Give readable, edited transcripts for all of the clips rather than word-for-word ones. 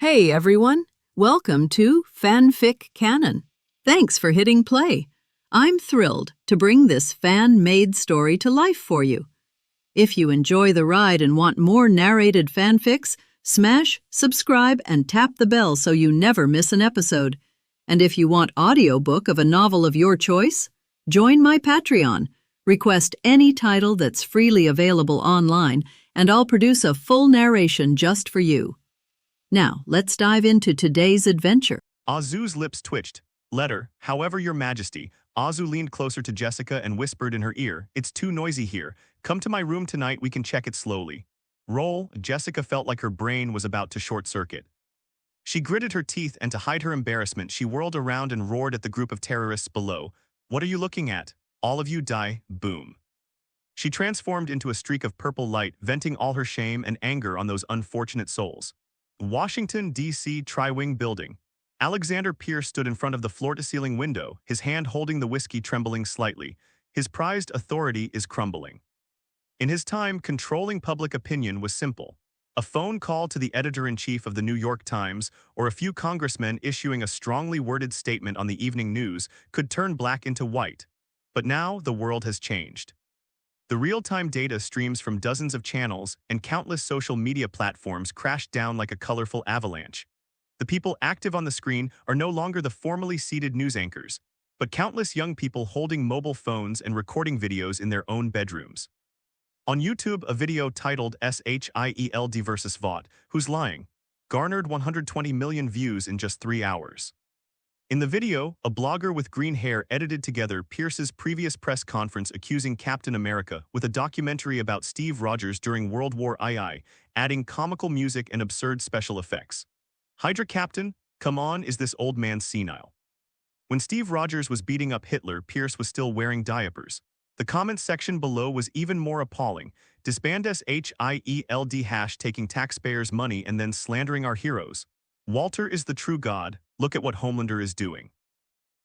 Hey everyone, welcome to FanFic Canon. Thanks for hitting play. I'm thrilled to bring this fan-made story to life for you. If you enjoy the ride and want more narrated fanfics, smash, subscribe, and tap the bell so you never miss an episode. And if you want audiobook of a novel of your choice, join my Patreon. Request any title that's freely available online, and I'll produce a full narration just for you. Now, let's dive into today's adventure. Azu's lips twitched. Letter, however, your majesty. Azu leaned closer to Jessica and whispered in her ear, "It's too noisy here. Come to my room tonight, we can check it slowly." Roll, Jessica felt like her brain was about to short-circuit. She gritted her teeth, and to hide her embarrassment, she whirled around and roared at the group of terrorists below. "What are you looking at? All of you die, boom." She transformed into a streak of purple light, venting all her shame and anger on those unfortunate souls. Washington, D.C. Tri-Wing Building. Alexander Pierce stood in front of the floor-to-ceiling window, his hand holding the whiskey trembling slightly. His prized authority is crumbling. In his time, controlling public opinion was simple. A phone call to the editor-in-chief of the New York Times or a few congressmen issuing a strongly worded statement on the evening news could turn black into white. But now the world has changed. The real-time data streams from dozens of channels, and countless social media platforms crashed down like a colorful avalanche. The people active on the screen are no longer the formally seated news anchors, but countless young people holding mobile phones and recording videos in their own bedrooms. On YouTube, a video titled "SHIELD vs. Vought, Who's Lying?" garnered 120 million views in just 3 hours. In the video, a blogger with green hair edited together Pierce's previous press conference accusing Captain America with a documentary about Steve Rogers during World War II, adding comical music and absurd special effects. "Hydra Captain, come on, is this old man senile?" When Steve Rogers was beating up Hitler, Pierce was still wearing diapers. The comments section below was even more appalling. "Disband SHIELD # taking taxpayers' money and then slandering our heroes. Walter is the true god. Look at what Homelander is doing.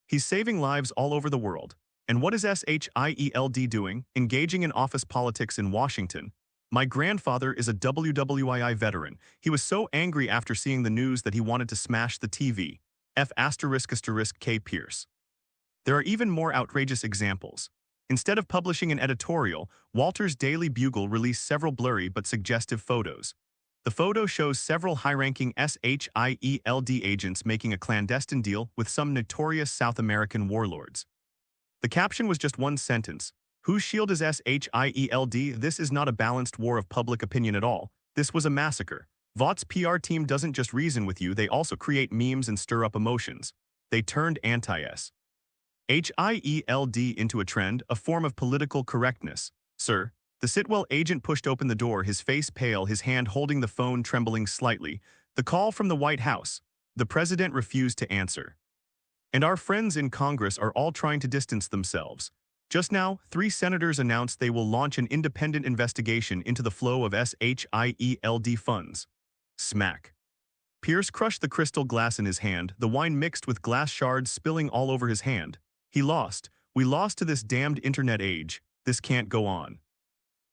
He's saving lives all over the world. And what is SHIELD doing? Engaging in office politics in Washington. My grandfather is a WWII veteran. He was so angry after seeing the news that he wanted to smash the TV. F***K Pierce." There are even more outrageous examples. Instead of publishing an editorial, Walter's Daily Bugle released several blurry but suggestive photos. The photo shows several high-ranking SHIELD agents making a clandestine deal with some notorious South American warlords. The caption was just one sentence. "Whose shield is SHIELD? This is not a balanced war of public opinion at all. This was a massacre. Vought's PR team doesn't just reason with you, they also create memes and stir up emotions. They turned anti-SHIELD into a trend, a form of political correctness. Sir." The Sitwell agent pushed open the door, his face pale, his hand holding the phone trembling slightly. "The call from the White House." The president refused to answer. "And our friends in Congress are all trying to distance themselves. Just now, 3 senators announced they will launch an independent investigation into the flow of SHIELD funds." Smack. Pierce crushed the crystal glass in his hand, the wine mixed with glass shards spilling all over his hand. He lost. "We lost to this damned internet age. This can't go on."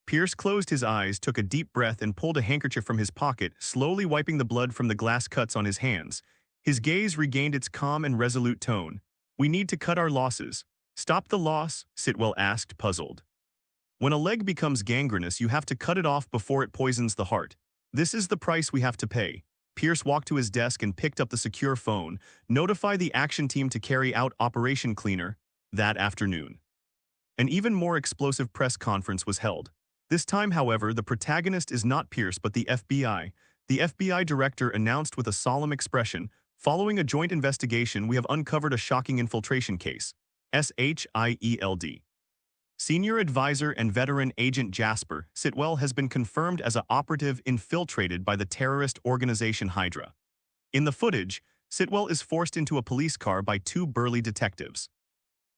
Pierce closed his eyes, took a deep breath, and pulled a handkerchief from his pocket, slowly wiping the blood from the glass cuts on his hands. His gaze regained its calm and resolute tone. "We need to cut our losses." "Stop the loss?" Sitwell asked, puzzled. "When a leg becomes gangrenous, you have to cut it off before it poisons the heart. This is the price we have to pay." Pierce walked to his desk and picked up the secure phone. "Notify the action team to carry out Operation Cleaner." That afternoon, an even more explosive press conference was held. This time, however, the protagonist is not Pierce but the FBI. The FBI director announced with a solemn expression, "Following a joint investigation, we have uncovered a shocking infiltration case. SHIELD. Senior advisor and veteran agent Jasper Sitwell has been confirmed as an operative infiltrated by the terrorist organization Hydra." In the footage, Sitwell is forced into a police car by 2 burly detectives.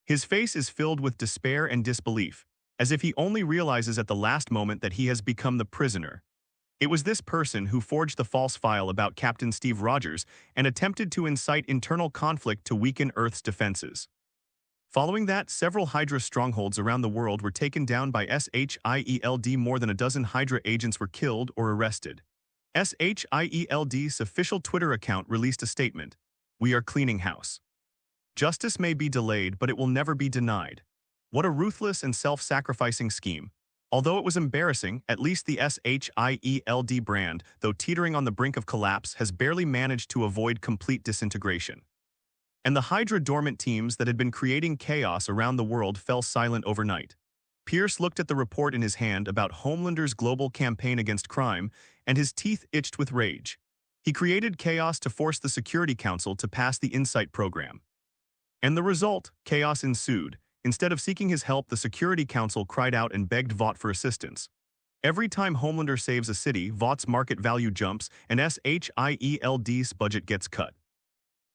His face is filled with despair and disbelief, as if he only realizes at the last moment that he has become the prisoner. It was this person who forged the false file about Captain Steve Rogers and attempted to incite internal conflict to weaken Earth's defenses. Following that, several Hydra strongholds around the world were taken down by SHIELD. More than a dozen Hydra agents were killed or arrested. SHIELD's official Twitter account released a statement. "We are cleaning house. Justice may be delayed, but it will never be denied." What a ruthless and self-sacrificing scheme. Although it was embarrassing, at least the SHIELD brand, though teetering on the brink of collapse, has barely managed to avoid complete disintegration. And the Hydra dormant teams that had been creating chaos around the world fell silent overnight. Pierce looked at the report in his hand about Homelander's global campaign against crime, and his teeth itched with rage. He created chaos to force the Security Council to pass the Insight program. And the result, chaos ensued. Instead of seeking his help, the Security Council cried out and begged Vought for assistance. Every time Homelander saves a city, Vought's market value jumps and SHIELD's budget gets cut.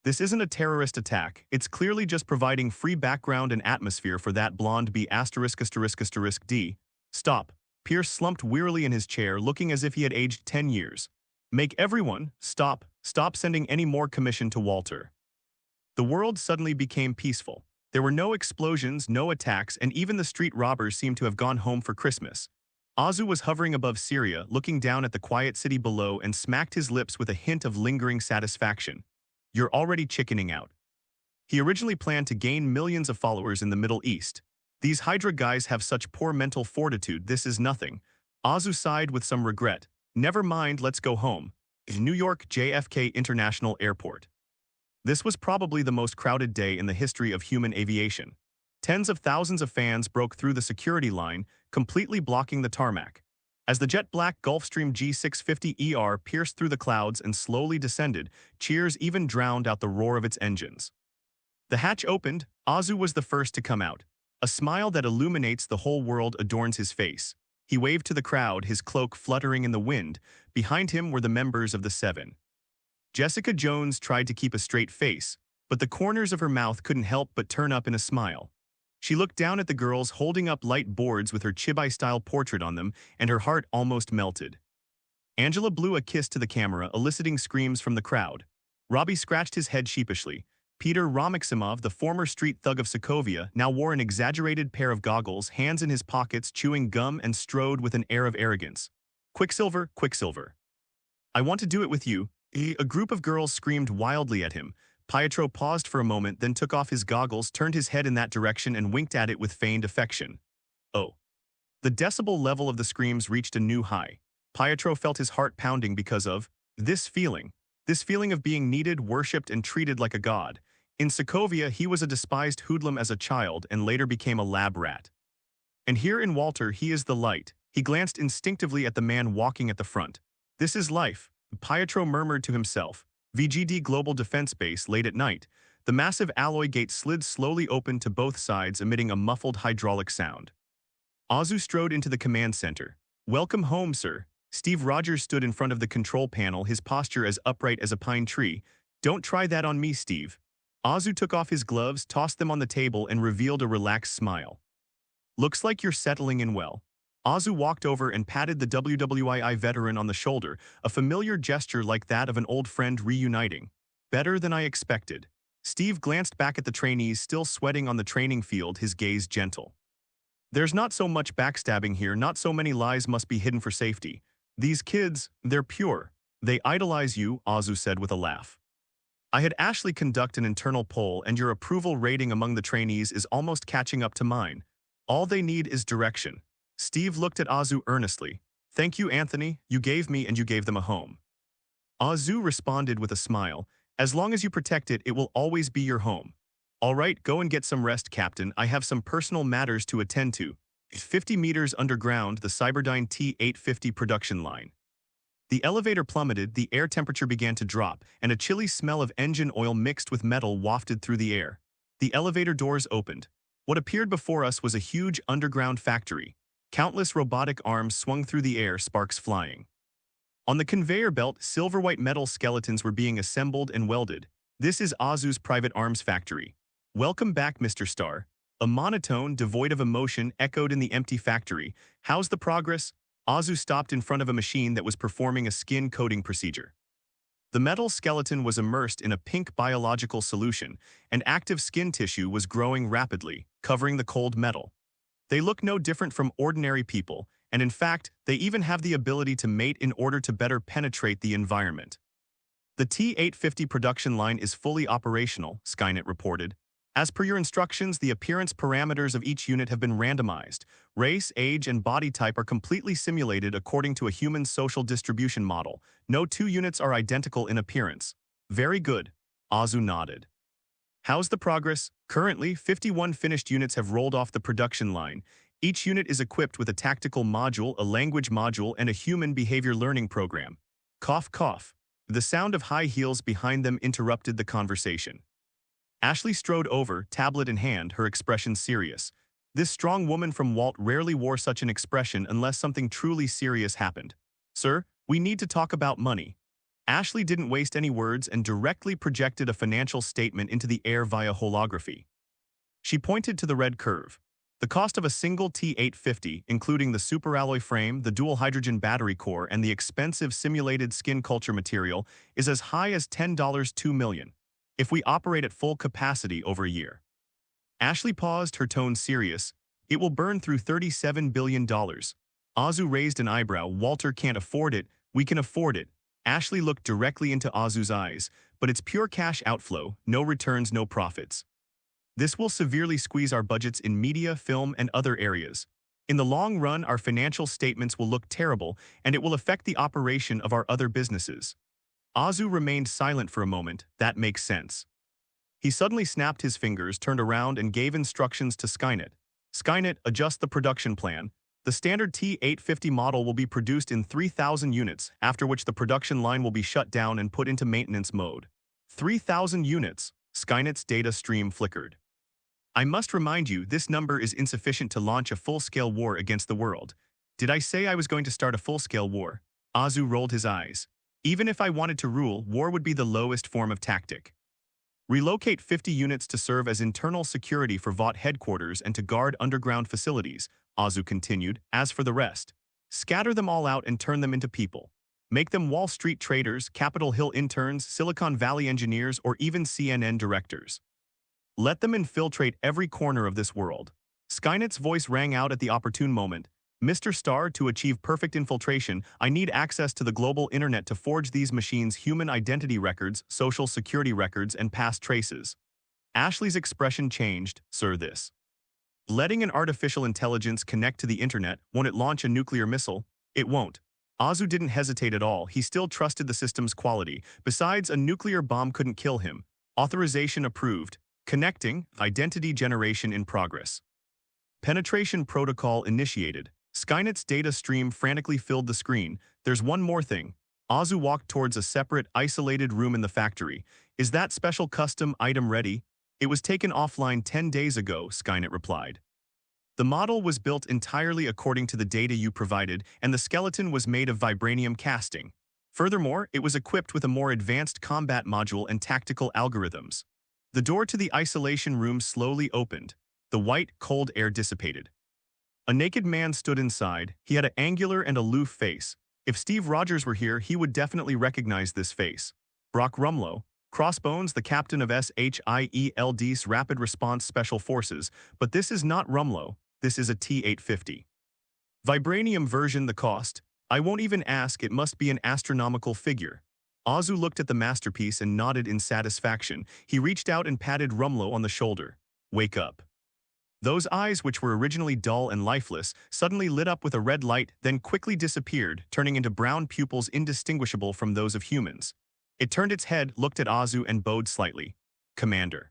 This isn't a terrorist attack, it's clearly just providing free background and atmosphere for that blonde B*******. Stop. Pierce slumped wearily in his chair, looking as if he had aged 10 years. Make everyone stop sending any more commission to Walter. The world suddenly became peaceful. There were no explosions, no attacks, and even the street robbers seemed to have gone home for Christmas. Azu was hovering above Syria, looking down at the quiet city below, and smacked his lips with a hint of lingering satisfaction. You're already chickening out. He originally planned to gain millions of followers in the Middle East. These Hydra guys have such poor mental fortitude, this is nothing. Azu sighed with some regret. Never mind, let's go home. New York JFK International Airport. This was probably the most crowded day in the history of human aviation. Tens of thousands of fans broke through the security line, completely blocking the tarmac. As the jet-black Gulfstream G650ER pierced through the clouds and slowly descended, cheers even drowned out the roar of its engines. The hatch opened. Azu was the first to come out. A smile that illuminates the whole world adorns his face. He waved to the crowd, his cloak fluttering in the wind. Behind him were the members of the Seven. Jessica Jones tried to keep a straight face, but the corners of her mouth couldn't help but turn up in a smile. She looked down at the girls holding up light boards with her chibi-style portrait on them, and her heart almost melted. Angela blew a kiss to the camera, eliciting screams from the crowd. Robbie scratched his head sheepishly. Peter Romiximov, the former street thug of Sokovia, now wore an exaggerated pair of goggles, hands in his pockets, chewing gum, and strode with an air of arrogance. Quicksilver, Quicksilver. I want to do it with you. A group of girls screamed wildly at him. Pietro paused for a moment, then took off his goggles, turned his head in that direction, and winked at it with feigned affection. Oh. The decibel level of the screams reached a new high. Pietro felt his heart pounding because of this feeling of being needed, worshipped, and treated like a god. In Sokovia, he was a despised hoodlum as a child and later became a lab rat. And here in Walter, he is the light. He glanced instinctively at the man walking at the front. This is life, Pietro murmured to himself. VGD Global Defense Base, late at night. The massive alloy gate slid slowly open to both sides, emitting a muffled hydraulic sound. Azu strode into the command center. Welcome home, sir. Steve Rogers stood in front of the control panel, his posture as upright as a pine tree. Don't try that on me, Steve. Azu took off his gloves, tossed them on the table, and revealed a relaxed smile. Looks like you're settling in well. Azu walked over and patted the WWII veteran on the shoulder, a familiar gesture like that of an old friend reuniting. Better than I expected. Steve glanced back at the trainees still sweating on the training field, his gaze gentle. There's not so much backstabbing here, not so many lies must be hidden for safety. These kids, they're pure. They idolize you, Azu said with a laugh. I had Ashley conduct an internal poll, and your approval rating among the trainees is almost catching up to mine. All they need is direction. Steve looked at Azu earnestly. Thank you, Anthony. You gave me and you gave them a home. Azu responded with a smile. As long as you protect it, it will always be your home. All right, go and get some rest, Captain. I have some personal matters to attend to. 50 meters underground, the Cyberdyne T-850 production line. The elevator plummeted, the air temperature began to drop, and a chilly smell of engine oil mixed with metal wafted through the air. The elevator doors opened. What appeared before us was a huge underground factory. Countless robotic arms swung through the air, sparks flying. On the conveyor belt, silver-white metal skeletons were being assembled and welded. This is Azu's private arms factory. Welcome back, Mr. Starr. A monotone, devoid of emotion, echoed in the empty factory. How's the progress? Azu stopped in front of a machine that was performing a skin coating procedure. The metal skeleton was immersed in a pink biological solution, and active skin tissue was growing rapidly, covering the cold metal. They looked no different from ordinary people, and in fact, they even have the ability to mate in order to better penetrate the environment. The T-850 production line is fully operational, Skynet reported. As per your instructions, the appearance parameters of each unit have been randomized. Race, age, and body type are completely simulated according to a human social distribution model. No two units are identical in appearance. Very good. Azu nodded. How's the progress? Currently, 51 finished units have rolled off the production line. Each unit is equipped with a tactical module, a language module, and a human behavior learning program. Cough, cough. The sound of high heels behind them interrupted the conversation. Ashley strode over, tablet in hand, her expression serious. This strong woman from Vought rarely wore such an expression unless something truly serious happened. Sir, we need to talk about money. Ashley didn't waste any words and directly projected a financial statement into the air via holography. She pointed to the red curve. The cost of a single T-850, including the superalloy frame, the dual hydrogen battery core, and the expensive simulated skin culture material, is as high as $2 million. If we operate at full capacity over a year. Ashley paused, her tone serious. It will burn through $37 billion. Azu raised an eyebrow. Walter can't afford it. We can afford it. Ashley looked directly into Azu's eyes, but it's pure cash outflow, no returns, no profits. This will severely squeeze our budgets in media, film, and other areas. In the long run, our financial statements will look terrible, and it will affect the operation of our other businesses. Azu remained silent for a moment. That makes sense. He suddenly snapped his fingers, turned around, and gave instructions to Skynet. Skynet, adjust the production plan. The standard T-850 model will be produced in 3,000 units, after which the production line will be shut down and put into maintenance mode. 3,000 units. Skynet's data stream flickered. I must remind you, this number is insufficient to launch a full-scale war against the world. Did I say I was going to start a full-scale war? Azu rolled his eyes. Even if I wanted to rule, war would be the lowest form of tactic. Relocate 50 units to serve as internal security for Vought headquarters and to guard underground facilities, Azu continued. As for the rest, scatter them all out and turn them into people. Make them Wall Street traders, Capitol Hill interns, Silicon Valley engineers, or even CNN directors. Let them infiltrate every corner of this world. Skynet's voice rang out at the opportune moment. Mr. Starr, to achieve perfect infiltration, I need access to the global internet to forge these machines' human identity records, social security records, and past traces. Ashley's expression changed. Sir, this. Letting an artificial intelligence connect to the internet, won't it launch a nuclear missile? It won't. Azu didn't hesitate at all. He still trusted the system's quality. Besides, a nuclear bomb couldn't kill him. Authorization approved. Connecting. Identity generation in progress. Penetration protocol initiated. Skynet's data stream frantically filled the screen. There's one more thing. Azu walked towards a separate, isolated room in the factory. Is that special custom item ready? It was taken offline 10 days ago, Skynet replied. The model was built entirely according to the data you provided, and the skeleton was made of vibranium casting. Furthermore, it was equipped with a more advanced combat module and tactical algorithms. The door to the isolation room slowly opened. The white, cold air dissipated. A naked man stood inside. He had an angular and aloof face. If Steve Rogers were here, he would definitely recognize this face. Brock Rumlow, Crossbones, the captain of SHIELD's Rapid Response Special Forces, but this is not Rumlow, this is a T-850. Vibranium version, the cost? I won't even ask, it must be an astronomical figure. Azu looked at the masterpiece and nodded in satisfaction. He reached out and patted Rumlow on the shoulder. Wake up. Those eyes, which were originally dull and lifeless, suddenly lit up with a red light, then quickly disappeared, turning into brown pupils indistinguishable from those of humans. It turned its head, looked at Azu, and bowed slightly. Commander.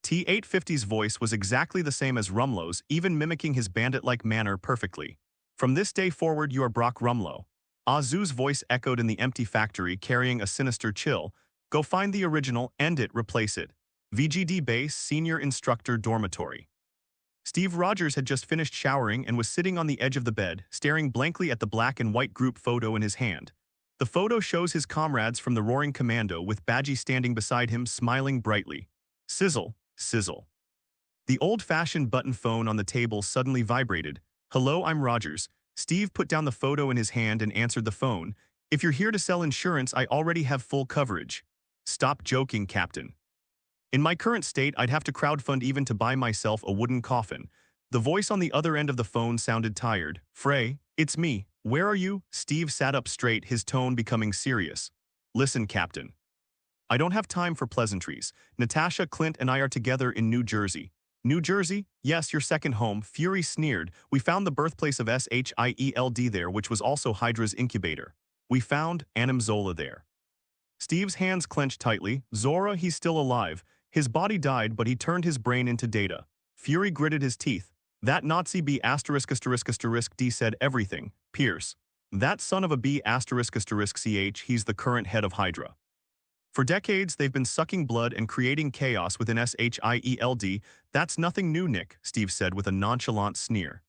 T-850's voice was exactly the same as Rumlow's, even mimicking his bandit-like manner perfectly. From this day forward, you are Brock Rumlow. Azu's voice echoed in the empty factory, carrying a sinister chill. Go find the original, end it, replace it. VGD Base, Senior Instructor Dormitory. Steve Rogers had just finished showering and was sitting on the edge of the bed, staring blankly at the black and white group photo in his hand. The photo shows his comrades from the Roaring Commando with Badgie standing beside him, smiling brightly. Sizzle, sizzle. The old-fashioned button phone on the table suddenly vibrated. Hello, I'm Rogers. Steve put down the photo in his hand and answered the phone. If you're here to sell insurance, I already have full coverage. Stop joking, Captain. In my current state, I'd have to crowdfund even to buy myself a wooden coffin. The voice on the other end of the phone sounded tired. Frey, it's me. Where are you? Steve sat up straight, his tone becoming serious. Listen, Captain. I don't have time for pleasantries. Natasha, Clint, and I are together in New Jersey. New Jersey? Yes, your second home. Fury sneered. We found the birthplace of Shield there, which was also Hydra's incubator. We found Anim Zola there. Steve's hands clenched tightly. Zora, he's still alive. His body died, but he turned his brain into data. Fury gritted his teeth. That Nazi B*** D said everything. Pierce. That son of a B*** CH, he's the current head of Hydra. For decades, they've been sucking blood and creating chaos within Shield. That's nothing new, Nick, Steve said with a nonchalant sneer.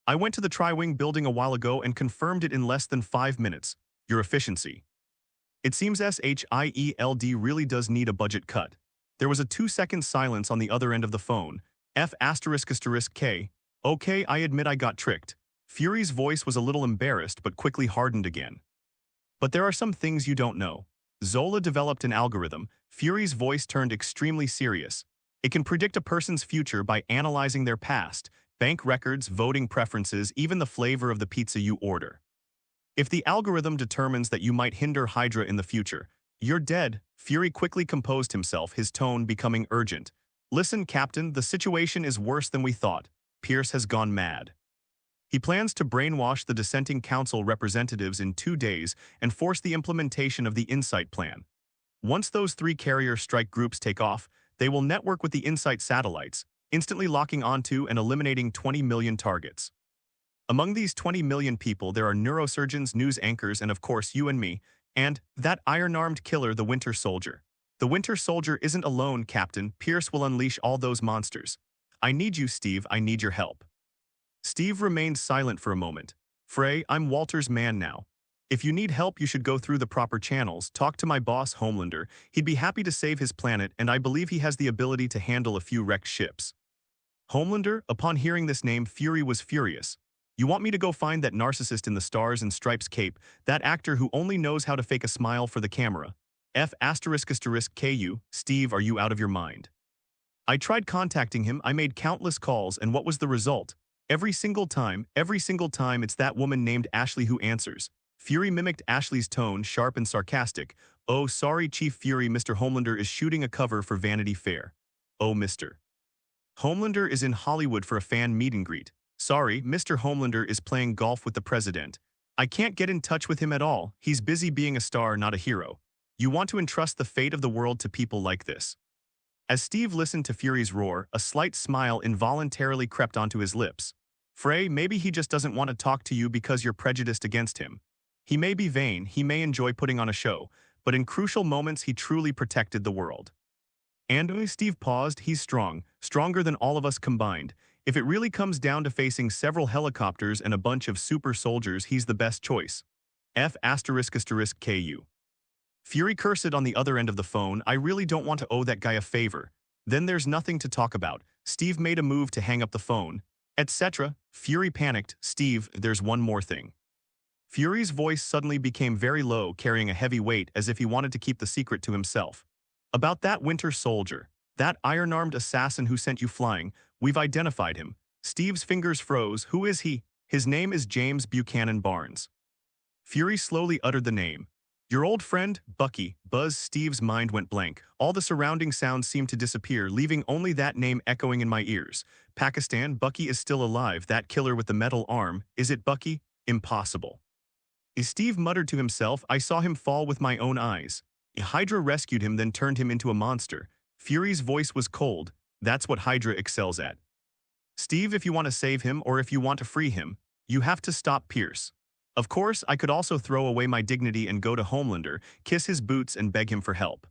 I went to the Tri-Wing building a while ago and confirmed it in less than 5 minutes. Your efficiency. It seems Shield really does need a budget cut. There was a 2-second silence on the other end of the phone. F***K. Okay, I admit I got tricked. Fury's voice was a little embarrassed but quickly hardened again. But there are some things you don't know. Zola developed an algorithm. Fury's voice turned extremely serious. It can predict a person's future by analyzing their past, bank records, voting preferences, even the flavor of the pizza you order. If the algorithm determines that you might hinder Hydra in the future, you're dead. Fury quickly composed himself, his tone becoming urgent. Listen, Captain, the situation is worse than we thought. Pierce has gone mad. He plans to brainwash the dissenting council representatives in 2 days and force the implementation of the Insight plan. Once those 3 carrier strike groups take off, they will network with the Insight satellites, instantly locking onto and eliminating 20 million targets. Among these 20 million people, there are neurosurgeons, news anchors, and of course you and me, and that iron-armed killer, the Winter Soldier. The Winter Soldier isn't alone, Captain. Pierce will unleash all those monsters. I need you, Steve. I need your help. Steve remained silent for a moment. Frey, I'm Walter's man now. If you need help, you should go through the proper channels. Talk to my boss, Homelander. He'd be happy to save his planet, and I believe he has the ability to handle a few wrecked ships. Homelander? Upon hearing this name, Fury was furious. You want me to go find that narcissist in the Stars and Stripes cape, that actor who only knows how to fake a smile for the camera? F***KU, Steve, are you out of your mind? I tried contacting him, I made countless calls, and what was the result? Every single time, it's that woman named Ashley who answers. Fury mimicked Ashley's tone, sharp and sarcastic. Oh, sorry, Chief Fury, Mr. Homelander is shooting a cover for Vanity Fair. Oh, Mr. Homelander is in Hollywood for a fan meet and greet. Sorry, Mr. Homelander is playing golf with the president. I can't get in touch with him at all. He's busy being a star, not a hero. You want to entrust the fate of the world to people like this. As Steve listened to Fury's roar, a slight smile involuntarily crept onto his lips. Frey, maybe he just doesn't want to talk to you because you're prejudiced against him. He may be vain, he may enjoy putting on a show, but in crucial moments he truly protected the world. And Steve paused, he's strong, stronger than all of us combined. If it really comes down to facing several helicopters and a bunch of super soldiers, he's the best choice. F***KU. Fury cursed on the other end of the phone. I really don't want to owe that guy a favor. Then there's nothing to talk about. Steve made a move to hang up the phone, etc. Fury panicked. Steve, there's one more thing. Fury's voice suddenly became very low, carrying a heavy weight as if he wanted to keep the secret to himself. About that Winter Soldier, that iron-armed assassin who sent you flying, we've identified him. Steve's fingers froze. Who is he? His name is James Buchanan Barnes. Fury slowly uttered the name. Your old friend, Bucky. Buzz. Steve's mind went blank. All the surrounding sounds seemed to disappear, leaving only that name echoing in my ears. Pakistan, Bucky is still alive. That killer with the metal arm. Is it Bucky? Impossible. Steve muttered to himself. I saw him fall with my own eyes. Hydra rescued him, then turned him into a monster. Fury's voice was cold. That's what Hydra excels at. Steve, if you want to save him or if you want to free him, you have to stop Pierce. Of course, I could also throw away my dignity and go to Homelander, kiss his boots and beg him for help.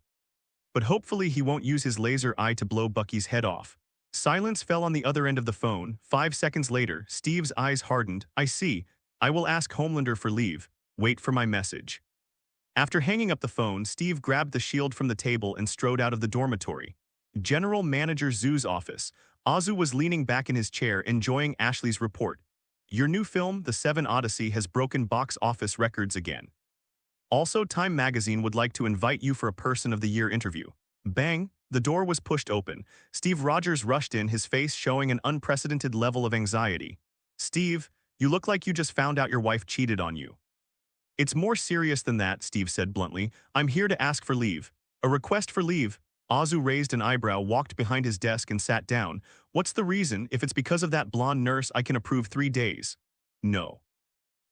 But hopefully he won't use his laser eye to blow Bucky's head off. Silence fell on the other end of the phone. 5 seconds later, Steve's eyes hardened. I see. I will ask Homelander for leave. Wait for my message. After hanging up the phone, Steve grabbed the shield from the table and strode out of the dormitory. General Manager Zoo's office. Azu was leaning back in his chair, enjoying Ashley's report. Your new film, The Seven Odyssey, has broken box office records again. Also, Time magazine would like to invite you for a Person of the Year interview. Bang! The door was pushed open. Steve Rogers rushed in, his face showing an unprecedented level of anxiety. "Steve, you look like you just found out your wife cheated on you." "It's more serious than that," Steve said bluntly. "I'm here to ask for leave." "A request for leave?" Azu raised an eyebrow, walked behind his desk and sat down. "What's the reason? If it's because of that blonde nurse, I can approve 3 days." "No."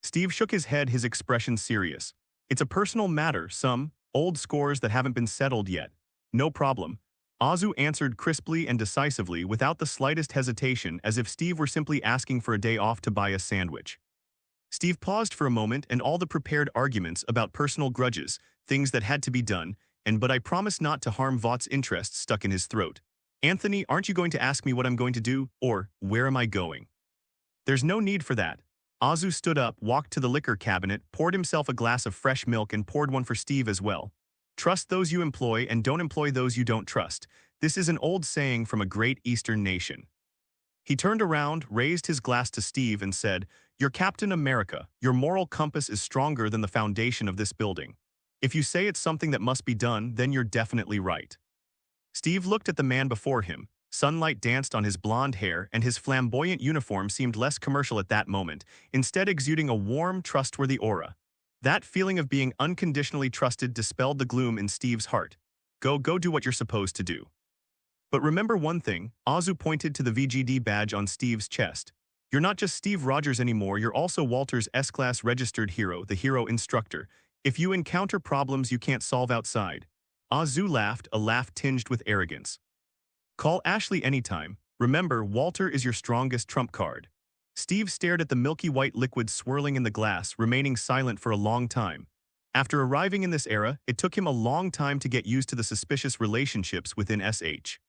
Steve shook his head, his expression serious. "It's a personal matter, some old scores that haven't been settled yet." "No problem." Azu answered crisply and decisively, without the slightest hesitation, as if Steve were simply asking for a day off to buy a sandwich. Steve paused for a moment, and all the prepared arguments about personal grudges, things that had to be done, but I promise not to harm Vought's interests stuck in his throat. "Anthony, aren't you going to ask me what I'm going to do, or where am I going?" "There's no need for that." Azu stood up, walked to the liquor cabinet, poured himself a glass of fresh milk and poured one for Steve as well. "Trust those you employ and don't employ those you don't trust. This is an old saying from a great Eastern nation." He turned around, raised his glass to Steve and said, "You're Captain America. Your moral compass is stronger than the foundation of this building. If you say it's something that must be done, then you're definitely right." Steve looked at the man before him. Sunlight danced on his blonde hair, and his flamboyant uniform seemed less commercial at that moment, instead exuding a warm, trustworthy aura. That feeling of being unconditionally trusted dispelled the gloom in Steve's heart. Go do what you're supposed to do. "But remember one thing," Azu pointed to the VGD badge on Steve's chest. "You're not just Steve Rogers anymore, you're also Walter's S-Class registered hero, the hero instructor. If you encounter problems you can't solve outside." Azu laughed, a laugh tinged with arrogance. "Call Ashley anytime. Remember, Walter is your strongest trump card." Steve stared at the milky white liquid swirling in the glass, remaining silent for a long time. After arriving in this era, it took him a long time to get used to the suspicious relationships within SH.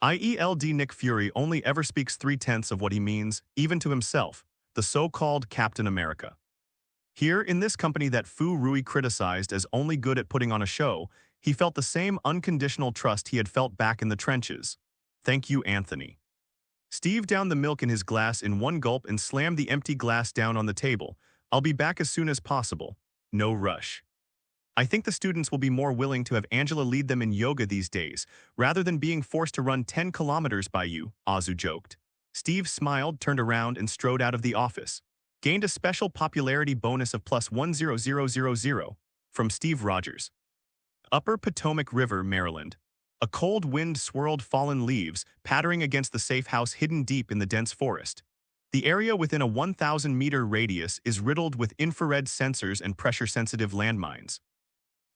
IELD Nick Fury only ever speaks 3/10 of what he means, even to himself, the so-called Captain America. Here, in this company that Fu Rui criticized as only good at putting on a show, he felt the same unconditional trust he had felt back in the trenches. "Thank you, Anthony." Steve downed the milk in his glass in one gulp and slammed the empty glass down on the table. "I'll be back as soon as possible. No rush." "I think the students will be more willing to have Angela lead them in yoga these days, rather than being forced to run 10 kilometers by you," Azu joked. Steve smiled, turned around, and strode out of the office. Gained a special popularity bonus of +10000 from Steve Rogers. Upper Potomac River, Maryland. A cold wind swirled fallen leaves, pattering against the safe house hidden deep in the dense forest. The area within a 1,000-meter radius is riddled with infrared sensors and pressure-sensitive landmines.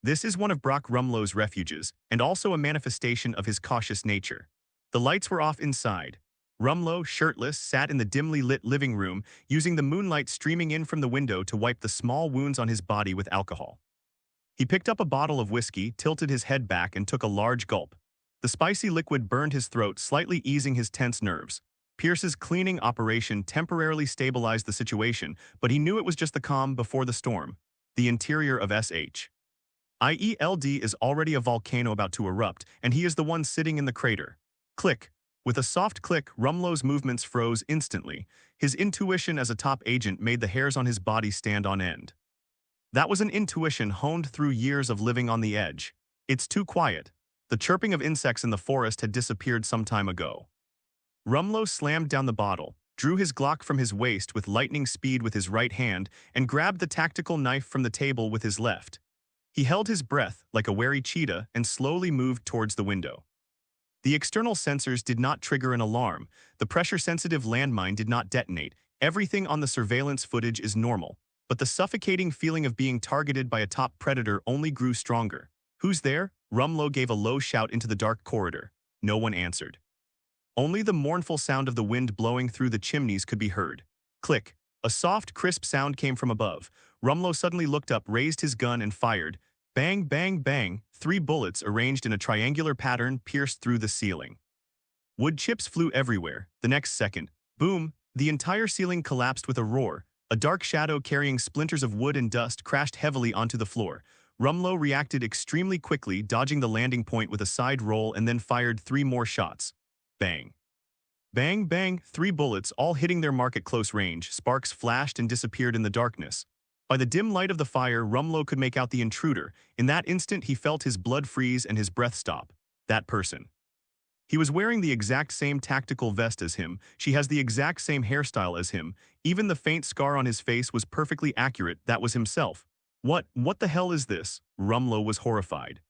This is one of Brock Rumlow's refuges, and also a manifestation of his cautious nature. The lights were off inside. Rumlow, shirtless, sat in the dimly lit living room, using the moonlight streaming in from the window to wipe the small wounds on his body with alcohol. He picked up a bottle of whiskey, tilted his head back, and took a large gulp. The spicy liquid burned his throat, slightly easing his tense nerves. Pierce's cleaning operation temporarily stabilized the situation, but he knew it was just the calm before the storm. The interior of SH. IELD is already a volcano about to erupt, and he is the one sitting in the crater. Click. With a soft click, Rumlow's movements froze instantly. His intuition as a top agent made the hairs on his body stand on end. That was an intuition honed through years of living on the edge. It's too quiet. The chirping of insects in the forest had disappeared some time ago. Rumlow slammed down the bottle, drew his Glock from his waist with lightning speed with his right hand, and grabbed the tactical knife from the table with his left. He held his breath like a wary cheetah and slowly moved towards the window. The external sensors did not trigger an alarm. The pressure-sensitive landmine did not detonate. Everything on the surveillance footage is normal. But the suffocating feeling of being targeted by a top predator only grew stronger. "Who's there?" Rumlow gave a low shout into the dark corridor. No one answered. Only the mournful sound of the wind blowing through the chimneys could be heard. Click. A soft, crisp sound came from above. Rumlow suddenly looked up, raised his gun, and fired. Bang, bang, bang. 3 bullets arranged in a triangular pattern pierced through the ceiling. Wood chips flew everywhere. The next second, boom, the entire ceiling collapsed with a roar. A dark shadow carrying splinters of wood and dust crashed heavily onto the floor. Rumlow reacted extremely quickly, dodging the landing point with a side roll, and then fired 3 more shots. Bang. Bang, bang, 3 bullets, all hitting their mark at close range. Sparks flashed and disappeared in the darkness. By the dim light of the fire, Rumlow could make out the intruder. In that instant, he felt his blood freeze and his breath stop. That person. He was wearing the exact same tactical vest as him, she has the exact same hairstyle as him, even the faint scar on his face was perfectly accurate, that was himself. What the hell is this? Rumlow was horrified.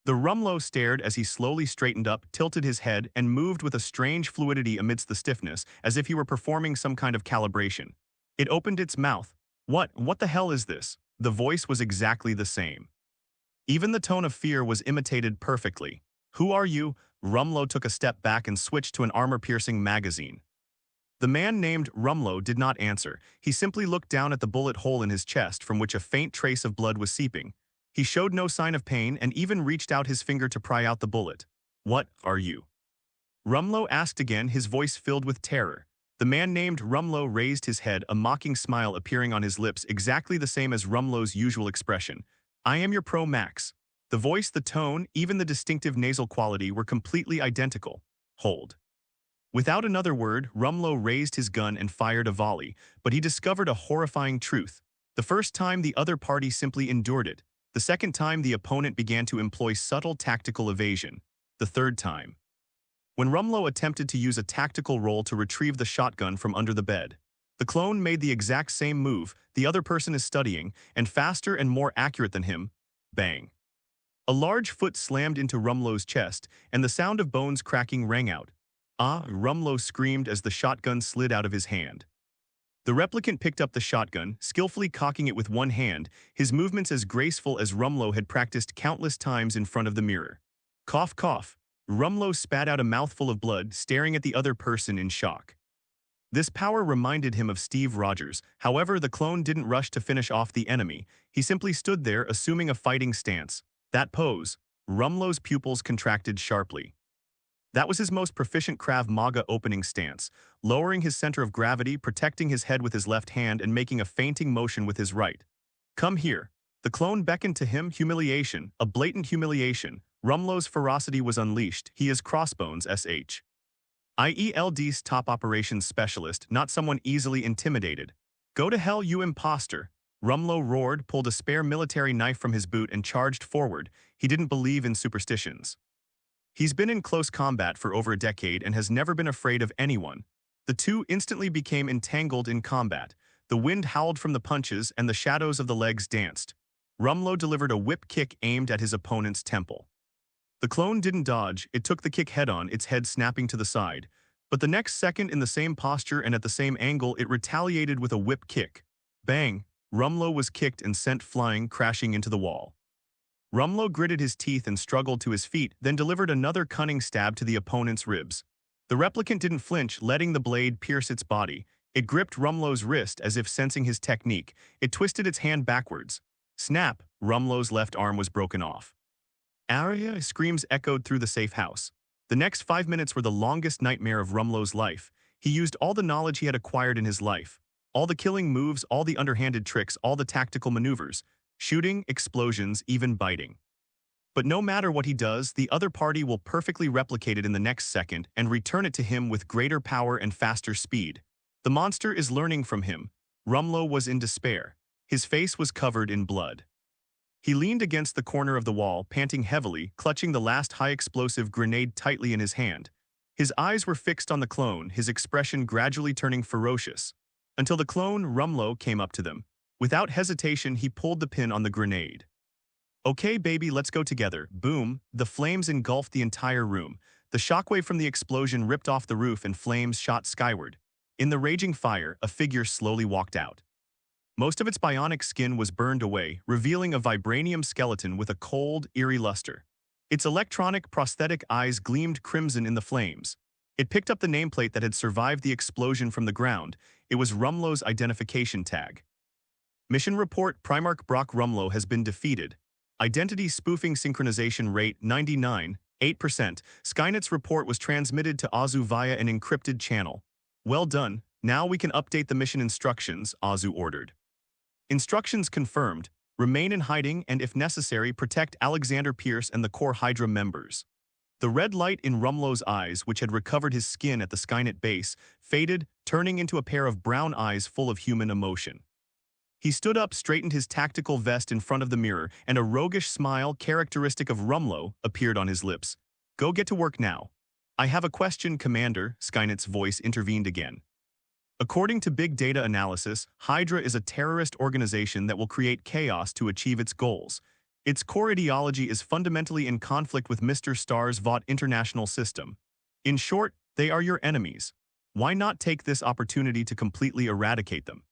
The Rumlow stared as he slowly straightened up, tilted his head, and moved with a strange fluidity amidst the stiffness, as if he were performing some kind of calibration. It opened its mouth. What the hell is this? The voice was exactly the same. Even the tone of fear was imitated perfectly. Who are you? Rumlow took a step back and switched to an armor-piercing magazine. The man named Rumlow did not answer. He simply looked down at the bullet hole in his chest from which a faint trace of blood was seeping. He showed no sign of pain and even reached out his finger to pry out the bullet. What are you? Rumlow asked again, his voice filled with terror. The man named Rumlow raised his head, a mocking smile appearing on his lips, exactly the same as Rumlow's usual expression. I am your Pro Max. The voice, the tone, even the distinctive nasal quality were completely identical. Hold. Without another word, Rumlow raised his gun and fired a volley, but he discovered a horrifying truth. The first time, the other party simply endured it. The second time, the opponent began to employ subtle tactical evasion. The third time, when Rumlow attempted to use a tactical roll to retrieve the shotgun from under the bed, the clone made the exact same move the other person is studying, and faster and more accurate than him. Bang. A large foot slammed into Rumlow's chest, and the sound of bones cracking rang out. Ah, Rumlow screamed as the shotgun slid out of his hand. The replicant picked up the shotgun, skillfully cocking it with one hand, his movements as graceful as Rumlow had practiced countless times in front of the mirror. Cough, cough. Rumlow spat out a mouthful of blood, staring at the other person in shock. This power reminded him of Steve Rogers. However, the clone didn't rush to finish off the enemy. He simply stood there, assuming a fighting stance. That pose, Rumlow's pupils contracted sharply. That was his most proficient Krav Maga opening stance, lowering his center of gravity, protecting his head with his left hand, and making a feinting motion with his right. Come here. The clone beckoned to him, humiliation, a blatant humiliation. Rumlow's ferocity was unleashed. He is Crossbones SH. IELD's top operations specialist, not someone easily intimidated. Go to hell, you imposter. Rumlow roared, pulled a spare military knife from his boot, and charged forward. He didn't believe in superstitions. He's been in close combat for over a decade and has never been afraid of anyone. The two instantly became entangled in combat. The wind howled from the punches and the shadows of the legs danced. Rumlow delivered a whip kick aimed at his opponent's temple. The clone didn't dodge, it took the kick head-on, its head snapping to the side. But the next second, in the same posture and at the same angle, it retaliated with a whip kick. Bang! Rumlow was kicked and sent flying, crashing into the wall. Rumlow gritted his teeth and struggled to his feet, then delivered another cunning stab to the opponent's ribs. The replicant didn't flinch, letting the blade pierce its body. It gripped Rumlow's wrist as if sensing his technique. It twisted its hand backwards. Snap! Rumlow's left arm was broken off. Aria screams echoed through the safe house. The next 5 minutes were the longest nightmare of Rumlow's life. He used all the knowledge he had acquired in his life. All the killing moves, all the underhanded tricks, all the tactical maneuvers. Shooting, explosions, even biting. But no matter what he does, the other party will perfectly replicate it in the next second and return it to him with greater power and faster speed. The monster is learning from him. Rumlow was in despair. His face was covered in blood. He leaned against the corner of the wall, panting heavily, clutching the last high-explosive grenade tightly in his hand. His eyes were fixed on the clone, his expression gradually turning ferocious. Until the clone, Rumlow, came up to them. Without hesitation, he pulled the pin on the grenade. Okay, baby, let's go together. Boom! The flames engulfed the entire room. The shockwave from the explosion ripped off the roof and flames shot skyward. In the raging fire, a figure slowly walked out. Most of its bionic skin was burned away, revealing a vibranium skeleton with a cold, eerie luster. Its electronic, prosthetic eyes gleamed crimson in the flames. It picked up the nameplate that had survived the explosion from the ground. It was Rumlow's identification tag. Mission report: Primarch Brock Rumlow has been defeated. Identity spoofing synchronization rate 99.8%. Skynet's report was transmitted to Azu via an encrypted channel. Well done. Now we can update the mission instructions, Azu ordered. Instructions confirmed. Remain in hiding and, if necessary, protect Alexander Pierce and the core Hydra members. The red light in Rumlow's eyes, which had recovered his skin at the Skynet base, faded, turning into a pair of brown eyes full of human emotion. He stood up, straightened his tactical vest in front of the mirror, and a roguish smile characteristic of Rumlow appeared on his lips. Go get to work now. I have a question, Commander, Skynet's voice intervened again. According to big data analysis, Hydra is a terrorist organization that will create chaos to achieve its goals. Its core ideology is fundamentally in conflict with Mr. Star's Vought international system. In short, they are your enemies. Why not take this opportunity to completely eradicate them?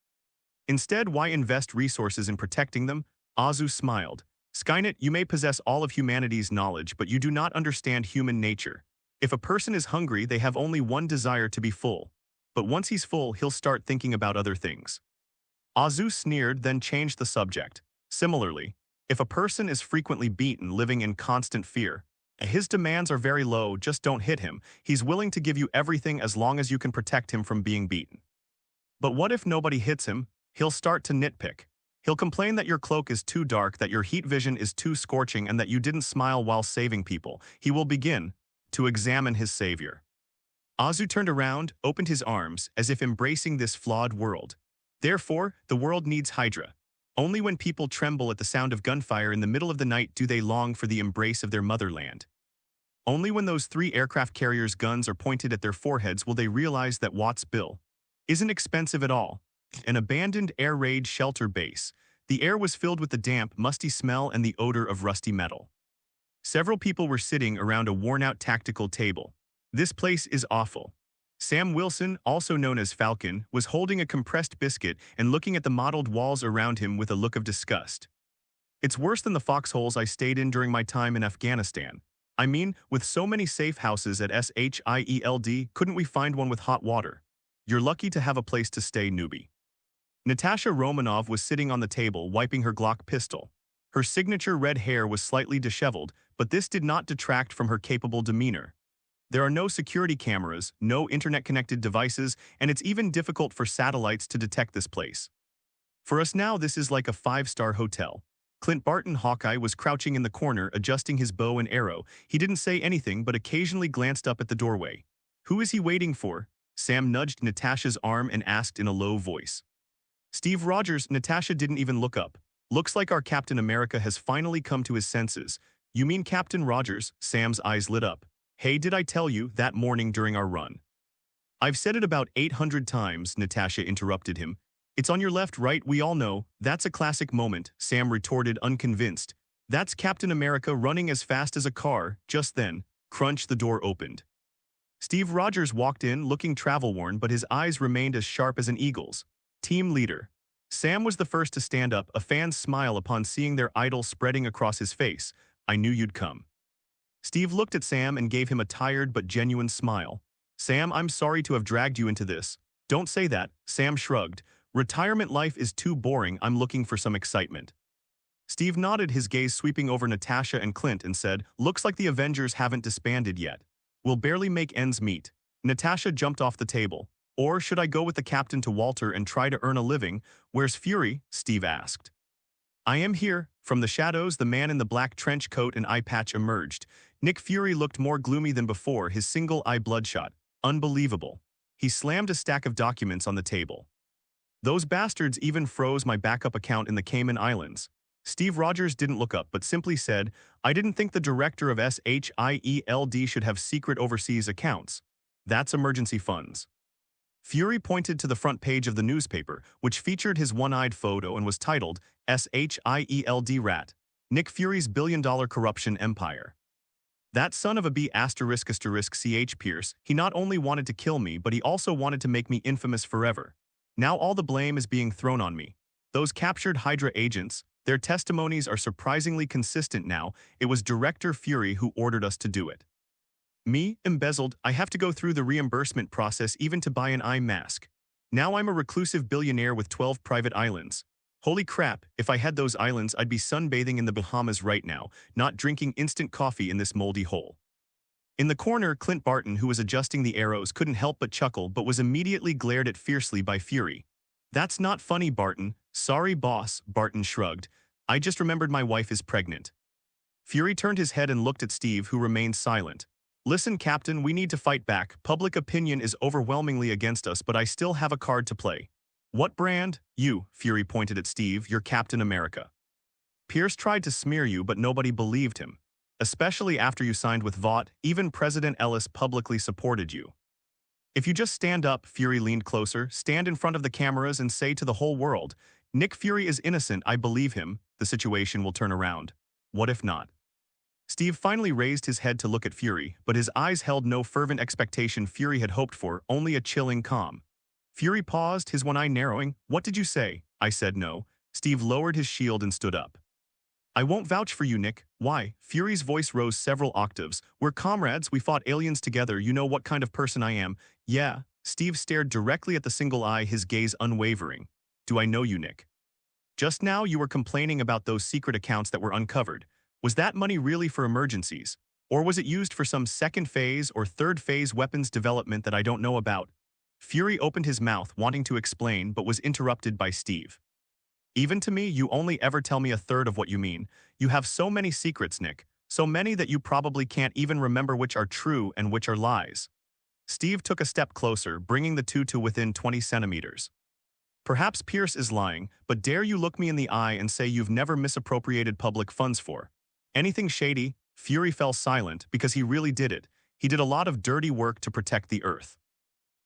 Instead, why invest resources in protecting them? Azu smiled. Skynet, you may possess all of humanity's knowledge, but you do not understand human nature. If a person is hungry, they have only one desire to be full. But once he's full, he'll start thinking about other things. Azu sneered, then changed the subject. Similarly, if a person is frequently beaten, living in constant fear, his demands are very low, just don't hit him. He's willing to give you everything as long as you can protect him from being beaten. But what if nobody hits him? He'll start to nitpick. He'll complain that your cloak is too dark, that your heat vision is too scorching, and that you didn't smile while saving people. He will begin to examine his savior. Azu turned around, opened his arms, as if embracing this flawed world. Therefore, the world needs Hydra. Only when people tremble at the sound of gunfire in the middle of the night do they long for the embrace of their motherland. Only when those 3 aircraft carriers' guns are pointed at their foreheads will they realize that Vought's bill isn't expensive at all. An abandoned air raid shelter base. The air was filled with the damp, musty smell and the odor of rusty metal. Several people were sitting around a worn-out tactical table. This place is awful. Sam Wilson, also known as Falcon, was holding a compressed biscuit and looking at the mottled walls around him with a look of disgust. It's worse than the foxholes I stayed in during my time in Afghanistan. I mean, with so many safe houses at SHIELD, couldn't we find one with hot water? You're lucky to have a place to stay, newbie. Natasha Romanov was sitting on the table, wiping her Glock pistol. Her signature red hair was slightly disheveled, but this did not detract from her capable demeanor. There are no security cameras, no internet-connected devices, and it's even difficult for satellites to detect this place. For us now, this is like a 5-star hotel. Clint Barton Hawkeye was crouching in the corner, adjusting his bow and arrow. He didn't say anything, but occasionally glanced up at the doorway. Who is he waiting for? Sam nudged Natasha's arm and asked in a low voice. Steve Rogers. Natasha didn't even look up. Looks like our Captain America has finally come to his senses. You mean Captain Rogers? Sam's eyes lit up. Hey, did I tell you that morning during our run? I've said it about 800 times, Natasha interrupted him. It's on your left, right, we all know. That's a classic moment, Sam retorted, unconvinced. That's Captain America running as fast as a car. Just then, crunch, the door opened. Steve Rogers walked in, looking travel-worn, but his eyes remained as sharp as an eagle's. Team leader. Sam was the first to stand up, a fan's smile upon seeing their idol spreading across his face. I knew you'd come. Steve looked at Sam and gave him a tired but genuine smile. Sam, I'm sorry to have dragged you into this. Don't say that, Sam shrugged. Retirement life is too boring, I'm looking for some excitement. Steve nodded, his gaze sweeping over Natasha and Clint, and said, looks like the Avengers haven't disbanded yet. We'll barely make ends meet. Natasha jumped off the table. Or should I go with the captain to Walter and try to earn a living? Where's Fury? Steve asked. I am here. From the shadows, the man in the black trench coat and eye patch emerged. Nick Fury looked more gloomy than before, his single eye bloodshot. Unbelievable. He slammed a stack of documents on the table. Those bastards even froze my backup account in the Cayman Islands. Steve Rogers didn't look up, but simply said, I didn't think the director of SHIELD should have secret overseas accounts. That's emergency funds. Fury pointed to the front page of the newspaper, which featured his one-eyed photo and was titled, SHIELD Rat, Nick Fury's billion-dollar corruption empire. That son of a B***** CH Pierce, he not only wanted to kill me, but he also wanted to make me infamous forever. Now all the blame is being thrown on me. Those captured Hydra agents, their testimonies are surprisingly consistent now. It was Director Fury who ordered us to do it. Me, embezzled, I have to go through the reimbursement process even to buy an eye mask. Now I'm a reclusive billionaire with 12 private islands. Holy crap, if I had those islands, I'd be sunbathing in the Bahamas right now, not drinking instant coffee in this moldy hole. In the corner, Clint Barton, who was adjusting the arrows, couldn't help but chuckle, but was immediately glared at fiercely by Fury. That's not funny, Barton. Sorry, boss, Barton shrugged. I just remembered my wife is pregnant. Fury turned his head and looked at Steve, who remained silent. Listen, Captain, we need to fight back. Public opinion is overwhelmingly against us, but I still have a card to play. What brand? You, Fury pointed at Steve, you're Captain America. Pierce tried to smear you, but nobody believed him. especially after you signed with Vought. Even President Ellis publicly supported you. If you just stand up, Fury leaned closer, stand in front of the cameras and say to the whole world, Nick Fury is innocent, I believe him, the situation will turn around. What if not? Steve finally raised his head to look at Fury, but his eyes held no fervent expectation Fury had hoped for, only a chilling calm. Fury paused, his one eye narrowing. What did you say? I said no. Steve lowered his shield and stood up. I won't vouch for you, Nick. Why? Fury's voice rose several octaves. We're comrades, we fought aliens together, you know what kind of person I am. Yeah. Steve stared directly at the single eye, his gaze unwavering. Do I know you, Nick? Just now you were complaining about those secret accounts that were uncovered. Was that money really for emergencies? Or was it used for some second phase or third phase weapons development that I don't know about? Fury opened his mouth, wanting to explain, but was interrupted by Steve. Even to me, you only ever tell me a third of what you mean. You have so many secrets, Nick. So many that you probably can't even remember which are true and which are lies. Steve took a step closer, bringing the two to within 20 centimeters. Perhaps Pierce is lying, but dare you look me in the eye and say you've never misappropriated public funds for anything shady? Fury fell silent because he really did it. He did a lot of dirty work to protect the Earth.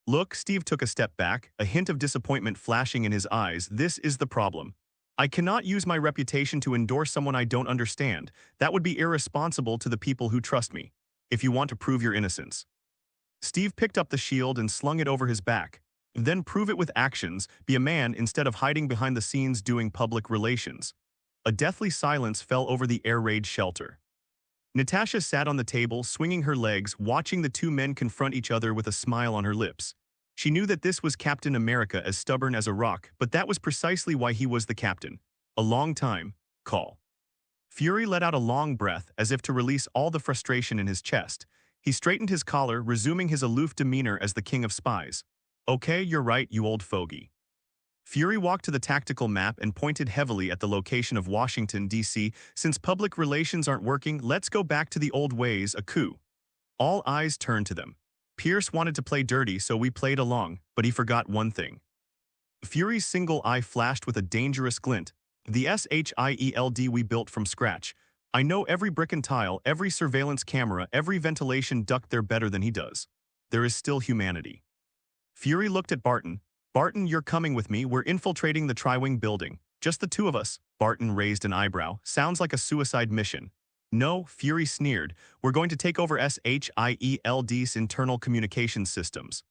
Look, Steve took a step back, a hint of disappointment flashing in his eyes. This is the problem. I cannot use my reputation to endorse someone I don't understand. That would be irresponsible to the people who trust me. If you want to prove your innocence. Steve picked up the shield and slung it over his back. Then prove it with actions, be a man instead of hiding behind the scenes doing public relations. A deathly silence fell over the air raid shelter. Natasha sat on the table, swinging her legs, watching the two men confront each other with a smile on her lips. She knew that this was Captain America, as stubborn as a rock, but that was precisely why he was the captain. A long time. Call. Fury let out a long breath, as if to release all the frustration in his chest. He straightened his collar, resuming his aloof demeanor as the king of spies. Okay, you're right, you old fogey. Fury walked to the tactical map and pointed heavily at the location of Washington, D.C. Since public relations aren't working, let's go back to the old ways, a coup. All eyes turned to them. Pierce wanted to play dirty, so we played along, but he forgot one thing. Fury's single eye flashed with a dangerous glint. The SHIELD we built from scratch. I know every brick and tile, every surveillance camera, every ventilation duct there better than he does. There is still humanity. Fury looked at Barton. Barton, you're coming with me, we're infiltrating the Tri-Wing building. Just the two of us. Barton raised an eyebrow. Sounds like a suicide mission. No, Fury sneered. We're going to take over SHIELD's internal communications systems.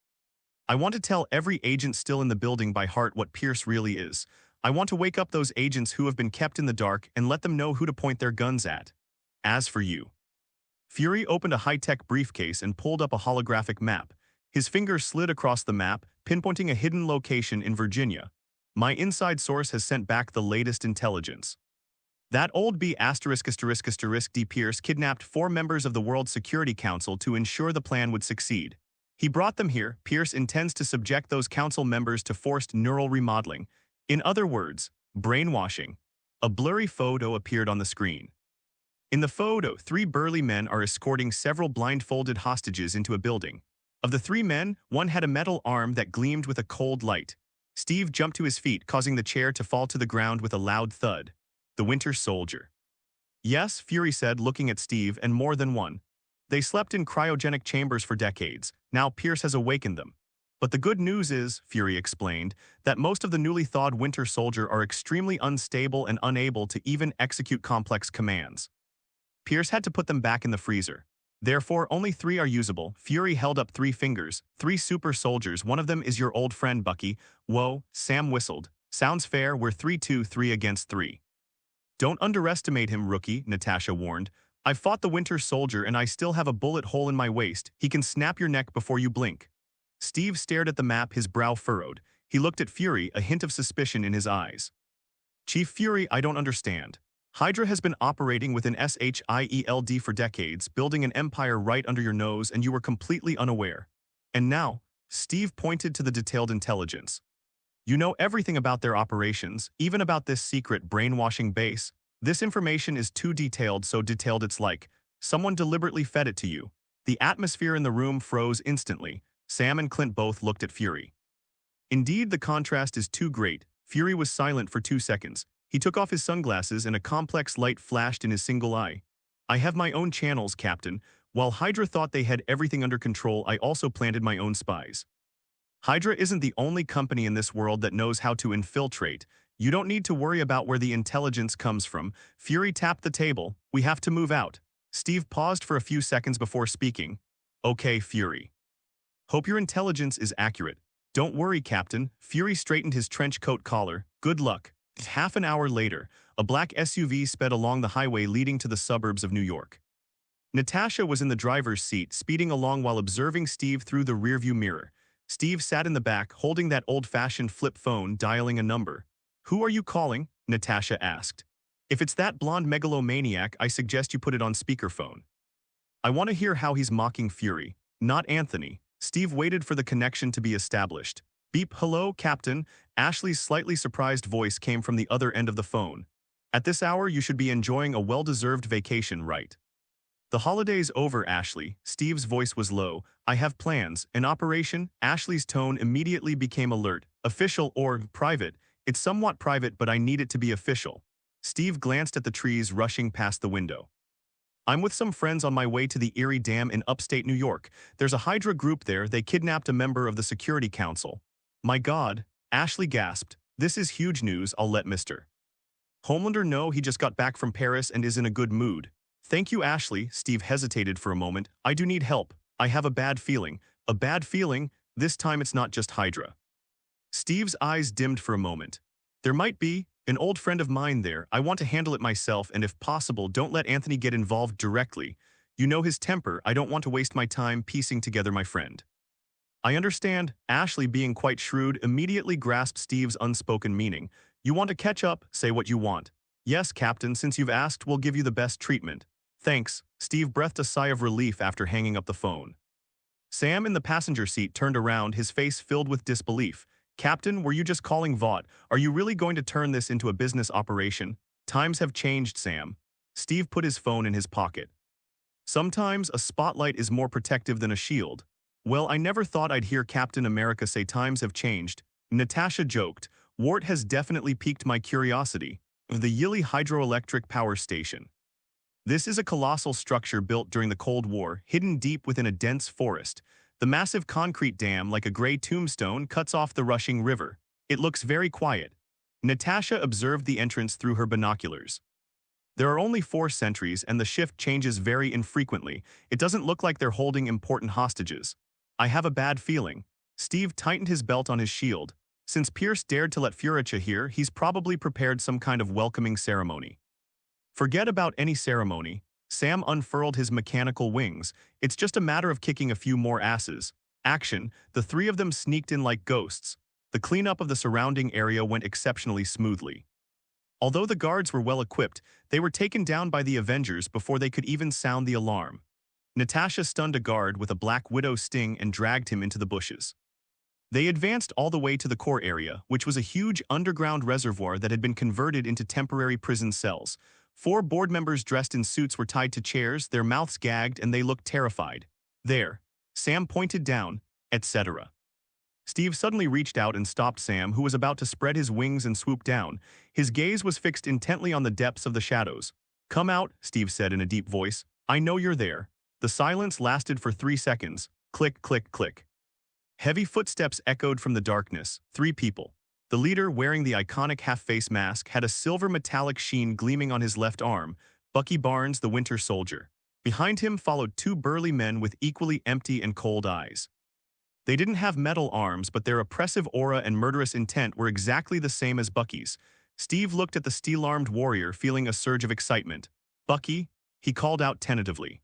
I want to tell every agent still in the building by heart what Pierce really is. I want to wake up those agents who have been kept in the dark and let them know who to point their guns at. As for you. Fury opened a high-tech briefcase and pulled up a holographic map. His fingers slid across the map, pinpointing a hidden location in Virginia. My inside source has sent back the latest intelligence. That old B** D. Pierce kidnapped 4 members of the World Security Council to ensure the plan would succeed. He brought them here. Pierce intends to subject those council members to forced neural remodeling. In other words, brainwashing. A blurry photo appeared on the screen. In the photo, 3 burly men are escorting several blindfolded hostages into a building. Of the 3 men, one had a metal arm that gleamed with a cold light. Steve jumped to his feet, causing the chair to fall to the ground with a loud thud. The Winter Soldier. Yes, Fury said, looking at Steve, and more than one. They slept in cryogenic chambers for decades. Now Pierce has awakened them. But the good news is, Fury explained, that most of the newly thawed Winter Soldier are extremely unstable and unable to even execute complex commands. Pierce had to put them back in the freezer. Therefore, only 3 are usable. Fury held up 3 fingers. 3 super soldiers. One of them is your old friend, Bucky. Whoa, Sam whistled. Sounds fair, we're 3-2-3 against 3. Don't underestimate him, rookie, Natasha warned. I've fought the Winter Soldier and I still have a bullet hole in my waist. He can snap your neck before you blink. Steve stared at the map, his brow furrowed. He looked at Fury, a hint of suspicion in his eyes. Chief Fury, I don't understand. Hydra has been operating within SHIELD for decades, building an empire right under your nose, and you were completely unaware. And now, Steve pointed to the detailed intelligence. You know everything about their operations, even about this secret brainwashing base. This information is too detailed, so detailed it's like someone deliberately fed it to you. The atmosphere in the room froze instantly. Sam and Clint both looked at Fury. Indeed, the contrast is too great. Fury was silent for 2 seconds. He took off his sunglasses and a complex light flashed in his single eye. I have my own channels, Captain. While Hydra thought they had everything under control, I also planted my own spies. Hydra isn't the only company in this world that knows how to infiltrate. You don't need to worry about where the intelligence comes from. Fury tapped the table. We have to move out. Steve paused for a few seconds before speaking. Okay, Fury. Hope your intelligence is accurate. Don't worry, Captain. Fury straightened his trench coat collar. Good luck. Half an hour later, a black SUV sped along the highway leading to the suburbs of New York. Natasha was in the driver's seat, speeding along while observing Steve through the rearview mirror. Steve sat in the back, holding that old-fashioned flip phone, dialing a number. Who are you calling? Natasha asked. If it's that blonde megalomaniac, I suggest you put it on speakerphone. I want to hear how he's mocking Fury, not Anthony. Steve waited for the connection to be established. Beep, hello, Captain. Ashley's slightly surprised voice came from the other end of the phone. At this hour, you should be enjoying a well-deserved vacation, right? The holiday's over, Ashley. Steve's voice was low. I have plans. An operation? Ashley's tone immediately became alert. Official or private? It's somewhat private, but I need it to be official. Steve glanced at the trees rushing past the window. I'm with some friends on my way to the Erie Dam in upstate New York. There's a Hydra group there. They kidnapped a member of the Security Council. My God, Ashley gasped. This is huge news. I'll let Mr. Homelander know. He just got back from Paris and is in a good mood. Thank you, Ashley. Steve hesitated for a moment. I do need help. I have a bad feeling. A bad feeling? This time it's not just Hydra. Steve's eyes dimmed for a moment. There might be an old friend of mine there. I want to handle it myself, and if possible, don't let Anthony get involved directly. You know his temper. I don't want to waste my time piecing together my friend. I understand. Ashley, being quite shrewd, immediately grasped Steve's unspoken meaning. You want to catch up? Say what you want. Yes, Captain, since you've asked, we'll give you the best treatment. Thanks. Steve breathed a sigh of relief after hanging up the phone. Sam in the passenger seat turned around, his face filled with disbelief. Captain, were you just calling Vought? Are you really going to turn this into a business operation? Times have changed, Sam. Steve put his phone in his pocket. Sometimes a spotlight is more protective than a shield. Well, I never thought I'd hear Captain America say times have changed. Natasha joked. Vought has definitely piqued my curiosity. The Yili Hydroelectric Power Station. This is a colossal structure built during the Cold War, hidden deep within a dense forest. The massive concrete dam, like a gray tombstone, cuts off the rushing river. It looks very quiet. Natasha observed the entrance through her binoculars. There are only 4 sentries, and the shift changes very infrequently. It doesn't look like they're holding important hostages. I have a bad feeling. Steve tightened his belt on his shield. Since Pierce dared to let Furicha here, he's probably prepared some kind of welcoming ceremony. Forget about any ceremony. Sam unfurled his mechanical wings. It's just a matter of kicking a few more asses. Action. The 3 of them sneaked in like ghosts. The cleanup of the surrounding area went exceptionally smoothly. Although the guards were well equipped, they were taken down by the Avengers before they could even sound the alarm. Natasha stunned a guard with a Black Widow sting and dragged him into the bushes. They advanced all the way to the core area, which was a huge underground reservoir that had been converted into temporary prison cells. 4 board members dressed in suits were tied to chairs, their mouths gagged, and they looked terrified. There. Sam pointed down, etc. Steve suddenly reached out and stopped Sam, who was about to spread his wings and swoop down. His gaze was fixed intently on the depths of the shadows. Come out, Steve said in a deep voice. I know you're there. The silence lasted for 3 seconds. Click, click, click. Heavy footsteps echoed from the darkness. 3 people. The leader, wearing the iconic half-face mask, had a silver metallic sheen gleaming on his left arm. Bucky Barnes, the Winter Soldier. Behind him followed 2 burly men with equally empty and cold eyes. They didn't have metal arms, but their oppressive aura and murderous intent were exactly the same as Bucky's. Steve looked at the steel-armed warrior, feeling a surge of excitement. Bucky, he called out tentatively.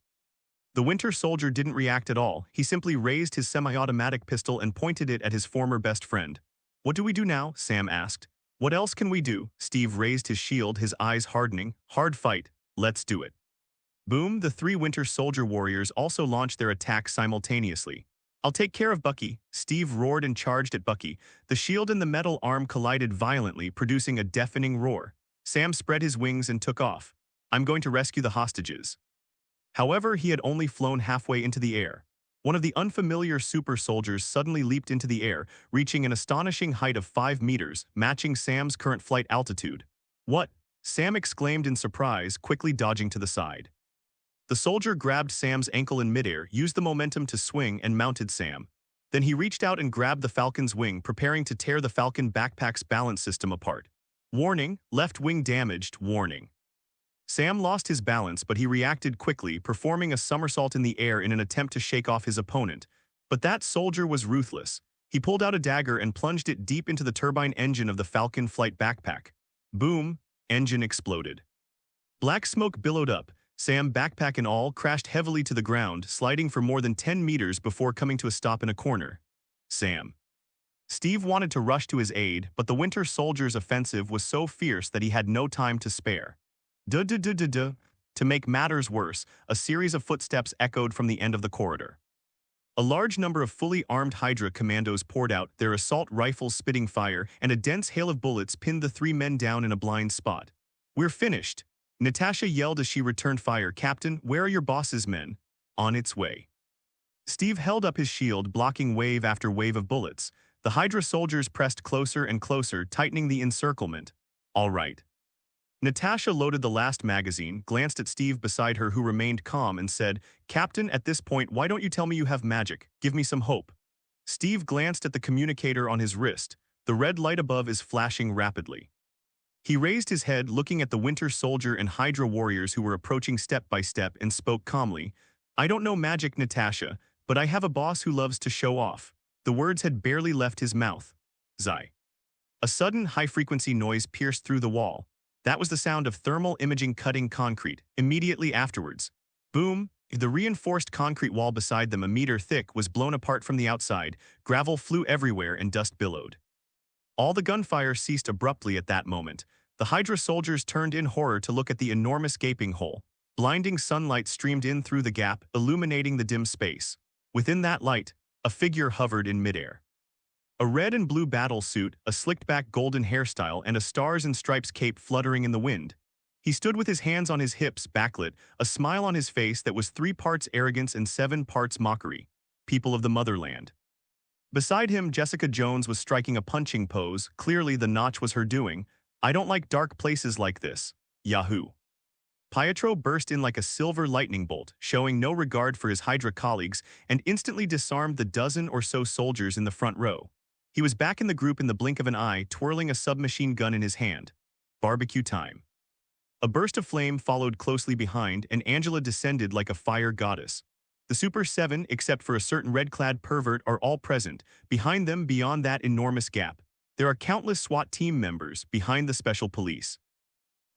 The Winter Soldier didn't react at all. He simply raised his semi-automatic pistol and pointed it at his former best friend. What do we do now? Sam asked. What else can we do? Steve raised his shield, his eyes hardening. Hard fight. Let's do it. Boom, the 3 Winter Soldier warriors also launched their attacks simultaneously. I'll take care of Bucky. Steve roared and charged at Bucky. The shield and the metal arm collided violently, producing a deafening roar. Sam spread his wings and took off. I'm going to rescue the hostages. However, he had only flown halfway into the air. One of the unfamiliar super soldiers suddenly leaped into the air, reaching an astonishing height of 5 meters, matching Sam's current flight altitude. What? Sam exclaimed in surprise, quickly dodging to the side. The soldier grabbed Sam's ankle in midair, used the momentum to swing, and mounted Sam. Then he reached out and grabbed the falcon's wing, preparing to tear the falcon backpack's balance system apart. Warning, left wing damaged, warning. Sam lost his balance, but he reacted quickly, performing a somersault in the air in an attempt to shake off his opponent. But that soldier was ruthless. He pulled out a dagger and plunged it deep into the turbine engine of the Falcon flight backpack. Boom, engine exploded. Black smoke billowed up. Sam, backpack and all, crashed heavily to the ground, sliding for more than 10 meters before coming to a stop in a corner. Sam. Steve wanted to rush to his aid, but the Winter Soldier's offensive was so fierce that he had no time to spare. Duh. To make matters worse, a series of footsteps echoed from the end of the corridor. A large number of fully armed Hydra commandos poured out, their assault rifles spitting fire, and a dense hail of bullets pinned the 3 men down in a blind spot. "We're finished," Natasha yelled as she returned fire. "Captain, where are your boss's men?" "On its way." Steve held up his shield, blocking wave after wave of bullets. The Hydra soldiers pressed closer and closer, tightening the encirclement. "All right." Natasha loaded the last magazine, glanced at Steve beside her, who remained calm, and said, "Captain, at this point, why don't you tell me you have magic? Give me some hope." Steve glanced at the communicator on his wrist. The red light above is flashing rapidly. He raised his head, looking at the Winter Soldier and Hydra warriors who were approaching step by step, and spoke calmly. "I don't know magic, Natasha, but I have a boss who loves to show off." The words had barely left his mouth. Zai. A sudden high-frequency noise pierced through the wall. That was the sound of thermal imaging cutting concrete. Immediately afterwards, boom, the reinforced concrete wall beside them, a meter thick, was blown apart from the outside. Gravel flew everywhere and dust billowed. All the gunfire ceased abruptly at that moment. The Hydra soldiers turned in horror to look at the enormous gaping hole. Blinding sunlight streamed in through the gap, illuminating the dim space. Within that light, a figure hovered in midair. A red and blue battle suit, a slicked-back golden hairstyle, and a stars and stripes cape fluttering in the wind. He stood with his hands on his hips, backlit, a smile on his face that was 3 parts arrogance and 7 parts mockery. People of the motherland. Beside him, Jessica Jones was striking a punching pose. Clearly, the notch was her doing. "I don't like dark places like this. Yahoo!" Pietro burst in like a silver lightning bolt, showing no regard for his Hydra colleagues, and instantly disarmed the dozen or so soldiers in the front row. He was back in the group in the blink of an eye, twirling a submachine gun in his hand. Barbecue time. A burst of flame followed closely behind, and Angela descended like a fire goddess. The Super 7, except for a certain red-clad pervert, are all present. Behind them, beyond that enormous gap, there are countless SWAT team members behind the special police.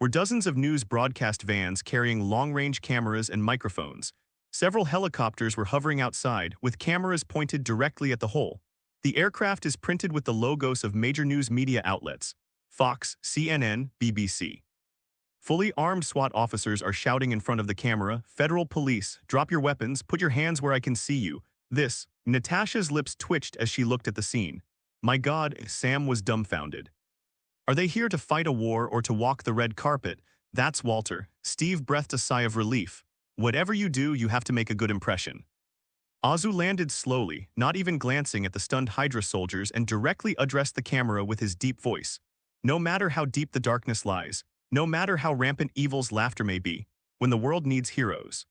Were dozens of news broadcast vans carrying long-range cameras and microphones. Several helicopters were hovering outside, with cameras pointed directly at the hole. The aircraft is printed with the logos of major news media outlets: Fox, CNN, BBC. Fully armed SWAT officers are shouting in front of the camera, "Federal police, drop your weapons, put your hands where I can see you." Natasha's lips twitched as she looked at the scene. My God, Sam was dumbfounded. Are they here to fight a war or to walk the red carpet? That's Walter. Steve breathed a sigh of relief. Whatever you do, you have to make a good impression. Azu landed slowly, not even glancing at the stunned Hydra soldiers, and directly addressed the camera with his deep voice. No matter how deep the darkness lies, no matter how rampant evil's laughter may be, when the world needs heroes.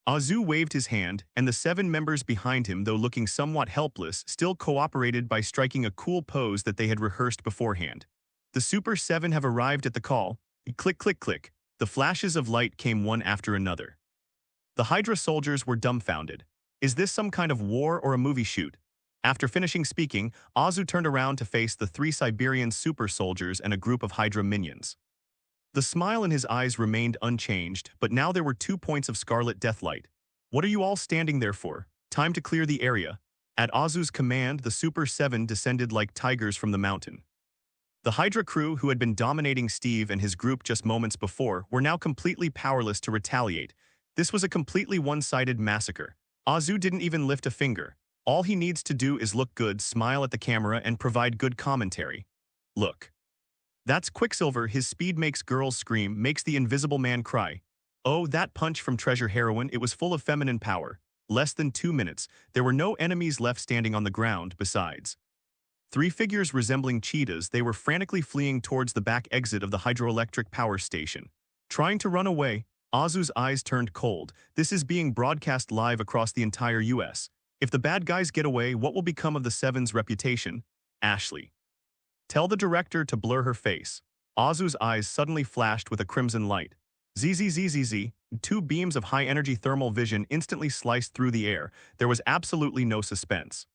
Azu waved his hand, and the 7 members behind him, though looking somewhat helpless, still cooperated by striking a cool pose that they had rehearsed beforehand. The Super 7 have arrived at the call. Click, click, click. The flashes of light came one after another. The Hydra soldiers were dumbfounded. Is this some kind of war or a movie shoot? After finishing speaking, Azu turned around to face the 3 Siberian super soldiers and a group of Hydra minions. The smile in his eyes remained unchanged, but now there were 2 points of scarlet deathlight. What are you all standing there for? Time to clear the area. At Azu's command, the Super 7 descended like tigers from the mountain. The Hydra crew, who had been dominating Steve and his group just moments before, were now completely powerless to retaliate. This was a completely one-sided massacre. Azu didn't even lift a finger. All he needs to do is look good, smile at the camera, and provide good commentary. Look. That's Quicksilver. His speed makes girls scream, makes the Invisible Man cry. Oh, that punch from Treasure Heroine, it was full of feminine power. Less than 2 minutes, there were no enemies left standing on the ground. Besides 3 figures resembling cheetahs, they were frantically fleeing towards the back exit of the hydroelectric power station. Trying to run away, Azu's eyes turned cold. This is being broadcast live across the entire US. If the bad guys get away, what will become of the Seven's reputation? Ashley. Tell the director to blur her face. Azu's eyes suddenly flashed with a crimson light. Zzzzz. Two beams of high-energy thermal vision instantly sliced through the air. There was absolutely no suspense.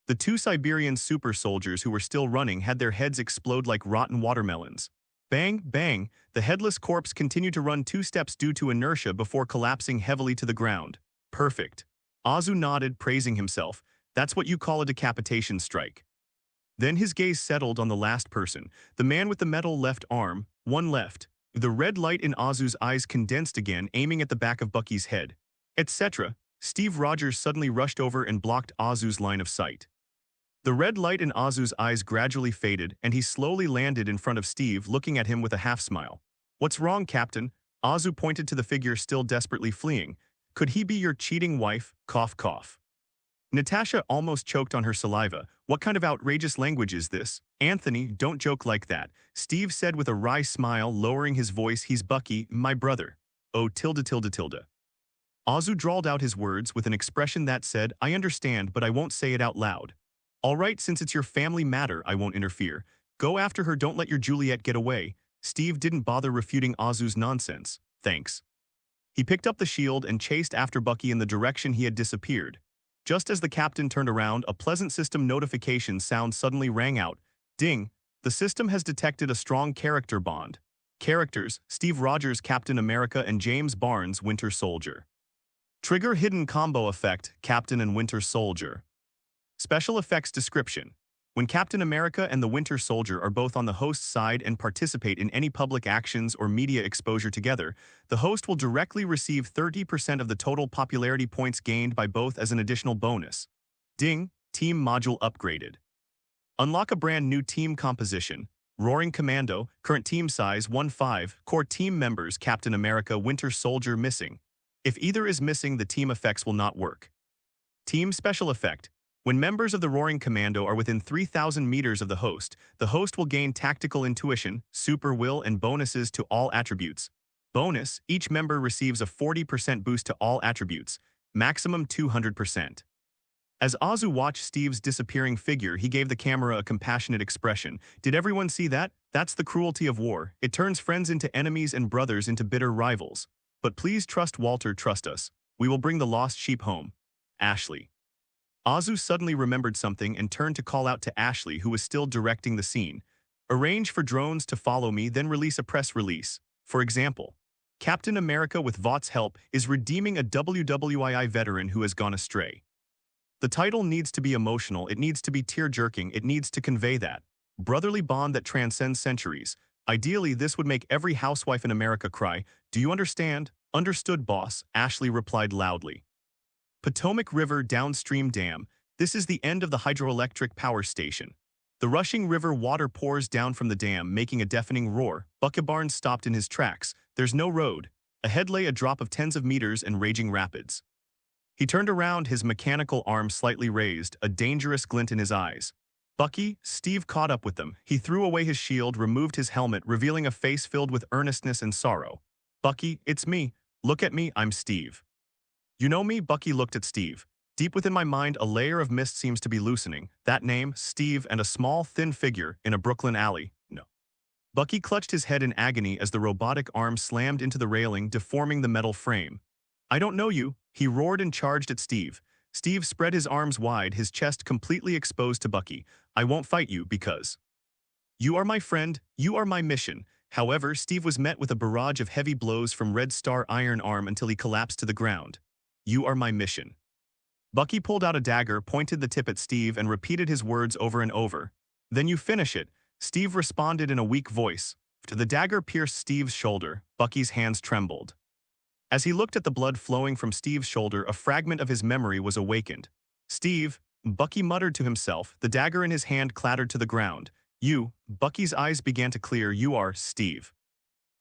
The two Siberian super soldiers who were still running had their heads explode like rotten watermelons. Bang, bang, the headless corpse continued to run 2 steps due to inertia before collapsing heavily to the ground. Perfect. Azu nodded, praising himself. That's what you call a decapitation strike. Then his gaze settled on the last person, the man with the metal left arm, one left. The red light in Azu's eyes condensed again, aiming at the back of Bucky's head. Etc. Steve Rogers suddenly rushed over and blocked Azu's line of sight. The red light in Azu's eyes gradually faded, and he slowly landed in front of Steve, looking at him with a half-smile. What's wrong, Captain? Azu pointed to the figure still desperately fleeing. Could he be your cheating wife? Cough, cough. Natasha almost choked on her saliva. What kind of outrageous language is this? Anthony, don't joke like that, Steve said with a wry smile, lowering his voice. He's Bucky, my brother. Oh, tilde tilde tilde. Azu drawled out his words with an expression that said, I understand, but I won't say it out loud. All right, since it's your family matter, I won't interfere. Go after her, don't let your Juliet get away. Steve didn't bother refuting Azu's nonsense. Thanks. He picked up the shield and chased after Bucky in the direction he had disappeared. Just as the captain turned around, a pleasant system notification sound suddenly rang out. Ding! The system has detected a strong character bond. Characters, Steve Rogers, Captain America, and James Barnes, Winter Soldier. Trigger hidden combo effect, Captain and Winter Soldier. Special effects description. When Captain America and the Winter Soldier are both on the host's side and participate in any public actions or media exposure together, the host will directly receive 30% of the total popularity points gained by both as an additional bonus. Ding! Team module upgraded. Unlock a brand new team composition. Roaring Commando, current team size 1-5, core team members Captain America, Winter Soldier missing. If either is missing, the team effects will not work. Team special effect. When members of the Roaring Commando are within 3,000 meters of the host will gain tactical intuition, super will, and bonuses to all attributes. Bonus, each member receives a 40% boost to all attributes, maximum 200%. As Azu watched Steve's disappearing figure, he gave the camera a compassionate expression. Did everyone see that? That's the cruelty of war. It turns friends into enemies and brothers into bitter rivals. But please trust Walter, trust us. We will bring the lost sheep home. Ashley. Azu suddenly remembered something and turned to call out to Ashley, who was still directing the scene. Arrange for drones to follow me, then release a press release. For example, Captain America, with Vought's help, is redeeming a WWII veteran who has gone astray. The title needs to be emotional, it needs to be tear-jerking, it needs to convey that brotherly bond that transcends centuries. Ideally, this would make every housewife in America cry. Do you understand? Understood, boss, Ashley replied loudly. Potomac River downstream dam. This is the end of the hydroelectric power station. The rushing river water pours down from the dam, making a deafening roar. Bucky Barnes stopped in his tracks. There's no road. Ahead lay a drop of tens of meters and raging rapids. He turned around, his mechanical arm slightly raised, a dangerous glint in his eyes. Bucky, Steve caught up with them. He threw away his shield, removed his helmet, revealing a face filled with earnestness and sorrow. Bucky, it's me. Look at me, I'm Steve. You know me? Bucky looked at Steve. Deep within my mind, a layer of mist seems to be loosening. That name, Steve, and a small, thin figure in a Brooklyn alley. No. Bucky clutched his head in agony as the robotic arm slammed into the railing, deforming the metal frame. I don't know you, he roared and charged at Steve. Steve spread his arms wide, his chest completely exposed to Bucky. I won't fight you because you are my friend, you are my mission. However, Steve was met with a barrage of heavy blows from Red Star Iron Arm until he collapsed to the ground. You are my mission. Bucky pulled out a dagger, pointed the tip at Steve, and repeated his words over and over. Then you finish it, Steve responded in a weak voice. The dagger pierced Steve's shoulder. Bucky's hands trembled. As he looked at the blood flowing from Steve's shoulder, a fragment of his memory was awakened. Steve, Bucky muttered to himself, the dagger in his hand clattered to the ground. You, Bucky's eyes began to clear. You are Steve.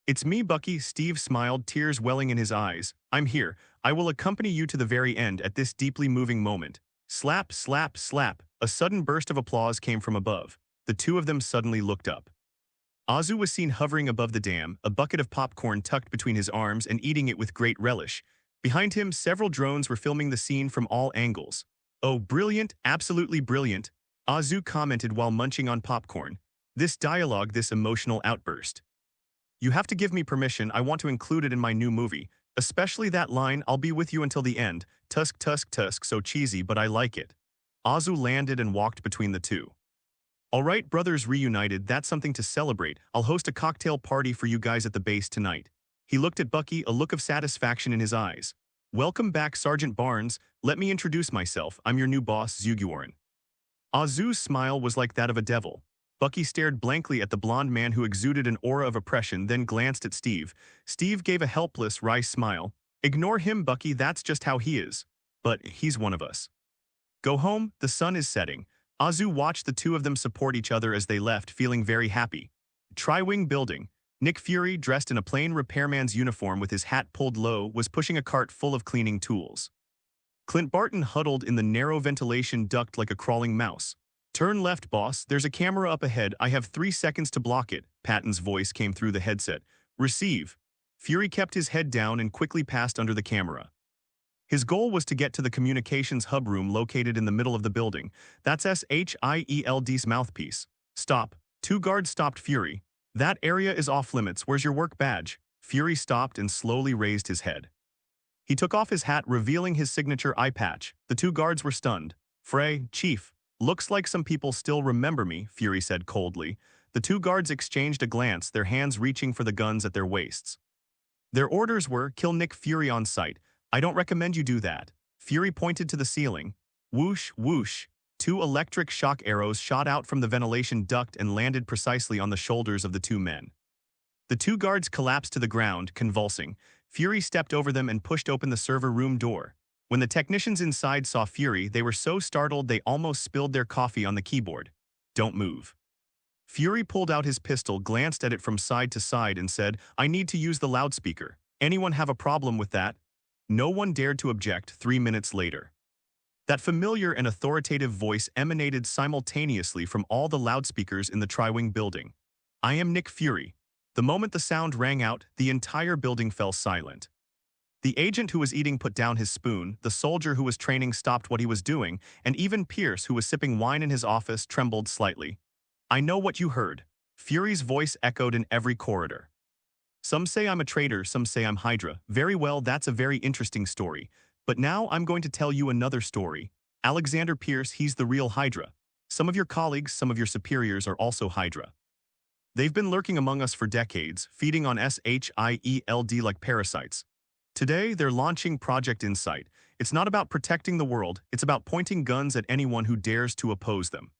It's me, Bucky, Steve smiled, tears welling in his eyes. I'm here. I will accompany you to the very end at this deeply moving moment. Slap, slap, slap. A sudden burst of applause came from above. The two of them suddenly looked up. Azu was seen hovering above the dam, a bucket of popcorn tucked between his arms and eating it with great relish. Behind him, several drones were filming the scene from all angles. "Oh, brilliant, absolutely brilliant," Azu commented while munching on popcorn. "This dialogue, this emotional outburst. You have to give me permission, I want to include it in my new movie. Especially that line, 'I'll be with you until the end.' Tusk, tusk, tusk, so cheesy, but I like it." Azu landed and walked between the two. "All right, brothers reunited, that's something to celebrate. I'll host a cocktail party for you guys at the base tonight." He looked at Bucky, a look of satisfaction in his eyes. "Welcome back, Sergeant Barnes. Let me introduce myself. I'm your new boss, Zugiorin." Azu's smile was like that of a devil. Bucky stared blankly at the blond man who exuded an aura of oppression, then glanced at Steve. Steve gave a helpless, wry smile. "Ignore him, Bucky, that's just how he is. But he's one of us. Go home, the sun is setting." Azu watched the two of them support each other as they left, feeling very happy. Tri-Wing building. Nick Fury, dressed in a plain repairman's uniform with his hat pulled low, was pushing a cart full of cleaning tools. Clint Barton huddled in the narrow ventilation duct like a crawling mouse. "Turn left, boss. There's a camera up ahead. I have 3 seconds to block it." Patton's voice came through the headset. "Receive." Fury kept his head down and quickly passed under the camera. His goal was to get to the communications hub room located in the middle of the building. That's SHIELD's mouthpiece. "Stop." 2 guards stopped Fury. "That area is off limits. Where's your work badge?" Fury stopped and slowly raised his head. He took off his hat, revealing his signature eye patch. The 2 guards were stunned. "Frey, Chief. Looks like some people still remember me," Fury said coldly. The 2 guards exchanged a glance, their hands reaching for the guns at their waists. Their orders were, "Kill Nick Fury on sight." "I don't recommend you do that." Fury pointed to the ceiling. Whoosh, whoosh. 2 electric shock arrows shot out from the ventilation duct and landed precisely on the shoulders of the 2 men. The 2 guards collapsed to the ground, convulsing. Fury stepped over them and pushed open the server room door. When the technicians inside saw Fury, they were so startled they almost spilled their coffee on the keyboard. "Don't move." Fury pulled out his pistol, glanced at it from side to side, and said, "I need to use the loudspeaker. Anyone have a problem with that?" No one dared to object. 3 minutes later, that familiar and authoritative voice emanated simultaneously from all the loudspeakers in the Tri-Wing building. "I am Nick Fury." The moment the sound rang out, the entire building fell silent. The agent who was eating put down his spoon, the soldier who was training stopped what he was doing, and even Pierce, who was sipping wine in his office, trembled slightly. "I know what you heard." Fury's voice echoed in every corridor. "Some say I'm a traitor, some say I'm Hydra. Very well, that's a very interesting story. But now I'm going to tell you another story. Alexander Pierce, he's the real Hydra. Some of your colleagues, some of your superiors are also Hydra. They've been lurking among us for decades, feeding on SHIELD like parasites. Today, they're launching Project Insight. It's not about protecting the world, it's about pointing guns at anyone who dares to oppose them.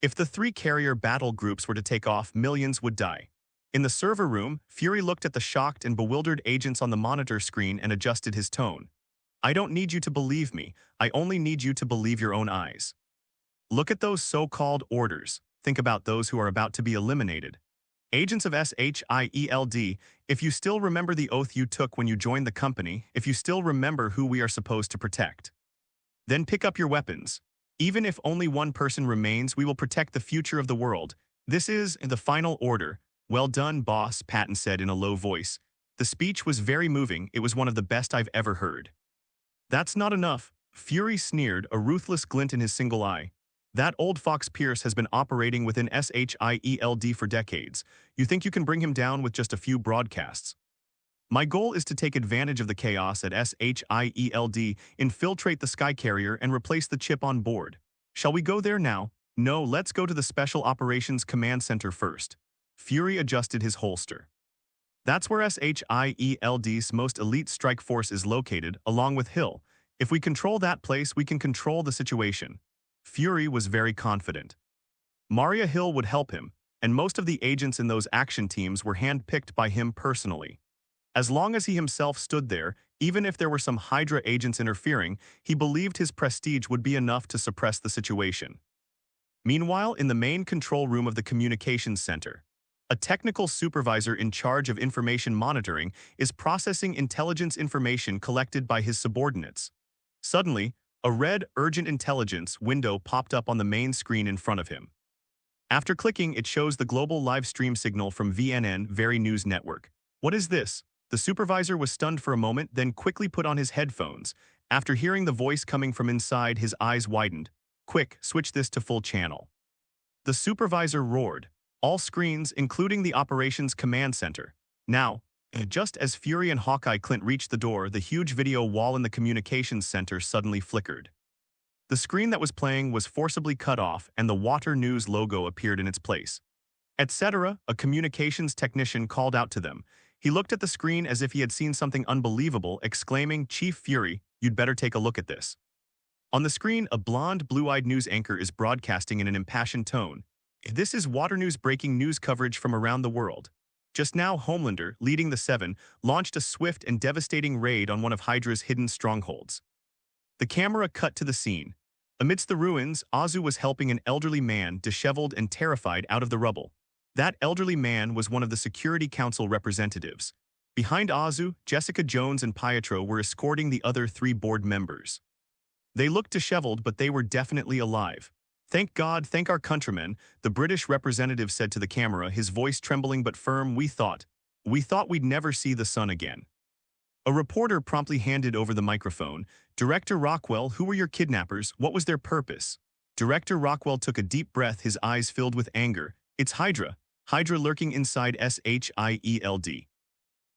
If the 3 carrier battle groups were to take off, millions would die." In the server room, Fury looked at the shocked and bewildered agents on the monitor screen and adjusted his tone. "I don't need you to believe me, I only need you to believe your own eyes. Look at those so-called orders. Think about those who are about to be eliminated. Agents of SHIELD, if you still remember the oath you took when you joined the company, if you still remember who we are supposed to protect, then pick up your weapons. Even if only one person remains, we will protect the future of the world. This is the final order." "Well done, boss," Patton said in a low voice. The speech was very moving. It was one of the best I've ever heard. "That's not enough." Fury sneered, a ruthless glint in his single eye. "That old fox Pierce has been operating within SHIELD for decades. You think you can bring him down with just a few broadcasts? My goal is to take advantage of the chaos at SHIELD, infiltrate the Sky Carrier, and replace the chip on board. Shall we go there now? No, let's go to the Special Operations Command Center first." Fury adjusted his holster. "That's where SHIELD's most elite strike force is located, along with Hill. If we control that place, we can control the situation." Fury was very confident. Maria Hill would help him, and most of the agents in those action teams were handpicked by him personally. As long as he himself stood there, even if there were some Hydra agents interfering, he believed his prestige would be enough to suppress the situation. Meanwhile, in the main control room of the communications center, a technical supervisor in charge of information monitoring is processing intelligence information collected by his subordinates. Suddenly, a red Urgent Intelligence window popped up on the main screen in front of him. After clicking, it shows the global live stream signal from VNN Very News Network. What is this? The supervisor was stunned for a moment, then quickly put on his headphones. After hearing the voice coming from inside, his eyes widened. Quick, switch this to full channel. The supervisor roared. All screens, including the operations command center. Now, just as Fury and Hawkeye Clint reached the door, the huge video wall in the communications center suddenly flickered. The screen that was playing was forcibly cut off, and the Water News logo appeared in its place. Etc., a communications technician called out to them. He looked at the screen as if he had seen something unbelievable, exclaiming, "Chief Fury, you'd better take a look at this." On the screen, a blonde, blue-eyed news anchor is broadcasting in an impassioned tone. This is Water News breaking news coverage from around the world. Just now, Homelander, leading the Seven, launched a swift and devastating raid on one of Hydra's hidden strongholds. The camera cut to the scene. Amidst the ruins, Azu was helping an elderly man, disheveled and terrified, out of the rubble. That elderly man was one of the Security Council representatives. Behind Azu, Jessica Jones and Pietro were escorting the other 3 board members. They looked disheveled, but they were definitely alive. "Thank God, thank our countrymen," the British representative said to the camera, his voice trembling but firm. We thought we'd never see the sun again." A reporter promptly handed over the microphone. "Director Rockwell, who were your kidnappers? What was their purpose?" Director Rockwell took a deep breath, his eyes filled with anger. "It's Hydra. Hydra lurking inside SHIELD."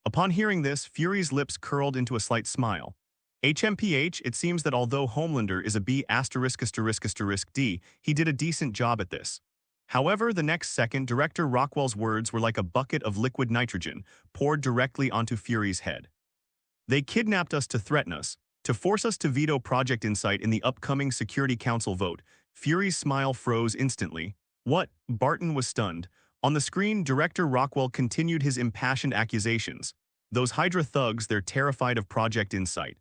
Upon hearing this, Fury's lips curled into a slight smile. HMPH, it seems that although Homelander is a B*****D, he did a decent job at this. However, the next second, Director Rockwell's words were like a bucket of liquid nitrogen poured directly onto Fury's head. "They kidnapped us to threaten us, to force us to veto Project Insight in the upcoming Security Council vote." Fury's smile froze instantly. "What?" Barton was stunned. On the screen, Director Rockwell continued his impassioned accusations. "Those Hydra thugs, they're terrified of Project Insight.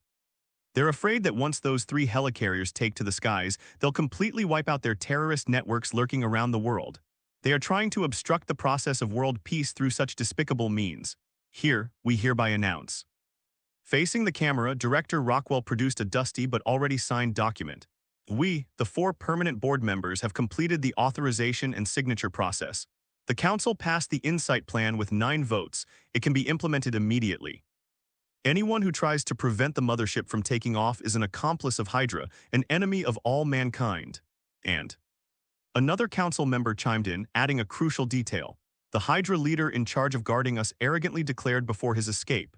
They're afraid that once those 3 helicarriers take to the skies, they'll completely wipe out their terrorist networks lurking around the world. They are trying to obstruct the process of world peace through such despicable means. Here, we hereby announce." Facing the camera, Director Rockwell produced a dusty but already signed document. "We, the 4 permanent board members, have completed the authorization and signature process. The Council passed the Insight Plan with 9 votes. It can be implemented immediately. Anyone who tries to prevent the mothership from taking off is an accomplice of Hydra, an enemy of all mankind." And another council member chimed in, adding a crucial detail. "The Hydra leader in charge of guarding us arrogantly declared before his escape.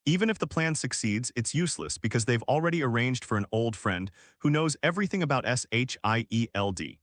Even if the plan succeeds, it's useless because they've already arranged for an old friend who knows everything about SHIELD.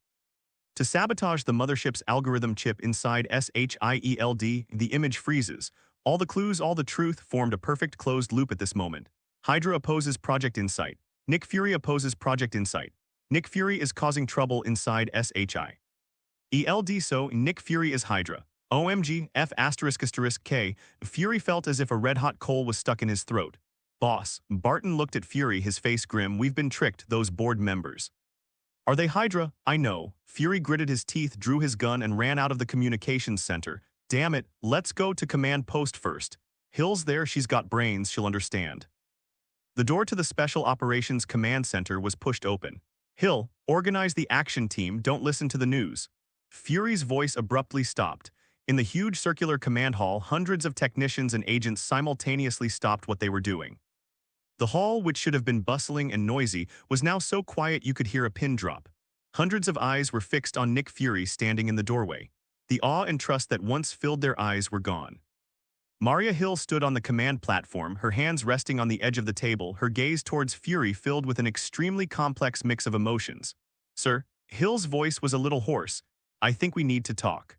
To sabotage the mothership's algorithm chip inside SHIELD, the image freezes. All the clues, all the truth formed a perfect closed loop at this moment. Hydra opposes Project Insight. Nick Fury opposes Project Insight. Nick Fury is causing trouble inside SHIELD, so Nick Fury is Hydra. OMG, F***K. Fury felt as if a red-hot coal was stuck in his throat. "Boss," Barton looked at Fury, his face grim. "We've been tricked, those board members." "Are they Hydra?" "I know." Fury gritted his teeth, drew his gun, and ran out of the communications center. "Damn it, let's go to command post first. Hill's there, she's got brains, she'll understand." The door to the Special Operations Command Center was pushed open. "Hill, organize the action team, don't listen to the news." Fury's voice abruptly stopped. In the huge circular command hall, hundreds of technicians and agents simultaneously stopped what they were doing. The hall, which should have been bustling and noisy, was now so quiet you could hear a pin drop. Hundreds of eyes were fixed on Nick Fury standing in the doorway. The awe and trust that once filled their eyes were gone. Maria Hill stood on the command platform, her hands resting on the edge of the table, her gaze towards Fury filled with an extremely complex mix of emotions. "Sir," Hill's voice was a little hoarse, "I think we need to talk."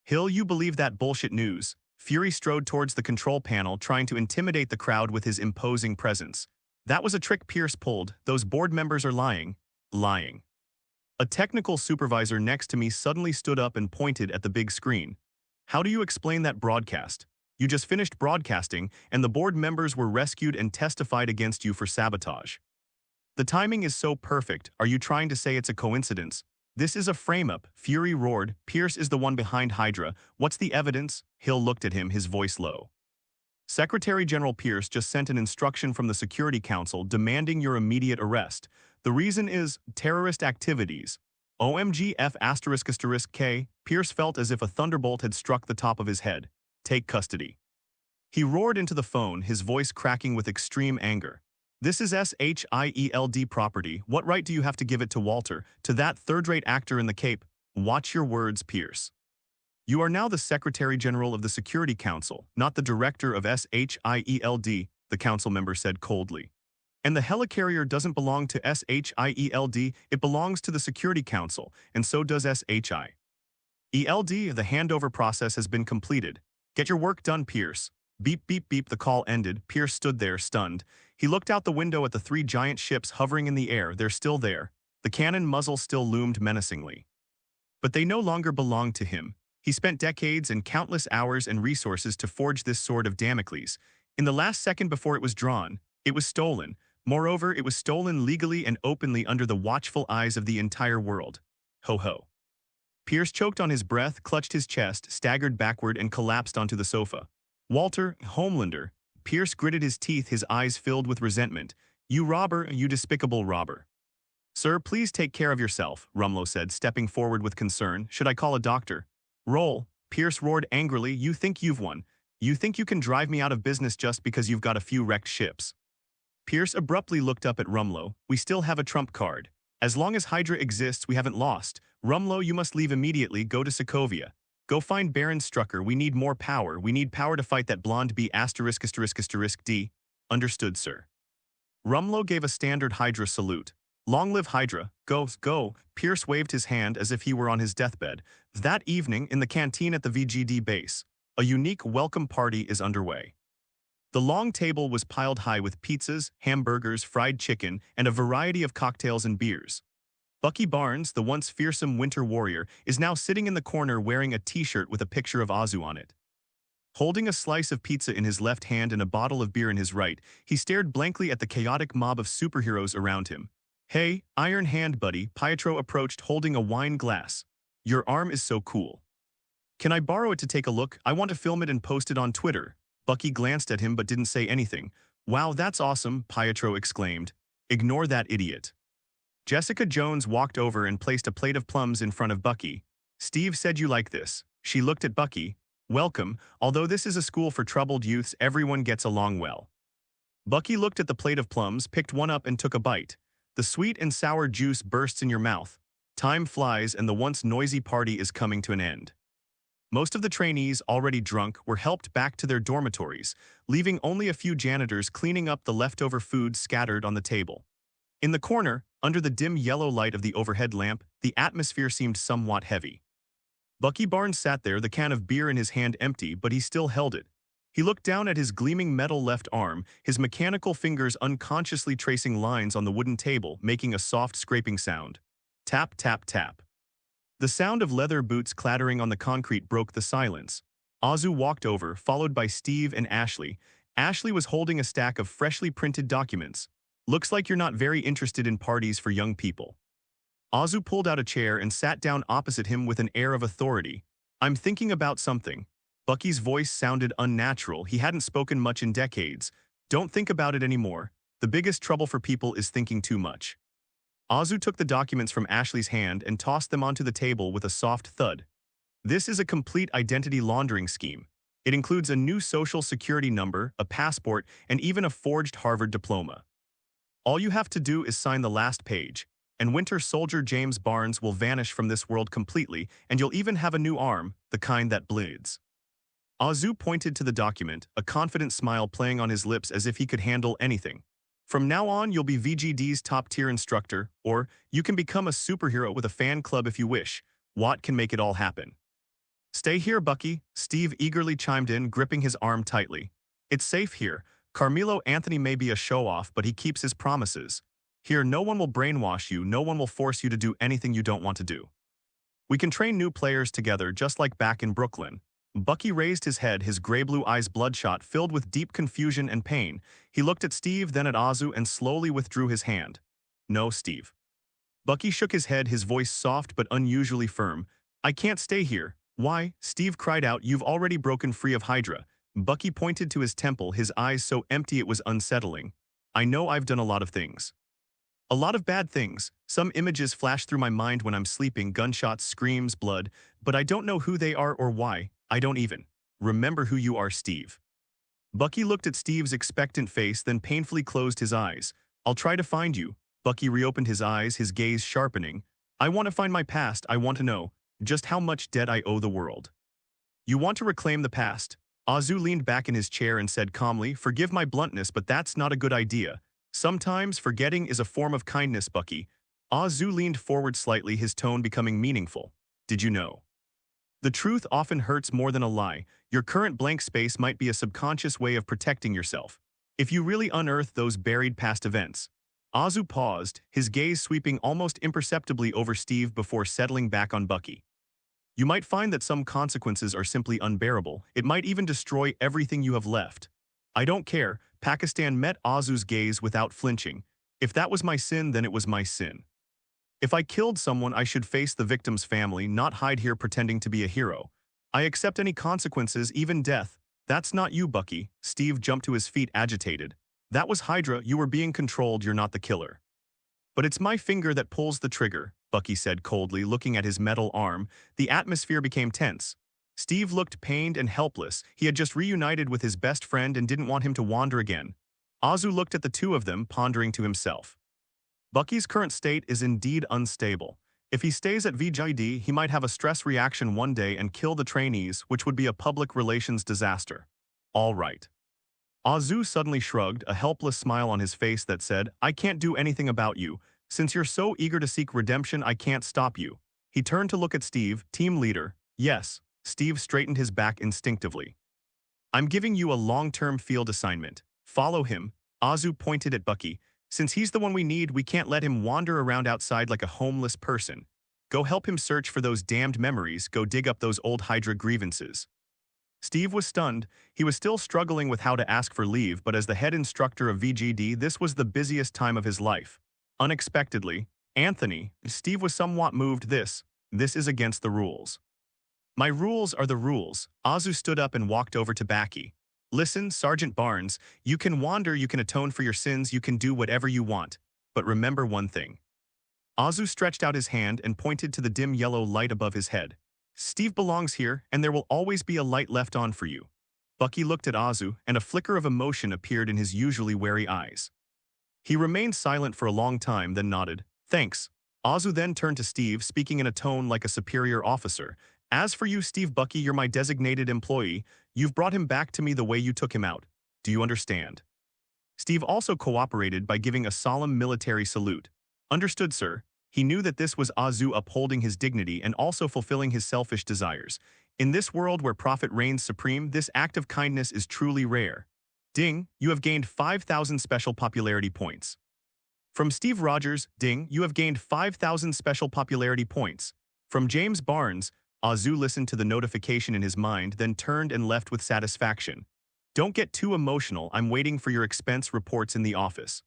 "Hill, you believe that bullshit news?" Fury strode towards the control panel, trying to intimidate the crowd with his imposing presence. "That was a trick Pierce pulled. Those board members are lying." "Lying." A technical supervisor next to me suddenly stood up and pointed at the big screen. "How do you explain that broadcast? You just finished broadcasting, and the board members were rescued and testified against you for sabotage. The timing is so perfect. Are you trying to say it's a coincidence?" "This is a frame-up," Fury roared. "Pierce is the one behind Hydra. What's the evidence?" Hill looked at him, his voice low. "Secretary General Pierce just sent an instruction from the Security Council demanding your immediate arrest. The reason is terrorist activities." OMG F asterisk asterisk K, Pierce felt as if a thunderbolt had struck the top of his head. Take custody. He roared into the phone, his voice cracking with extreme anger. This is SHIELD property. What right do you have to give it to Walter, to that third-rate actor in the Cape? Watch your words, Pierce. You are now the Secretary General of the Security Council, not the Director of SHIELD, the council member said coldly. And the helicarrier doesn't belong to SHIELD, it belongs to the Security Council, and so does SHIELD. The handover process has been completed. Get your work done, Pierce. Beep, beep, beep, the call ended. Pierce stood there, stunned. He looked out the window at the three giant ships hovering in the air. They're still there. The cannon muzzle still loomed menacingly. But they no longer belonged to him. He spent decades and countless hours and resources to forge this sword of Damocles. In the last second before it was drawn, it was stolen. Moreover, it was stolen legally and openly under the watchful eyes of the entire world. Ho ho. Pierce choked on his breath, clutched his chest, staggered backward, and collapsed onto the sofa. Walter, Homelander. Pierce gritted his teeth, his eyes filled with resentment. You robber, you despicable robber. Sir, please take care of yourself, Rumlow said, stepping forward with concern. Should I call a doctor? Roll. Pierce roared angrily. You think you've won. You think you can drive me out of business just because you've got a few wrecked ships. Pierce abruptly looked up at Rumlow. We still have a trump card. As long as Hydra exists, we haven't lost. Rumlow, you must leave immediately. Go to Sokovia. Go find Baron Strucker. We need more power. We need power to fight that blonde bee asterisk asterisk asterisk D. Understood, sir. Rumlow gave a standard Hydra salute. Long live Hydra. Go, go. Pierce waved his hand as if he were on his deathbed. That evening, in the canteen at the VGD base, a unique welcome party is underway. The long table was piled high with pizzas, hamburgers, fried chicken, and a variety of cocktails and beers. Bucky Barnes, the once fearsome winter warrior, is now sitting in the corner wearing a t-shirt with a picture of Azu on it. Holding a slice of pizza in his left hand and a bottle of beer in his right, he stared blankly at the chaotic mob of superheroes around him. Hey, Iron Hand buddy, Pietro approached holding a wine glass. Your arm is so cool. Can I borrow it to take a look? I want to film it and post it on Twitter. Bucky glanced at him but didn't say anything. Wow, that's awesome, Pietro exclaimed. Ignore that idiot. Jessica Jones walked over and placed a plate of plums in front of Bucky. Steve said you like this. She looked at Bucky. Welcome, although this is a school for troubled youths, everyone gets along well. Bucky looked at the plate of plums, picked one up and took a bite. The sweet and sour juice bursts in your mouth. Time flies and the once noisy party is coming to an end. Most of the trainees, already drunk, were helped back to their dormitories, leaving only a few janitors cleaning up the leftover food scattered on the table. In the corner, under the dim yellow light of the overhead lamp, the atmosphere seemed somewhat heavy. Bucky Barnes sat there, the can of beer in his hand empty, but he still held it. He looked down at his gleaming metal left arm, his mechanical fingers unconsciously tracing lines on the wooden table, making a soft scraping sound. Tap, tap, tap. The sound of leather boots clattering on the concrete broke the silence. Azu walked over, followed by Steve and Ashley. Ashley was holding a stack of freshly printed documents. Looks like you're not very interested in parties for young people. Azu pulled out a chair and sat down opposite him with an air of authority. I'm thinking about something. Bucky's voice sounded unnatural. He hadn't spoken much in decades. Don't think about it anymore. The biggest trouble for people is thinking too much. Azu took the documents from Ashley's hand and tossed them onto the table with a soft thud. This is a complete identity laundering scheme. It includes a new social security number, a passport, and even a forged Harvard diploma. All you have to do is sign the last page, and Winter Soldier James Barnes will vanish from this world completely, and you'll even have a new arm, the kind that bleeds. Azu pointed to the document, a confident smile playing on his lips as if he could handle anything. From now on, you'll be VGD's top-tier instructor, or you can become a superhero with a fan club if you wish. Vought can make it all happen. Stay here, Bucky, Steve eagerly chimed in, gripping his arm tightly. It's safe here. Carmelo Anthony may be a show-off, but he keeps his promises. Here, no one will brainwash you, no one will force you to do anything you don't want to do. We can train new players together, just like back in Brooklyn. Bucky raised his head, his gray-blue eyes bloodshot, filled with deep confusion and pain. He looked at Steve, then at Azu, and slowly withdrew his hand. No, Steve. Bucky shook his head, his voice soft but unusually firm. I can't stay here. Why? Steve cried out. You've already broken free of Hydra. Bucky pointed to his temple, his eyes so empty it was unsettling. I know I've done a lot of things. A lot of bad things. Some images flash through my mind when I'm sleeping, gunshots, screams, blood, but I don't know who they are or why. I don't even remember who you are, Steve. Bucky looked at Steve's expectant face, then painfully closed his eyes. I'll try to find you. Bucky reopened his eyes, his gaze sharpening. I want to find my past. I want to know just how much debt I owe the world. You want to reclaim the past? Azu leaned back in his chair and said calmly, forgive my bluntness, but that's not a good idea. Sometimes forgetting is a form of kindness, Bucky. Azu leaned forward slightly, his tone becoming meaningful. Did you know? The truth often hurts more than a lie. Your current blank space might be a subconscious way of protecting yourself. If you really unearth those buried past events. Azu paused, his gaze sweeping almost imperceptibly over Steve before settling back on Bucky. You might find that some consequences are simply unbearable. It might even destroy everything you have left. I don't care. Pakistan met Azu's gaze without flinching. If that was my sin, then it was my sin. If I killed someone, I should face the victim's family, not hide here pretending to be a hero. I accept any consequences, even death. That's not you, Bucky. Steve jumped to his feet, agitated. That was Hydra. You were being controlled. You're not the killer. But it's my finger that pulls the trigger, Bucky said coldly, looking at his metal arm. The atmosphere became tense. Steve looked pained and helpless. He had just reunited with his best friend and didn't want him to wander again. Azu looked at the two of them, pondering to himself. Bucky's current state is indeed unstable. If he stays at VJD, he might have a stress reaction one day and kill the trainees, which would be a public relations disaster. All right. Azu suddenly shrugged, a helpless smile on his face that said, I can't do anything about you. Since you're so eager to seek redemption, I can't stop you. He turned to look at Steve, team leader. Yes. Steve straightened his back instinctively. I'm giving you a long-term field assignment. Follow him. Azu pointed at Bucky. Since he's the one we need, we can't let him wander around outside like a homeless person. Go help him search for those damned memories. Go dig up those old Hydra grievances. Steve was stunned. He was still struggling with how to ask for leave, but as the head instructor of VGD, this was the busiest time of his life. Unexpectedly, Steve was somewhat moved. This is against the rules. My rules are the rules. Azu stood up and walked over to Bucky. Listen, Sergeant Barnes, you can wander, you can atone for your sins, you can do whatever you want. But remember one thing. Azu stretched out his hand and pointed to the dim yellow light above his head. Steve belongs here, and there will always be a light left on for you. Bucky looked at Azu, and a flicker of emotion appeared in his usually wary eyes. He remained silent for a long time, then nodded. Thanks. Azu then turned to Steve, speaking in a tone like a superior officer. As for you, Steve Bucky, you're my designated employee. You've brought him back to me the way you took him out. Do you understand? Steve also cooperated by giving a solemn military salute. Understood, sir. He knew that this was Azu upholding his dignity and also fulfilling his selfish desires. In this world where profit reigns supreme, this act of kindness is truly rare. Ding, you have gained 5,000 special popularity points. From Steve Rogers, ding, you have gained 5,000 special popularity points. From James Barnes, Azu listened to the notification in his mind, then turned and left with satisfaction. Don't get too emotional, I'm waiting for your expense reports in the office.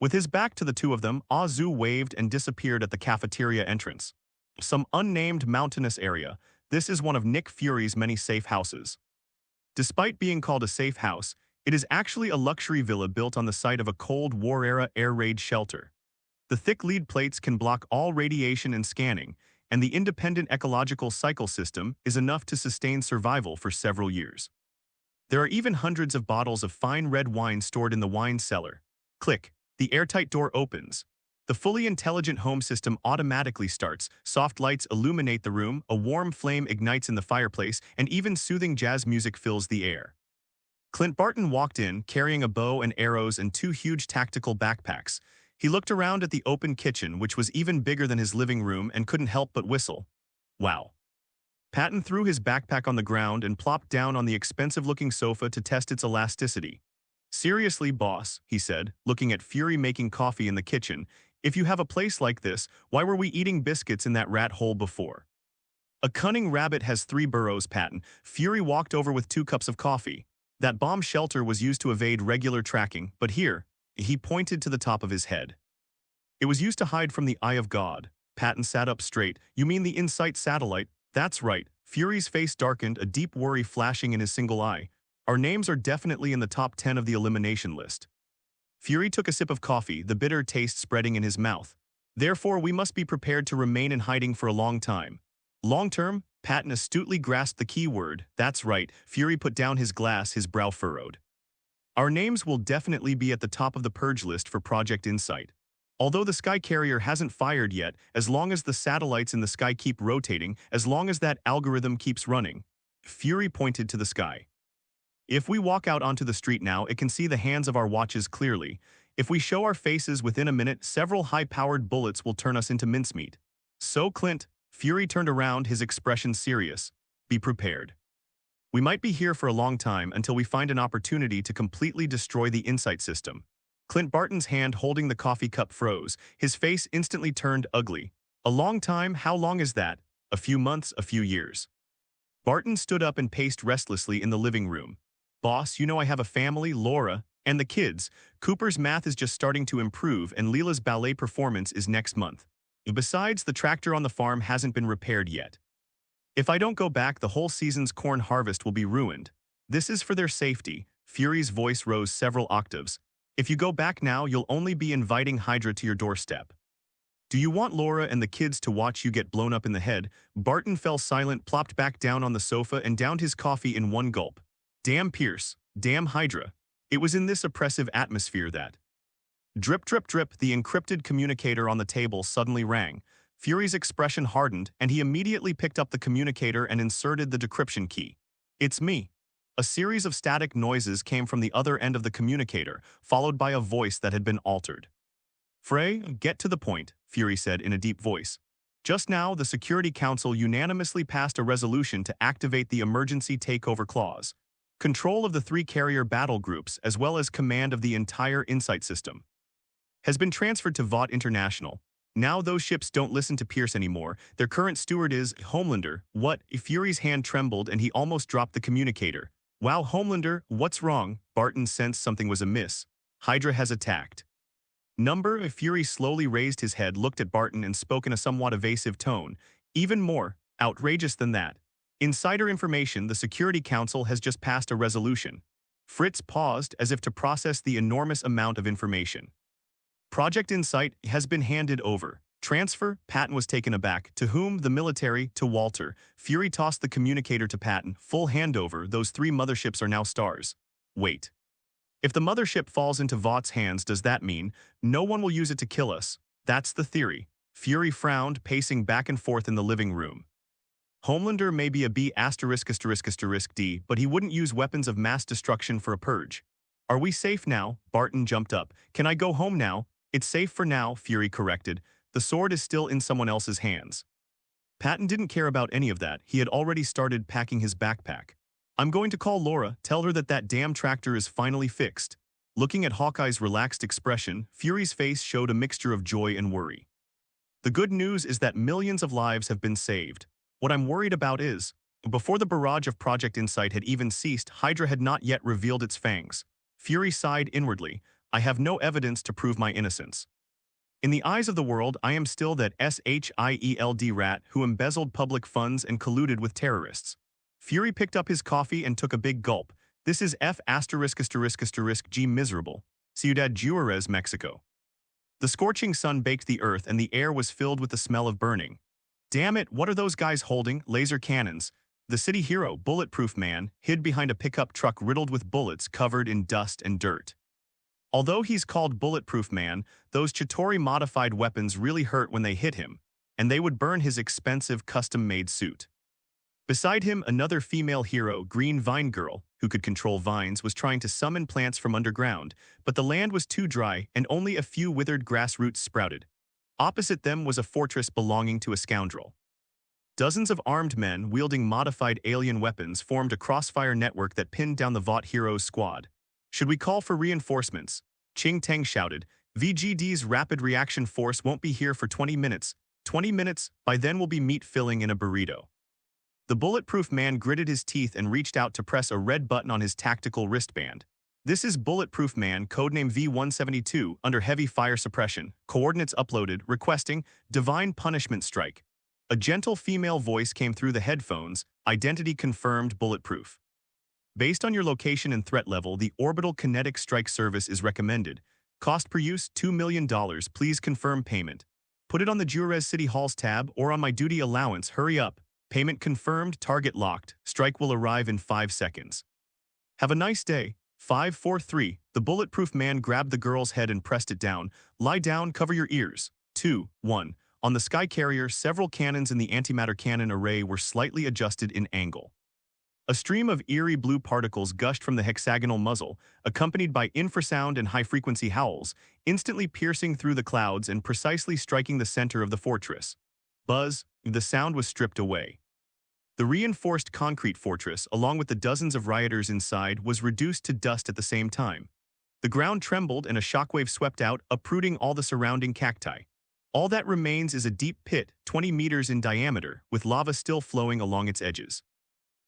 With his back to the two of them, Azu waved and disappeared at the cafeteria entrance. Some unnamed mountainous area, this is one of Nick Fury's many safe houses. Despite being called a safe house, it is actually a luxury villa built on the site of a Cold War-era air raid shelter. The thick lead plates can block all radiation and scanning, and the independent ecological cycle system is enough to sustain survival for several years. There are even hundreds of bottles of fine red wine stored in the wine cellar. Click. The airtight door opens. The fully intelligent home system automatically starts. Soft lights illuminate the room, a warm flame ignites in the fireplace, and even soothing jazz music fills the air. Clint Barton walked in, carrying a bow and arrows and two huge tactical backpacks. He looked around at the open kitchen, which was even bigger than his living room, and couldn't help but whistle. Wow. Patton threw his backpack on the ground and plopped down on the expensive-looking sofa to test its elasticity. Seriously, boss, he said, looking at Fury making coffee in the kitchen. If you have a place like this, why were we eating biscuits in that rat hole before? A cunning rabbit has 3 burrows, Patton. Fury walked over with 2 cups of coffee. That bomb shelter was used to evade regular tracking, but here, he pointed to the top of his head. It was used to hide from the eye of God. Patton sat up straight. You mean the InSight satellite? That's right. Fury's face darkened, a deep worry flashing in his single eye. Our names are definitely in the top 10 of the elimination list. Fury took a sip of coffee, the bitter taste spreading in his mouth. Therefore, we must be prepared to remain in hiding for a long time. Long term? Patton astutely grasped the key word. That's right. Fury put down his glass, his brow furrowed. Our names will definitely be at the top of the purge list for Project Insight. Although the sky carrier hasn't fired yet, as long as the satellites in the sky keep rotating, as long as that algorithm keeps running. Fury pointed to the sky. If we walk out onto the street now, it can see the hands of our watches clearly. If we show our faces within a minute, several high-powered bullets will turn us into mincemeat. So, Clint, Fury turned around, his expression serious. Be prepared. We might be here for a long time until we find an opportunity to completely destroy the Insight system. Clint Barton's hand holding the coffee cup froze. His face instantly turned ugly. A long time? How long is that? A few months, a few years. Barton stood up and paced restlessly in the living room. Boss, you know I have a family, Laura, and the kids. Cooper's math is just starting to improve and Leela's ballet performance is next month. Besides, the tractor on the farm hasn't been repaired yet. If I don't go back, the whole season's corn harvest will be ruined. This is for their safety. Fury's voice rose several octaves. If you go back now, you'll only be inviting Hydra to your doorstep. Do you want Laura and the kids to watch you get blown up in the head? Barton fell silent, plopped back down on the sofa and downed his coffee in one gulp. Damn Pierce. Damn Hydra. It was in this oppressive atmosphere that... Drip, drip, drip, the encrypted communicator on the table suddenly rang. Fury's expression hardened, and he immediately picked up the communicator and inserted the decryption key. It's me. A series of static noises came from the other end of the communicator, followed by a voice that had been altered. Frey, get to the point, Fury said in a deep voice. Just now, the Security Council unanimously passed a resolution to activate the emergency takeover clause. Control of the 3 carrier battle groups, as well as command of the entire Insight system, has been transferred to Vought International. Now those ships don't listen to Pierce anymore. Their current steward is Homelander. What? Fury's hand trembled and he almost dropped the communicator. Wow, Homelander, what's wrong? Barton sensed something was amiss. Hydra has attacked. Fury slowly raised his head, looked at Barton and spoke in a somewhat evasive tone. Even more outrageous than that. Insider information, the Security Council has just passed a resolution. Fritz paused as if to process the enormous amount of information. Project Insight has been handed over. Transfer? Patton was taken aback. To whom? The military, to Walter. Fury tossed the communicator to Patton. Full handover, those 3 motherships are now stars. Wait. If the mothership falls into Vought's hands, does that mean no one will use it to kill us? That's the theory. Fury frowned, pacing back and forth in the living room. Homelander may be a B*****D, but he wouldn't use weapons of mass destruction for a purge. Are we safe now? Barton jumped up. Can I go home now? It's safe for now, Fury corrected. The sword is still in someone else's hands. Patton didn't care about any of that. He had already started packing his backpack. I'm going to call Laura, tell her that that damn tractor is finally fixed. Looking at Hawkeye's relaxed expression, Fury's face showed a mixture of joy and worry. The good news is that millions of lives have been saved. What I'm worried about is, before the barrage of Project Insight had even ceased, Hydra had not yet revealed its fangs. Fury sighed inwardly. I have no evidence to prove my innocence. In the eyes of the world, I am still that SHIELD rat who embezzled public funds and colluded with terrorists. Fury picked up his coffee and took a big gulp. This is F***G miserable. Ciudad Juarez, Mexico. The scorching sun baked the earth and the air was filled with the smell of burning. Damn it, what are those guys holding? Laser cannons. The city hero, Bulletproof Man, hid behind a pickup truck riddled with bullets covered in dust and dirt. Although he's called Bulletproof Man, those Chitauri-modified weapons really hurt when they hit him, and they would burn his expensive custom-made suit. Beside him, another female hero, Green Vine Girl, who could control vines, was trying to summon plants from underground, but the land was too dry and only a few withered grass roots sprouted. Opposite them was a fortress belonging to a scoundrel. Dozens of armed men wielding modified alien weapons formed a crossfire network that pinned down the Vought heroes' squad. Should we call for reinforcements? Ching Teng shouted. VGD's rapid reaction force won't be here for 20 minutes. 20 minutes, by then we'll be meat filling in a burrito. The Bulletproof Man gritted his teeth and reached out to press a red button on his tactical wristband. This is Bulletproof Man, codename V-172, under heavy fire suppression. Coordinates uploaded, requesting Divine Punishment Strike. A gentle female voice came through the headphones. Identity confirmed, Bulletproof. Based on your location and threat level, the Orbital Kinetic Strike Service is recommended. Cost per use, $2 million. Please confirm payment. Put it on the Juarez City Hall's tab or on my duty allowance. Hurry up. Payment confirmed, target locked. Strike will arrive in 5 seconds. Have a nice day. 543. The bulletproof man grabbed the girl's head and pressed it down. Lie down, cover your ears. 2, 1. On the sky carrier, several cannons in the antimatter cannon array were slightly adjusted in angle. A stream of eerie blue particles gushed from the hexagonal muzzle, accompanied by infrasound and high-frequency howls, instantly piercing through the clouds and precisely striking the center of the fortress. Buzz, the sound was stripped away. The reinforced concrete fortress, along with the dozens of rioters inside, was reduced to dust at the same time. The ground trembled and a shockwave swept out, uprooting all the surrounding cacti. All that remains is a deep pit, 20 meters in diameter, with lava still flowing along its edges.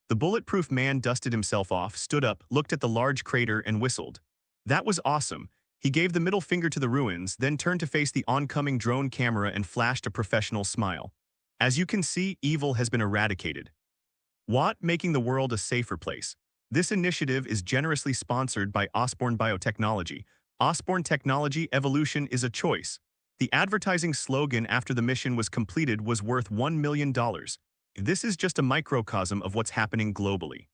The bulletproof man dusted himself off, stood up, looked at the large crater, and whistled. That was awesome. He gave the middle finger to the ruins, then turned to face the oncoming drone camera and flashed a professional smile. As you can see, evil has been eradicated. Vought, making the world a safer place. This initiative is generously sponsored by Osborne Biotechnology. Osborne Technology Evolution is a choice. The advertising slogan after the mission was completed was worth $1 million. This is just a microcosm of what's happening globally.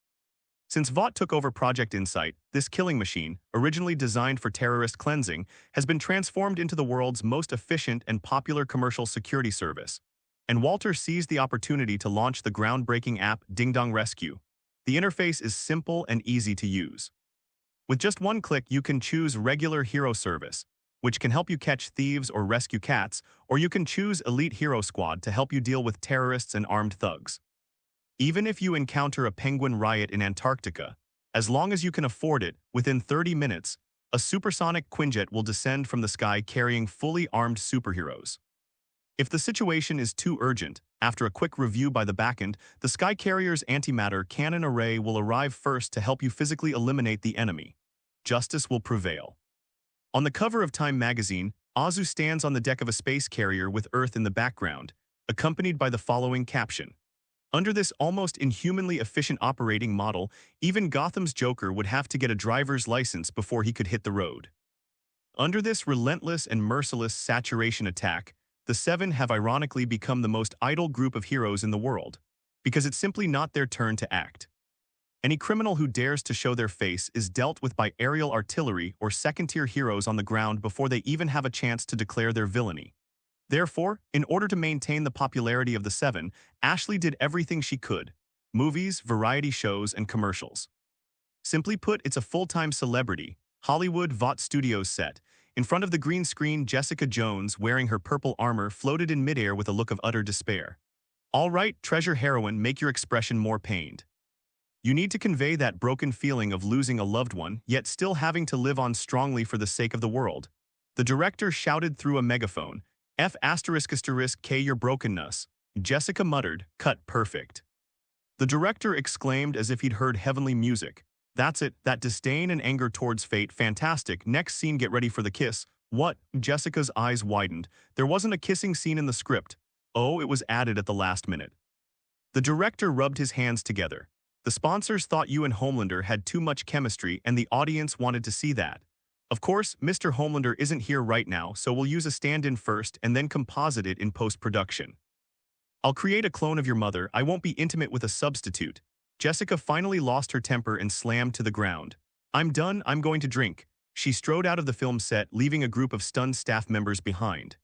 Since Vought took over Project Insight, this killing machine, originally designed for terrorist cleansing, has been transformed into the world's most efficient and popular commercial security service. And Walter seized the opportunity to launch the groundbreaking app Ding Dong Rescue. The interface is simple and easy to use. With just one click, you can choose Regular Hero Service, which can help you catch thieves or rescue cats, or you can choose Elite Hero Squad to help you deal with terrorists and armed thugs. Even if you encounter a penguin riot in Antarctica, as long as you can afford it, within 30 minutes, a supersonic Quinjet will descend from the sky carrying fully armed superheroes. If the situation is too urgent, after a quick review by the backend, the Sky Carrier's antimatter cannon array will arrive first to help you physically eliminate the enemy. Justice will prevail. On the cover of Time magazine, Azu stands on the deck of a space carrier with Earth in the background, accompanied by the following caption. Under this almost inhumanly efficient operating model, even Gotham's Joker would have to get a driver's license before he could hit the road. Under this relentless and merciless saturation attack, the Seven have ironically become the most idle group of heroes in the world, because it's simply not their turn to act. Any criminal who dares to show their face is dealt with by aerial artillery or second-tier heroes on the ground before they even have a chance to declare their villainy. Therefore, in order to maintain the popularity of the Seven, Ashley did everything she could: movies, variety shows, and commercials. Simply put, it's a full-time celebrity. Hollywood Vought Studios set. In front of the green screen, Jessica Jones, wearing her purple armor, floated in midair with a look of utter despair. All right, treasure heroine, make your expression more pained. You need to convey that broken feeling of losing a loved one, yet still having to live on strongly for the sake of the world. The director shouted through a megaphone, F***K your brokenness. Jessica muttered, cut perfect. The director exclaimed as if he'd heard heavenly music. That's it, that disdain and anger towards fate, fantastic. Next scene, get ready for the kiss. What? Jessica's eyes widened. There wasn't a kissing scene in the script. Oh, it was added at the last minute. The director rubbed his hands together. The sponsors thought you and Homelander had too much chemistry and the audience wanted to see that. Of course, Mr. Homelander isn't here right now, so we'll use a stand-in first and then composite it in post-production. I'll create a clone of your mother. I won't be intimate with a substitute. Jessica finally lost her temper and slammed to the ground. I'm done, I'm going to drink. She strode out of the film set, leaving a group of stunned staff members behind.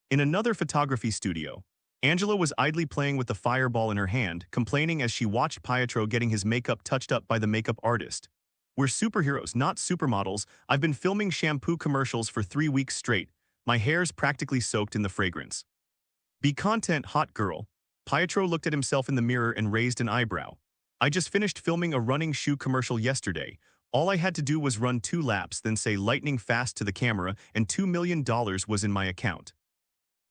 In another photography studio, Angela was idly playing with the fireball in her hand, complaining as she watched Pietro getting his makeup touched up by the makeup artist. We're superheroes, not supermodels. I've been filming shampoo commercials for 3 weeks straight. My hair's practically soaked in the fragrance. Be content, hot girl. Pietro looked at himself in the mirror and raised an eyebrow. I just finished filming a running shoe commercial yesterday. All I had to do was run 2 laps, then say lightning fast to the camera, and $2 million was in my account.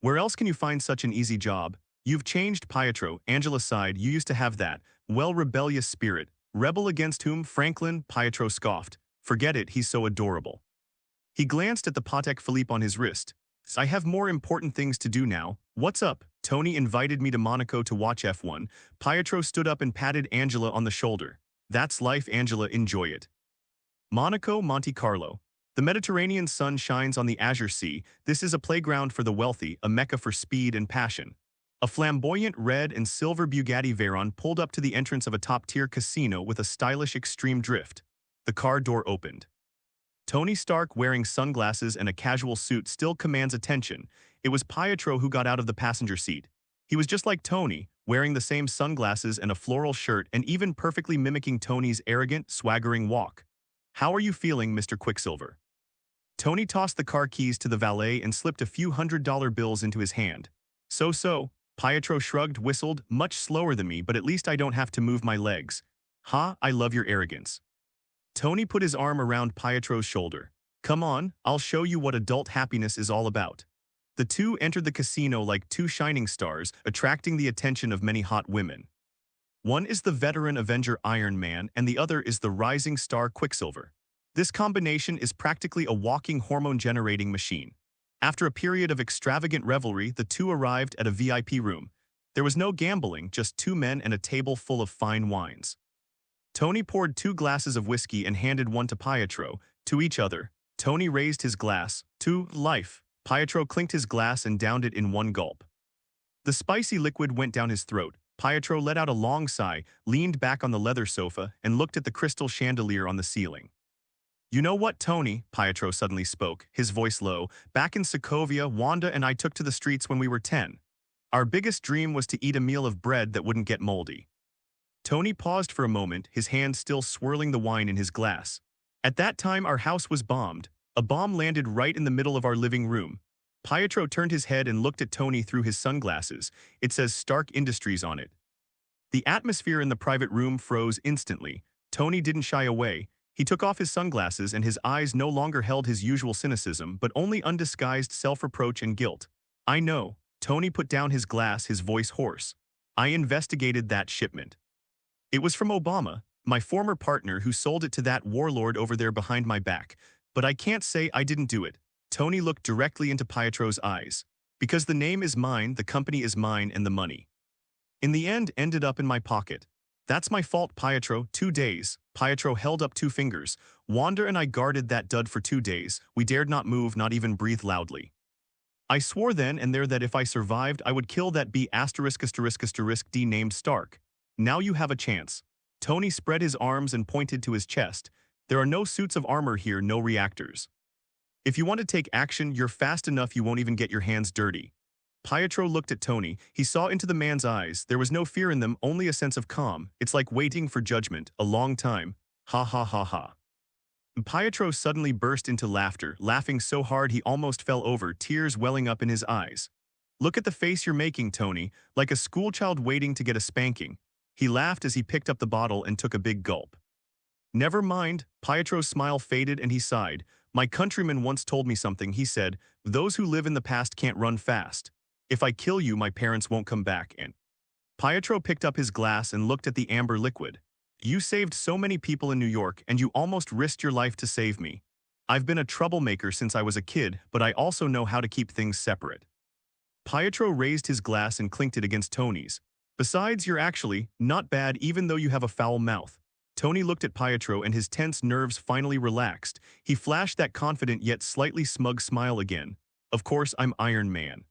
Where else can you find such an easy job? You've changed, Pietro. Angela sighed. You used to have that, well, rebellious spirit. Rebel against whom? Franklin, Pietro scoffed. Forget it, he's so adorable. He glanced at the Patek Philippe on his wrist. I have more important things to do now. What's up? Tony invited me to Monaco to watch F1. Pietro stood up and patted Angela on the shoulder. That's life, Angela, enjoy it. Monaco, Monte Carlo. The Mediterranean sun shines on the azure sea. This is a playground for the wealthy, a mecca for speed and passion. A flamboyant red and silver Bugatti Veyron pulled up to the entrance of a top-tier casino with a stylish extreme drift. The car door opened. Tony Stark, wearing sunglasses and a casual suit, still commands attention. It was Pietro who got out of the passenger seat. He was just like Tony, wearing the same sunglasses and a floral shirt and even perfectly mimicking Tony's arrogant, swaggering walk. "How are you feeling, Mr. Quicksilver?" Tony tossed the car keys to the valet and slipped a few $100 bills into his hand. So, Pietro shrugged, whistled, "Much slower than me, but at least I don't have to move my legs." "Ha, I love your arrogance." Tony put his arm around Pietro's shoulder. "Come on, I'll show you what adult happiness is all about." The two entered the casino like two shining stars, attracting the attention of many hot women. One is the veteran Avenger Iron Man, and the other is the rising star Quicksilver. This combination is practically a walking hormone-generating machine. After a period of extravagant revelry, the two arrived at a VIP room. There was no gambling, just two men and a table full of fine wines. Tony poured 2 glasses of whiskey and handed one to Pietro, to each other. Tony raised his glass. "To life." Pietro clinked his glass and downed it in one gulp. The spicy liquid went down his throat. Pietro let out a long sigh, leaned back on the leather sofa, and looked at the crystal chandelier on the ceiling. "You know what, Tony?" Pietro suddenly spoke, his voice low. "Back in Sokovia, Wanda and I took to the streets when we were 10. Our biggest dream was to eat a meal of bread that wouldn't get moldy." Tony paused for a moment, his hand still swirling the wine in his glass. "At that time, our house was bombed. A bomb landed right in the middle of our living room." Pietro turned his head and looked at Tony through his sunglasses. "It says Stark Industries on it." The atmosphere in the private room froze instantly. Tony didn't shy away. He took off his sunglasses and his eyes no longer held his usual cynicism, but only undisguised self-reproach and guilt. "I know." Tony put down his glass, his voice hoarse. "I investigated that shipment. It was from Obama, my former partner, who sold it to that warlord over there behind my back. But I can't say I didn't do it." Tony looked directly into Pietro's eyes. "Because the name is mine, the company is mine, and the money, in the end, ended up in my pocket. That's my fault, Pietro. 2 days. Pietro held up 2 fingers. "Wanda and I guarded that dud for 2 days. We dared not move, not even breathe loudly. I swore then and there that if I survived, I would kill that B***D named Stark. Now you have a chance." Tony spread his arms and pointed to his chest. "There are no suits of armor here, no reactors. If you want to take action, you're fast enough you won't even get your hands dirty." Pietro looked at Tony. He saw into the man's eyes. There was no fear in them, only a sense of calm. "It's like waiting for judgment, a long time. Ha ha ha ha." Pietro suddenly burst into laughter, laughing so hard he almost fell over, tears welling up in his eyes. "Look at the face you're making, Tony, like a schoolchild waiting to get a spanking." He laughed as he picked up the bottle and took a big gulp. "Never mind." Pietro's smile faded and he sighed. "My countryman once told me something. He said, 'Those who live in the past can't run fast. If I kill you, my parents won't come back.'" And Pietro picked up his glass and looked at the amber liquid. "You saved so many people in New York, and you almost risked your life to save me. I've been a troublemaker since I was a kid, but I also know how to keep things separate." Pietro raised his glass and clinked it against Tony's. "Besides, you're actually not bad even though you have a foul mouth." Tony looked at Pietro and his tense nerves finally relaxed. He flashed that confident yet slightly smug smile again. "Of course, I'm Iron Man."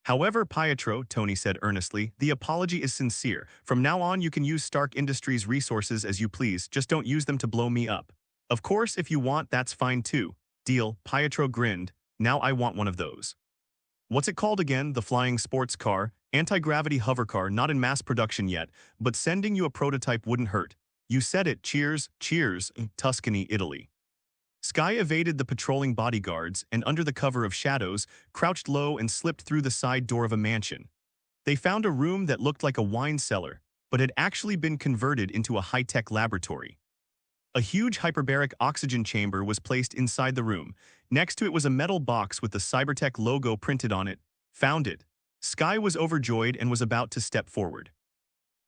"However, Pietro," Tony said earnestly, "the apology is sincere. From now on, you can use Stark Industries' resources as you please, just don't use them to blow me up. Of course, if you want, that's fine too." "Deal." Pietro grinned. "Now I want one of those. What's it called again? The flying sports car? Anti-gravity hovercar, not in mass production yet, but sending you a prototype wouldn't hurt." "You said it. Cheers." "Cheers." Tuscany, Italy. Sky evaded the patrolling bodyguards and, under the cover of shadows, crouched low and slipped through the side door of a mansion. They found a room that looked like a wine cellar, but had actually been converted into a high-tech laboratory. A huge hyperbaric oxygen chamber was placed inside the room. Next to it was a metal box with the Cybertech logo printed on it. "Found it." Sky was overjoyed and was about to step forward.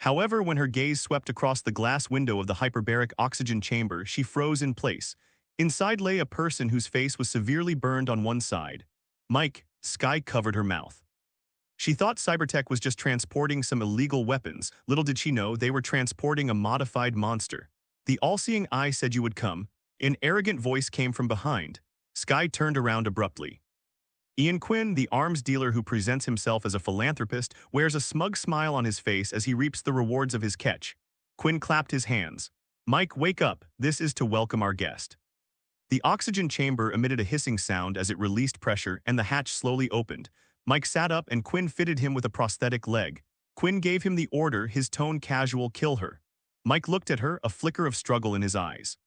However, when her gaze swept across the glass window of the hyperbaric oxygen chamber, she froze in place. Inside lay a person whose face was severely burned on one side. "Mike." Sky covered her mouth. She thought Cybertech was just transporting some illegal weapons. Little did she know they were transporting a modified monster. "The all-seeing eye said you would come. An arrogant voice came from behind. Sky turned around abruptly. Ian Quinn, the arms dealer who presents himself as a philanthropist, wears a smug smile on his face as he reaps the rewards of his catch. Quinn clapped his hands. "Mike, wake up. This is to welcome our guest." The oxygen chamber emitted a hissing sound as it released pressure and the hatch slowly opened. Mike sat up and Quinn fitted him with a prosthetic leg. Quinn gave him the order, his tone casual, "Kill her." Mike looked at her, a flicker of struggle in his eyes.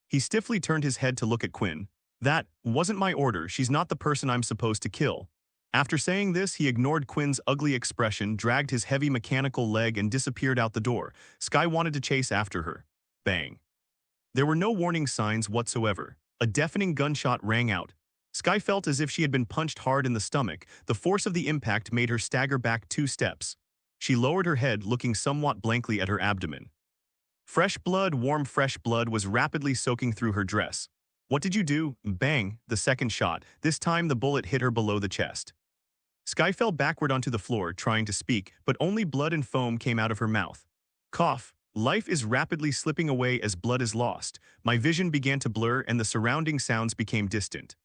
He stiffly turned his head to look at Quinn. "That wasn't my order. She's not the person I'm supposed to kill." After saying this, he ignored Quinn's ugly expression, dragged his heavy mechanical leg and disappeared out the door. Sky wanted to chase after her. Bang. There were no warning signs whatsoever. A deafening gunshot rang out. Sky felt as if she had been punched hard in the stomach. The force of the impact made her stagger back 2 steps. She lowered her head, looking somewhat blankly at her abdomen. Fresh blood, warm fresh blood, was rapidly soaking through her dress. "What did you do?" Bang, the second shot. This time the bullet hit her below the chest. Sky fell backward onto the floor, trying to speak, but only blood and foam came out of her mouth. Cough. Life is rapidly slipping away as blood is lost. My vision began to blur and the surrounding sounds became distant.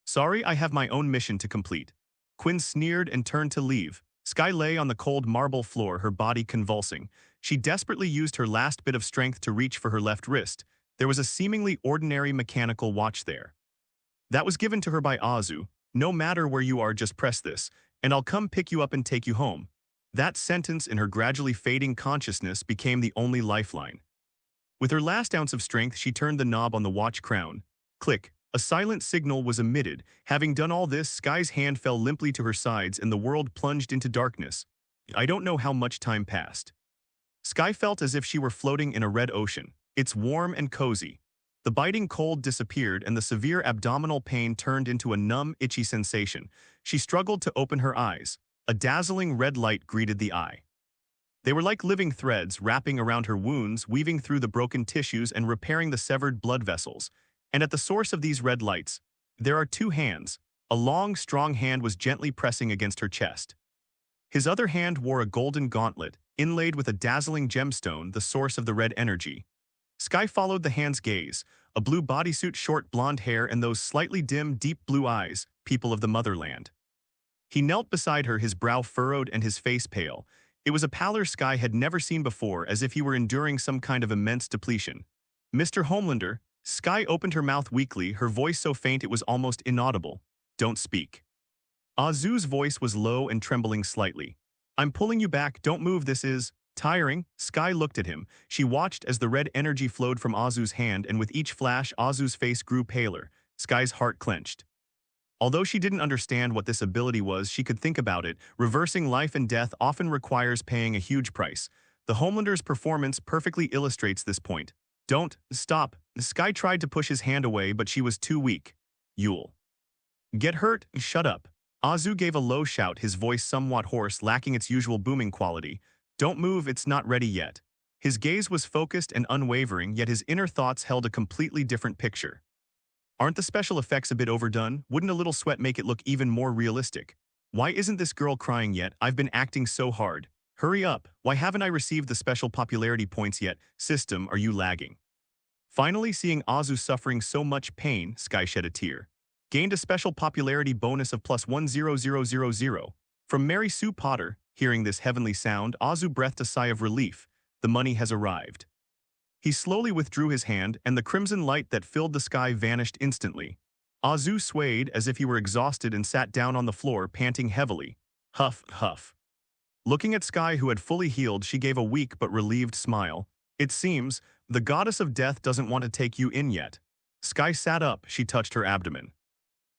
"Sorry, I have my own mission to complete." Quinn sneered and turned to leave. Sky lay on the cold marble floor, her body convulsing. She desperately used her last bit of strength to reach for her left wrist. There was a seemingly ordinary mechanical watch there. "That was given to her by Azu. No matter where you are, just press this, and I'll come pick you up and take you home." That sentence in her gradually fading consciousness became the only lifeline. With her last ounce of strength, she turned the knob on the watch crown. Click. A silent signal was emitted. Having done all this, Sky's hand fell limply to her sides and the world plunged into darkness. I don't know how much time passed. Sky felt as if she were floating in a red ocean. It's warm and cozy. The biting cold disappeared and the severe abdominal pain turned into a numb, itchy sensation. She struggled to open her eyes. A dazzling red light greeted the eye. They were like living threads wrapping around her wounds, weaving through the broken tissues and repairing the severed blood vessels. And at the source of these red lights, there are 2 hands. A long, strong hand was gently pressing against her chest. His other hand wore a golden gauntlet, inlaid with a dazzling gemstone, the source of the red energy. Sky followed the hand's gaze. A blue bodysuit, short blonde hair, and those slightly dim, deep blue eyes, people of the motherland. He knelt beside her, his brow furrowed and his face pale. It was a pallor Sky had never seen before, as if he were enduring some kind of immense depletion. "Mr. Homelander." Sky opened her mouth weakly, her voice so faint it was almost inaudible. "Don't speak." Azu's voice was low and trembling slightly. "I'm pulling you back, don't move, this is tiring." Sky looked at him. She watched as the red energy flowed from Azu's hand, and with each flash, Azu's face grew paler. Sky's heart clenched. Although she didn't understand what this ability was, she could think about it. Reversing life and death often requires paying a huge price. The Homelander's performance perfectly illustrates this point. "Don't stop." Sky tried to push his hand away, but she was too weak. "You'll get hurt." "Shut up." Azu gave a low shout, his voice somewhat hoarse, lacking its usual booming quality. "Don't move, it's not ready yet." His gaze was focused and unwavering, yet his inner thoughts held a completely different picture. "Aren't the special effects a bit overdone? Wouldn't a little sweat make it look even more realistic? Why isn't this girl crying yet? I've been acting so hard. Hurry up. Why haven't I received the special popularity points yet? System, are you lagging?" Finally, seeing Azu suffering so much pain, Sky shed a tear. "Gained a special popularity bonus of +10000." From Mary Sue Potter, hearing this heavenly sound, Azu breathed a sigh of relief. The money has arrived. He slowly withdrew his hand, and the crimson light that filled the sky vanished instantly. Azu swayed as if he were exhausted and sat down on the floor, panting heavily. Huff, huff. Looking at Sky, who had fully healed, she gave a weak but relieved smile. "It seems the goddess of death doesn't want to take you in yet." Sky sat up, she touched her abdomen.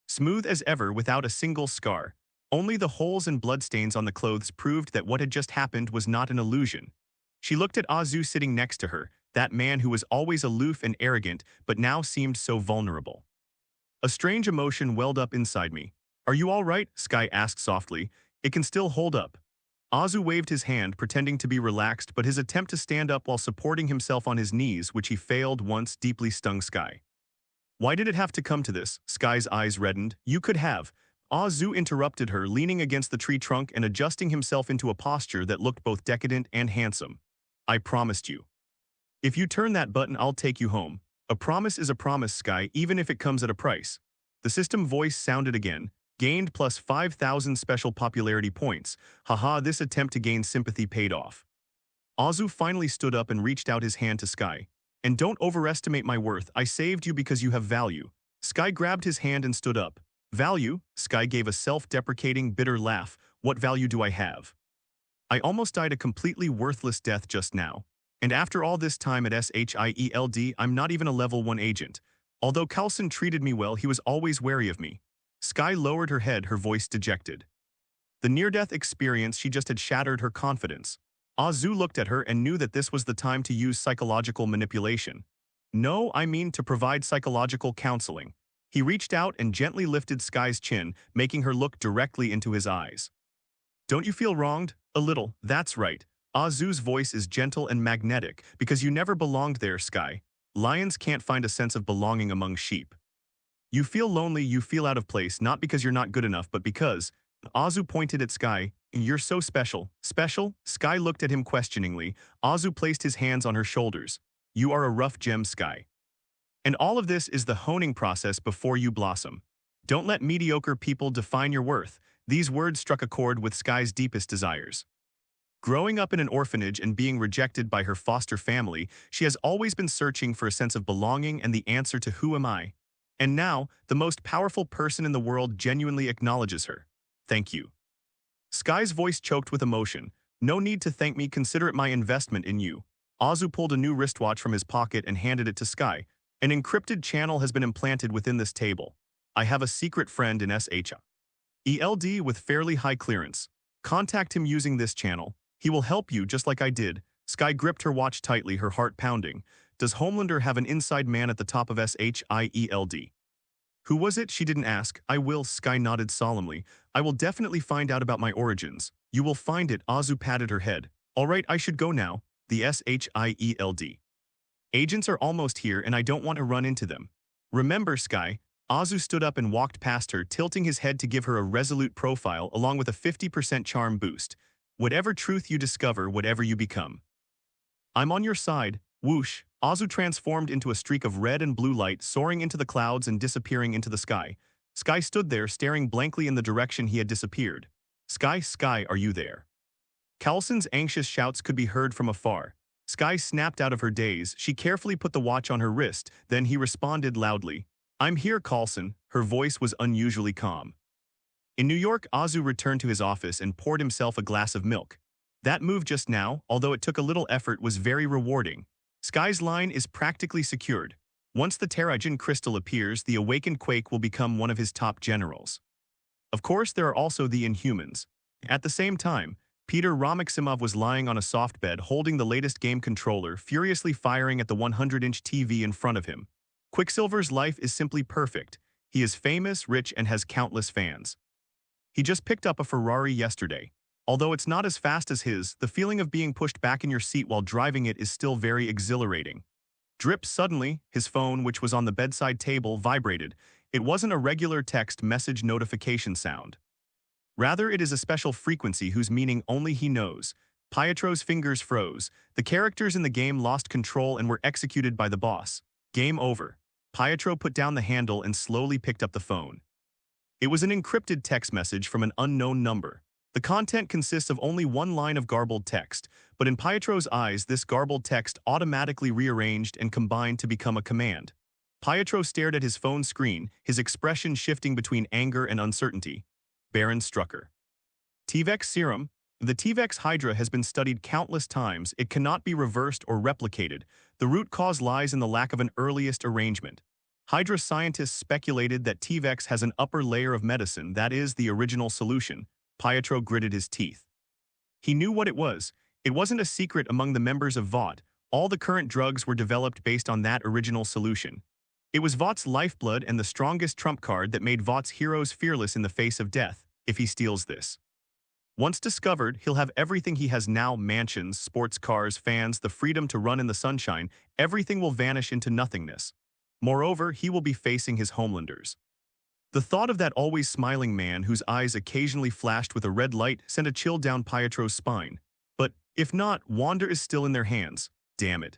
Smooth as ever, without a single scar. Only the holes and bloodstains on the clothes proved that what had just happened was not an illusion. She looked at Azu sitting next to her, that man who was always aloof and arrogant, but now seemed so vulnerable. A strange emotion welled up inside me. "Are you all right?" Sky asked softly. "It can still hold up." Azu waved his hand, pretending to be relaxed, but his attempt to stand up while supporting himself on his knees, which he failed once, deeply stung Sky. "Why did it have to come to this?" Sky's eyes reddened. "You could have." Azu interrupted her, leaning against the tree trunk and adjusting himself into a posture that looked both decadent and handsome. "I promised you. If you turn that button, I'll take you home." A promise is a promise, Sky, even if it comes at a price. The system voice sounded again, gained plus 5,000 special popularity points. Haha, this attempt to gain sympathy paid off. Azu finally stood up and reached out his hand to Sky. And don't overestimate my worth, I saved you because you have value. Sky grabbed his hand and stood up. Value? Sky gave a self-deprecating, bitter laugh. What value do I have? I almost died a completely worthless death just now. And after all this time at SHIELD, I'm not even a level 1 agent. Although Carlson treated me well, he was always wary of me. Sky lowered her head, her voice dejected. The near-death experience she just had shattered her confidence. Azu looked at her and knew that this was the time to use psychological manipulation. No, I mean to provide psychological counseling. He reached out and gently lifted Sky's chin, making her look directly into his eyes. Don't you feel wronged? A little, that's right. Azu's voice is gentle and magnetic because you never belonged there, Sky. Lions can't find a sense of belonging among sheep. You feel lonely, you feel out of place, not because you're not good enough, but because… Azu pointed at Sky. You're so special. Special? Sky looked at him questioningly. Azu placed his hands on her shoulders. You are a rough gem, Sky. And all of this is the honing process before you blossom. Don't let mediocre people define your worth. These words struck a chord with Sky's deepest desires. Growing up in an orphanage and being rejected by her foster family, she has always been searching for a sense of belonging and the answer to who am I? And now, the most powerful person in the world genuinely acknowledges her. Thank you. Sky's voice choked with emotion. No need to thank me, consider it my investment in you. Azu pulled a new wristwatch from his pocket and handed it to Sky. An encrypted channel has been implanted within this table. I have a secret friend in SHIELD with fairly high clearance. Contact him using this channel. He will help you just like I did. Sky gripped her watch tightly, her heart pounding. Does Homelander have an inside man at the top of SHIELD? Who was it? She didn't ask. I will, Sky nodded solemnly. I will definitely find out about my origins. You will find it, Azu patted her head. All right, I should go now. The SHIELD. Agents are almost here and I don't want to run into them. Remember, Sky. Azu stood up and walked past her, tilting his head to give her a resolute profile along with a 50% charm boost. Whatever truth you discover, whatever you become. I'm on your side. Whoosh. Azu transformed into a streak of red and blue light, soaring into the clouds and disappearing into the sky. Sky stood there, staring blankly in the direction he had disappeared. Sky, Sky, are you there? Carlson's anxious shouts could be heard from afar. Sky snapped out of her daze. She carefully put the watch on her wrist, then he responded loudly. I'm here, Carlson. Her voice was unusually calm. In New York, Azu returned to his office and poured himself a glass of milk. That move just now, although it took a little effort, was very rewarding. Sky's line is practically secured. Once the Terrigen crystal appears, the awakened Quake will become one of his top generals. Of course, there are also the Inhumans. At the same time, Peter Ramiximov was lying on a soft bed holding the latest game controller, furiously firing at the 100-inch TV in front of him. Quicksilver's life is simply perfect. He is famous, rich, and has countless fans. He just picked up a Ferrari yesterday. Although it's not as fast as his, the feeling of being pushed back in your seat while driving it is still very exhilarating. Drip, suddenly, his phone, which was on the bedside table, vibrated. It wasn't a regular text message notification sound. Rather, it is a special frequency whose meaning only he knows. Pietro's fingers froze. The characters in the game lost control and were executed by the boss. Game over. Pietro put down the handle and slowly picked up the phone. It was an encrypted text message from an unknown number. The content consists of only one line of garbled text, but in Pietro's eyes, this garbled text automatically rearranged and combined to become a command. Pietro stared at his phone screen, his expression shifting between anger and uncertainty. Baron Strucker. T-Vex serum. The T-Vex Hydra has been studied countless times. It cannot be reversed or replicated. The root cause lies in the lack of an earliest arrangement. Hydra scientists speculated that T-Vex has an upper layer of medicine, that is, the original solution. Pietro gritted his teeth. He knew what it was. It wasn't a secret among the members of Vought. All the current drugs were developed based on that original solution. It was Vought's lifeblood and the strongest trump card that made Vought's heroes fearless in the face of death, if he steals this. Once discovered, he'll have everything he has now: mansions, sports cars, fans, the freedom to run in the sunshine. Everything will vanish into nothingness. Moreover, he will be facing his Homelanders. The thought of that always smiling man whose eyes occasionally flashed with a red light sent a chill down Pietro's spine. But, if not, Wander is still in their hands. Damn it.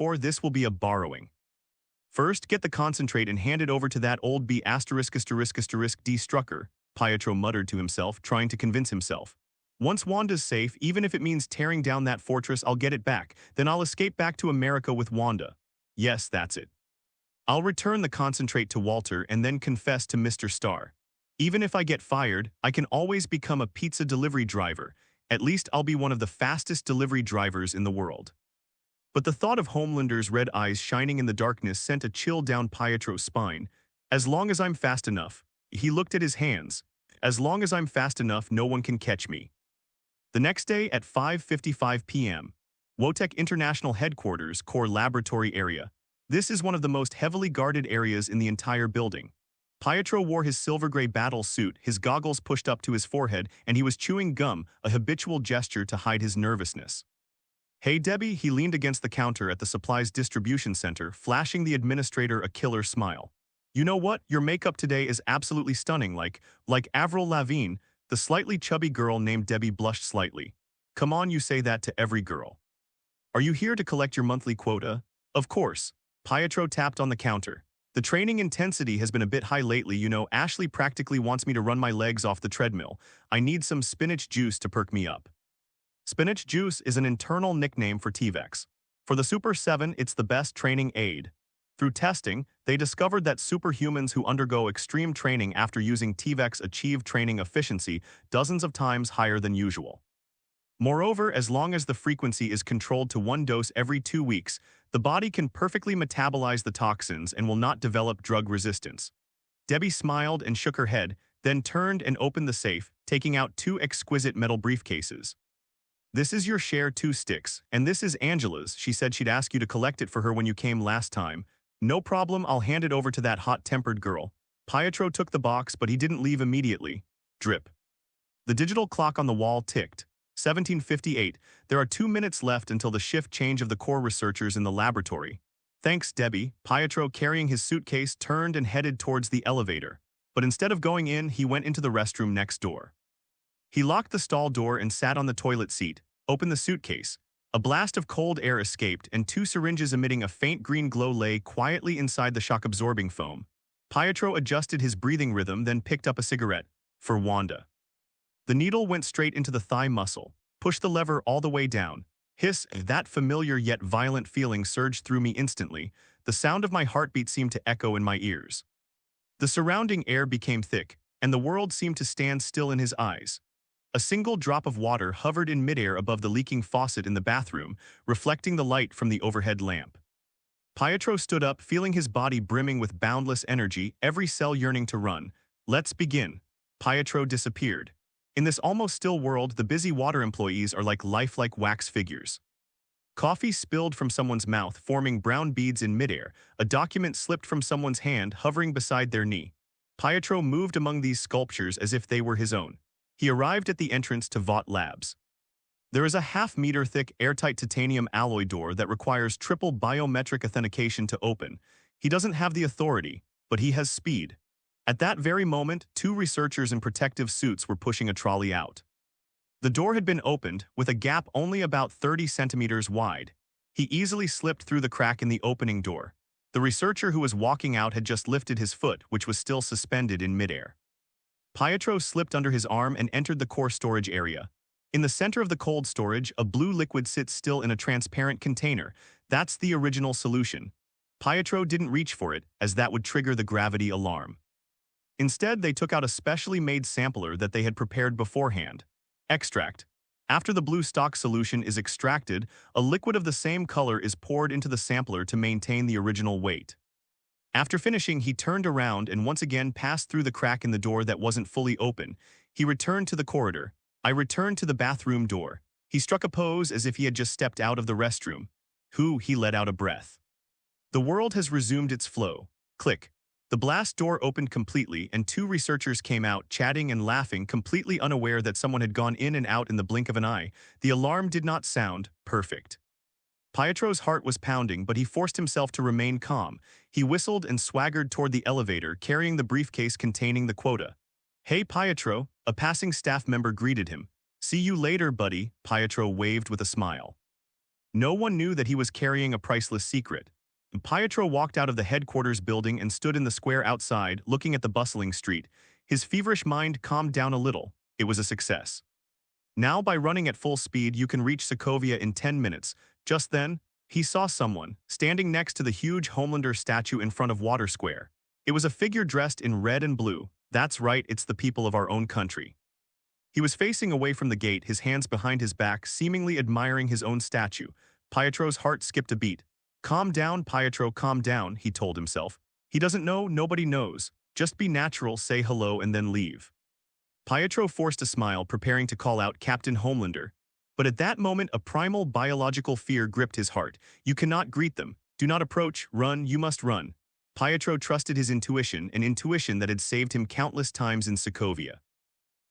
therefore this will be a borrowing. First, get the concentrate and hand it over to that old B********** D Strucker, Pietro muttered to himself, trying to convince himself. Once Wanda's safe, even if it means tearing down that fortress, I'll get it back. Then I'll escape back to America with Wanda. Yes, that's it. I'll return the concentrate to Walter and then confess to Mr. Starr. Even if I get fired, I can always become a pizza delivery driver. At least I'll be one of the fastest delivery drivers in the world. But the thought of Homelander's red eyes shining in the darkness sent a chill down Pietro's spine. As long as I'm fast enough, he looked at his hands. As long as I'm fast enough, no one can catch me. The next day at 5:55 p.m., Wotech International Headquarters Core Laboratory Area. This is one of the most heavily guarded areas in the entire building. Pietro wore his silver-gray battle suit, his goggles pushed up to his forehead, and he was chewing gum, a habitual gesture to hide his nervousness. Hey Debbie, he leaned against the counter at the supplies distribution center, flashing the administrator a killer smile. You know what? Your makeup today is absolutely stunning, like Avril Lavigne. The slightly chubby girl named Debbie blushed slightly. Come on, you say that to every girl. Are you here to collect your monthly quota? Of course. Pietro tapped on the counter. The training intensity has been a bit high lately, you know. Ashley practically wants me to run my legs off the treadmill. I need some spinach juice to perk me up. Spinach juice is an internal nickname for T-Vex. For the Super 7, it's the best training aid. Through testing, they discovered that superhumans who undergo extreme training after using T-Vex achieve training efficiency dozens of times higher than usual. Moreover, as long as the frequency is controlled to 1 dose every 2 weeks, the body can perfectly metabolize the toxins and will not develop drug resistance. Debbie smiled and shook her head, then turned and opened the safe, taking out 2 exquisite metal briefcases. This is your share 2 sticks, and this is Angela's. She said she'd ask you to collect it for her when you came last time. No problem, I'll hand it over to that hot-tempered girl. Pietro took the box, but he didn't leave immediately. Drip. The digital clock on the wall ticked. 17:58. There are 2 minutes left until the shift change of the core researchers in the laboratory. Thanks, Debbie. Pietro, carrying his suitcase, turned and headed towards the elevator. But instead of going in, he went into the restroom next door. He locked the stall door and sat on the toilet seat, opened the suitcase. A blast of cold air escaped, and 2 syringes emitting a faint green glow lay quietly inside the shock-absorbing foam. Pietro adjusted his breathing rhythm, then picked up a cigarette. For Wanda. The needle went straight into the thigh muscle. Pushed the lever all the way down. Hiss, that familiar yet violent feeling surged through me instantly. The sound of my heartbeat seemed to echo in my ears. The surrounding air became thick, and the world seemed to stand still in his eyes. A single drop of water hovered in midair above the leaking faucet in the bathroom, reflecting the light from the overhead lamp. Pietro stood up, feeling his body brimming with boundless energy, every cell yearning to run. Let's begin. Pietro disappeared. In this almost still world, the busy water employees are like lifelike wax figures. Coffee spilled from someone's mouth, forming brown beads in midair. A document slipped from someone's hand, hovering beside their knee. Pietro moved among these sculptures as if they were his own. He arrived at the entrance to Vought Labs. There is a half-meter-thick, airtight titanium alloy door that requires triple biometric authentication to open. He doesn't have the authority, but he has speed. At that very moment, 2 researchers in protective suits were pushing a trolley out. The door had been opened, with a gap only about 30 centimeters wide. He easily slipped through the crack in the opening door. The researcher who was walking out had just lifted his foot, which was still suspended in midair. Pietro slipped under his arm and entered the core storage area. In the center of the cold storage, a blue liquid sits still in a transparent container. That's the original solution. Pietro didn't reach for it, as that would trigger the gravity alarm. Instead, they took out a specially made sampler that they had prepared beforehand. Extract. After the blue stock solution is extracted, a liquid of the same color is poured into the sampler to maintain the original weight. After finishing, he turned around and once again passed through the crack in the door that wasn't fully open. He returned to the corridor. I returned to the bathroom door. He struck a pose as if he had just stepped out of the restroom. He let out a breath. The world has resumed its flow. Click. The blast door opened completely and 2 researchers came out, chatting and laughing, completely unaware that someone had gone in and out in the blink of an eye. The alarm did not sound perfect. Pietro's heart was pounding, but he forced himself to remain calm. He whistled and swaggered toward the elevator, carrying the briefcase containing the quota. "Hey, Pietro," a passing staff member greeted him. "See you later, buddy," Pietro waved with a smile. No one knew that he was carrying a priceless secret. Pietro walked out of the headquarters building and stood in the square outside, looking at the bustling street. His feverish mind calmed down a little. It was a success. Now, by running at full speed, you can reach Sokovia in 10 minutes. Just then, he saw someone standing next to the huge Homelander statue in front of Water Square. It was a figure dressed in red and blue. That's right, it's the people of our own country. He was facing away from the gate, his hands behind his back, seemingly admiring his own statue. Pietro's heart skipped a beat. "Calm down, Pietro, calm down," he told himself. "He doesn't know, nobody knows. Just be natural, say hello, and then leave." Pietro forced a smile, preparing to call out Captain Homelander. But at that moment, a primal biological fear gripped his heart. You cannot greet them. Do not approach. Run, you must run. Pietro trusted his intuition, an intuition that had saved him countless times in Sokovia.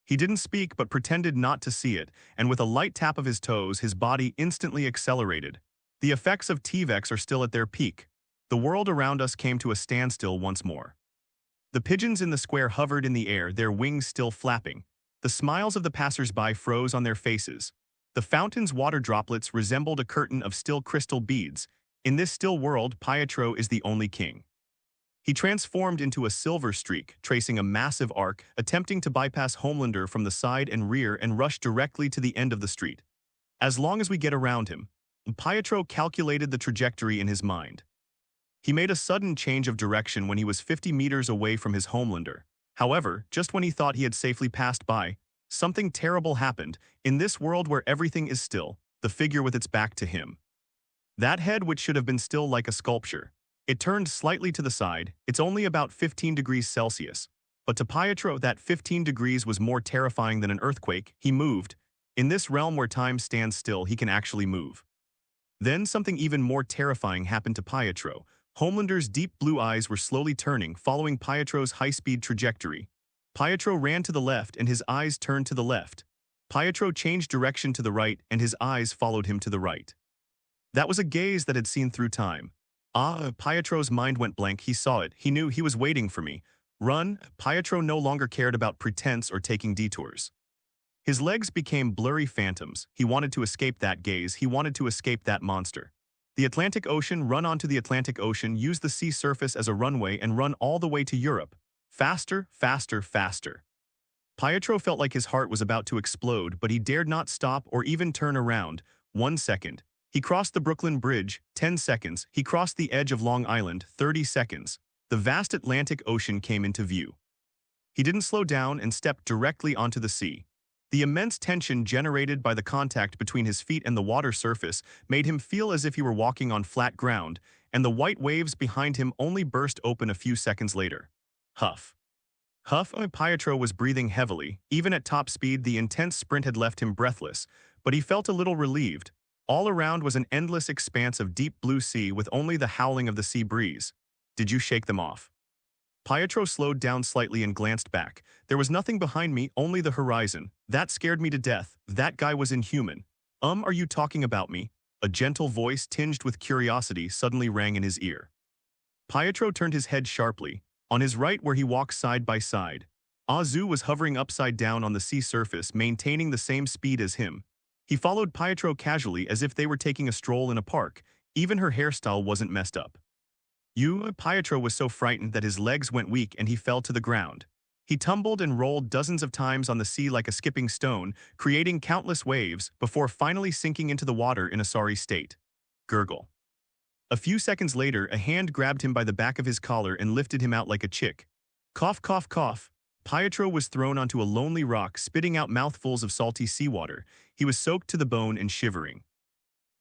He didn't speak but pretended not to see it, and with a light tap of his toes, his body instantly accelerated. The effects of TVEX are still at their peak. The world around us came to a standstill once more. The pigeons in the square hovered in the air, their wings still flapping. The smiles of the passers-by froze on their faces. The fountain's water droplets resembled a curtain of still crystal beads. In this still world, Pietro is the only king. He transformed into a silver streak, tracing a massive arc, attempting to bypass Homelander from the side and rear and rush directly to the end of the street. As long as we get around him, Pietro calculated the trajectory in his mind. He made a sudden change of direction when he was 50 meters away from his Homelander. However, just when he thought he had safely passed by, something terrible happened. In this world where everything is still, the figure with its back to him. That head, which should have been still like a sculpture, it turned slightly to the side. It's only about 15 degrees Celsius. But to Pietro, that 15 degrees was more terrifying than an earthquake. He moved. In this realm where time stands still, he can actually move. Then something even more terrifying happened to Pietro. Homelander's deep blue eyes were slowly turning, following Pietro's high-speed trajectory. Pietro ran to the left and his eyes turned to the left. Pietro changed direction to the right and his eyes followed him to the right. That was a gaze that had seen through time. Pietro's mind went blank. He saw it. He knew he was waiting for me. Run. Pietro no longer cared about pretense or taking detours. His legs became blurry phantoms. He wanted to escape that gaze. He wanted to escape that monster. The Atlantic Ocean, run onto the Atlantic Ocean, use the sea surface as a runway and run all the way to Europe. Faster, faster, faster. Pietro felt like his heart was about to explode, but he dared not stop or even turn around. 1 second. He crossed the Brooklyn Bridge. 10 seconds. He crossed the edge of Long Island. 30 seconds. The vast Atlantic Ocean came into view. He didn't slow down and stepped directly onto the sea. The immense tension generated by the contact between his feet and the water surface made him feel as if he were walking on flat ground, and the white waves behind him only burst open a few seconds later. Huff. Huff. Pietro was breathing heavily. Even at top speed, the intense sprint had left him breathless, but he felt a little relieved. All around was an endless expanse of deep blue sea with only the howling of the sea breeze. Did you shake them off? Pietro slowed down slightly and glanced back. There was nothing behind me, only the horizon. That scared me to death. That guy was inhuman. Are you talking about me? A gentle voice tinged with curiosity suddenly rang in his ear. Pietro turned his head sharply. On his right, where he walked side by side, Azu was hovering upside down on the sea surface, maintaining the same speed as him. He followed Pietro casually as if they were taking a stroll in a park. Even her hairstyle wasn't messed up. Pietro was so frightened that his legs went weak and he fell to the ground. He tumbled and rolled dozens of times on the sea like a skipping stone, creating countless waves before finally sinking into the water in a sorry state. Gurgle. A few seconds later, a hand grabbed him by the back of his collar and lifted him out like a chick. Cough, cough, cough. Pietro was thrown onto a lonely rock, spitting out mouthfuls of salty seawater. He was soaked to the bone and shivering.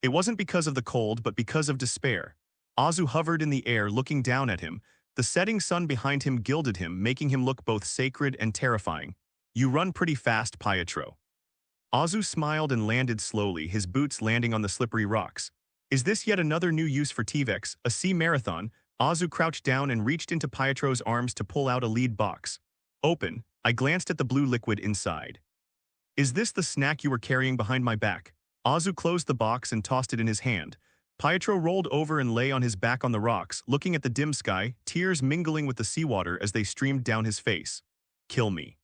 It wasn't because of the cold, but because of despair. Azu hovered in the air, looking down at him. The setting sun behind him gilded him, making him look both sacred and terrifying. "You run pretty fast, Pietro." Azu smiled and landed slowly, his boots landing on the slippery rocks. Is this yet another new use for T-Vex, a sea marathon? Azu crouched down and reached into Pietro's arms to pull out a lead box. Open. I glanced at the blue liquid inside. Is this the snack you were carrying behind my back? Azu closed the box and tossed it in his hand. Pietro rolled over and lay on his back on the rocks, looking at the dim sky, tears mingling with the seawater as they streamed down his face. Kill me.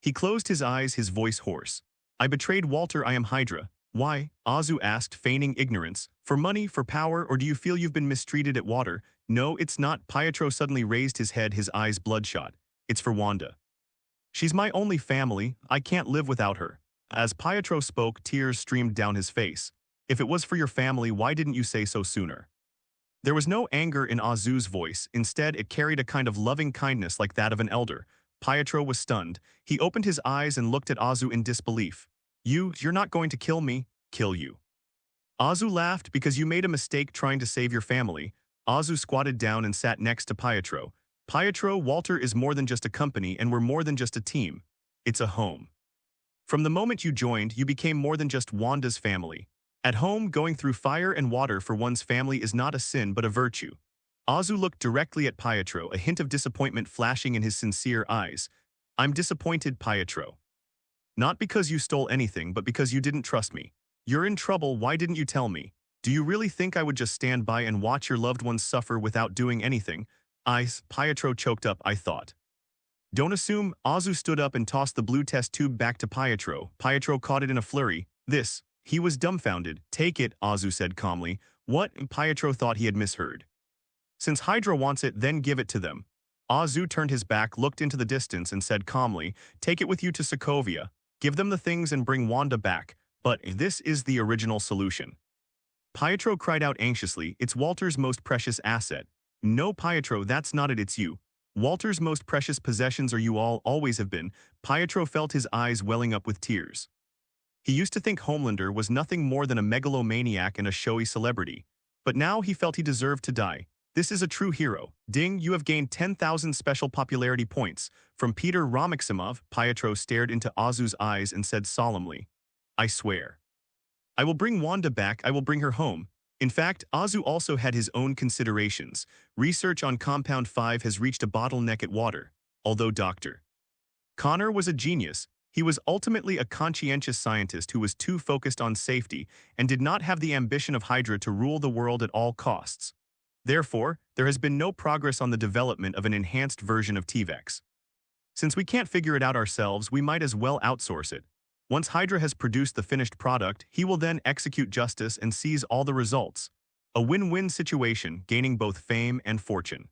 He closed his eyes, his voice hoarse. I betrayed Walter, I am Hydra. Why? Azu asked, feigning ignorance. For money, for power, or do you feel you've been mistreated at Water? No, it's not. Pietro suddenly raised his head, his eyes bloodshot. It's for Wanda. She's my only family. I can't live without her. As Pietro spoke, tears streamed down his face. If it was for your family, why didn't you say so sooner? There was no anger in Azu's voice. Instead, it carried a kind of loving kindness like that of an elder. Pietro was stunned. He opened his eyes and looked at Azu in disbelief. You're not going to kill me? Kill you. Azu laughed. Because you made a mistake trying to save your family. Azu squatted down and sat next to Pietro. Pietro, Walter is more than just a company, and we're more than just a team. It's a home. From the moment you joined, you became more than just Wanda's family. At home, going through fire and water for one's family is not a sin but a virtue. Azu looked directly at Pietro, a hint of disappointment flashing in his sincere eyes. I'm disappointed, Pietro. Not because you stole anything, but because you didn't trust me. You're in trouble, why didn't you tell me? Do you really think I would just stand by and watch your loved ones suffer without doing anything? Pietro choked up, I thought. Don't assume. Azu stood up and tossed the blue test tube back to Pietro. Pietro caught it in a flurry. This. He was dumbfounded. Take it, Azu said calmly. What? Pietro thought he had misheard. Since Hydra wants it, then give it to them. Azu turned his back, looked into the distance, and said calmly, take it with you to Sokovia. Give them the things and bring Wanda back. But this is the original solution. Pietro cried out anxiously, it's Walter's most precious asset. No, Pietro, that's not it, it's you. Walter's most precious possessions are you all, always have been. Pietro felt his eyes welling up with tears. He used to think Homelander was nothing more than a megalomaniac and a showy celebrity. But now he felt he deserved to die. This is a true hero. Ding, you have gained 10,000 special popularity points. From Peter Romiximov, Pietro stared into Azu's eyes and said solemnly, I swear. I will bring Wanda back, I will bring her home. In fact, Azu also had his own considerations. Research on Compound 5 has reached a bottleneck at Water. Although Dr. Connor was a genius, he was ultimately a conscientious scientist who was too focused on safety and did not have the ambition of Hydra to rule the world at all costs. Therefore, there has been no progress on the development of an enhanced version of T-Vex. Since we can't figure it out ourselves, we might as well outsource it. Once Hydra has produced the finished product, he will then execute justice and seize all the results. A win-win situation, gaining both fame and fortune.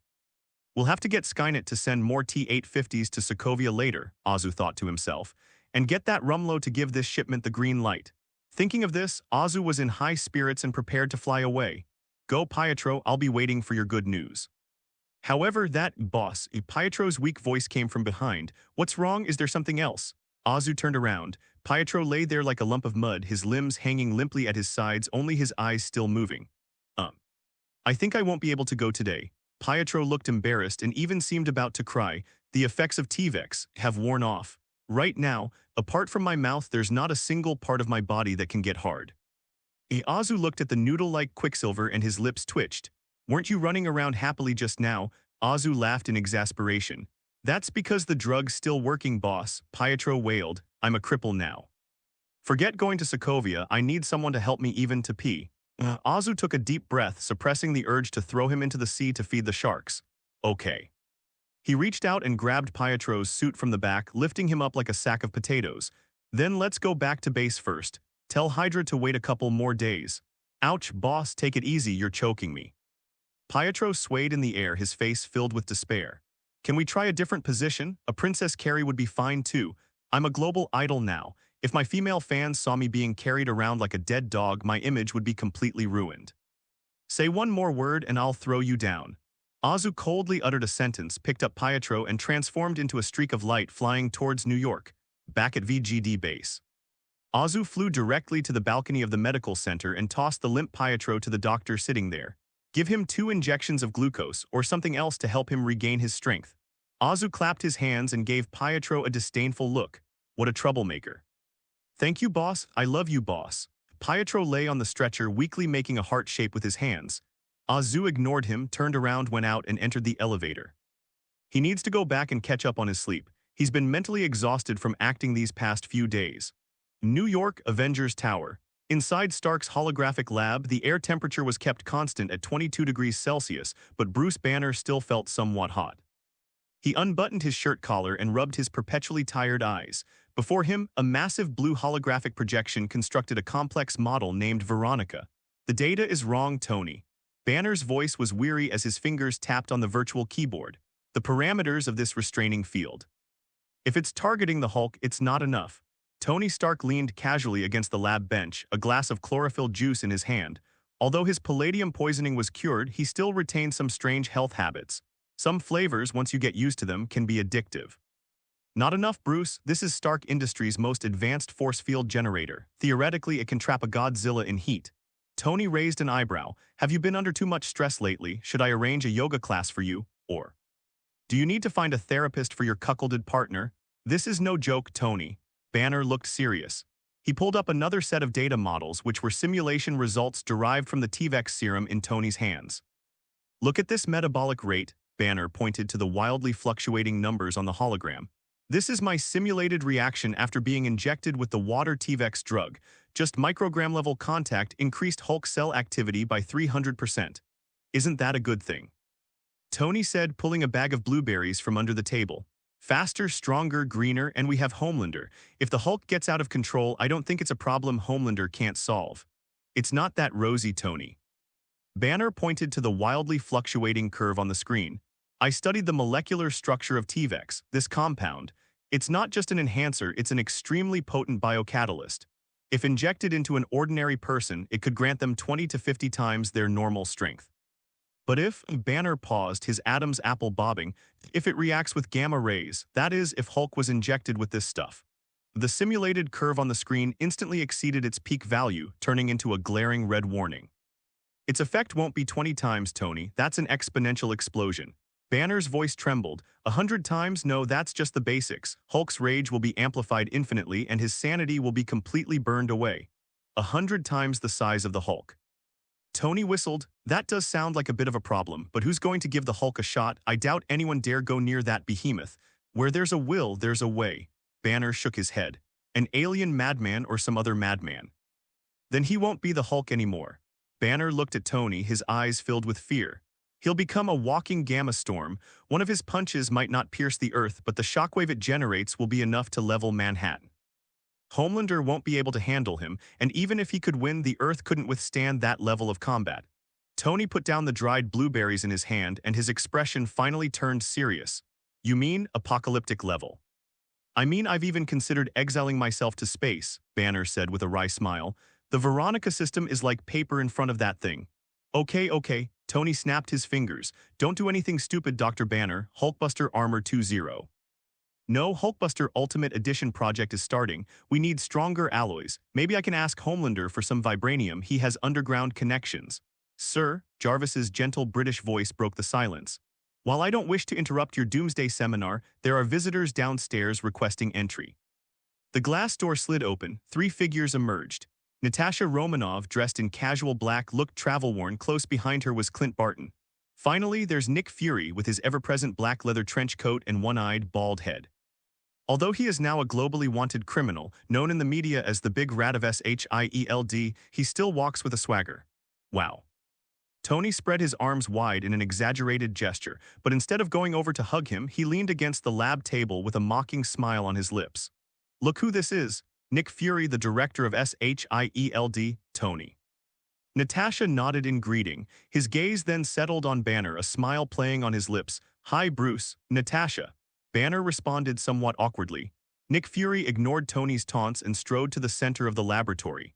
We'll have to get Skynet to send more T-850s to Sokovia later, Azu thought to himself, and get that Rumlow to give this shipment the green light. Thinking of this, Azu was in high spirits and prepared to fly away. Go, Pietro, I'll be waiting for your good news. However, boss, Pietro's weak voice came from behind. What's wrong? Is there something else? Azu turned around. Pietro lay there like a lump of mud, his limbs hanging limply at his sides, only his eyes still moving. I think I won't be able to go today. Pietro looked embarrassed and even seemed about to cry. The effects of T-Vex have worn off. Right now, apart from my mouth, there's not a single part of my body that can get hard. Azu looked at the noodle-like Quicksilver and his lips twitched. Weren't you running around happily just now? Azu laughed in exasperation. That's because the drug's still working, boss, Pietro wailed. I'm a cripple now. Forget going to Sokovia, I need someone to help me even to pee. Azu took a deep breath, suppressing the urge to throw him into the sea to feed the sharks. Okay. He reached out and grabbed Pietro's suit from the back, lifting him up like a sack of potatoes. Then let's go back to base first. Tell Hydra to wait a couple more days. Ouch, boss, take it easy, you're choking me. Pietro swayed in the air, his face filled with despair. Can we try a different position? A Princess Carrie would be fine too. I'm a global idol now. If my female fans saw me being carried around like a dead dog, my image would be completely ruined. Say one more word and I'll throw you down. Azu coldly uttered a sentence, picked up Pietro, and transformed into a streak of light flying towards New York, back at VGD base. Azu flew directly to the balcony of the medical center and tossed the limp Pietro to the doctor sitting there. Give him 2 injections of glucose or something else to help him regain his strength. Azu clapped his hands and gave Pietro a disdainful look. What a troublemaker. Thank you, boss. I love you, boss. Pietro lay on the stretcher, weakly making a heart shape with his hands. Azu ignored him, turned around, went out, and entered the elevator. He needs to go back and catch up on his sleep. He's been mentally exhausted from acting these past few days. New York, Avengers Tower. Inside Stark's holographic lab, the air temperature was kept constant at 22 degrees Celsius, but Bruce Banner still felt somewhat hot. He unbuttoned his shirt collar and rubbed his perpetually tired eyes. Before him, a massive blue holographic projection constructed a complex model named Veronica. The data is wrong, Tony. Banner's voice was weary as his fingers tapped on the virtual keyboard. The parameters of this restraining field. If it's targeting the Hulk, it's not enough. Tony Stark leaned casually against the lab bench, a glass of chlorophyll juice in his hand. Although his palladium poisoning was cured, he still retained some strange health habits. Some flavors, once you get used to them, can be addictive. Not enough, Bruce. This is Stark Industries' most advanced force field generator. Theoretically, it can trap a Godzilla in heat. Tony raised an eyebrow. Have you been under too much stress lately? Should I arrange a yoga class for you? Or do you need to find a therapist for your cuckolded partner? This is no joke, Tony. Banner looked serious. He pulled up another set of data models, which were simulation results derived from the T-Vex serum in Tony's hands. Look at this metabolic rate. Banner pointed to the wildly fluctuating numbers on the hologram. This is my simulated reaction after being injected with the water T-Vex drug. Just microgram-level contact increased Hulk cell activity by 300%. Isn't that a good thing? Tony said, pulling a bag of blueberries from under the table. Faster, stronger, greener, and we have Homelander. If the Hulk gets out of control, I don't think it's a problem Homelander can't solve. It's not that rosy, Tony. Banner pointed to the wildly fluctuating curve on the screen. I studied the molecular structure of T-Vex, this compound. It's not just an enhancer, it's an extremely potent biocatalyst. If injected into an ordinary person, it could grant them 20 to 50 times their normal strength. But if, Banner paused, his Adam's apple bobbing, if it reacts with gamma rays, that is, if Hulk was injected with this stuff. The simulated curve on the screen instantly exceeded its peak value, turning into a glaring red warning. Its effect won't be 20 times, Tony. That's an exponential explosion. Banner's voice trembled. 100 times? No, that's just the basics. Hulk's rage will be amplified infinitely and his sanity will be completely burned away. 100 times the size of the Hulk. Tony whistled. That does sound like a bit of a problem, but who's going to give the Hulk a shot? I doubt anyone dare go near that behemoth. Where there's a will, there's a way. Banner shook his head. An alien madman or some other madman. Then he won't be the Hulk anymore. Banner looked at Tony, his eyes filled with fear. He'll become a walking gamma storm. One of his punches might not pierce the earth, but the shockwave it generates will be enough to level Manhattan. Homelander won't be able to handle him, and even if he could win, the earth couldn't withstand that level of combat. Tony put down the dried blueberries in his hand, and his expression finally turned serious. You mean apocalyptic level? I mean, I've even considered exiling myself to space, Banner said with a wry smile. The Veronica system is like paper in front of that thing. Okay. Tony snapped his fingers. Don't do anything stupid, Dr. Banner. Hulkbuster Armor 2.0. No, Hulkbuster Ultimate Edition project is starting. We need stronger alloys. Maybe I can ask Homelander for some vibranium. He has underground connections. Sir, Jarvis's gentle British voice broke the silence. While I don't wish to interrupt your doomsday seminar, there are visitors downstairs requesting entry. The glass door slid open. 3 figures emerged. Natasha Romanov, dressed in casual black, looked travel-worn. Close behind her was Clint Barton. Finally, there's Nick Fury with his ever-present black leather trench coat and one-eyed, bald head. Although he is now a globally wanted criminal, known in the media as the Big Rat of SHIELD, he still walks with a swagger. Wow. Tony spread his arms wide in an exaggerated gesture, but instead of going over to hug him, he leaned against the lab table with a mocking smile on his lips. Look who this is. Nick Fury, the director of SHIELD, Tony. Natasha nodded in greeting. His gaze then settled on Banner, a smile playing on his lips. Hi, Bruce. Natasha. Banner responded somewhat awkwardly. Nick Fury ignored Tony's taunts and strode to the center of the laboratory.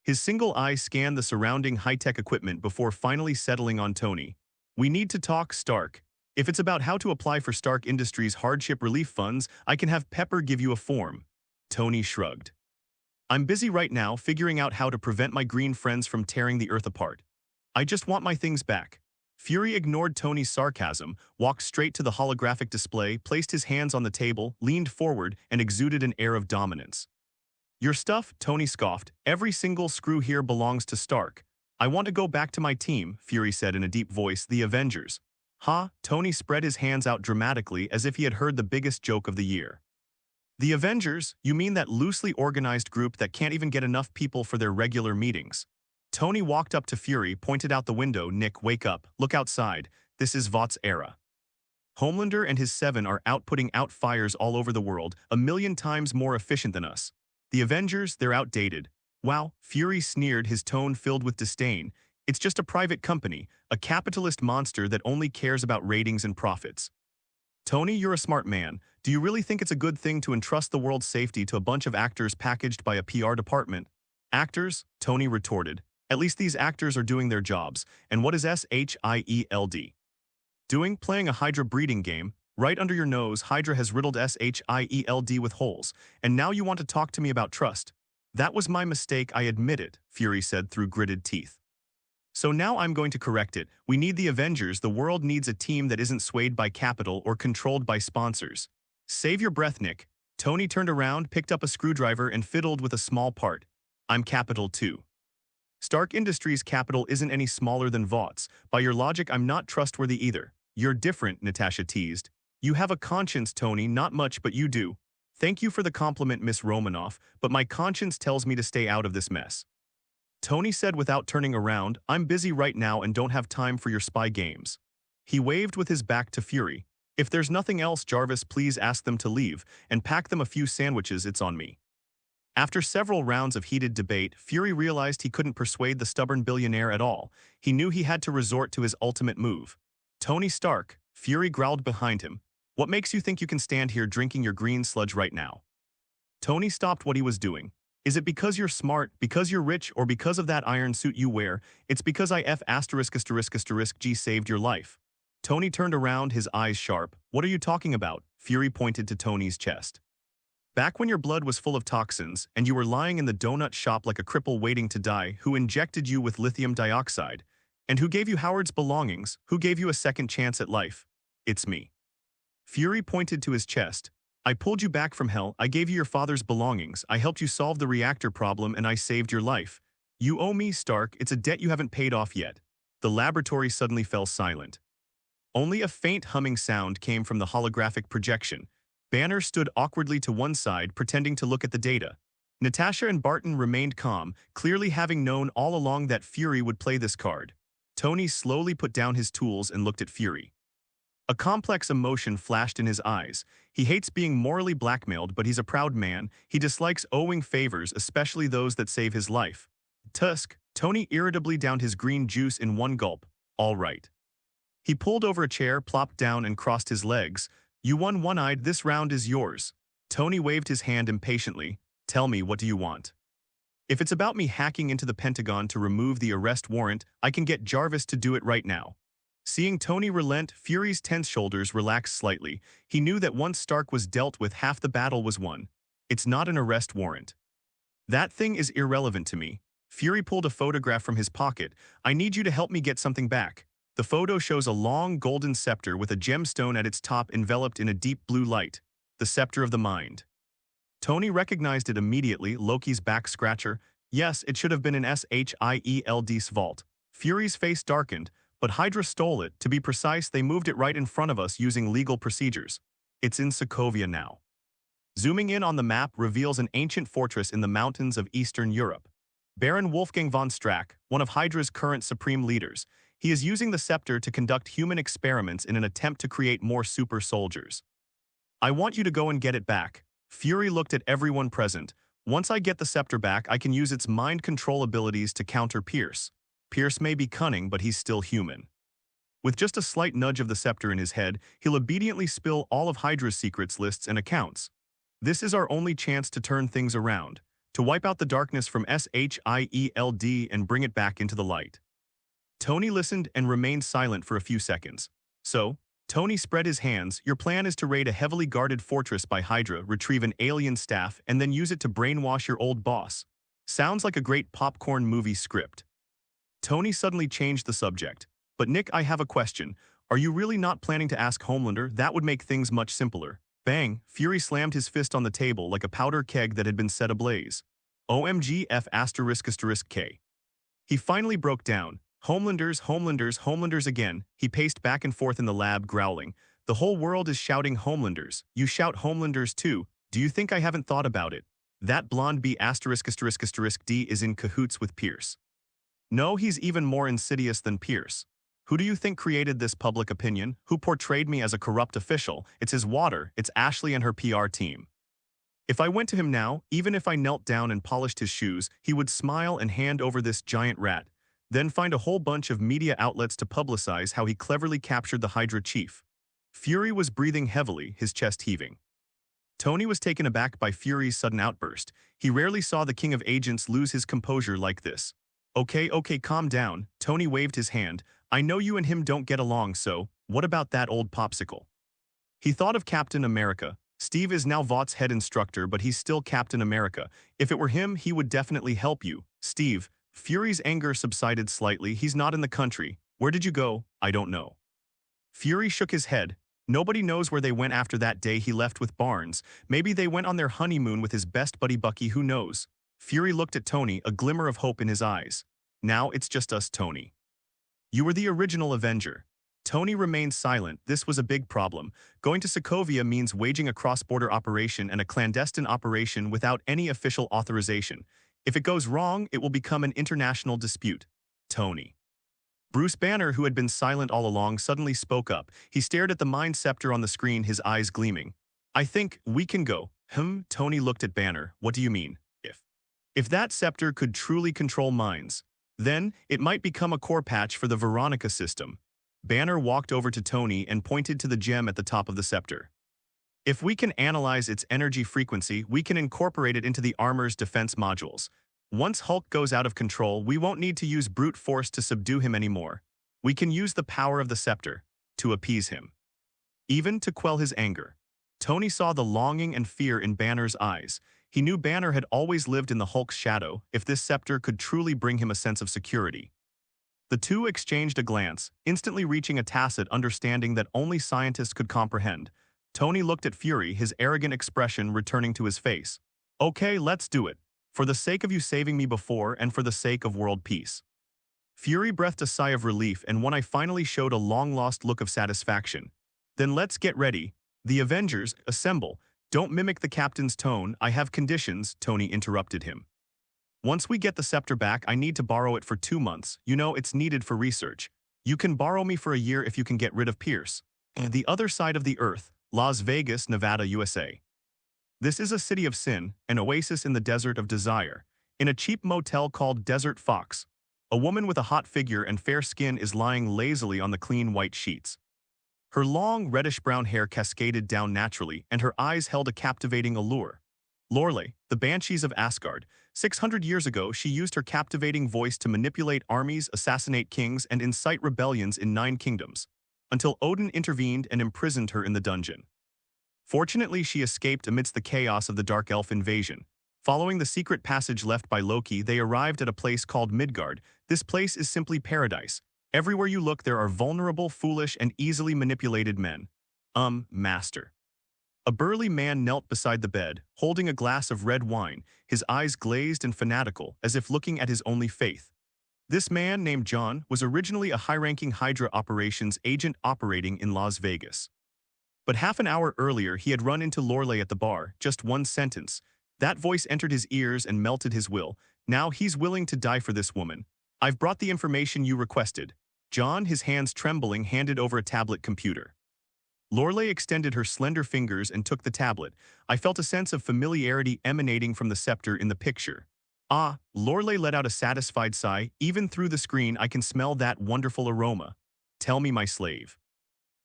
His single eye scanned the surrounding high-tech equipment before finally settling on Tony. We need to talk, Stark. If it's about how to apply for Stark Industries hardship relief funds, I can have Pepper give you a form. Tony shrugged. I'm busy right now figuring out how to prevent my green friends from tearing the Earth apart. I just want my things back. Fury ignored Tony's sarcasm, walked straight to the holographic display, placed his hands on the table, leaned forward, and exuded an air of dominance. Your stuff, Tony scoffed. Every single screw here belongs to Stark. I want to go back to my team, Fury said in a deep voice, the Avengers. Ha, Tony spread his hands out dramatically as if he had heard the biggest joke of the year. The Avengers? You mean that loosely organized group that can't even get enough people for their regular meetings? Tony walked up to Fury, pointed out the window. Nick, wake up, look outside. This is Vought's era. Homelander and his 7 are outputting out fires all over the world, 1,000,000 times more efficient than us. The Avengers, they're outdated. Wow, Fury sneered, his tone filled with disdain. It's just a private company, a capitalist monster that only cares about ratings and profits. Tony, you're a smart man. Do you really think it's a good thing to entrust the world's safety to a bunch of actors packaged by a PR department? Actors? Tony retorted. At least these actors are doing their jobs. And what is SHIELD? Doing? Playing a Hydra breeding game. Right under your nose, Hydra has riddled SHIELD with holes. And now you want to talk to me about trust. That was my mistake, I admit it, Fury said through gritted teeth. So now I'm going to correct it. We need the Avengers. The world needs a team that isn't swayed by capital or controlled by sponsors. Save your breath, Nick. Tony turned around, picked up a screwdriver, and fiddled with a small part. I'm capital too. Stark Industries' capital isn't any smaller than Vought's. By your logic, I'm not trustworthy either. You're different, Natasha teased. You have a conscience, Tony, not much, but you do. Thank you for the compliment, Miss Romanoff, but my conscience tells me to stay out of this mess. Tony said without turning around, I'm busy right now and don't have time for your spy games. He waved with his back to Fury. If there's nothing else, Jarvis, please ask them to leave, and pack them a few sandwiches, it's on me. After several rounds of heated debate, Fury realized he couldn't persuade the stubborn billionaire at all. He knew he had to resort to his ultimate move. Tony Stark, Fury growled behind him. What makes you think you can stand here drinking your green sludge right now? Tony stopped what he was doing. Is it because you're smart, because you're rich, or because of that iron suit you wear? It's because I G saved your life. Tony turned around, his eyes sharp. What are you talking about? Fury pointed to Tony's chest. Back when your blood was full of toxins, and you were lying in the donut shop like a cripple waiting to die, who injected you with lithium dioxide? And who gave you Howard's belongings? Who gave you a second chance at life? It's me. Fury pointed to his chest. I pulled you back from hell, I gave you your father's belongings, I helped you solve the reactor problem, and I saved your life. You owe me, Stark, it's a debt you haven't paid off yet. The laboratory suddenly fell silent. Only a faint humming sound came from the holographic projection. Banner stood awkwardly to one side, pretending to look at the data. Natasha and Barton remained calm, clearly having known all along that Fury would play this card. Tony slowly put down his tools and looked at Fury. A complex emotion flashed in his eyes. He hates being morally blackmailed, but he's a proud man. He dislikes owing favors, especially those that save his life. Tusk, Tony irritably downed his green juice in one gulp. All right. He pulled over a chair, plopped down, and crossed his legs. You won one-eyed, this round is yours. Tony waved his hand impatiently. Tell me, what do you want? If it's about me hacking into the Pentagon to remove the arrest warrant, I can get Jarvis to do it right now. Seeing Tony relent, Fury's tense shoulders relaxed slightly. He knew that once Stark was dealt with, half the battle was won. It's not an arrest warrant. That thing is irrelevant to me. Fury pulled a photograph from his pocket. I need you to help me get something back. The photo shows a long golden scepter with a gemstone at its top enveloped in a deep blue light. The scepter of the mind. Tony recognized it immediately, Loki's back scratcher. Yes, it should have been an SHIELD's vault. Fury's face darkened. But Hydra stole it. To be precise, they moved it right in front of us using legal procedures. It's in Sokovia now. Zooming in on the map reveals an ancient fortress in the mountains of Eastern Europe. Baron Wolfgang von Strack, one of Hydra's current supreme leaders, he is using the scepter to conduct human experiments in an attempt to create more super soldiers. I want you to go and get it back. Fury looked at everyone present. Once I get the scepter back, I can use its mind control abilities to counter Pierce. Pierce may be cunning, but he's still human. With just a slight nudge of the scepter in his head, he'll obediently spill all of Hydra's secrets, lists, and accounts. This is our only chance to turn things around, to wipe out the darkness from SHIELD and bring it back into the light. Tony listened and remained silent for a few seconds. So, Tony spread his hands. Your plan is to raid a heavily guarded fortress by Hydra, retrieve an alien staff, and then use it to brainwash your old boss. Sounds like a great popcorn movie script. Tony suddenly changed the subject. But Nick, I have a question. Are you really not planning to ask Homelander? That would make things much simpler. Bang! Fury slammed his fist on the table like a powder keg that had been set ablaze. OMG F ***** K. He finally broke down. Homelanders again. He paced back and forth in the lab, growling. The whole world is shouting Homelanders. You shout Homelanders too. Do you think I haven't thought about it? That blonde B ****D is in cahoots with Pierce. No, he's even more insidious than Pierce. Who do you think created this public opinion? Who portrayed me as a corrupt official? It's his water. It's Ashley and her PR team. If I went to him now, even if I knelt down and polished his shoes, he would smile and hand over this giant rat, then find a whole bunch of media outlets to publicize how he cleverly captured the Hydra chief. Fury was breathing heavily, his chest heaving. Tony was taken aback by Fury's sudden outburst. He rarely saw the king of agents lose his composure like this. Okay, calm down. Tony waved his hand. I know you and him don't get along, so what about that old popsicle? He thought of Captain America. Steve is now Vought's head instructor, but he's still Captain America. If it were him, he would definitely help you. Steve. Fury's anger subsided slightly. He's not in the country. Where did you go? I don't know. Fury shook his head. Nobody knows where they went after that day he left with Barnes. Maybe they went on their honeymoon with his best buddy Bucky, who knows? Fury looked at Tony, a glimmer of hope in his eyes. Now it's just us, Tony. You were the original Avenger. Tony remained silent. This was a big problem. Going to Sokovia means waging a cross-border operation and a clandestine operation without any official authorization. If it goes wrong, it will become an international dispute. Tony. Bruce Banner, who had been silent all along, suddenly spoke up. He stared at the mind scepter on the screen, his eyes gleaming. I think we can go. Tony looked at Banner. What do you mean? If that scepter could truly control minds, then it might become a core patch for the Veronica system. Banner walked over to Tony and pointed to the gem at the top of the scepter. If we can analyze its energy frequency, we can incorporate it into the armor's defense modules. Once Hulk goes out of control, we won't need to use brute force to subdue him anymore. We can use the power of the scepter to appease him, even to quell his anger. Tony saw the longing and fear in Banner's eyes. He knew Banner had always lived in the Hulk's shadow. If this scepter could truly bring him a sense of security. The two exchanged a glance, instantly reaching a tacit understanding that only scientists could comprehend. Tony looked at Fury, his arrogant expression returning to his face. Okay, let's do it. For the sake of you saving me before and for the sake of world peace. Fury breathed a sigh of relief, and when I finally showed a long-lost look of satisfaction. Then let's get ready. The Avengers, assemble. Don't mimic the captain's tone. I have conditions, Tony interrupted him. Once we get the scepter back, I need to borrow it for 2 months. You know, it's needed for research. You can borrow me for a year if you can get rid of Pierce. The other side of the earth, Las Vegas, Nevada, USA. This is a city of sin, an oasis in the desert of desire. In a cheap motel called Desert Fox, a woman with a hot figure and fair skin is lying lazily on the clean white sheets. Her long, reddish-brown hair cascaded down naturally, and her eyes held a captivating allure. Lorelei, the Banshees of Asgard. 600 years ago, she used her captivating voice to manipulate armies, assassinate kings, and incite rebellions in 9 kingdoms, until Odin intervened and imprisoned her in the dungeon. Fortunately, she escaped amidst the chaos of the Dark Elf invasion. Following the secret passage left by Loki, they arrived at a place called Midgard. This place is simply paradise. Everywhere you look, there are vulnerable, foolish, and easily manipulated men. Master. A burly man knelt beside the bed, holding a glass of red wine, his eyes glazed and fanatical, as if looking at his only faith. This man, named John, was originally a high-ranking Hydra operations agent operating in Las Vegas. But half an hour earlier, he had run into Lorelei at the bar, just one sentence. That voice entered his ears and melted his will. Now he's willing to die for this woman. I've brought the information you requested. John, his hands trembling, handed over a tablet computer. Lorelei extended her slender fingers and took the tablet. I felt a sense of familiarity emanating from the scepter in the picture. Ah, Lorelei let out a satisfied sigh. Even through the screen, I can smell that wonderful aroma. Tell me, my slave.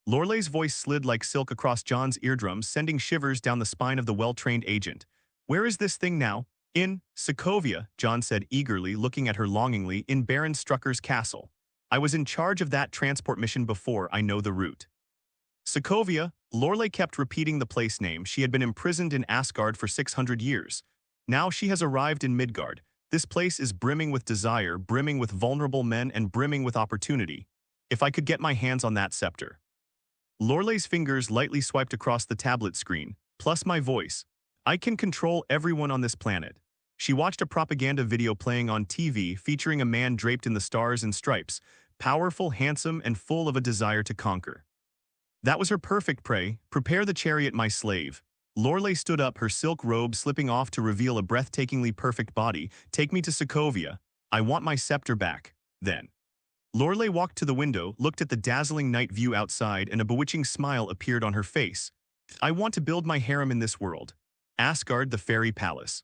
Lorelai's voice slid like silk across John's eardrums, sending shivers down the spine of the well-trained agent. Where is this thing now? In Sokovia, John said eagerly, looking at her longingly, in Baron Strucker's castle. I was in charge of that transport mission before I know the route. Sokovia, Lorelei kept repeating the place name. She had been imprisoned in Asgard for 600 years. Now she has arrived in Midgard. This place is brimming with desire, brimming with vulnerable men, and brimming with opportunity. If I could get my hands on that scepter. Lorelei's fingers lightly swiped across the tablet screen, plus my voice. I can control everyone on this planet. She watched a propaganda video playing on TV featuring a man draped in the stars and stripes, powerful, handsome, and full of a desire to conquer. That was her perfect prey. Prepare the chariot, my slave. Lorelei stood up, her silk robe slipping off to reveal a breathtakingly perfect body. Take me to Sokovia. I want my scepter back. Then. Lorelei walked to the window, looked at the dazzling night view outside, and a bewitching smile appeared on her face. I want to build my harem in this world. Asgard, the fairy palace.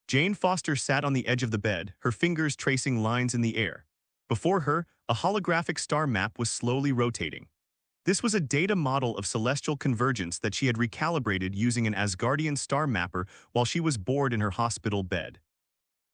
Jane Foster sat on the edge of the bed, her fingers tracing lines in the air. Before her, a holographic star map was slowly rotating. This was a data model of celestial convergence that she had recalibrated using an Asgardian star mapper while she was bored in her hospital bed.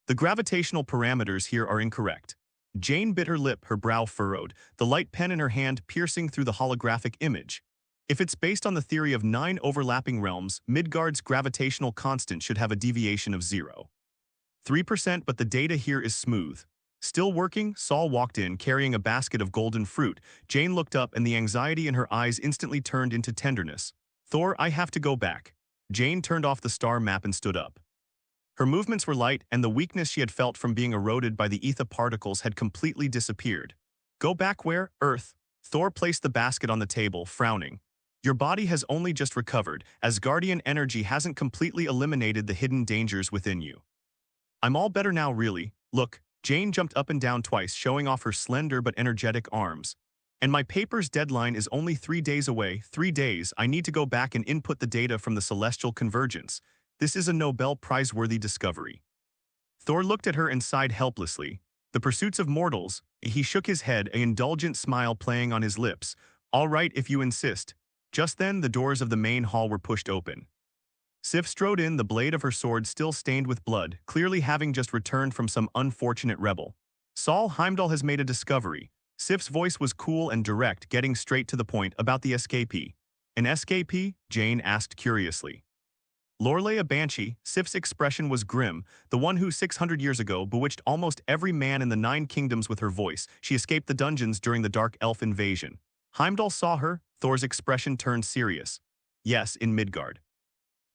The gravitational parameters here are incorrect. Jane bit her lip, her brow furrowed, the light pen in her hand piercing through the holographic image. If it's based on the theory of 9 overlapping realms, Midgard's gravitational constant should have a deviation of 0.3%, but the data here is smooth. Still working, Saul walked in, carrying a basket of golden fruit. Jane looked up and the anxiety in her eyes instantly turned into tenderness. Thor, I have to go back. Jane turned off the star map and stood up. Her movements were light, and the weakness she had felt from being eroded by the ether particles had completely disappeared. Go back where? Earth. Thor placed the basket on the table, frowning. Your body has only just recovered, as Guardian energy hasn't completely eliminated the hidden dangers within you. I'm all better now, really. Look, Jane jumped up and down twice, showing off her slender but energetic arms. And my paper's deadline is only 3 days away. 3 days, I need to go back and input the data from the celestial convergence. This is a Nobel Prize-worthy discovery. Thor looked at her and sighed helplessly. The pursuits of mortals. He shook his head, an indulgent smile playing on his lips. All right, if you insist. Just then, the doors of the main hall were pushed open. Sif strode in, the blade of her sword still stained with blood, clearly having just returned from some unfortunate rebel. Saul Heimdall has made a discovery. Sif's voice was cool and direct, getting straight to the point about the escapee. An escapee? Jane asked curiously. Lorelei, a banshee. Sif's expression was grim, the one who 600 years ago bewitched almost every man in the 9 kingdoms with her voice. She escaped the dungeons during the Dark Elf invasion. Heimdall saw her. Thor's expression turned serious. Yes, in Midgard.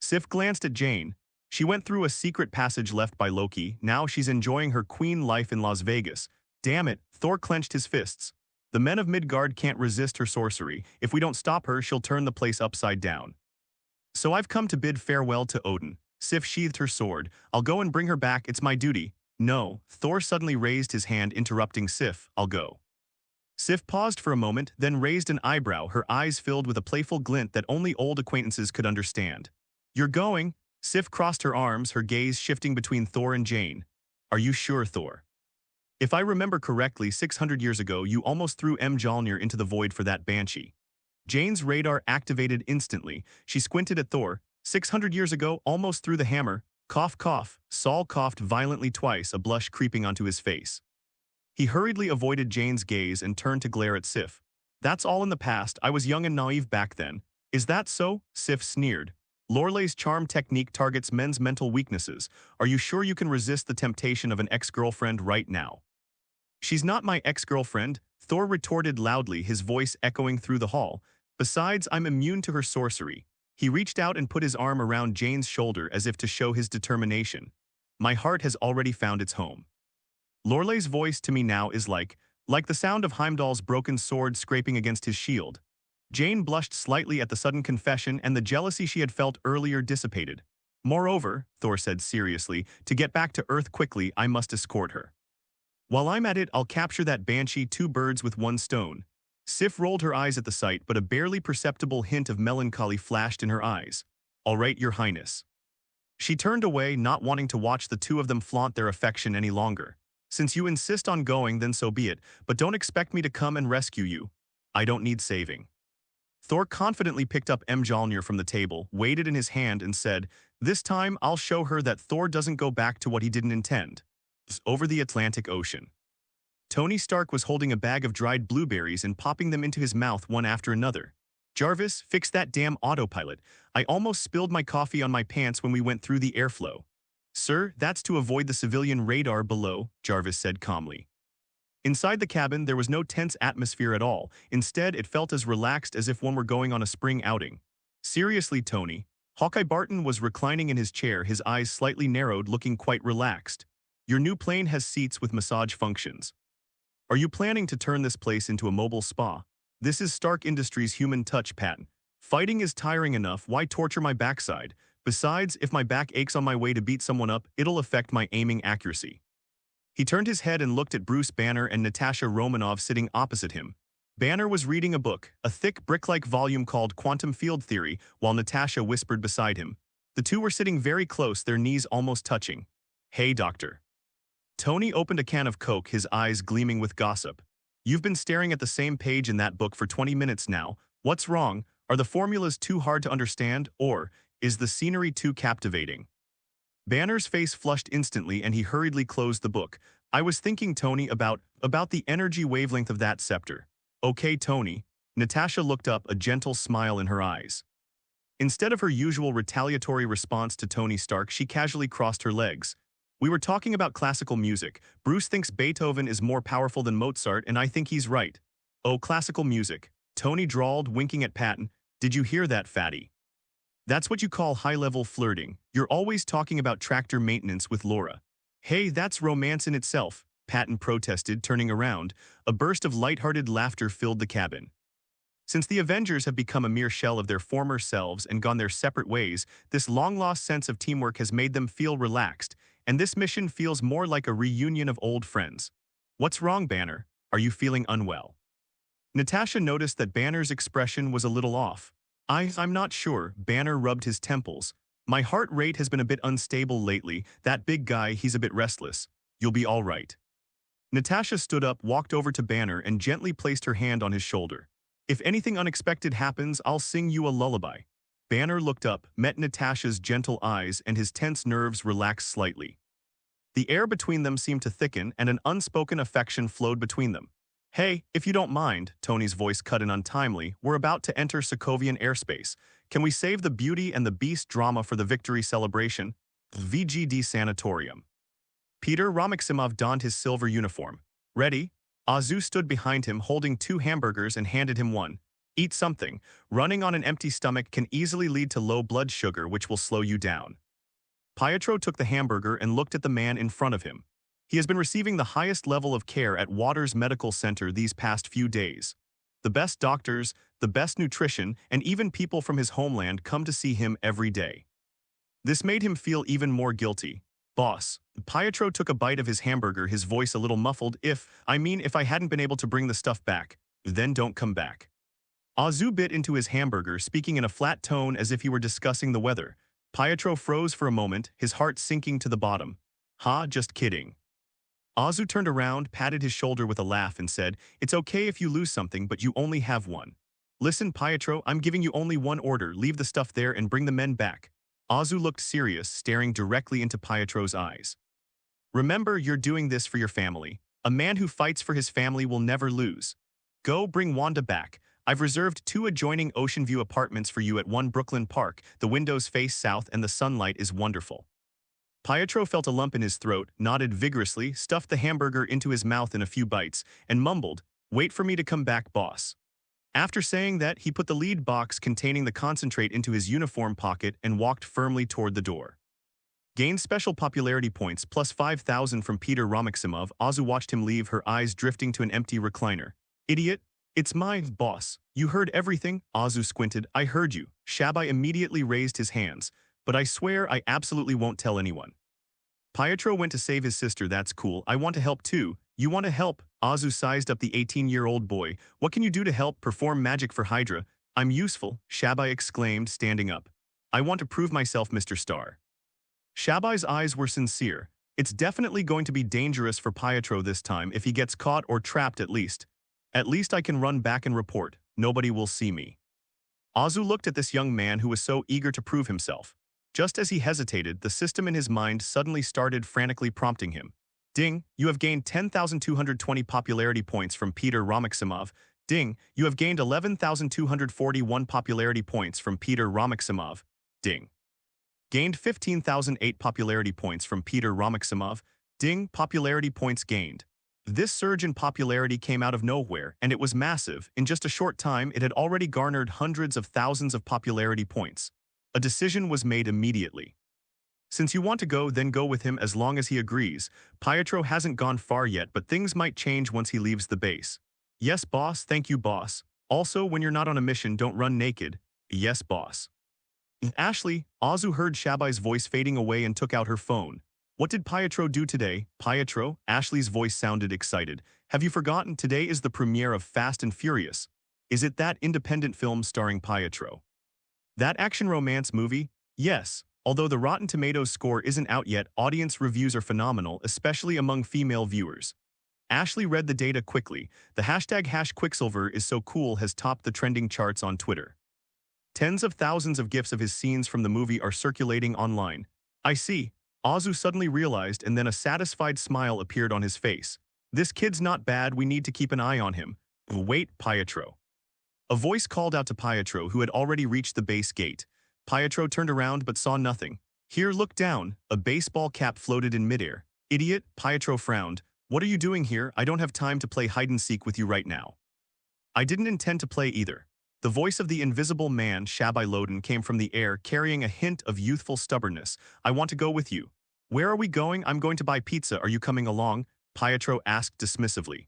Sif glanced at Jane. She went through a secret passage left by Loki. Now she's enjoying her queen life in Las Vegas. Damn it, Thor clenched his fists. The men of Midgard can't resist her sorcery. If we don't stop her, she'll turn the place upside down. So I've come to bid farewell to Odin. Sif sheathed her sword. I'll go and bring her back, it's my duty. No, Thor suddenly raised his hand, interrupting Sif. I'll go. Sif paused for a moment, then raised an eyebrow, her eyes filled with a playful glint that only old acquaintances could understand. You're going? Sif crossed her arms, her gaze shifting between Thor and Jane. Are you sure, Thor? If I remember correctly, 600 years ago, you almost threw Mjolnir into the void for that banshee. Jane's radar activated instantly. She squinted at Thor. 600 years ago, almost threw the hammer. Cough, cough. Saul coughed violently twice, a blush creeping onto his face. He hurriedly avoided Jane's gaze and turned to glare at Sif. That's all in the past. I was young and naive back then. Is that so? Sif sneered. Lorelei's charm technique targets men's mental weaknesses. Are you sure you can resist the temptation of an ex-girlfriend right now? She's not my ex-girlfriend, Thor retorted loudly, his voice echoing through the hall. Besides, I'm immune to her sorcery. He reached out and put his arm around Jane's shoulder as if to show his determination. My heart has already found its home. Lorelei's voice to me now is like the sound of Heimdall's broken sword scraping against his shield. Jane blushed slightly at the sudden confession, and the jealousy she had felt earlier dissipated. Moreover, Thor said seriously, to get back to Earth quickly, I must escort her. While I'm at it, I'll capture that banshee, 2 birds with 1 stone. Sif rolled her eyes at the sight, but a barely perceptible hint of melancholy flashed in her eyes. All right, Your Highness. She turned away, not wanting to watch the 2 of them flaunt their affection any longer. Since you insist on going, then so be it, but don't expect me to come and rescue you. I don't need saving. Thor confidently picked up Mjolnir from the table, weighed it in his hand, and said, This time I'll show her that Thor doesn't go back to what he didn't intend. Over the Atlantic Ocean. Tony Stark was holding a bag of dried blueberries and popping them into his mouth one after another. Jarvis, fix that damn autopilot. I almost spilled my coffee on my pants when we went through the airflow. Sir, that's to avoid the civilian radar below, Jarvis said calmly. Inside the cabin, there was no tense atmosphere at all. Instead, it felt as relaxed as if one were going on a spring outing. Seriously, Tony. Hawkeye Barton was reclining in his chair, his eyes slightly narrowed, looking quite relaxed. Your new plane has seats with massage functions. Are you planning to turn this place into a mobile spa? This is Stark Industries' human touch patent. Fighting is tiring enough, why torture my backside? Besides, if my back aches on my way to beat someone up, it'll affect my aiming accuracy. He turned his head and looked at Bruce Banner and Natasha Romanoff sitting opposite him. Banner was reading a book, a thick brick-like volume called Quantum Field Theory, while Natasha whispered beside him. The two were sitting very close, their knees almost touching. Hey, doctor. Tony opened a can of Coke, his eyes gleaming with gossip. You've been staring at the same page in that book for 20 minutes now. What's wrong? Are the formulas too hard to understand, or is the scenery too captivating? Banner's face flushed instantly and he hurriedly closed the book. I was thinking, Tony, about the energy wavelength of that scepter. Okay, Tony. Natasha looked up, a gentle smile in her eyes. Instead of her usual retaliatory response to Tony Stark, she casually crossed her legs. We were talking about classical music. Bruce thinks Beethoven is more powerful than Mozart, and I think he's right. Oh, classical music. Tony drawled, winking at Patton. Did you hear that, fatty? That's what you call high-level flirting. You're always talking about tractor maintenance with Laura. Hey, that's romance in itself, Patton protested, turning around. A burst of light-hearted laughter filled the cabin. Since the Avengers have become a mere shell of their former selves and gone their separate ways, this long-lost sense of teamwork has made them feel relaxed, and this mission feels more like a reunion of old friends. What's wrong, Banner? Are you feeling unwell? Natasha noticed that Banner's expression was a little off. I'm not sure, Banner rubbed his temples. My heart rate has been a bit unstable lately. That big guy, he's a bit restless. You'll be all right. Natasha stood up, walked over to Banner, and gently placed her hand on his shoulder. If anything unexpected happens, I'll sing you a lullaby. Banner looked up, met Natasha's gentle eyes, and his tense nerves relaxed slightly. The air between them seemed to thicken, and an unspoken affection flowed between them. Hey, if you don't mind, Tony's voice cut in untimely, we're about to enter Sokovian airspace. Can we save the Beauty and the Beast drama for the victory celebration? VGD Sanatorium. Peter Ramiximov donned his silver uniform. Ready? Azu stood behind him holding 2 hamburgers and handed him one. Eat something. Running on an empty stomach can easily lead to low blood sugar, which will slow you down. Pietro took the hamburger and looked at the man in front of him. He has been receiving the highest level of care at Waters Medical Center these past few days. The best doctors, the best nutrition, and even people from his homeland come to see him every day. This made him feel even more guilty. Boss. Pietro took a bite of his hamburger, his voice a little muffled. If I hadn't been able to bring the stuff back, then don't come back. Azu bit into his hamburger, speaking in a flat tone as if he were discussing the weather. Pietro froze for a moment, his heart sinking to the bottom. Ha, just kidding. Azu turned around, patted his shoulder with a laugh and said, It's okay if you lose something, but you only have one. Listen, Pietro, I'm giving you only one order. Leave the stuff there and bring the men back. Azu looked serious, staring directly into Pietro's eyes. Remember, you're doing this for your family. A man who fights for his family will never lose. Go bring Wanda back. I've reserved 2 adjoining Ocean View apartments for you at 1 Brooklyn Park. The windows face south and the sunlight is wonderful. Pietro felt a lump in his throat, nodded vigorously, stuffed the hamburger into his mouth in a few bites, and mumbled, Wait for me to come back, boss. After saying that, he put the lead box containing the concentrate into his uniform pocket and walked firmly toward the door. Gained special popularity points plus 5,000 from Peter Ramiximov, Azu watched him leave, her eyes drifting to an empty recliner. Idiot. It's my boss. You heard everything? Azu squinted. I heard you. Shabai immediately raised his hands. But I swear I absolutely won't tell anyone. Pietro went to save his sister. That's cool. I want to help too. You want to help? Azu sized up the 18-year-old boy. What can you do to help? Perform magic for Hydra. I'm useful, Shabai exclaimed, standing up. I want to prove myself, Mr. Star. Shabai's eyes were sincere. It's definitely going to be dangerous for Pietro this time if he gets caught or trapped at least. At least I can run back and report. Nobody will see me. Azu looked at this young man who was so eager to prove himself. Just as he hesitated, the system in his mind suddenly started frantically prompting him. Ding, you have gained 10,220 popularity points from Peter Romaksimov. Ding, you have gained 11,241 popularity points from Peter Romaksimov. Ding. Gained 15,008 popularity points from Peter Romaksimov. Ding, popularity points gained. This surge in popularity came out of nowhere, and it was massive. In just a short time, it had already garnered hundreds of thousands of popularity points. A decision was made immediately. Since you want to go, then go with him as long as he agrees. Pietro hasn't gone far yet, but things might change once he leaves the base. Yes, boss, thank you, boss. Also, when you're not on a mission, don't run naked. Yes, boss. Ashley, Azu heard Shabai's voice fading away and took out her phone. What did Pietro do today? Pietro? Ashley's voice sounded excited. Have you forgotten? Today is the premiere of Fast and Furious. Is it that independent film starring Pietro? That action romance movie? Yes. Although the Rotten Tomatoes score isn't out yet, audience reviews are phenomenal, especially among female viewers. Ashley read the data quickly. The hashtag #Quicksilver is so cool has topped the trending charts on Twitter. Tens of thousands of GIFs of his scenes from the movie are circulating online. I see. Azu suddenly realized, and then a satisfied smile appeared on his face. This kid's not bad, we need to keep an eye on him. Wait, Pietro. A voice called out to Pietro, who had already reached the base gate. Pietro turned around but saw nothing. Here, look down. A baseball cap floated in midair. Idiot, Pietro frowned. What are you doing here? I don't have time to play hide-and-seek with you right now. I didn't intend to play either. The voice of the invisible man, Shabai Loden, came from the air, carrying a hint of youthful stubbornness. I want to go with you. Where are we going? I'm going to buy pizza. Are you coming along? Pietro asked dismissively.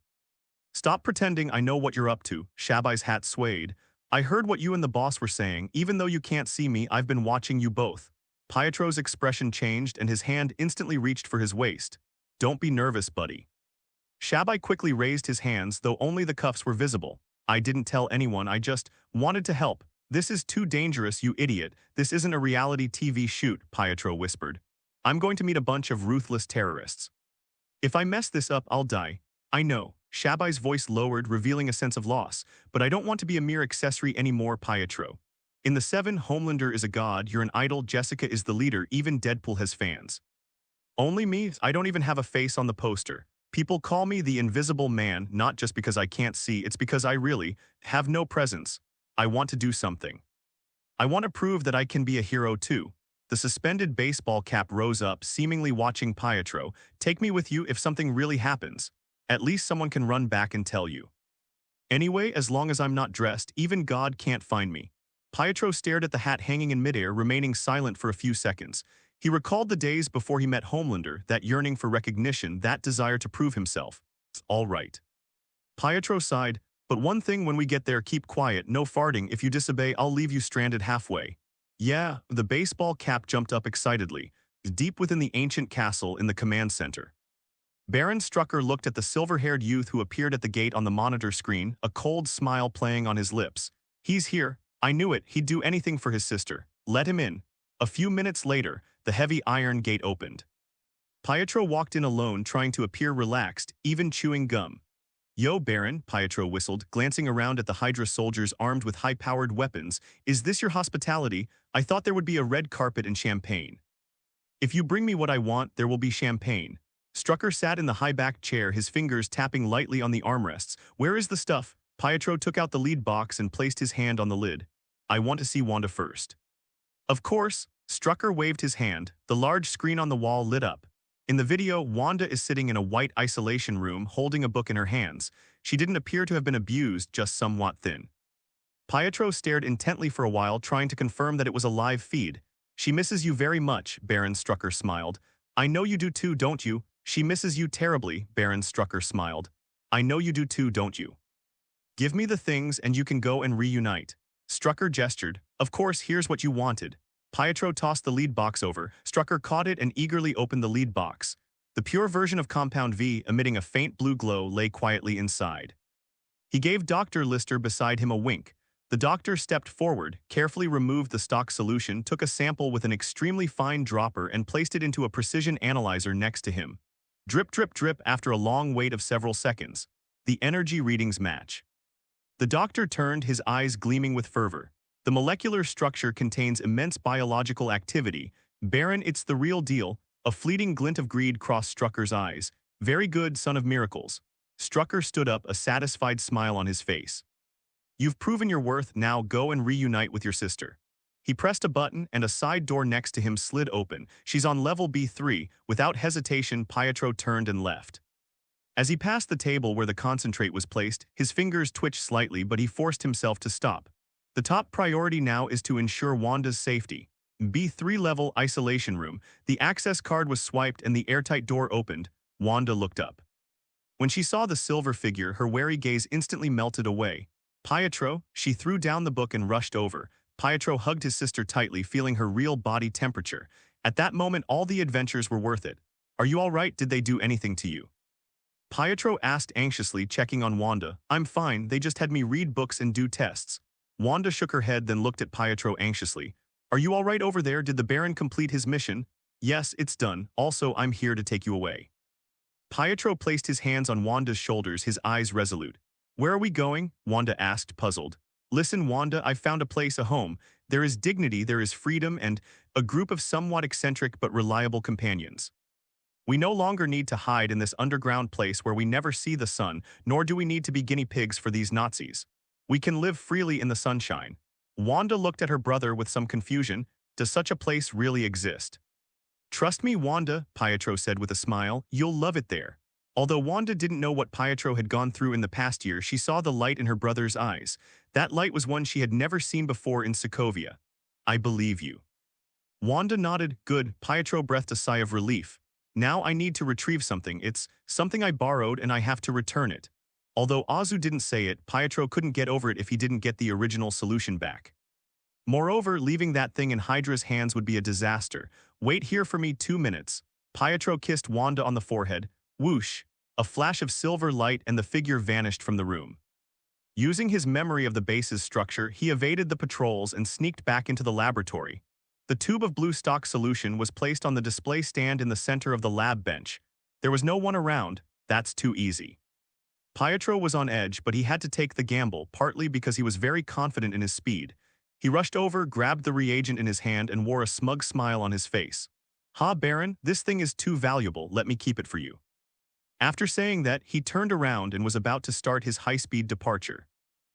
Stop pretending I know what you're up to. Shabai's hat swayed. I heard what you and the boss were saying. Even though you can't see me, I've been watching you both. Pietro's expression changed and his hand instantly reached for his waist. Don't be nervous, buddy. Shabai quickly raised his hands, though only the cuffs were visible. I didn't tell anyone, I just wanted to help. This is too dangerous, you idiot. This isn't a reality TV shoot, Pietro whispered. I'm going to meet a bunch of ruthless terrorists. If I mess this up, I'll die. I know. Shabai's voice lowered, revealing a sense of loss. But I don't want to be a mere accessory anymore, Pietro. In the 7, Homelander is a god, you're an idol, Jessica is the leader, even Deadpool has fans. Only me? I don't even have a face on the poster. People call me the Invisible Man, not just because I can't see, it's because I really have no presence. I want to do something. I want to prove that I can be a hero too. The suspended baseball cap rose up, seemingly watching Pietro. Take me with you if something really happens. At least someone can run back and tell you. Anyway, as long as I'm not dressed, even God can't find me. Pietro stared at the hat hanging in midair, remaining silent for a few seconds. He recalled the days before he met Homelander, that yearning for recognition, that desire to prove himself. All right. Pietro sighed, but one thing when we get there, keep quiet, no farting, if you disobey I'll leave you stranded halfway. Yeah, the baseball cap jumped up excitedly, deep within the ancient castle in the command center. Baron Strucker looked at the silver-haired youth who appeared at the gate on the monitor screen, a cold smile playing on his lips. He's here. I knew it, he'd do anything for his sister. Let him in. A few minutes later, the heavy iron gate opened. Pietro walked in alone, trying to appear relaxed, even chewing gum. Yo, Baron, Pietro whistled, glancing around at the Hydra soldiers armed with high-powered weapons. Is this your hospitality? I thought there would be a red carpet and champagne. If you bring me what I want, there will be champagne. Strucker sat in the high-backed chair, his fingers tapping lightly on the armrests. Where is the stuff? Pietro took out the lead box and placed his hand on the lid. I want to see Wanda first. Of course, Strucker waved his hand. The large screen on the wall lit up. In the video, Wanda is sitting in a white isolation room holding a book in her hands. She didn't appear to have been abused, just somewhat thin. Pietro stared intently for a while, trying to confirm that it was a live feed. She misses you very much, Baron Strucker smiled. I know you do too, don't you? She misses you terribly, Baron Strucker smiled. I know you do too, don't you? Give me the things and you can go and reunite. Strucker gestured. Of course, here's what you wanted. Pietro tossed the lead box over. Strucker caught it and eagerly opened the lead box. The pure version of Compound V, emitting a faint blue glow, lay quietly inside. He gave Dr. Lister beside him a wink. The doctor stepped forward, carefully removed the stock solution, took a sample with an extremely fine dropper and placed it into a precision analyzer next to him. Drip, drip, drip after a long wait of several seconds. The energy readings match. The doctor turned, his eyes gleaming with fervor. The molecular structure contains immense biological activity. Baron, it's the real deal. A fleeting glint of greed crossed Strucker's eyes. Very good, son of miracles. Strucker stood up, a satisfied smile on his face. You've proven your worth, now go and reunite with your sister. He pressed a button and a side door next to him slid open. She's on level B3. Without hesitation, Pietro turned and left. As he passed the table where the concentrate was placed, his fingers twitched slightly, but he forced himself to stop. The top priority now is to ensure Wanda's safety. B3 level isolation room. The access card was swiped and the airtight door opened. Wanda looked up. When she saw the silver figure, her wary gaze instantly melted away. Pietro, she threw down the book and rushed over. Pietro hugged his sister tightly, feeling her real body temperature. At that moment, all the adventures were worth it. Are you all right? Did they do anything to you? Pietro asked anxiously, checking on Wanda. I'm fine, they just had me read books and do tests. Wanda shook her head, then looked at Pietro anxiously. Are you all right over there? Did the Baron complete his mission? Yes, it's done. Also, I'm here to take you away. Pietro placed his hands on Wanda's shoulders, his eyes resolute. Where are we going? Wanda asked, puzzled. Listen, Wanda, I've found a place, a home. There is dignity, there is freedom, and a group of somewhat eccentric but reliable companions. We no longer need to hide in this underground place where we never see the sun, nor do we need to be guinea pigs for these Nazis. We can live freely in the sunshine. Wanda looked at her brother with some confusion. Does such a place really exist? Trust me, Wanda, Pietro said with a smile, you'll love it there. Although Wanda didn't know what Pietro had gone through in the past year, she saw the light in her brother's eyes. That light was one she had never seen before in Sokovia. I believe you. Wanda nodded. Good. Pietro breathed a sigh of relief. Now I need to retrieve something. It's something I borrowed and I have to return it. Although Azu didn't say it, Pietro couldn't get over it if he didn't get the original solution back. Moreover, leaving that thing in Hydra's hands would be a disaster. Wait here for me 2 minutes. Pietro kissed Wanda on the forehead. Whoosh! A flash of silver light and the figure vanished from the room. Using his memory of the base's structure, he evaded the patrols and sneaked back into the laboratory. The tube of blue stock solution was placed on the display stand in the center of the lab bench. There was no one around. That's too easy. Pietro was on edge, but he had to take the gamble, partly because he was very confident in his speed. He rushed over, grabbed the reagent in his hand, and wore a smug smile on his face. Ha, Baron, this thing is too valuable. Let me keep it for you. After saying that, he turned around and was about to start his high-speed departure.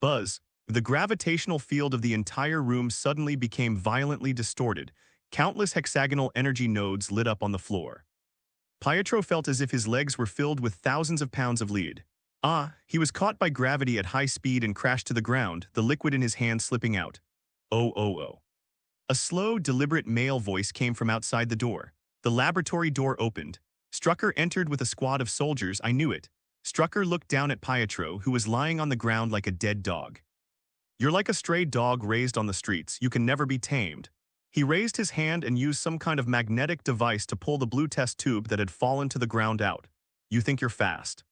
Buzz! The gravitational field of the entire room suddenly became violently distorted. Countless hexagonal energy nodes lit up on the floor. Pietro felt as if his legs were filled with thousands of pounds of lead. He was caught by gravity at high speed and crashed to the ground, the liquid in his hand slipping out. Oh. A slow, deliberate male voice came from outside the door. The laboratory door opened. Strucker entered with a squad of soldiers. I knew it. Strucker looked down at Pietro, who was lying on the ground like a dead dog. You're like a stray dog raised on the streets. You can never be tamed. He raised his hand and used some kind of magnetic device to pull the blue test tube that had fallen to the ground out. You think you're fast.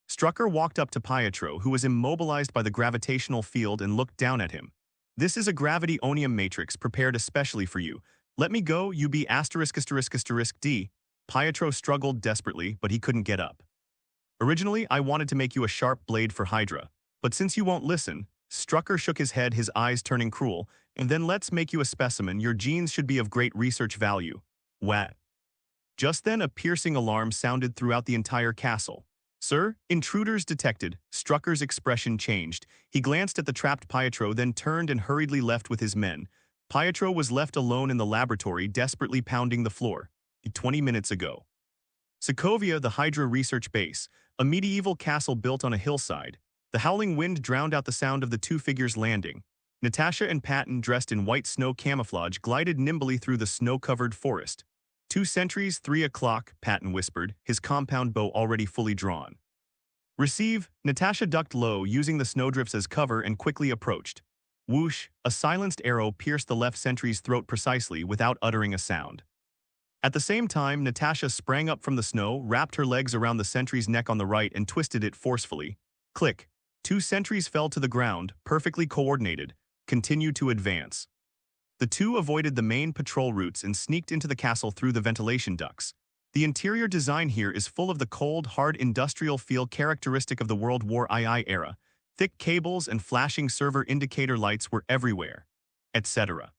Strucker walked up to Pietro, who was immobilized by the gravitational field, and looked down at him. This is a gravity onium matrix prepared especially for you. Let me go, you be *****D. Pietro struggled desperately, but he couldn't get up. Originally, I wanted to make you a sharp blade for Hydra, but since you won't listen, Strucker shook his head, his eyes turning cruel, and then let's make you a specimen. Your genes should be of great research value. What? Just then a piercing alarm sounded throughout the entire castle. Sir, intruders detected. Strucker's expression changed. He glanced at the trapped Pietro, then turned and hurriedly left with his men. Pietro was left alone in the laboratory, desperately pounding the floor. 20 minutes ago. Sokovia, the Hydra research base, a medieval castle built on a hillside. The howling wind drowned out the sound of the two figures landing. Natasha and Patton, dressed in white snow camouflage, glided nimbly through the snow-covered forest. 2 sentries, 3 o'clock, Patton whispered, his compound bow already fully drawn. Receive. Natasha ducked low, using the snowdrifts as cover, and quickly approached. Whoosh! A silenced arrow pierced the left sentry's throat precisely, without uttering a sound. At the same time, Natasha sprang up from the snow, wrapped her legs around the sentry's neck on the right, and twisted it forcefully. Click. 2 sentries fell to the ground, perfectly coordinated, continued to advance. The two avoided the main patrol routes and sneaked into the castle through the ventilation ducts. The interior design here is full of the cold, hard industrial feel characteristic of the World War II era. Thick cables and flashing server indicator lights were everywhere, etc.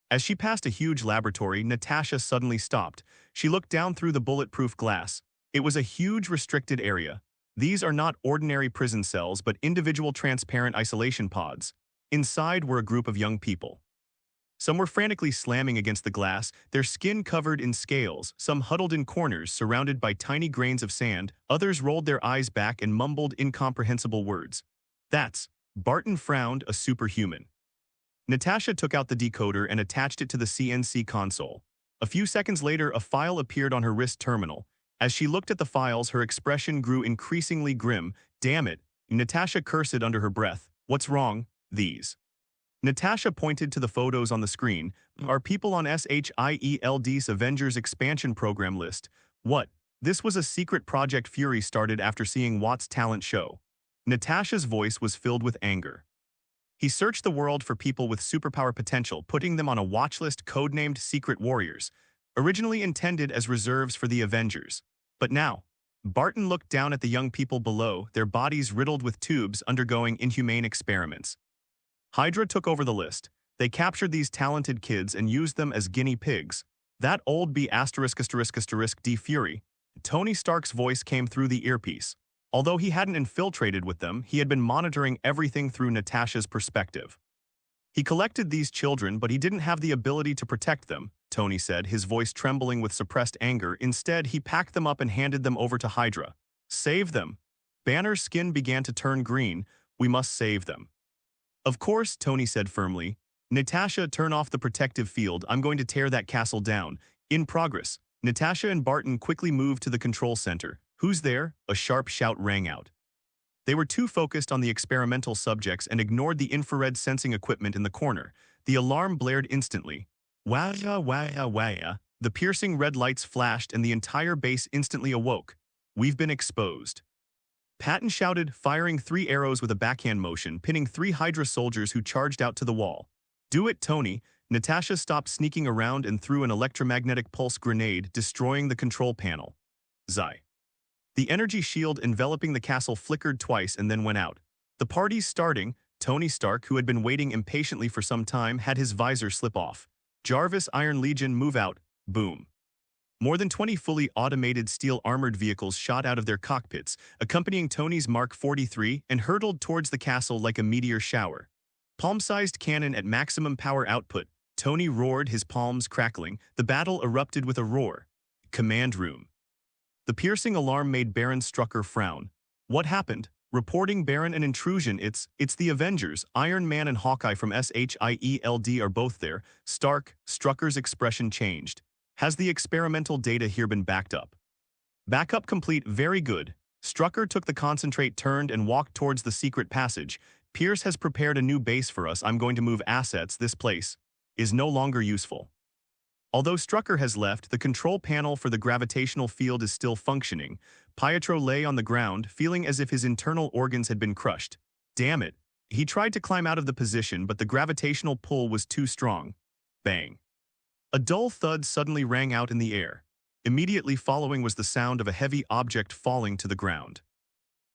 As she passed a huge laboratory, Natasha suddenly stopped. She looked down through the bulletproof glass. It was a huge restricted area. These are not ordinary prison cells but individual transparent isolation pods. Inside were a group of young people. Some were frantically slamming against the glass, their skin covered in scales, some huddled in corners surrounded by tiny grains of sand, others rolled their eyes back and mumbled incomprehensible words. That's, Barton frowned, a superhuman. Natasha took out the decoder and attached it to the CNC console. A few seconds later, a file appeared on her wrist terminal. As she looked at the files, her expression grew increasingly grim. Damn it, Natasha cursed under her breath. What's wrong? These. Natasha pointed to the photos on the screen. Are people on SHIELD's Avengers expansion program list? What? This was a secret project Fury started after seeing Vought's talent show. Natasha's voice was filled with anger. He searched the world for people with superpower potential, putting them on a watch list codenamed Secret Warriors, originally intended as reserves for the Avengers. But now, Barton looked down at the young people below, their bodies riddled with tubes undergoing inhumane experiments. Hydra took over the list. They captured these talented kids and used them as guinea pigs. That old B*** D Fury. Tony Stark's voice came through the earpiece. Although he hadn't infiltrated with them, he had been monitoring everything through Natasha's perspective. He collected these children, but he didn't have the ability to protect them, Tony said, his voice trembling with suppressed anger. Instead, he packed them up and handed them over to Hydra. Save them. Banner's skin began to turn green. We must save them. Of course, Tony said firmly. Natasha, turn off the protective field. I'm going to tear that castle down. In progress. Natasha and Barton quickly moved to the control center. Who's there? A sharp shout rang out. They were too focused on the experimental subjects and ignored the infrared sensing equipment in the corner. The alarm blared instantly. Wah-ya, wah-ya, wah-ya. The piercing red lights flashed and the entire base instantly awoke. We've been exposed. Patton shouted, firing 3 arrows with a backhand motion, pinning 3 Hydra soldiers who charged out to the wall. Do it, Tony. Natasha stopped sneaking around and threw an electromagnetic pulse grenade, destroying the control panel. Zai. The energy shield enveloping the castle flickered twice and then went out. The party's starting. Tony Stark, who had been waiting impatiently for some time, had his visor slip off. Jarvis, Iron Legion, move out. Boom. More than 20 fully automated steel-armored vehicles shot out of their cockpits, accompanying Tony's Mark 43, and hurtled towards the castle like a meteor shower. Palm-sized cannon at maximum power output, Tony roared, his palms crackling. The battle erupted with a roar. Command room. The piercing alarm made Baron Strucker frown. What happened? Reporting Baron, an intrusion. It's the Avengers. Iron Man and Hawkeye from SHIELD are both there. Strucker's expression changed. Has the experimental data here been backed up? Backup complete. Very good. Strucker took the concentrate, turned, and walked towards the secret passage. Pierce has prepared a new base for us. I'm going to move assets. This place is no longer useful. Although Strucker has left, the control panel for the gravitational field is still functioning. Pietro lay on the ground, feeling as if his internal organs had been crushed. Damn it. He tried to climb out of the position, but the gravitational pull was too strong. Bang. A dull thud suddenly rang out in the air. Immediately following was the sound of a heavy object falling to the ground.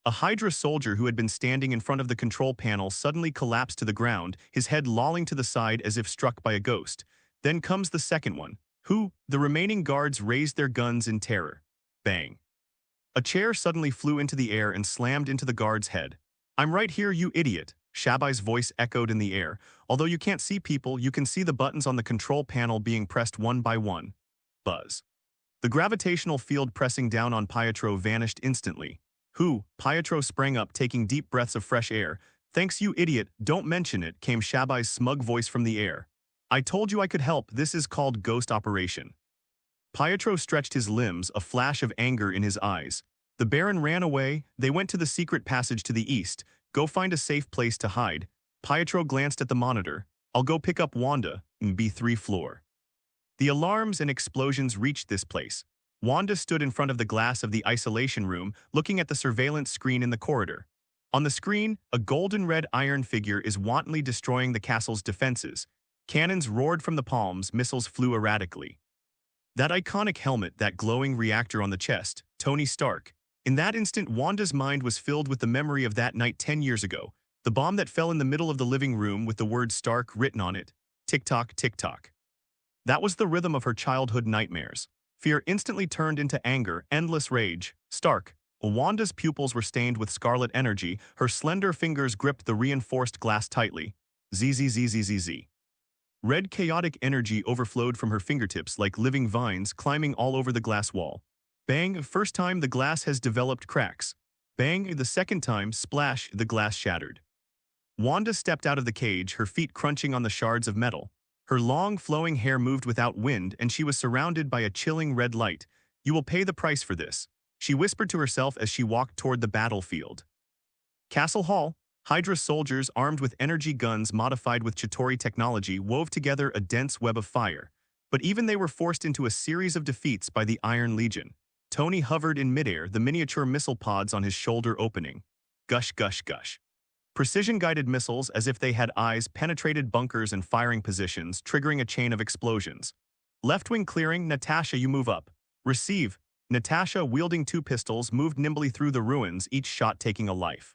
A Hydra soldier who had been standing in front of the control panel suddenly collapsed to the ground, his head lolling to the side as if struck by a ghost. Then comes the second one. The remaining guards raised their guns in terror. Bang. A chair suddenly flew into the air and slammed into the guard's head. I'm right here, you idiot. Shabai's voice echoed in the air. Although you can't see people, you can see the buttons on the control panel being pressed one by one. Buzz. The gravitational field pressing down on Pietro vanished instantly. Pietro sprang up, taking deep breaths of fresh air. Thanks, you idiot, don't mention it, came Shabai's smug voice from the air. I told you I could help. This is called Ghost Operation. Pietro stretched his limbs, a flash of anger in his eyes. The Baron ran away. They went to the secret passage to the east. Go find a safe place to hide. Pietro glanced at the monitor. I'll go pick up Wanda in B3 floor. The alarms and explosions reached this place. Wanda stood in front of the glass of the isolation room, looking at the surveillance screen in the corridor. On the screen, a golden-red iron figure is wantonly destroying the castle's defenses. Cannons roared from the palms, missiles flew erratically. That iconic helmet, that glowing reactor on the chest, Tony Stark. In that instant, Wanda's mind was filled with the memory of that night 10 years ago, the bomb that fell in the middle of the living room with the word Stark written on it. Tick-tock, tick-tock. That was the rhythm of her childhood nightmares. Fear instantly turned into anger, endless rage. Stark. Wanda's pupils were stained with scarlet energy, her slender fingers gripped the reinforced glass tightly. Zzzzzzz. Red chaotic energy overflowed from her fingertips like living vines climbing all over the glass wall. Bang, first time the glass has developed cracks. Bang, the second time, splash, the glass shattered. Wanda stepped out of the cage, her feet crunching on the shards of metal. Her long, flowing hair moved without wind, and she was surrounded by a chilling red light. You will pay the price for this, she whispered to herself as she walked toward the battlefield. Castle Hall. Hydra soldiers armed with energy guns modified with Chitauri technology wove together a dense web of fire. But even they were forced into a series of defeats by the Iron Legion. Tony hovered in midair, the miniature missile pods on his shoulder opening. Gush, gush, gush. Precision-guided missiles, as if they had eyes, penetrated bunkers and firing positions, triggering a chain of explosions. Left wing clearing, Natasha, you move up. Receive. Natasha, wielding 2 pistols, moved nimbly through the ruins, each shot taking a life.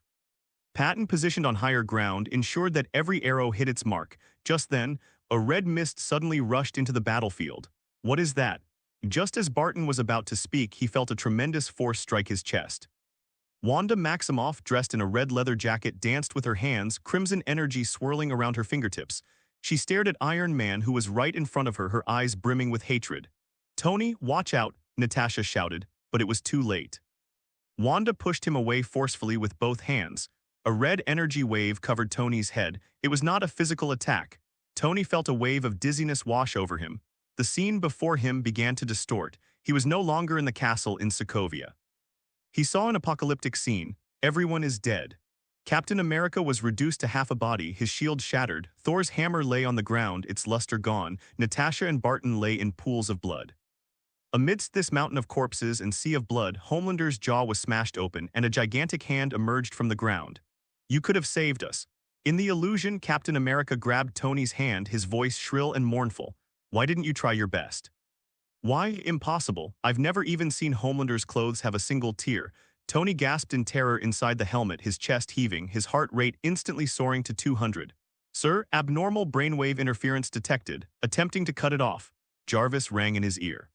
Patton, positioned on higher ground, ensured that every arrow hit its mark. Just then, a red mist suddenly rushed into the battlefield. What is that? Just as Barton was about to speak, he felt a tremendous force strike his chest. Wanda Maximoff, dressed in a red leather jacket, danced with her hands, crimson energy swirling around her fingertips. She stared at Iron Man, who was right in front of her, her eyes brimming with hatred. Tony, watch out, Natasha shouted, but it was too late. Wanda pushed him away forcefully with both hands. A red energy wave covered Tony's head. It was not a physical attack. Tony felt a wave of dizziness wash over him. The scene before him began to distort. He was no longer in the castle in Sokovia. He saw an apocalyptic scene. Everyone is dead. Captain America was reduced to half a body, his shield shattered. Thor's hammer lay on the ground, its luster gone. Natasha and Barton lay in pools of blood. Amidst this mountain of corpses and sea of blood, Homelander's jaw was smashed open, and a gigantic hand emerged from the ground. You could have saved us. In the illusion, Captain America grabbed Tony's hand, his voice shrill and mournful. Why didn't you try your best? Why, impossible. I've never even seen Homelander's clothes have a single tear. Tony gasped in terror inside the helmet, his chest heaving, his heart rate instantly soaring to 200. Sir, abnormal brainwave interference detected. Attempting to cut it off. Jarvis rang in his ear.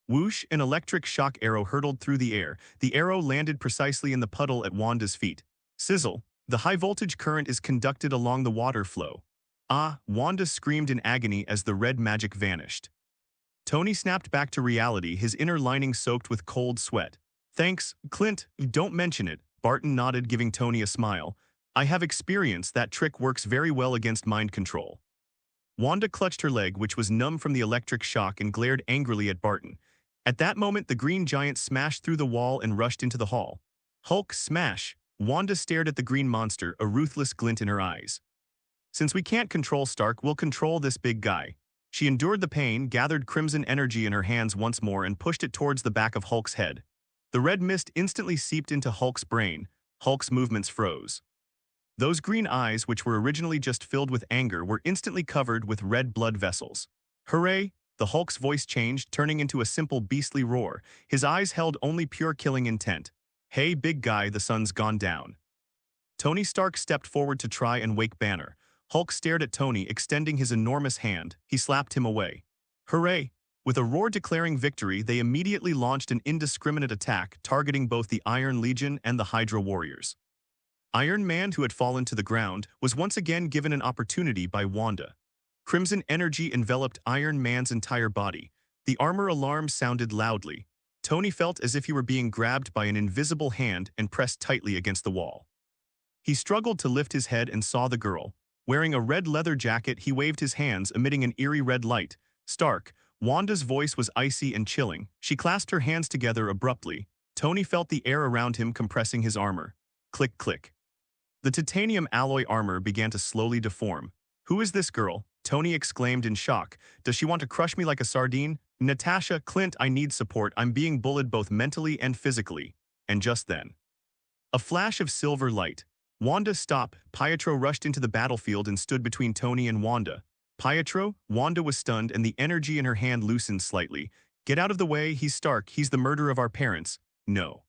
Whoosh, an electric shock arrow hurtled through the air. The arrow landed precisely in the puddle at Wanda's feet. Sizzle. The high-voltage current is conducted along the water flow. Ah, Wanda screamed in agony as the red magic vanished. Tony snapped back to reality, his inner lining soaked with cold sweat. Thanks, Clint, don't mention it, Barton nodded, giving Tony a smile. I have experience, that trick works very well against mind control. Wanda clutched her leg, which was numb from the electric shock, and glared angrily at Barton. At that moment, the green giant smashed through the wall and rushed into the hall. Hulk smash! Wanda stared at the green monster, a ruthless glint in her eyes. Since we can't control Stark, we'll control this big guy. She endured the pain, gathered crimson energy in her hands once more, and pushed it towards the back of Hulk's head. The red mist instantly seeped into Hulk's brain. Hulk's movements froze. Those green eyes, which were originally just filled with anger, were instantly covered with red blood vessels. Hooray! The Hulk's voice changed, turning into a simple beastly roar. His eyes held only pure killing intent. Hey, big guy, the sun's gone down. Tony Stark stepped forward to try and wake Banner. Hulk stared at Tony, extending his enormous hand. He slapped him away. Hooray! With a roar declaring victory, they immediately launched an indiscriminate attack, targeting both the Iron Legion and the Hydra warriors. Iron Man, who had fallen to the ground, was once again given an opportunity by Wanda. Crimson energy enveloped Iron Man's entire body. The armor alarm sounded loudly. Tony felt as if he were being grabbed by an invisible hand and pressed tightly against the wall. He struggled to lift his head and saw the girl. Wearing a red leather jacket, he waved his hands, emitting an eerie red light. Stark. Wanda's voice was icy and chilling. She clasped her hands together abruptly. Tony felt the air around him compressing his armor. Click, click. The titanium alloy armor began to slowly deform. Who is this girl? Tony exclaimed in shock. Does she want to crush me like a sardine? Natasha, Clint, I need support. I'm being bullied both mentally and physically. And just then, a flash of silver light. Wanda, stop. Pietro rushed into the battlefield and stood between Tony and Wanda. Pietro? Wanda was stunned, and the energy in her hand loosened slightly. Get out of the way, he's Stark. He's the murderer of our parents. No.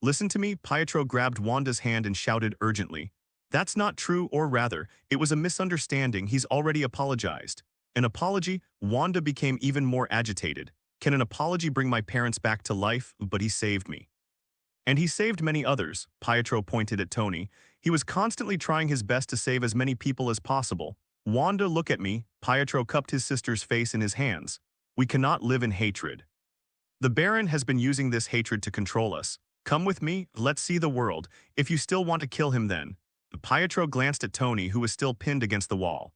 Listen to me. Pietro grabbed Wanda's hand and shouted urgently. That's not true, or rather, it was a misunderstanding. He's already apologized. An apology? Wanda became even more agitated. Can an apology bring my parents back to life? But he saved me. And he saved many others, Pietro pointed at Tony. He was constantly trying his best to save as many people as possible. Wanda, look at me. Pietro cupped his sister's face in his hands. We cannot live in hatred. The Baron has been using this hatred to control us. Come with me, let's see the world. If you still want to kill him then. Pietro glanced at Tony, who was still pinned against the wall.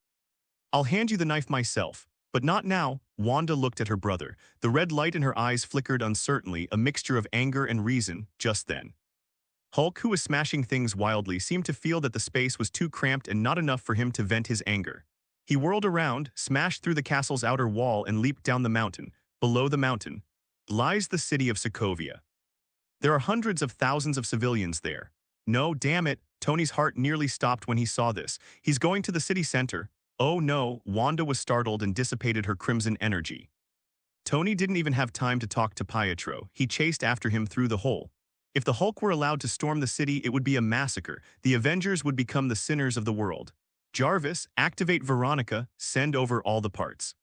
I'll hand you the knife myself. But not now. Wanda looked at her brother. The red light in her eyes flickered uncertainly, a mixture of anger and reason, just then. Hulk, who was smashing things wildly, seemed to feel that the space was too cramped and not enough for him to vent his anger. He whirled around, smashed through the castle's outer wall, and leaped down the mountain. Below the mountain lies the city of Sokovia. There are hundreds of thousands of civilians there. No, damn it, Tony's heart nearly stopped when he saw this. He's going to the city center. Oh no, Wanda was startled and dissipated her crimson energy. Tony didn't even have time to talk to Pietro. He chased after him through the hole. If the Hulk were allowed to storm the city, it would be a massacre. The Avengers would become the sinners of the world. Jarvis, activate Veronica, send over all the parts.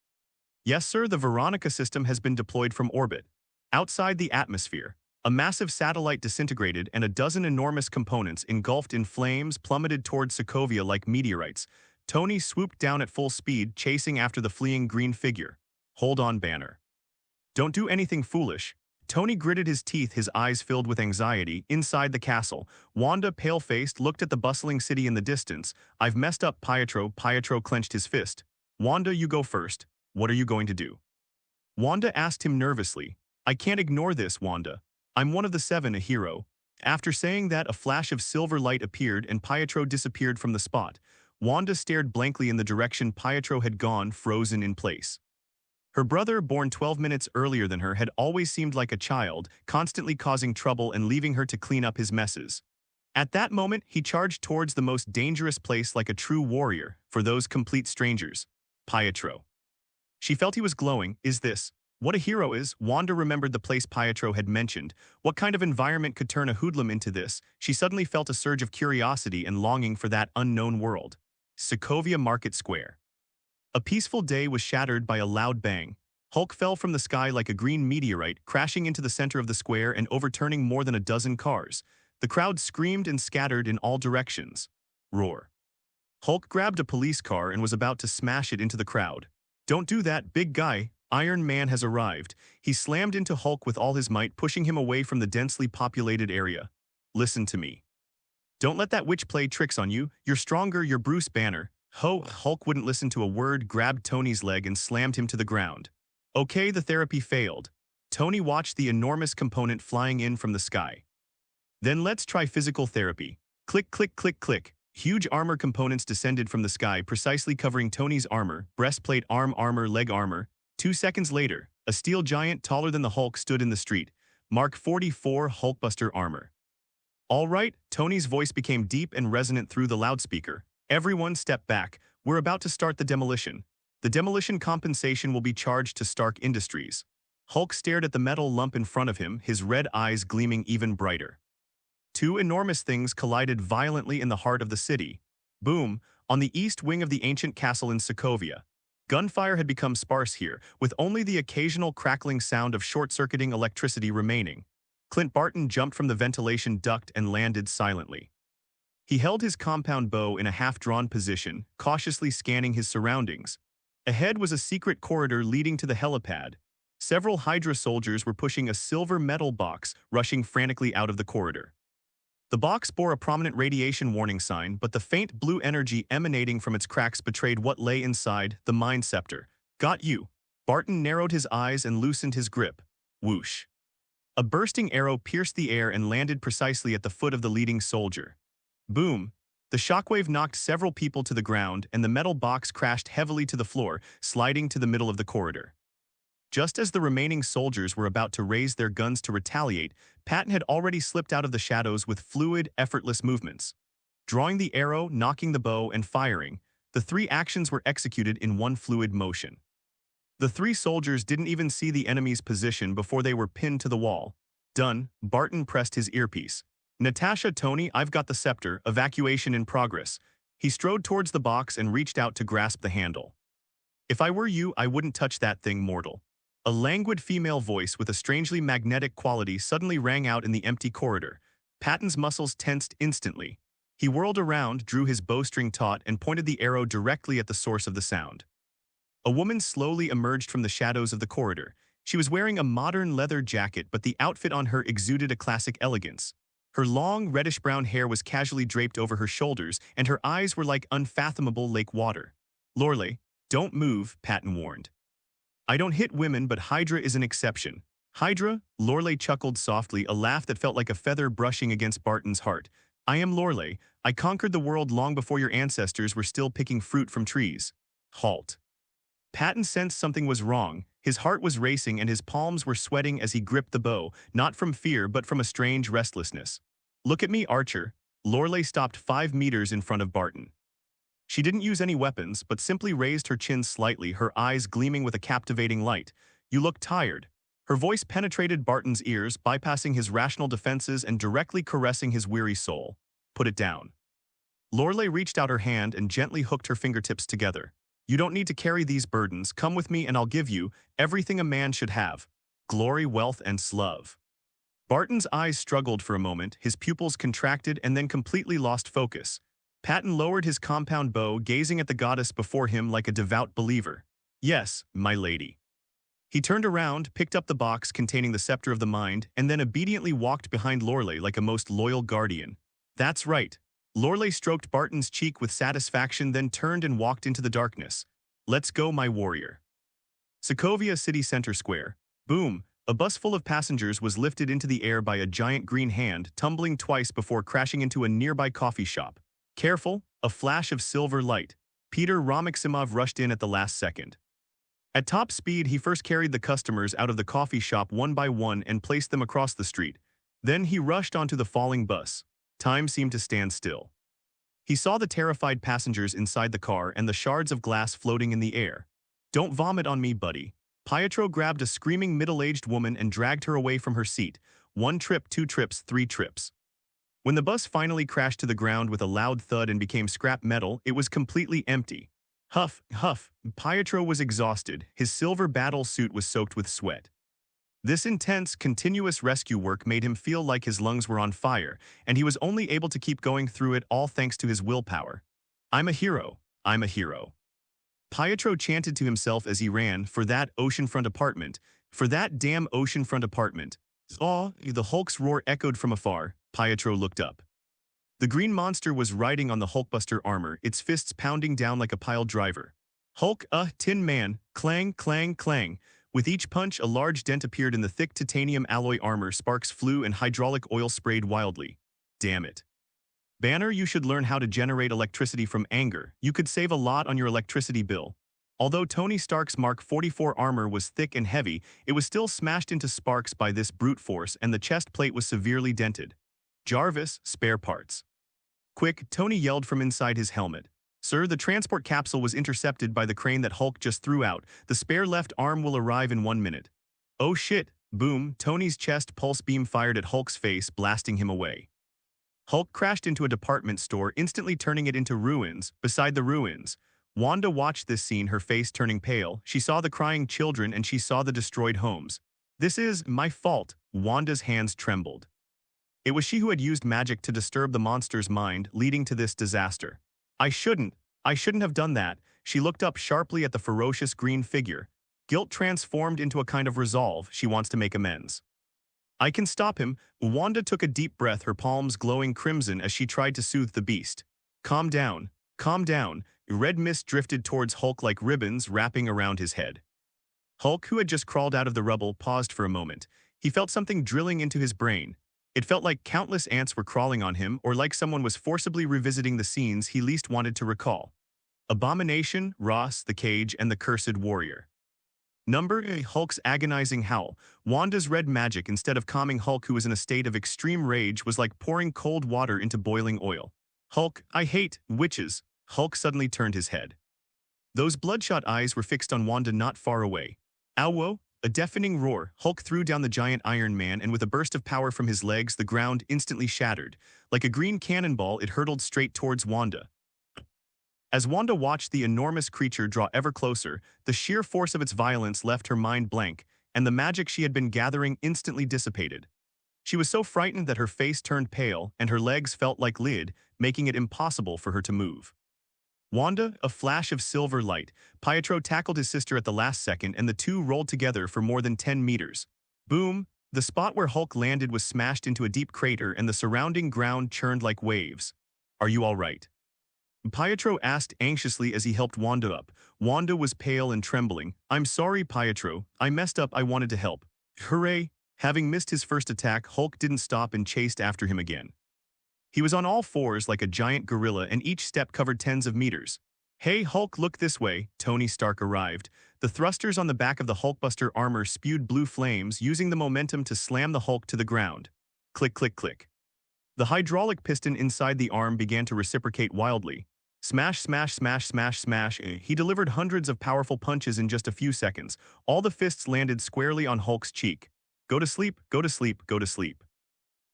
Yes, sir, the Veronica system has been deployed from orbit. Outside the atmosphere, a massive satellite disintegrated and a dozen enormous components engulfed in flames plummeted toward Sokovia like meteorites. Tony swooped down at full speed, chasing after the fleeing green figure. Hold on, Banner. Don't do anything foolish. Tony gritted his teeth, his eyes filled with anxiety. Inside the castle, Wanda, pale-faced, looked at the bustling city in the distance. I've messed up, Pietro. Pietro clenched his fist. Wanda, you go first. What are you going to do? Wanda asked him nervously. I can't ignore this, Wanda. I'm one of the seven, a hero. After saying that, a flash of silver light appeared and Pietro disappeared from the spot. Wanda stared blankly in the direction Pietro had gone, frozen in place. Her brother, born 12 minutes earlier than her, had always seemed like a child, constantly causing trouble and leaving her to clean up his messes. At that moment, he charged towards the most dangerous place like a true warrior, for those complete strangers. Pietro. She felt he was glowing. Is this what a hero is? Wanda remembered the place Pietro had mentioned. What kind of environment could turn a hoodlum into this? She suddenly felt a surge of curiosity and longing for that unknown world. Sokovia Market Square. A peaceful day was shattered by a loud bang. Hulk fell from the sky like a green meteorite, crashing into the center of the square and overturning more than a dozen cars. The crowd screamed and scattered in all directions. Roar. Hulk grabbed a police car and was about to smash it into the crowd. Don't do that, big guy. Iron Man has arrived. He slammed into Hulk with all his might, pushing him away from the densely populated area. Listen to me. Don't let that witch play tricks on you. You're stronger, you're Bruce Banner. Hulk wouldn't listen to a word, grabbed Tony's leg and slammed him to the ground. Okay, the therapy failed. Tony watched the enormous component flying in from the sky. Then let's try physical therapy. Click, click, click, click. Huge armor components descended from the sky, precisely covering Tony's armor, breastplate, arm armor, leg armor. 2 seconds later, a steel giant taller than the Hulk stood in the street. Mark 44 Hulkbuster armor. All right, Tony's voice became deep and resonant through the loudspeaker. Everyone step back. We're about to start the demolition. The demolition compensation will be charged to Stark Industries. Hulk stared at the metal lump in front of him, his red eyes gleaming even brighter. 2 enormous things collided violently in the heart of the city. Boom, on the east wing of the ancient castle in Sokovia. Gunfire had become sparse here, with only the occasional crackling sound of short-circuiting electricity remaining. Clint Barton jumped from the ventilation duct and landed silently. He held his compound bow in a half-drawn position, cautiously scanning his surroundings. Ahead was a secret corridor leading to the helipad. Several Hydra soldiers were pushing a silver metal box, rushing frantically out of the corridor. The box bore a prominent radiation warning sign, but the faint blue energy emanating from its cracks betrayed what lay inside, the Mind Scepter. Got you. Barton narrowed his eyes and loosened his grip. Whoosh. A bursting arrow pierced the air and landed precisely at the foot of the leading soldier. Boom. The shockwave knocked several people to the ground, and the metal box crashed heavily to the floor, sliding to the middle of the corridor. Just as the remaining soldiers were about to raise their guns to retaliate, Patton had already slipped out of the shadows with fluid, effortless movements. Drawing the arrow, knocking the bow, and firing, the 3 actions were executed in one fluid motion. The 3 soldiers didn't even see the enemy's position before they were pinned to the wall. Done, Barton pressed his earpiece. Natasha, Tony, I've got the scepter, evacuation in progress. He strode towards the box and reached out to grasp the handle. If I were you, I wouldn't touch that thing, mortal. A languid female voice with a strangely magnetic quality suddenly rang out in the empty corridor. Patton's muscles tensed instantly. He whirled around, drew his bowstring taut, and pointed the arrow directly at the source of the sound. A woman slowly emerged from the shadows of the corridor. She was wearing a modern leather jacket, but the outfit on her exuded a classic elegance. Her long, reddish-brown hair was casually draped over her shoulders, and her eyes were like unfathomable lake water. "Lorelei, don't move," Patton warned. "I don't hit women, but Hydra is an exception." "Hydra?" Lorelei chuckled softly, a laugh that felt like a feather brushing against Barton's heart. "I am Lorelei. I conquered the world long before your ancestors were still picking fruit from trees." "Halt." Patton sensed something was wrong. His heart was racing and his palms were sweating as he gripped the bow, not from fear but from a strange restlessness. "Look at me, Archer." Lorelei stopped 5 meters in front of Barton. She didn't use any weapons, but simply raised her chin slightly, her eyes gleaming with a captivating light. "You look tired." Her voice penetrated Barton's ears, bypassing his rational defenses and directly caressing his weary soul. "Put it down." Lorelei reached out her hand and gently hooked her fingertips together. "You don't need to carry these burdens. Come with me and I'll give you everything a man should have. Glory, wealth, and slove." Barton's eyes struggled for a moment, his pupils contracted and then completely lost focus. Patton lowered his compound bow, gazing at the goddess before him like a devout believer. "Yes, my lady." He turned around, picked up the box containing the scepter of the mind, and then obediently walked behind Lorelei like a most loyal guardian. "That's right." Lorelei stroked Barton's cheek with satisfaction, then turned and walked into the darkness. "Let's go, my warrior." Sokovia City Center Square. Boom! A bus full of passengers was lifted into the air by a giant green hand, tumbling twice before crashing into a nearby coffee shop. "Careful!" A flash of silver light. Peter Romiximov rushed in at the last second. At top speed, he first carried the customers out of the coffee shop one by one and placed them across the street. Then he rushed onto the falling bus. Time seemed to stand still. He saw the terrified passengers inside the car and the shards of glass floating in the air. "Don't vomit on me, buddy." Pietro grabbed a screaming middle-aged woman and dragged her away from her seat. 1 trip, 2 trips, 3 trips. When the bus finally crashed to the ground with a loud thud and became scrap metal, it was completely empty. Huff, huff. Pietro was exhausted. His silver battle suit was soaked with sweat. This intense, continuous rescue work made him feel like his lungs were on fire, and he was only able to keep going through it all thanks to his willpower. "I'm a hero. I'm a hero." Pietro chanted to himself as he ran, for that oceanfront apartment. For that damn oceanfront apartment. "Aw!" The Hulk's roar echoed from afar. Pietro looked up. The green monster was riding on the Hulkbuster armor, its fists pounding down like a pile driver. "Hulk, Tin Man!" Clang, clang, clang. With each punch, a large dent appeared in the thick titanium alloy armor, sparks flew and hydraulic oil sprayed wildly. "Damn it. Banner, you should learn how to generate electricity from anger. You could save a lot on your electricity bill." Although Tony Stark's Mark 44 armor was thick and heavy, it was still smashed into sparks by this brute force, and the chest plate was severely dented. "Jarvis, spare parts." "Quick," Tony yelled from inside his helmet. "Sir, the transport capsule was intercepted by the crane that Hulk just threw out. The spare left arm will arrive in 1 minute." "Oh shit." Boom, Tony's chest pulse beam fired at Hulk's face, blasting him away. Hulk crashed into a department store, instantly turning it into ruins. Beside the ruins, Wanda watched this scene, her face turning pale. She saw the crying children and she saw the destroyed homes. "This is my fault." Wanda's hands trembled. It was she who had used magic to disturb the monster's mind, leading to this disaster. I shouldn't have done that." She looked up sharply at the ferocious green figure. Guilt transformed into a kind of resolve. She wants to make amends. "I can stop him." Wanda took a deep breath, her palms glowing crimson as she tried to soothe the beast. "Calm down. Calm down." Red mist drifted towards Hulk like ribbons wrapping around his head. Hulk, who had just crawled out of the rubble, paused for a moment. He felt something drilling into his brain. It felt like countless ants were crawling on him, or like someone was forcibly revisiting the scenes he least wanted to recall. Abomination, Ross, the cage, and the cursed warrior. Hulk's agonizing howl. Wanda's red magic, instead of calming Hulk, who was in a state of extreme rage, was like pouring cold water into boiling oil. "Hulk, I hate witches." Hulk suddenly turned his head. Those bloodshot eyes were fixed on Wanda not far away. "Ow!" A deafening roar. Hulk threw down the giant Iron Man, and with a burst of power from his legs, the ground instantly shattered. Like a green cannonball, it hurtled straight towards Wanda. As Wanda watched the enormous creature draw ever closer, the sheer force of its violence left her mind blank, and the magic she had been gathering instantly dissipated. She was so frightened that her face turned pale and her legs felt like lead, making it impossible for her to move. Wanda, a flash of silver light, Pietro tackled his sister at the last second and the two rolled together for more than 10 meters. Boom! The spot where Hulk landed was smashed into a deep crater and the surrounding ground churned like waves. "Are you all right?" Pietro asked anxiously as he helped Wanda up. Wanda was pale and trembling. "I'm sorry, Pietro. I messed up. I wanted to help." Hooray! Having missed his first attack, Hulk didn't stop and chased after him again. He was on all fours like a giant gorilla and each step covered tens of meters. "Hey Hulk, look this way," Tony Stark arrived. The thrusters on the back of the Hulkbuster armor spewed blue flames, using the momentum to slam the Hulk to the ground. Click, click, click. The hydraulic piston inside the arm began to reciprocate wildly. Smash, smash, smash, smash, smash. He delivered hundreds of powerful punches in just a few seconds. All the fists landed squarely on Hulk's cheek. "Go to sleep, go to sleep, go to sleep."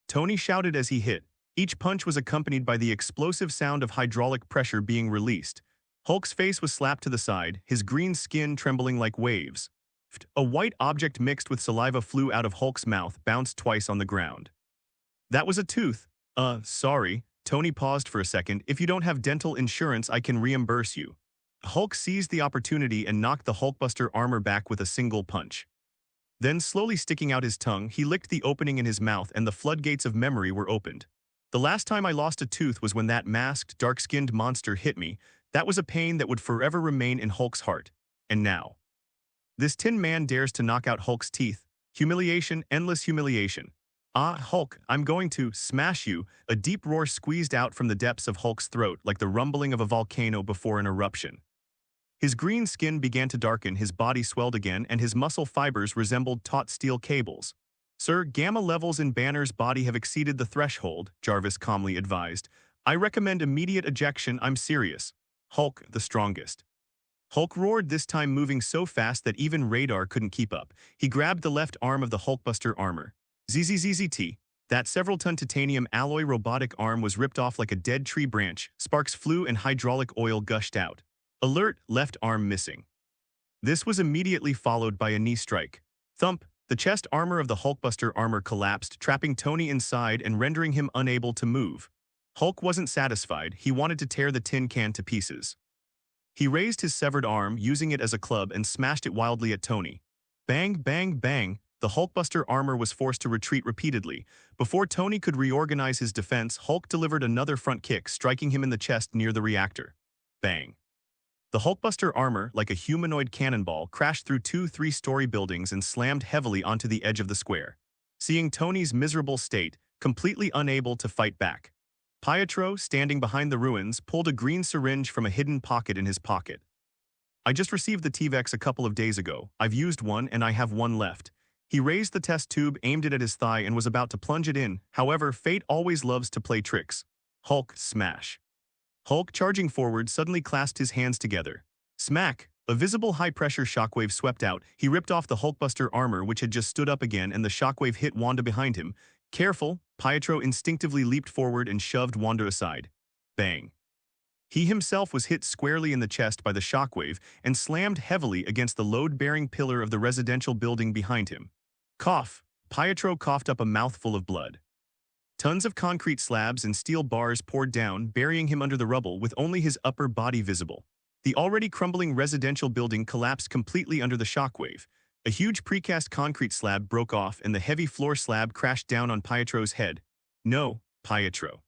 Tony shouted as he hit. Each punch was accompanied by the explosive sound of hydraulic pressure being released. Hulk's face was slapped to the side, his green skin trembling like waves. A white object mixed with saliva flew out of Hulk's mouth, bounced twice on the ground. "That was a tooth." Sorry." Tony paused for a second. "If you don't have dental insurance, I can reimburse you." Hulk seized the opportunity and knocked the Hulkbuster armor back with a single punch. Then, slowly sticking out his tongue, he licked the opening in his mouth and the floodgates of memory were opened. "The last time I lost a tooth was when that masked, dark-skinned monster hit me. That was a pain that would forever remain in Hulk's heart. And now this Tin Man dares to knock out Hulk's teeth. Humiliation, endless humiliation. Ah, Hulk, I'm going to smash you." A deep roar squeezed out from the depths of Hulk's throat like the rumbling of a volcano before an eruption. His green skin began to darken, his body swelled again, and his muscle fibers resembled taut steel cables. "Sir, gamma levels in Banner's body have exceeded the threshold," Jarvis calmly advised. "I recommend immediate ejection. I'm serious." Hulk, the strongest. Hulk roared, this time moving so fast that even radar couldn't keep up. He grabbed the left arm of the Hulkbuster armor. ZZZZT. That several-ton titanium alloy robotic arm was ripped off like a dead tree branch. Sparks flew and hydraulic oil gushed out. Alert, left arm missing. This was immediately followed by a knee strike. Thump. The chest armor of the Hulkbuster armor collapsed, trapping Tony inside and rendering him unable to move. Hulk wasn't satisfied. He wanted to tear the tin can to pieces. He raised his severed arm, using it as a club, and smashed it wildly at Tony. Bang, bang, bang. The Hulkbuster armor was forced to retreat repeatedly. Before Tony could reorganize his defense, Hulk delivered another front kick, striking him in the chest near the reactor. Bang. The Hulkbuster armor, like a humanoid cannonball, crashed through 2 3-story buildings and slammed heavily onto the edge of the square. Seeing Tony's miserable state, completely unable to fight back, Pietro, standing behind the ruins, pulled a green syringe from a hidden pocket in his pocket. "I just received the T-Vex a couple of days ago. I've used one and I have one left." He raised the test tube, aimed it at his thigh, and was about to plunge it in. However, fate always loves to play tricks. Hulk, smash. Hulk, charging forward, suddenly clasped his hands together. Smack! A visible high-pressure shockwave swept out. He ripped off the Hulkbuster armor, which had just stood up again, and the shockwave hit Wanda behind him. Careful! Pietro instinctively leaped forward and shoved Wanda aside. Bang! He himself was hit squarely in the chest by the shockwave and slammed heavily against the load-bearing pillar of the residential building behind him. Cough! Pietro coughed up a mouthful of blood. Tons of concrete slabs and steel bars poured down, burying him under the rubble with only his upper body visible. The already crumbling residential building collapsed completely under the shockwave. A huge precast concrete slab broke off and the heavy floor slab crashed down on Pietro's head. No, Pietro.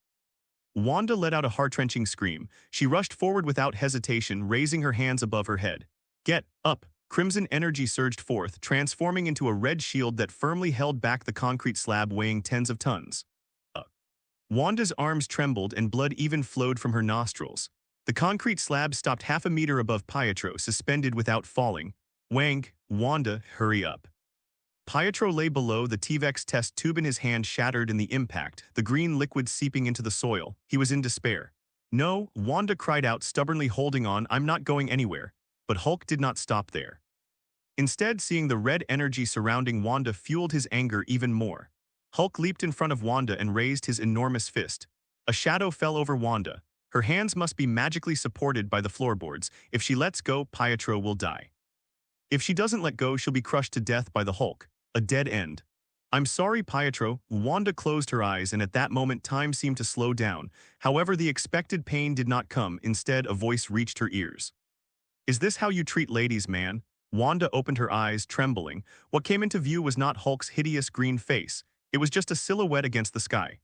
Wanda let out a heart-wrenching scream. She rushed forward without hesitation, raising her hands above her head. Get up! Crimson energy surged forth, transforming into a red shield that firmly held back the concrete slab weighing tens of tons. Wanda's arms trembled and blood even flowed from her nostrils. The concrete slab stopped half a meter above Pietro, suspended without falling. Wang, Wanda, hurry up. Pietro lay below, the T-Vex test tube in his hand shattered in the impact, the green liquid seeping into the soil. He was in despair. No, Wanda cried out, stubbornly holding on, I'm not going anywhere. But Hulk did not stop there. Instead, seeing the red energy surrounding Wanda fueled his anger even more. Hulk leaped in front of Wanda and raised his enormous fist. A shadow fell over Wanda. Her hands must be magically supported by the floorboards. If she lets go, Pietro will die. If she doesn't let go, she'll be crushed to death by the Hulk. A dead end. I'm sorry, Pietro. Wanda closed her eyes, and at that moment time seemed to slow down. However, the expected pain did not come. Instead, a voice reached her ears. Is this how you treat ladies, man? Wanda opened her eyes, trembling. What came into view was not Hulk's hideous green face. It was just a silhouette against the sky.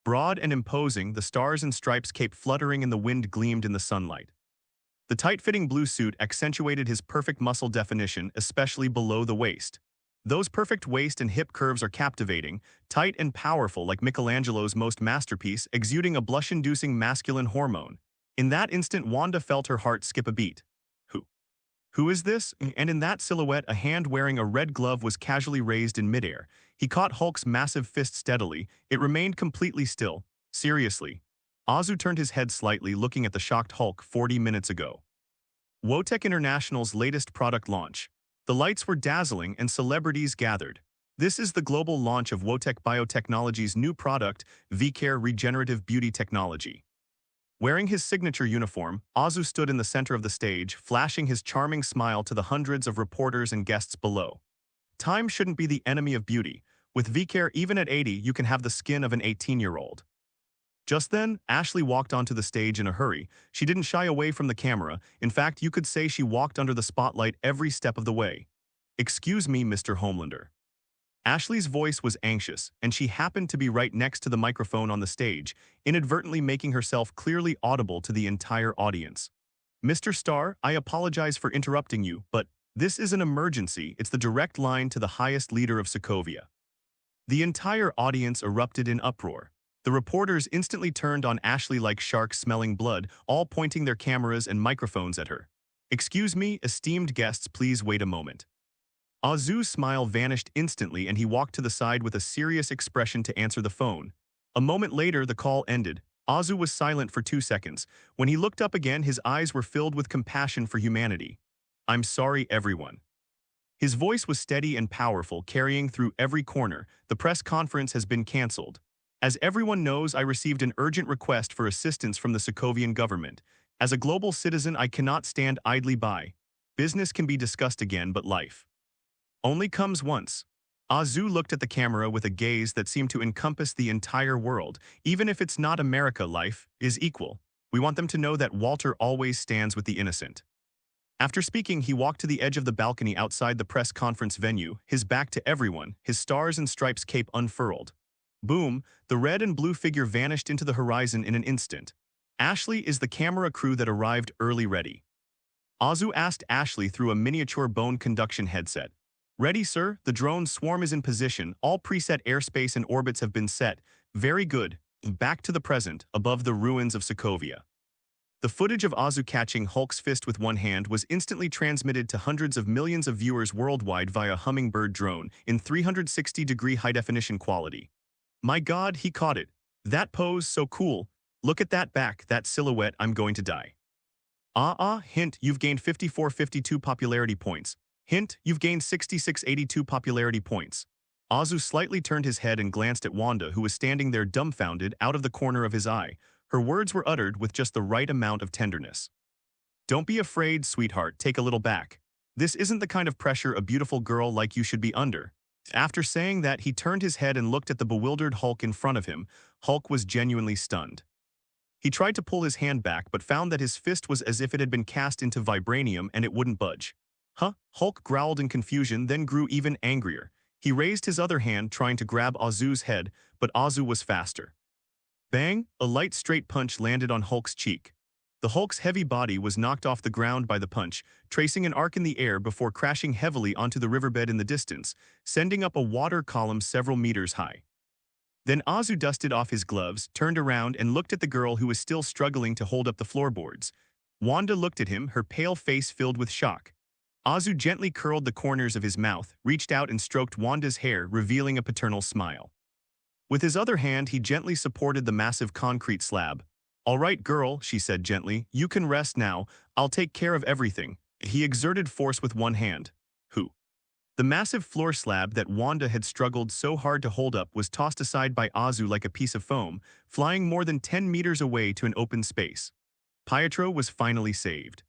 Broad and imposing, the stars and stripes cape fluttering and the wind gleamed in the sunlight. The tight-fitting blue suit accentuated his perfect muscle definition, especially below the waist. Those perfect waist and hip curves are captivating, tight and powerful like Michelangelo's most masterpiece, exuding a blush-inducing masculine hormone. In that instant, Wanda felt her heart skip a beat. Who is this? And in that silhouette, a hand wearing a red glove was casually raised in midair. He caught Hulk's massive fist steadily. It remained completely still. Seriously. Azu turned his head slightly, looking at the shocked Hulk 40 minutes ago. Vought International's latest product launch. The lights were dazzling and celebrities gathered. This is the global launch of Vought Biotechnology's new product, V-Care Regenerative Beauty Technology. Wearing his signature uniform, Azu stood in the center of the stage, flashing his charming smile to the hundreds of reporters and guests below. Time shouldn't be the enemy of beauty. With V-Care, even at 80, you can have the skin of an 18-year-old. Just then, Ashley walked onto the stage in a hurry. She didn't shy away from the camera. In fact, you could say she walked under the spotlight every step of the way. Excuse me, Mr. Homelander. Ashley's voice was anxious, and she happened to be right next to the microphone on the stage, inadvertently making herself clearly audible to the entire audience. Mr. Starr, I apologize for interrupting you, but this is an emergency. It's the direct line to the highest leader of Sokovia. The entire audience erupted in uproar. The reporters instantly turned on Ashley like sharks smelling blood, all pointing their cameras and microphones at her. Excuse me, esteemed guests, please wait a moment. Azu's smile vanished instantly and he walked to the side with a serious expression to answer the phone. A moment later, the call ended. Azu was silent for 2 seconds. When he looked up again, his eyes were filled with compassion for humanity. I'm sorry, everyone. His voice was steady and powerful, carrying through every corner. The press conference has been cancelled. As everyone knows, I received an urgent request for assistance from the Sokovian government. As a global citizen, I cannot stand idly by. Business can be discussed again, but life only comes once. Azu looked at the camera with a gaze that seemed to encompass the entire world. Even if it's not America, life is equal. We want them to know that Walter always stands with the innocent. After speaking, he walked to the edge of the balcony outside the press conference venue, his back to everyone, his stars and stripes cape unfurled. Boom, the red and blue figure vanished into the horizon in an instant. Ashley is the camera crew that arrived early ready. Azu asked Ashley through a miniature bone conduction headset. Ready, sir? The drone swarm is in position. All preset airspace and orbits have been set. Very good. Back to the present, above the ruins of Sokovia. The footage of Azu catching Hulk's fist with one hand was instantly transmitted to hundreds of millions of viewers worldwide via Hummingbird drone in 360-degree high-definition quality. My God, he caught it. That pose, so cool. Look at that back, that silhouette, I'm going to die. Hint, you've gained 54-52 popularity points. Hint, you've gained 66-82 popularity points. Azu slightly turned his head and glanced at Wanda, who was standing there dumbfounded out of the corner of his eye. Her words were uttered with just the right amount of tenderness. Don't be afraid, sweetheart, take a little back. This isn't the kind of pressure a beautiful girl like you should be under. After saying that, he turned his head and looked at the bewildered Hulk in front of him. Hulk was genuinely stunned. He tried to pull his hand back but found that his fist was as if it had been cast into vibranium and it wouldn't budge. Huh? Hulk growled in confusion, then grew even angrier. He raised his other hand, trying to grab Azu's head, but Azu was faster. Bang! A light straight punch landed on Hulk's cheek. The Hulk's heavy body was knocked off the ground by the punch, tracing an arc in the air before crashing heavily onto the riverbed in the distance, sending up a water column several meters high. Then Azu dusted off his gloves, turned around and looked at the girl who was still struggling to hold up the floorboards. Wanda looked at him, her pale face filled with shock. Azu gently curled the corners of his mouth, reached out and stroked Wanda's hair, revealing a paternal smile. With his other hand, he gently supported the massive concrete slab. All right, girl, she said gently, you can rest now. I'll take care of everything. He exerted force with one hand. Who? The massive floor slab that Wanda had struggled so hard to hold up was tossed aside by Azu like a piece of foam, flying more than 10 meters away to an open space. Pietro was finally saved.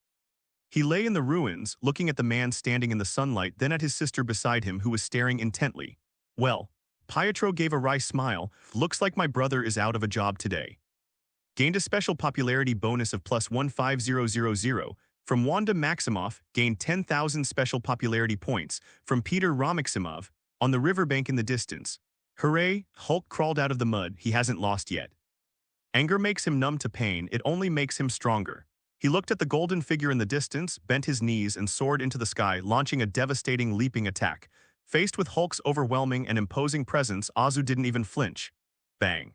He lay in the ruins, looking at the man standing in the sunlight, then at his sister beside him who was staring intently. Well, Pietro gave a wry smile. Looks like my brother is out of a job today. Gained a special popularity bonus of plus 15000. From Wanda Maximoff, gained 10,000 special popularity points. From Peter Romaximov, on the riverbank in the distance. Hooray, Hulk crawled out of the mud, he hasn't lost yet. Anger makes him numb to pain, it only makes him stronger. He looked at the golden figure in the distance, bent his knees and soared into the sky, launching a devastating leaping attack. Faced with Hulk's overwhelming and imposing presence, Azu didn't even flinch. Bang.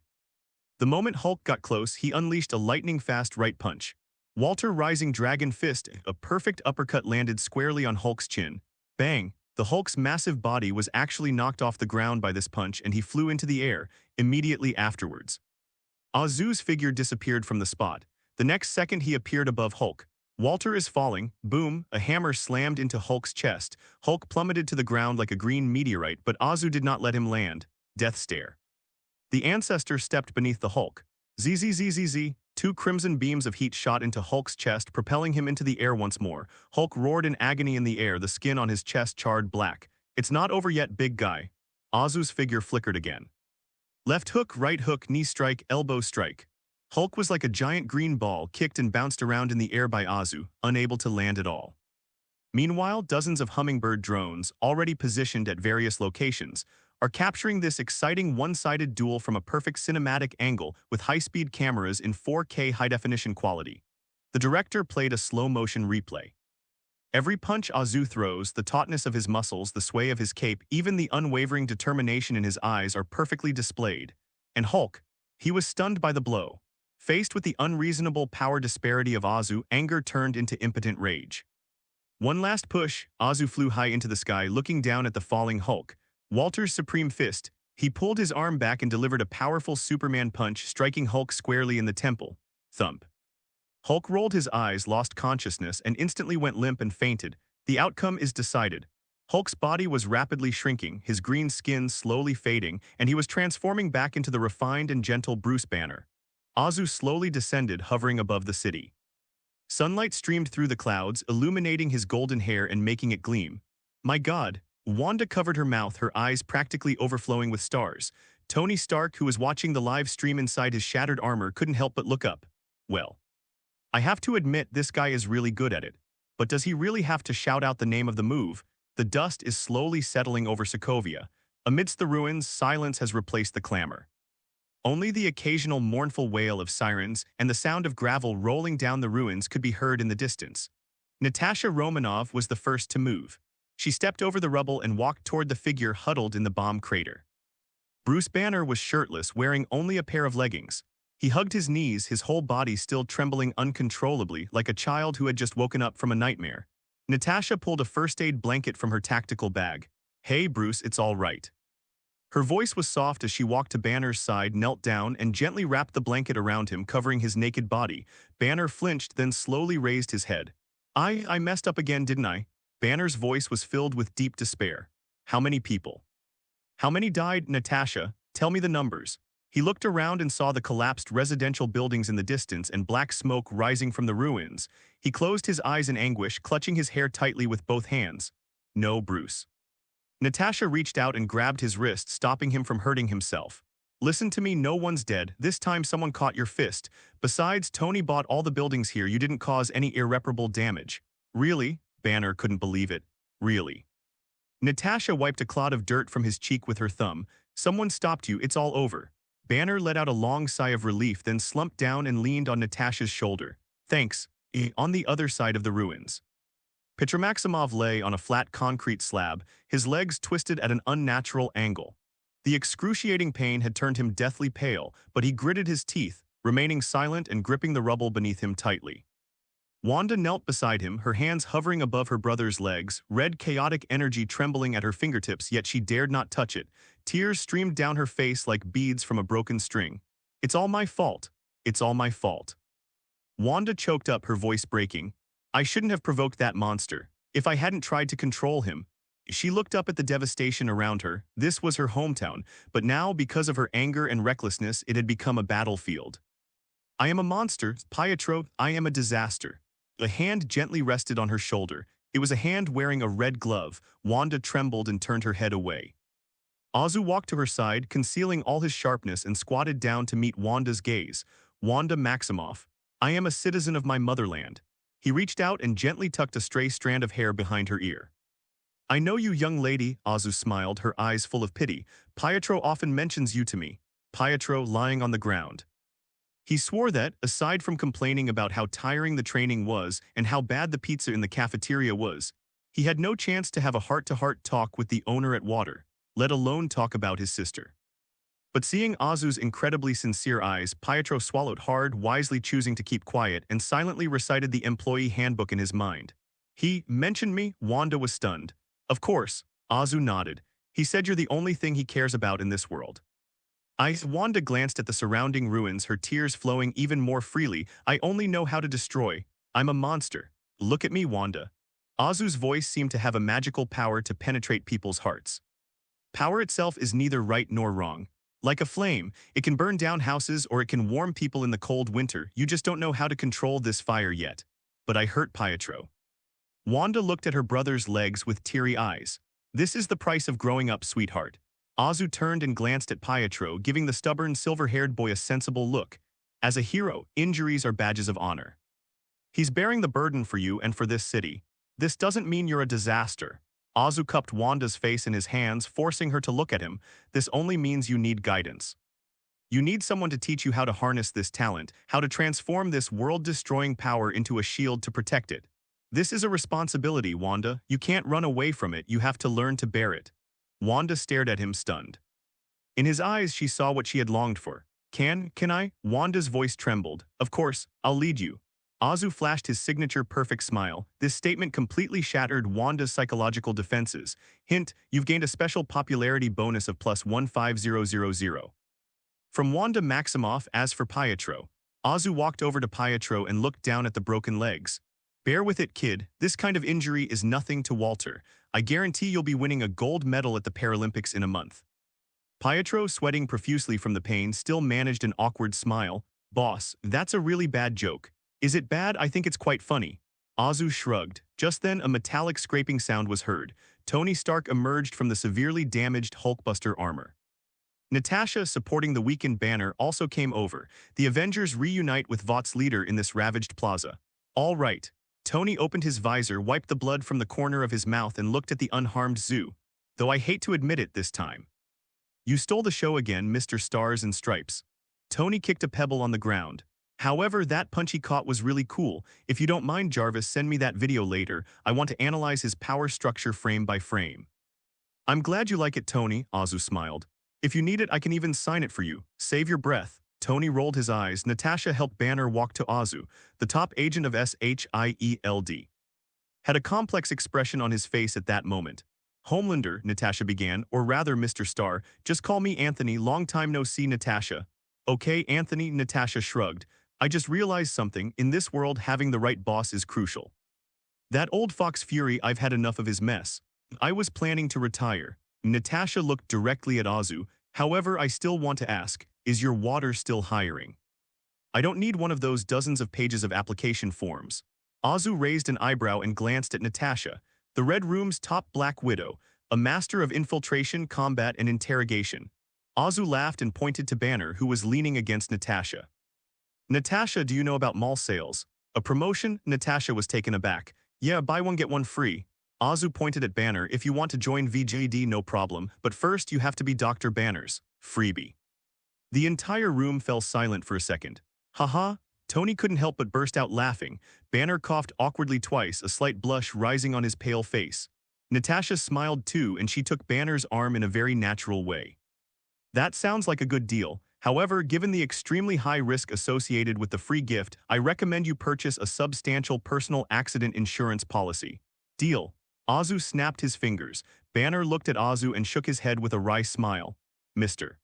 The moment Hulk got close, he unleashed a lightning-fast right punch. Walter Rising Dragon Fist, a perfect uppercut landed squarely on Hulk's chin. Bang! The Hulk's massive body was actually knocked off the ground by this punch and he flew into the air, immediately afterwards. Azu's figure disappeared from the spot. The next second he appeared above Hulk. Walter is falling. Boom! A hammer slammed into Hulk's chest. Hulk plummeted to the ground like a green meteorite, but Azu did not let him land. Death stare. The ancestor stepped beneath the Hulk. Zzzzz. Two crimson beams of heat shot into Hulk's chest, propelling him into the air once more. Hulk roared in agony in the air, the skin on his chest charred black. It's not over yet, big guy. Azu's figure flickered again. Left hook, right hook, knee strike, elbow strike. Hulk was like a giant green ball, kicked and bounced around in the air by Azu, unable to land at all. Meanwhile, dozens of hummingbird drones, already positioned at various locations, are capturing this exciting one-sided duel from a perfect cinematic angle with high-speed cameras in 4K high-definition quality. The director played a slow-motion replay. Every punch Azu throws, the tautness of his muscles, the sway of his cape, even the unwavering determination in his eyes are perfectly displayed. And Hulk, he was stunned by the blow. Faced with the unreasonable power disparity of Azu, anger turned into impotent rage. One last push, Azu flew high into the sky, looking down at the falling Hulk. Walter's supreme fist, he pulled his arm back and delivered a powerful Superman punch, striking Hulk squarely in the temple. Thump. Hulk rolled his eyes, lost consciousness, and instantly went limp and fainted. The outcome is decided. Hulk's body was rapidly shrinking, his green skin slowly fading, and he was transforming back into the refined and gentle Bruce Banner. Azu slowly descended, hovering above the city. Sunlight streamed through the clouds, illuminating his golden hair and making it gleam. My God! Wanda covered her mouth, her eyes practically overflowing with stars. Tony Stark, who was watching the live stream inside his shattered armor, couldn't help but look up. Well, I have to admit this guy is really good at it. But does he really have to shout out the name of the move? The dust is slowly settling over Sokovia. Amidst the ruins, silence has replaced the clamor. Only the occasional mournful wail of sirens and the sound of gravel rolling down the ruins could be heard in the distance. Natasha Romanov was the first to move. She stepped over the rubble and walked toward the figure huddled in the bomb crater. Bruce Banner was shirtless, wearing only a pair of leggings. He hugged his knees, his whole body still trembling uncontrollably, like a child who had just woken up from a nightmare. Natasha pulled a first-aid blanket from her tactical bag. Hey, Bruce, it's all right. Her voice was soft as she walked to Banner's side, knelt down, and gently wrapped the blanket around him, covering his naked body. Banner flinched, then slowly raised his head. I messed up again, didn't I? Banner's voice was filled with deep despair. How many people? How many died, Natasha? Tell me the numbers. He looked around and saw the collapsed residential buildings in the distance and black smoke rising from the ruins. He closed his eyes in anguish, clutching his hair tightly with both hands. No, Bruce. Natasha reached out and grabbed his wrist, stopping him from hurting himself. Listen to me, no one's dead. This time someone caught your fist. Besides, Tony bought all the buildings here. You didn't cause any irreparable damage. Really? Banner couldn't believe it. Really? Natasha wiped a clod of dirt from his cheek with her thumb. Someone stopped you, it's all over. Banner let out a long sigh of relief, then slumped down and leaned on Natasha's shoulder. Thanks. On the other side of the ruins. Petr Maximov lay on a flat concrete slab, his legs twisted at an unnatural angle. The excruciating pain had turned him deathly pale, but he gritted his teeth, remaining silent and gripping the rubble beneath him tightly. Wanda knelt beside him, her hands hovering above her brother's legs, red chaotic energy trembling at her fingertips, yet she dared not touch it. Tears streamed down her face like beads from a broken string. It's all my fault. It's all my fault. Wanda choked up, her voice breaking. I shouldn't have provoked that monster. If I hadn't tried to control him. She looked up at the devastation around her. This was her hometown, but now, because of her anger and recklessness, it had become a battlefield. I am a monster, Pietro, I am a disaster. A hand gently rested on her shoulder. It was a hand wearing a red glove. Wanda trembled and turned her head away. Azu walked to her side, concealing all his sharpness, and squatted down to meet Wanda's gaze. Wanda Maximoff, I am a citizen of my motherland. He reached out and gently tucked a stray strand of hair behind her ear. I know you, young lady, Azu smiled, her eyes full of pity. Pietro often mentions you to me. Pietro lying on the ground. He swore that, aside from complaining about how tiring the training was and how bad the pizza in the cafeteria was, he had no chance to have a heart-to-heart talk with the owner at Water, let alone talk about his sister. But seeing Azu's incredibly sincere eyes, Pietro swallowed hard, wisely choosing to keep quiet, and silently recited the employee handbook in his mind. He mentioned me? Wanda was stunned. Of course, Azu nodded. He said you're the only thing he cares about in this world. Wanda glanced at the surrounding ruins, her tears flowing even more freely. I only know how to destroy. I'm a monster. Look at me, Wanda. Azu's voice seemed to have a magical power to penetrate people's hearts. Power itself is neither right nor wrong. Like a flame, it can burn down houses or it can warm people in the cold winter. You just don't know how to control this fire yet. But I hurt Pietro. Wanda looked at her brother's legs with teary eyes. This is the price of growing up, sweetheart. Azu turned and glanced at Pietro, giving the stubborn, silver-haired boy a sensible look. As a hero, injuries are badges of honor. He's bearing the burden for you and for this city. This doesn't mean you're a disaster. Azu cupped Wanda's face in his hands, forcing her to look at him. This only means you need guidance. You need someone to teach you how to harness this talent, how to transform this world-destroying power into a shield to protect it. This is a responsibility, Wanda. You can't run away from it, you have to learn to bear it. Wanda stared at him, stunned. In his eyes, she saw what she had longed for. Can I? Wanda's voice trembled. Of course, I'll lead you. Azu flashed his signature perfect smile. This statement completely shattered Wanda's psychological defenses. Hint, you've gained a special popularity bonus of plus 15000. From Wanda Maximoff. As for Pietro, Azu walked over to Pietro and looked down at the broken legs. Bear with it, kid. This kind of injury is nothing to Walter. I guarantee you'll be winning a gold medal at the Paralympics in a month. Pietro, sweating profusely from the pain, still managed an awkward smile. Boss, that's a really bad joke. Is it bad? I think it's quite funny. Azu shrugged. Just then, a metallic scraping sound was heard. Tony Stark emerged from the severely damaged Hulkbuster armor. Natasha, supporting the weakened Banner, also came over. The Avengers reunite with Vought's leader in this ravaged plaza. All right. Tony opened his visor, wiped the blood from the corner of his mouth, and looked at the unharmed Zoo. Though I hate to admit it this time. You stole the show again, Mr. Stars and Stripes. Tony kicked a pebble on the ground. However, that punch he caught was really cool. If you don't mind, Jarvis, send me that video later. I want to analyze his power structure frame by frame. I'm glad you like it, Tony, Azu smiled. If you need it, I can even sign it for you. Save your breath. Tony rolled his eyes. Natasha helped Banner walk to Azu, the top agent of SHIELD. Had a complex expression on his face at that moment. Homelander, Natasha began, or rather Mr. Star, just call me Anthony, long time no see, Natasha. Okay, Anthony, Natasha shrugged. I just realized something, in this world having the right boss is crucial. That old Fox Fury, I've had enough of his mess. I was planning to retire. Natasha looked directly at Azu. However, I still want to ask, is your Water still hiring? I don't need one of those dozens of pages of application forms. Azu raised an eyebrow and glanced at Natasha, the Red Room's top Black Widow, a master of infiltration, combat, and interrogation. Azu laughed and pointed to Banner, who was leaning against Natasha. Natasha, do you know about mall sales? A promotion? Natasha was taken aback. Yeah, buy one get one free. Azu pointed at Banner. If you want to join VJD, no problem, but first you have to be Dr. Banner's freebie. The entire room fell silent for a second. Haha, Tony couldn't help but burst out laughing. Banner coughed awkwardly twice, a slight blush rising on his pale face. Natasha smiled too, and she took Banner's arm in a very natural way. That sounds like a good deal. However, given the extremely high risk associated with the free gift, I recommend you purchase a substantial personal accident insurance policy. Deal. Azu snapped his fingers. Banner looked at Azu and shook his head with a wry smile. Mr.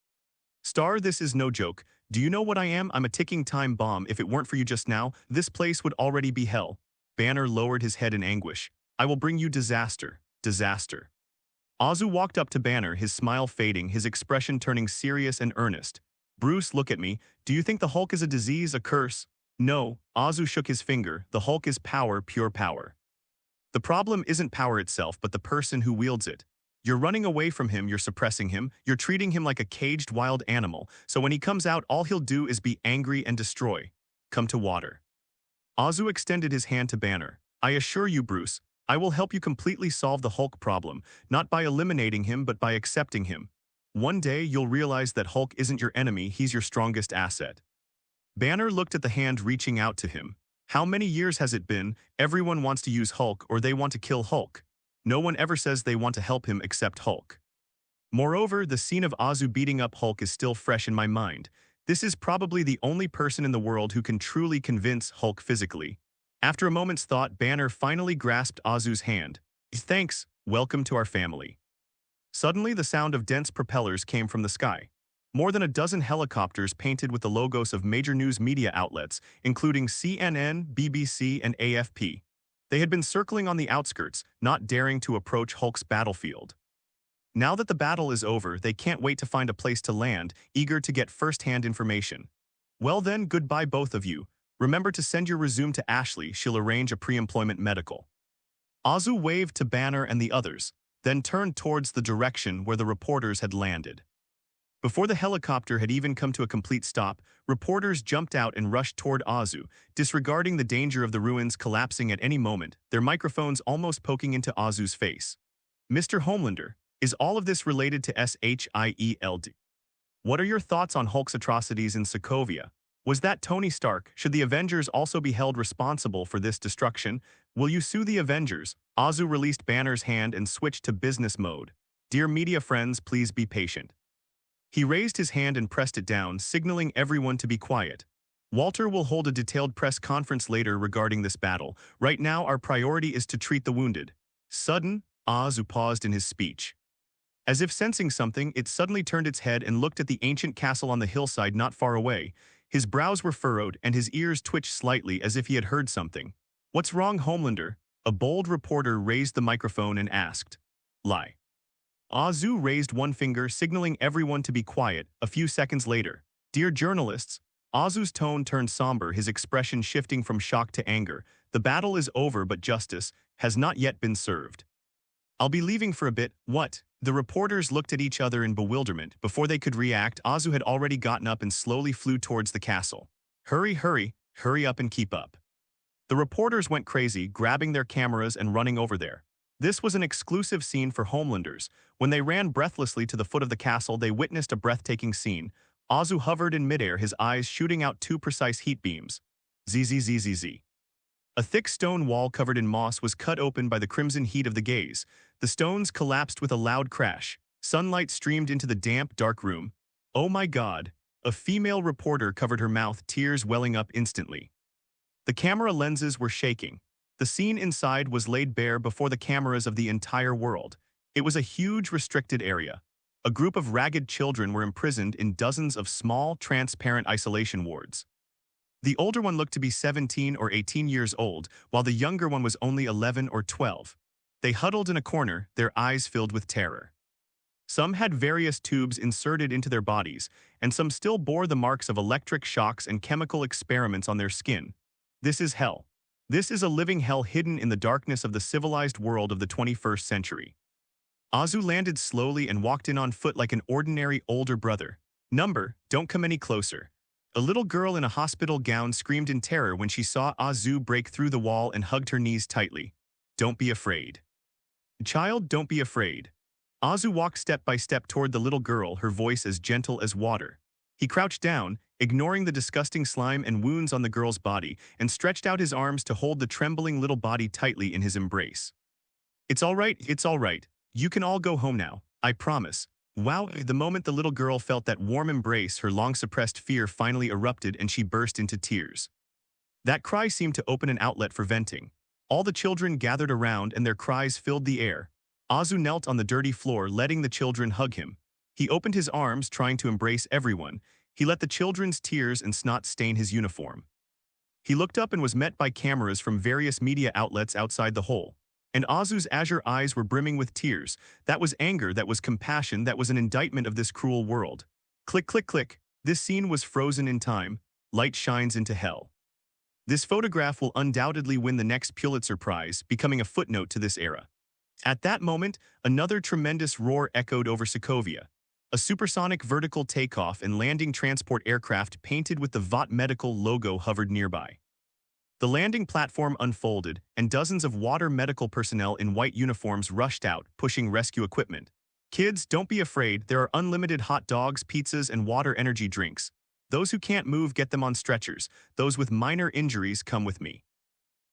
Star, this is no joke. Do you know what I am? I'm a ticking time bomb. If it weren't for you just now, this place would already be hell. Banner lowered his head in anguish. I will bring you disaster. Disaster. Azu walked up to Banner, his smile fading, his expression turning serious and earnest. Bruce, look at me. Do you think the Hulk is a disease, a curse? No, Azu shook his finger. The Hulk is power, pure power. The problem isn't power itself, but the person who wields it. You're running away from him, you're suppressing him, you're treating him like a caged wild animal, so when he comes out, all he'll do is be angry and destroy. Come to water. Azu extended his hand to Banner. I assure you, Bruce, I will help you completely solve the Hulk problem, not by eliminating him, but by accepting him. One day, you'll realize that Hulk isn't your enemy, he's your strongest asset. Banner looked at the hand reaching out to him. How many years has it been? Everyone wants to use Hulk or they want to kill Hulk. No one ever says they want to help him except Hulk. Moreover, the scene of Azu beating up Hulk is still fresh in my mind. This is probably the only person in the world who can truly convince Hulk physically. After a moment's thought, Banner finally grasped Azu's hand. Thanks, welcome to our family. Suddenly, the sound of dense propellers came from the sky. More than a dozen helicopters painted with the logos of major news media outlets, including CNN, BBC, and AFP. They had been circling on the outskirts, not daring to approach Hulk's battlefield. Now that the battle is over, they can't wait to find a place to land, eager to get first-hand information. Well then, goodbye both of you. Remember to send your resume to Ashley, she'll arrange a pre-employment medical. Azu waved to Banner and the others, then turned towards the direction where the reporters had landed. Before the helicopter had even come to a complete stop, reporters jumped out and rushed toward Azu, disregarding the danger of the ruins collapsing at any moment, their microphones almost poking into Azu's face. Mr. Homelander, is all of this related to Shield? What are your thoughts on Hulk's atrocities in Sokovia? Was that Tony Stark? Should the Avengers also be held responsible for this destruction? Will you sue the Avengers? Azu released Banner's hand and switched to business mode. Dear media friends, please be patient. He raised his hand and pressed it down, signaling everyone to be quiet. Walter will hold a detailed press conference later regarding this battle. Right now, our priority is to treat the wounded. Sudden, Azu paused in his speech. As if sensing something, it suddenly turned its head and looked at the ancient castle on the hillside not far away. His brows were furrowed and his ears twitched slightly as if he had heard something. What's wrong, Homelander? A bold reporter raised the microphone and asked. Lie. Azu raised one finger, signaling everyone to be quiet. A few seconds later, dear journalists, Azu's tone turned somber, his expression shifting from shock to anger. The battle is over, but justice has not yet been served. I'll be leaving for a bit. What? The reporters looked at each other in bewilderment. Before they could react, Azu had already gotten up and slowly flew towards the castle. Hurry, hurry, hurry up and keep up. The reporters went crazy, grabbing their cameras and running over there. This was an exclusive scene for Homelanders. When they ran breathlessly to the foot of the castle, they witnessed a breathtaking scene. Azu hovered in midair, his eyes shooting out two precise heat beams. Zzzzz. A thick stone wall covered in moss was cut open by the crimson heat of the gaze. The stones collapsed with a loud crash. Sunlight streamed into the damp, dark room. Oh my God! A female reporter covered her mouth, tears welling up instantly. The camera lenses were shaking. The scene inside was laid bare before the cameras of the entire world. It was a huge, restricted area. A group of ragged children were imprisoned in dozens of small, transparent isolation wards. The older one looked to be 17 or 18 years old, while the younger one was only 11 or 12. They huddled in a corner, their eyes filled with terror. Some had various tubes inserted into their bodies, and some still bore the marks of electric shocks and chemical experiments on their skin. This is hell. This is a living hell hidden in the darkness of the civilized world of the 21st century. Azu landed slowly and walked in on foot like an ordinary older brother. Don't come any closer. A little girl in a hospital gown screamed in terror when she saw Azu break through the wall and hugged her knees tightly. Don't be afraid. Child, don't be afraid. Azu walked step by step toward the little girl, her voice as gentle as water. He crouched down, ignoring the disgusting slime and wounds on the girl's body, and stretched out his arms to hold the trembling little body tightly in his embrace. It's all right. You can all go home now, I promise. Wow, the moment the little girl felt that warm embrace, her long-suppressed fear finally erupted and she burst into tears. That cry seemed to open an outlet for venting. All the children gathered around and their cries filled the air. Azu knelt on the dirty floor, letting the children hug him. He opened his arms, trying to embrace everyone. He let the children's tears and snot stain his uniform. He looked up and was met by cameras from various media outlets outside the hole. And Azu's azure eyes were brimming with tears. That was anger, that was compassion, that was an indictment of this cruel world. Click, click, click. This scene was frozen in time. Light shines into hell. This photograph will undoubtedly win the next Pulitzer Prize, becoming a footnote to this era. At that moment, another tremendous roar echoed over Sokovia. A supersonic vertical takeoff and landing transport aircraft painted with the Vought medical logo hovered nearby. The landing platform unfolded, and dozens of water medical personnel in white uniforms rushed out, pushing rescue equipment. Kids, don't be afraid, there are unlimited hot dogs, pizzas, and water energy drinks. Those who can't move, get them on stretchers. Those with minor injuries, come with me.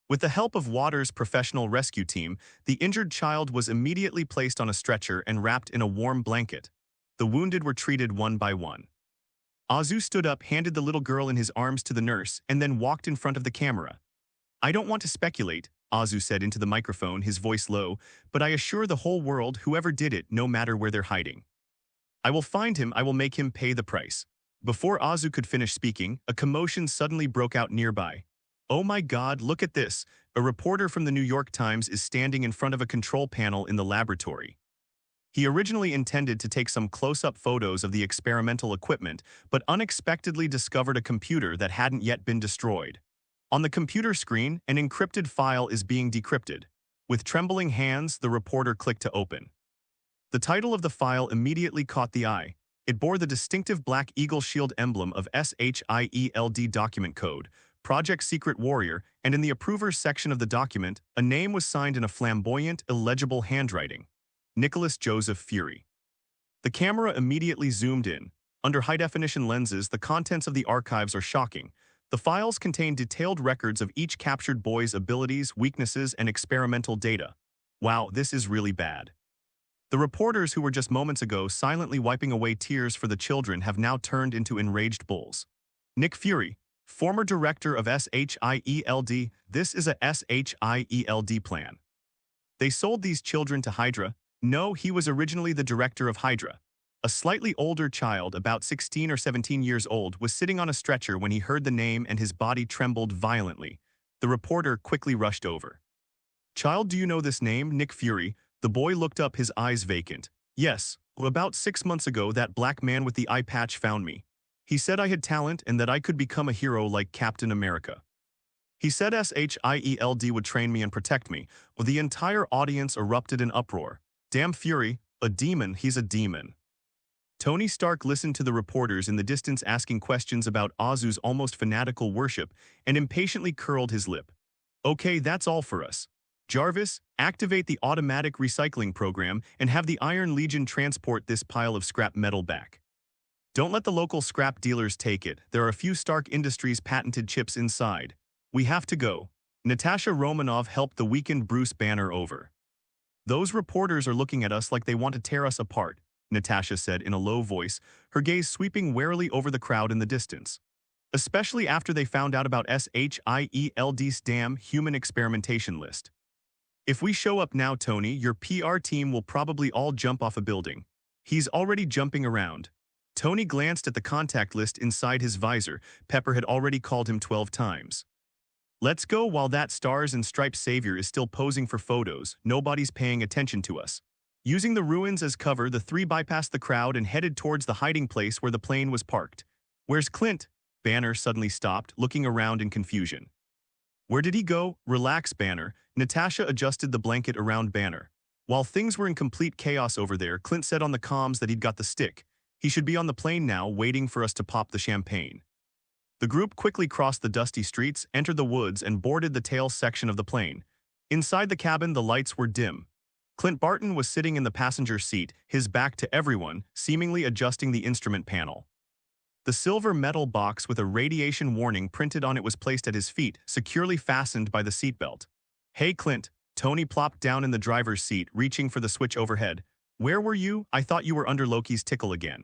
With the help of Water's professional rescue team, the injured child was immediately placed on a stretcher and wrapped in a warm blanket. The wounded were treated one by one. Azu stood up, handed the little girl in his arms to the nurse, and then walked in front of the camera. I don't want to speculate, Azu said into the microphone, his voice low, but I assure the whole world, whoever did it, no matter where they're hiding. I will find him, I will make him pay the price. Before Azu could finish speaking, a commotion suddenly broke out nearby. Oh my God, look at this. A reporter from the New York Times is standing in front of a control panel in the laboratory. He originally intended to take some close-up photos of the experimental equipment, but unexpectedly discovered a computer that hadn't yet been destroyed. On the computer screen, an encrypted file is being decrypted. With trembling hands, the reporter clicked to open. The title of the file immediately caught the eye. It bore the distinctive Black Eagle Shield emblem of SHIELD document code, Project Secret Warrior, and in the Approvers section of the document, a name was signed in a flamboyant, illegible handwriting. Nicholas Joseph Fury. The camera immediately zoomed in. Under high-definition lenses, the contents of the archives are shocking. The files contain detailed records of each captured boy's abilities, weaknesses, and experimental data. Wow, this is really bad. The reporters who were just moments ago silently wiping away tears for the children have now turned into enraged bulls. Nick Fury, former director of SHIELD, this is a SHIELD plan. They sold these children to Hydra. No, he was originally the director of Hydra. A slightly older child, about 16 or 17 years old, was sitting on a stretcher when he heard the name and his body trembled violently. The reporter quickly rushed over. Child, do you know this name, Nick Fury? The boy looked up, his eyes vacant. Yes, about 6 months ago that black man with the eye patch found me. He said I had talent and that I could become a hero like Captain America. He said SHIELD would train me and protect me. Well, the entire audience erupted in uproar. Damn Fury, a demon, he's a demon. Tony Stark listened to the reporters in the distance asking questions about Azu's almost fanatical worship and impatiently curled his lip. Okay, that's all for us. Jarvis, activate the automatic recycling program and have the Iron Legion transport this pile of scrap metal back. Don't let the local scrap dealers take it. There are a few Stark Industries patented chips inside. We have to go. Natasha Romanoff helped the weakened Bruce Banner over. Those reporters are looking at us like they want to tear us apart, Natasha said in a low voice, her gaze sweeping warily over the crowd in the distance. Especially after they found out about SHIELD's damn human experimentation list. If we show up now, Tony, your PR team will probably all jump off a building. He's already jumping around. Tony glanced at the contact list inside his visor. Pepper had already called him 12 times. Let's go while that Stars and Stripes savior is still posing for photos. Nobody's paying attention to us. Using the ruins as cover, the three bypassed the crowd and headed towards the hiding place where the plane was parked. Where's Clint? Banner suddenly stopped, looking around in confusion. Where did he go? Relax, Banner. Natasha adjusted the blanket around Banner. While things were in complete chaos over there, Clint said on the comms that he'd got the stick. He should be on the plane now, waiting for us to pop the champagne. The group quickly crossed the dusty streets, entered the woods, and boarded the tail section of the plane. Inside the cabin, the lights were dim. Clint Barton was sitting in the passenger seat, his back to everyone, seemingly adjusting the instrument panel. The silver metal box with a radiation warning printed on it was placed at his feet, securely fastened by the seatbelt. Hey, Clint, Tony plopped down in the driver's seat, reaching for the switch overhead. Where were you? I thought you were under Loki's tickle again.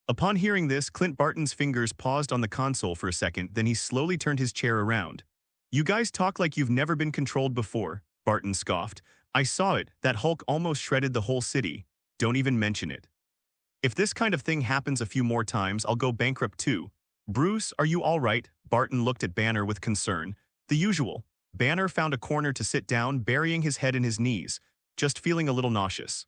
Upon hearing this, Clint Barton's fingers paused on the console for a second, then he slowly turned his chair around. You guys talk like you've never been controlled before, Barton scoffed. I saw it, that Hulk almost shredded the whole city. Don't even mention it. If this kind of thing happens a few more times, I'll go bankrupt too. Bruce, are you all right? Barton looked at Banner with concern. The usual. Banner found a corner to sit down, burying his head in his knees, just feeling a little nauseous.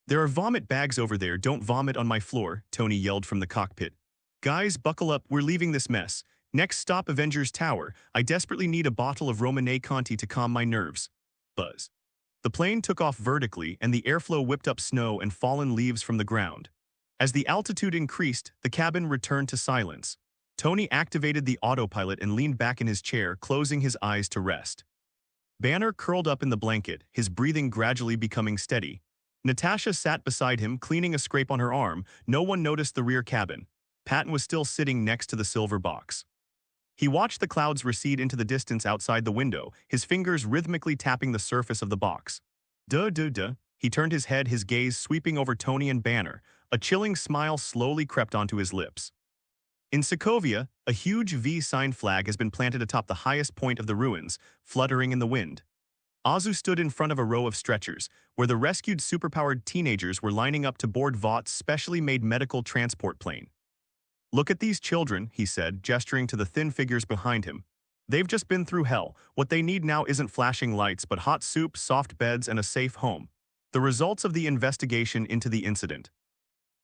"There are vomit bags over there, don't vomit on my floor," Tony yelled from the cockpit. "Guys, buckle up, we're leaving this mess. Next stop, Avengers Tower. I desperately need a bottle of Romanée Conti to calm my nerves." Buzz. The plane took off vertically, and the airflow whipped up snow and fallen leaves from the ground. As the altitude increased, the cabin returned to silence. Tony activated the autopilot and leaned back in his chair, closing his eyes to rest. Banner curled up in the blanket, his breathing gradually becoming steady. Natasha sat beside him, cleaning a scrape on her arm. No one noticed the rear cabin. Patton was still sitting next to the silver box. He watched the clouds recede into the distance outside the window, his fingers rhythmically tapping the surface of the box. Duh, duh, duh. He turned his head, his gaze sweeping over Tony and Banner. A chilling smile slowly crept onto his lips. In Sokovia, a huge V-sign flag has been planted atop the highest point of the ruins, fluttering in the wind. Azu stood in front of a row of stretchers, where the rescued superpowered teenagers were lining up to board Vought's specially made medical transport plane. "Look at these children," he said, gesturing to the thin figures behind him. "They've just been through hell. What they need now isn't flashing lights, but hot soup, soft beds, and a safe home. The results of the investigation into the incident."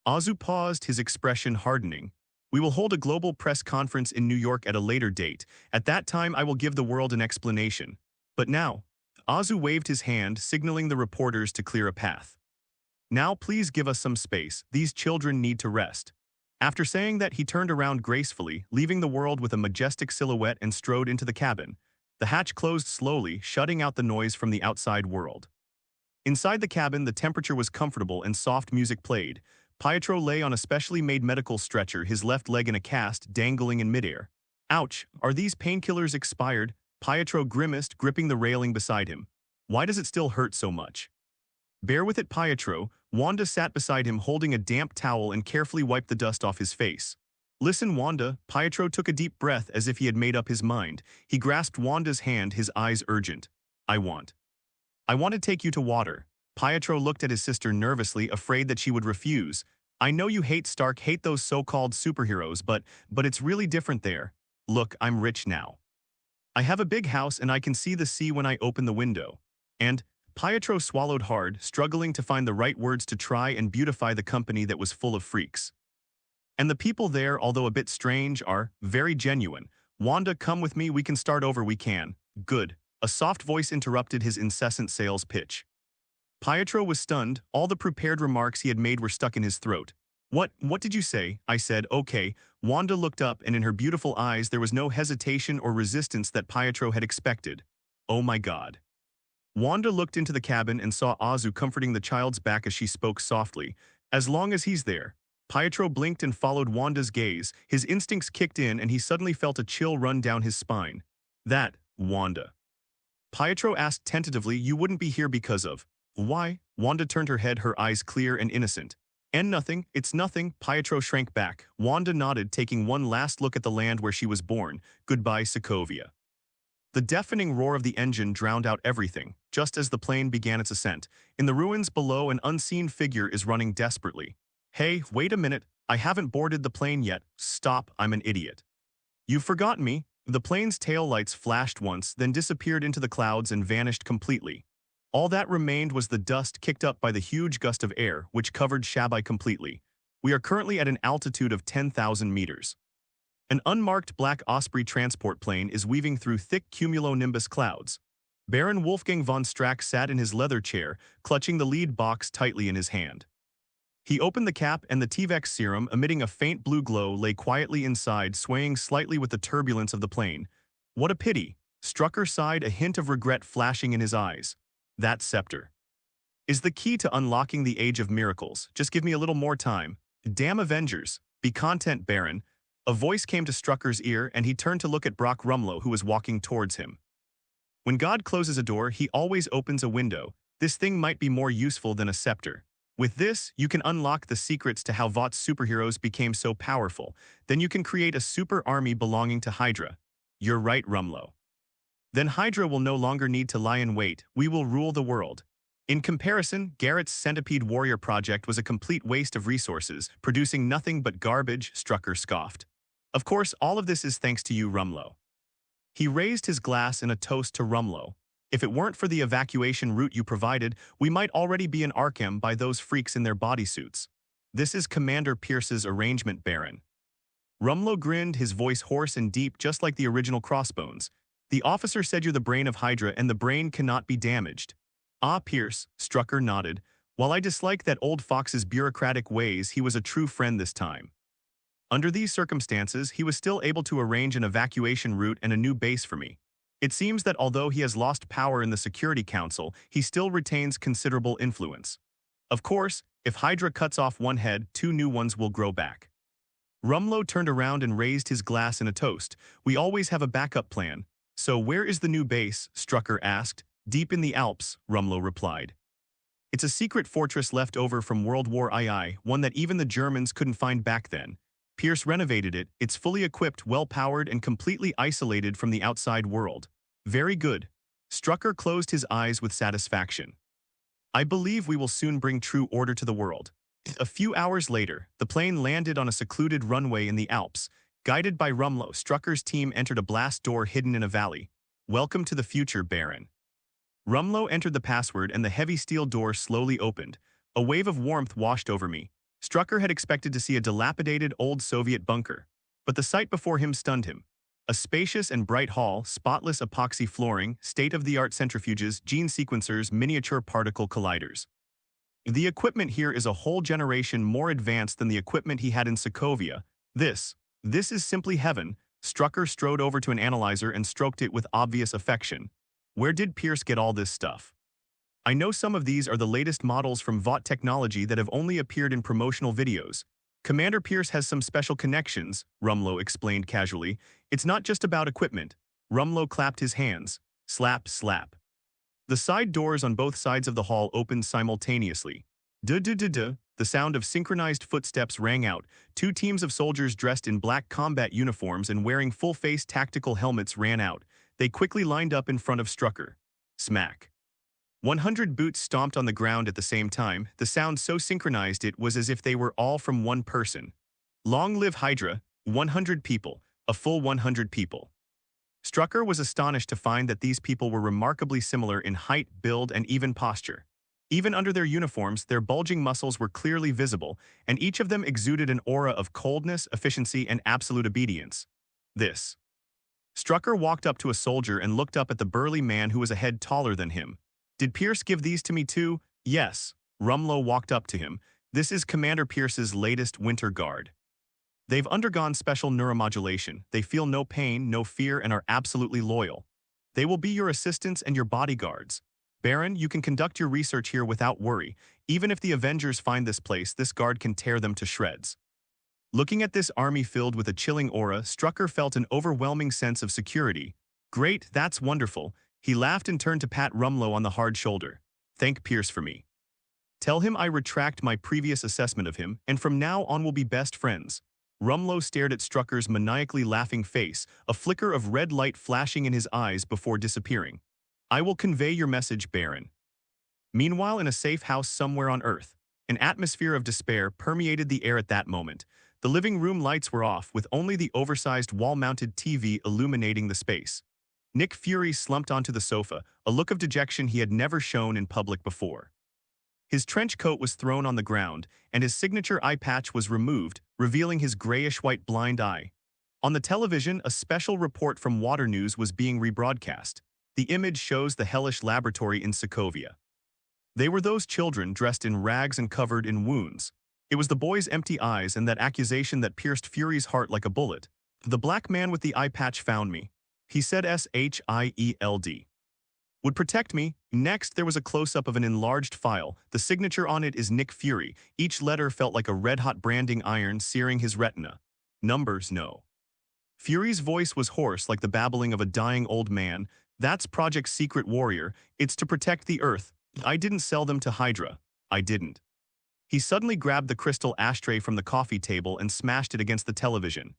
Azu paused, his expression hardening. "We will hold a global press conference in New York at a later date. At that time, I will give the world an explanation. But now..." Azu waved his hand, signaling the reporters to clear a path. "Now please give us some space. These children need to rest." After saying that, he turned around gracefully, leaving the world with a majestic silhouette, and strode into the cabin. The hatch closed slowly, shutting out the noise from the outside world. Inside the cabin, the temperature was comfortable and soft music played. Pietro lay on a specially made medical stretcher, his left leg in a cast, dangling in midair. "Ouch, are these painkillers expired?" Pietro grimaced, gripping the railing beside him. "Why does it still hurt so much?" "Bear with it, Pietro." Wanda sat beside him, holding a damp towel, and carefully wiped the dust off his face. "Listen, Wanda." Pietro took a deep breath as if he had made up his mind. He grasped Wanda's hand, his eyes urgent. I want to take you to water." Pietro looked at his sister nervously, afraid that she would refuse. "I know you hate those so-called superheroes, but it's really different there. Look, I'm rich now. I have a big house and I can see the sea when I open the window. And..." Pietro swallowed hard, struggling to find the right words to try and beautify the company that was full of freaks. "And the people there, although a bit strange, are very genuine. Wanda, come with me, we can start over, we can." "Good." A soft voice interrupted his incessant sales pitch. Pietro was stunned. All the prepared remarks he had made were stuck in his throat. What did you say?" I said, "Okay." Wanda looked up, and in her beautiful eyes there was no hesitation or resistance that Pietro had expected. "Oh my God." Wanda looked into the cabin and saw Azu comforting the child's back as she spoke softly. "As long as he's there." Pietro blinked and followed Wanda's gaze. His instincts kicked in, and he suddenly felt a chill run down his spine. "That, Wanda." Pietro asked tentatively, "You wouldn't be here because of..." "Why?" Wanda turned her head, her eyes clear and innocent. "And nothing, it's nothing." Pietro shrank back. Wanda nodded, taking one last look at the land where she was born. "Goodbye, Sokovia." The deafening roar of the engine drowned out everything, just as the plane began its ascent. In the ruins below, an unseen figure is running desperately. "Hey, wait a minute. I haven't boarded the plane yet." "Stop, I'm an idiot." "You've forgotten me." The plane's taillights flashed once, then disappeared into the clouds and vanished completely. All that remained was the dust kicked up by the huge gust of air, which covered Shabai completely. "We are currently at an altitude of 10,000 meters. An unmarked black Osprey transport plane is weaving through thick cumulonimbus clouds. Baron Wolfgang von Strack sat in his leather chair, clutching the lead box tightly in his hand. He opened the cap, and the T-Vex serum, emitting a faint blue glow, lay quietly inside, swaying slightly with the turbulence of the plane. "What a pity." Strucker sighed, a hint of regret flashing in his eyes. "That scepter is the key to unlocking the Age of Miracles. Just give me a little more time." "Damn Avengers. Be content, Baron." A voice came to Strucker's ear, and he turned to look at Brock Rumlow, who was walking towards him. "When God closes a door, he always opens a window. This thing might be more useful than a scepter. With this, you can unlock the secrets to how Vought's superheroes became so powerful. Then you can create a super army belonging to Hydra." "You're right, Rumlow. Then Hydra will no longer need to lie in wait. We will rule the world." In comparison, Garrett's Centipede Warrior project was a complete waste of resources, producing nothing but garbage, Strucker scoffed. "Of course, all of this is thanks to you, Rumlow." He raised his glass in a toast to Rumlow. If it weren't for the evacuation route you provided, we might already be in Arkham by those freaks in their bodysuits. This is Commander Pierce's arrangement, Baron. Rumlow grinned, his voice hoarse and deep, just like the original Crossbones. The officer said you're the brain of Hydra, and the brain cannot be damaged. Ah, Pierce, Strucker nodded. While I dislike that old fox's bureaucratic ways, he was a true friend this time. Under these circumstances, he was still able to arrange an evacuation route and a new base for me. It seems that although he has lost power in the Security Council, he still retains considerable influence. Of course, if Hydra cuts off one head, 2 new ones will grow back. Rumlow turned around and raised his glass in a toast. We always have a backup plan. So where is the new base? Strucker asked. Deep in the Alps, Rumlow replied. It's a secret fortress left over from World War II, one that even the Germans couldn't find back then. Pierce renovated it. It's fully equipped, well-powered, and completely isolated from the outside world. Very good. Strucker closed his eyes with satisfaction. I believe we will soon bring true order to the world. A few hours later, the plane landed on a secluded runway in the Alps. Guided by Rumlow, Strucker's team entered a blast door hidden in a valley. Welcome to the future, Baron. Rumlow entered the password and the heavy steel door slowly opened. A wave of warmth washed over me. Strucker had expected to see a dilapidated old Soviet bunker, but the sight before him stunned him. A spacious and bright hall, spotless epoxy flooring, state-of-the-art centrifuges, gene sequencers, miniature particle colliders. The equipment here is a whole generation more advanced than the equipment he had in Sokovia. This is simply heaven. Strucker strode over to an analyzer and stroked it with obvious affection. Where did Pierce get all this stuff? I know some of these are the latest models from Vought technology that have only appeared in promotional videos. Commander Pierce has some special connections, Rumlow explained casually. It's not just about equipment. Rumlow clapped his hands. Slap, slap. The side doors on both sides of the hall opened simultaneously. Duh-duh-duh-duh. The sound of synchronized footsteps rang out. 2 teams of soldiers dressed in black combat uniforms and wearing full-face tactical helmets ran out. They quickly lined up in front of Strucker. Smack. 100 boots stomped on the ground at the same time. The sound so synchronized it was as if they were all from one person. Long live Hydra, 100 people, a full 100 people. Strucker was astonished to find that these people were remarkably similar in height, build, and even posture. Even under their uniforms, their bulging muscles were clearly visible, and each of them exuded an aura of coldness, efficiency, and absolute obedience. This. Strucker walked up to a soldier and looked up at the burly man who was a head taller than him. Did Pierce give these to me too? Yes. Rumlow walked up to him. This is Commander Pierce's latest winter guard. They've undergone special neuromodulation. They feel no pain, no fear, and are absolutely loyal. They will be your assistants and your bodyguards. Baron, you can conduct your research here without worry. Even if the Avengers find this place, this guard can tear them to shreds. Looking at this army filled with a chilling aura, Strucker felt an overwhelming sense of security. Great, that's wonderful. He laughed and turned to pat Rumlow on the hard shoulder. Thank Pierce for me. Tell him I retract my previous assessment of him, and from now on we'll be best friends. Rumlow stared at Strucker's maniacally laughing face, a flicker of red light flashing in his eyes before disappearing. I will convey your message, Baron. Meanwhile, in a safe house somewhere on Earth, an atmosphere of despair permeated the air at that moment. The living room lights were off, with only the oversized wall-mounted TV illuminating the space. Nick Fury slumped onto the sofa, a look of dejection he had never shown in public before. His trench coat was thrown on the ground, and his signature eye patch was removed, revealing his grayish-white blind eye. On the television, a special report from Water News was being rebroadcast. The image shows the hellish laboratory in Sokovia. They were those children dressed in rags and covered in wounds. It was the boy's empty eyes and that accusation that pierced Fury's heart like a bullet. The black man with the eye patch found me. He said SHIELD. Would protect me. Next, there was a close-up of an enlarged file. The signature on it is Nick Fury. Each letter felt like a red-hot branding iron searing his retina. Numbers, no. Fury's voice was hoarse like the babbling of a dying old man. That's Project Secret Warrior. It's to protect the Earth. I didn't sell them to Hydra. I didn't. He suddenly grabbed the crystal ashtray from the coffee table and smashed it against the television.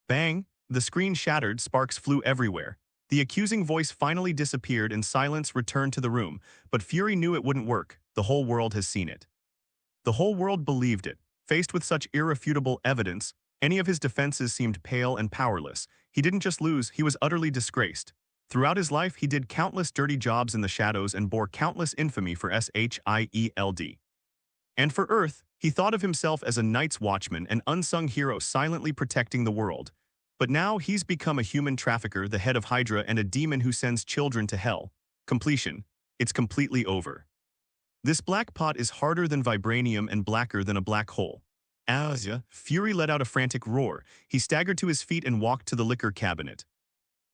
Bang! The screen shattered, sparks flew everywhere. The accusing voice finally disappeared and silence returned to the room, but Fury knew it wouldn't work. The whole world has seen it. The whole world believed it. Faced with such irrefutable evidence, Any of his defenses seemed pale and powerless. He didn't just lose, he was utterly disgraced. Throughout his life, he did countless dirty jobs in the shadows and bore countless infamy for SHIELD. And for Earth, he thought of himself as a night's watchman, an unsung hero silently protecting the world. But now he's become a human trafficker, the head of Hydra, and a demon who sends children to hell. Completion. It's completely over. This black pot is harder than vibranium and blacker than a black hole. Azia, Fury let out a frantic roar. He staggered to his feet and walked to the liquor cabinet.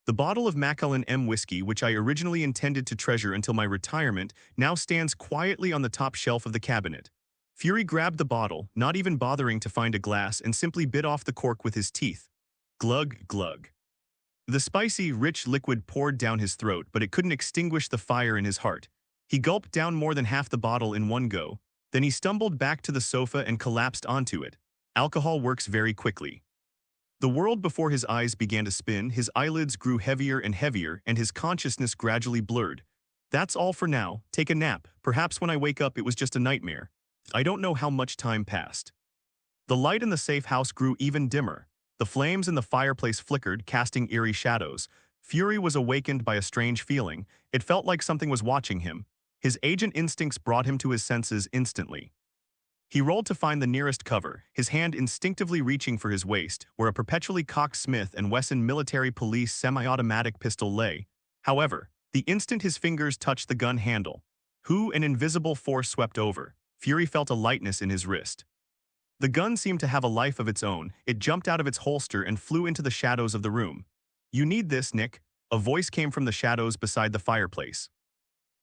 The bottle of Macallan M whiskey, which I originally intended to treasure until my retirement, now stands quietly on the top shelf of the cabinet. Fury grabbed the bottle, not even bothering to find a glass, and simply bit off the cork with his teeth. Glug, glug. The spicy, rich liquid poured down his throat, but it couldn't extinguish the fire in his heart. He gulped down more than half the bottle in one go. Then he stumbled back to the sofa and collapsed onto it. Alcohol works very quickly. The world before his eyes began to spin, his eyelids grew heavier and heavier, and his consciousness gradually blurred. That's all for now. Take a nap. Perhaps when I wake up it was just a nightmare. I don't know how much time passed. The light in the safe house grew even dimmer. The flames in the fireplace flickered, casting eerie shadows. Fury was awakened by a strange feeling. It felt like something was watching him. His agent instincts brought him to his senses instantly. He rolled to find the nearest cover, his hand instinctively reaching for his waist, where a perpetually cocked Smith & Wesson military police semi-automatic pistol lay. However, the instant his fingers touched the gun handle, an invisible force swept over. Fury felt a lightness in his wrist. The gun seemed to have a life of its own. It jumped out of its holster and flew into the shadows of the room. "You need this, Nick." A voice came from the shadows beside the fireplace.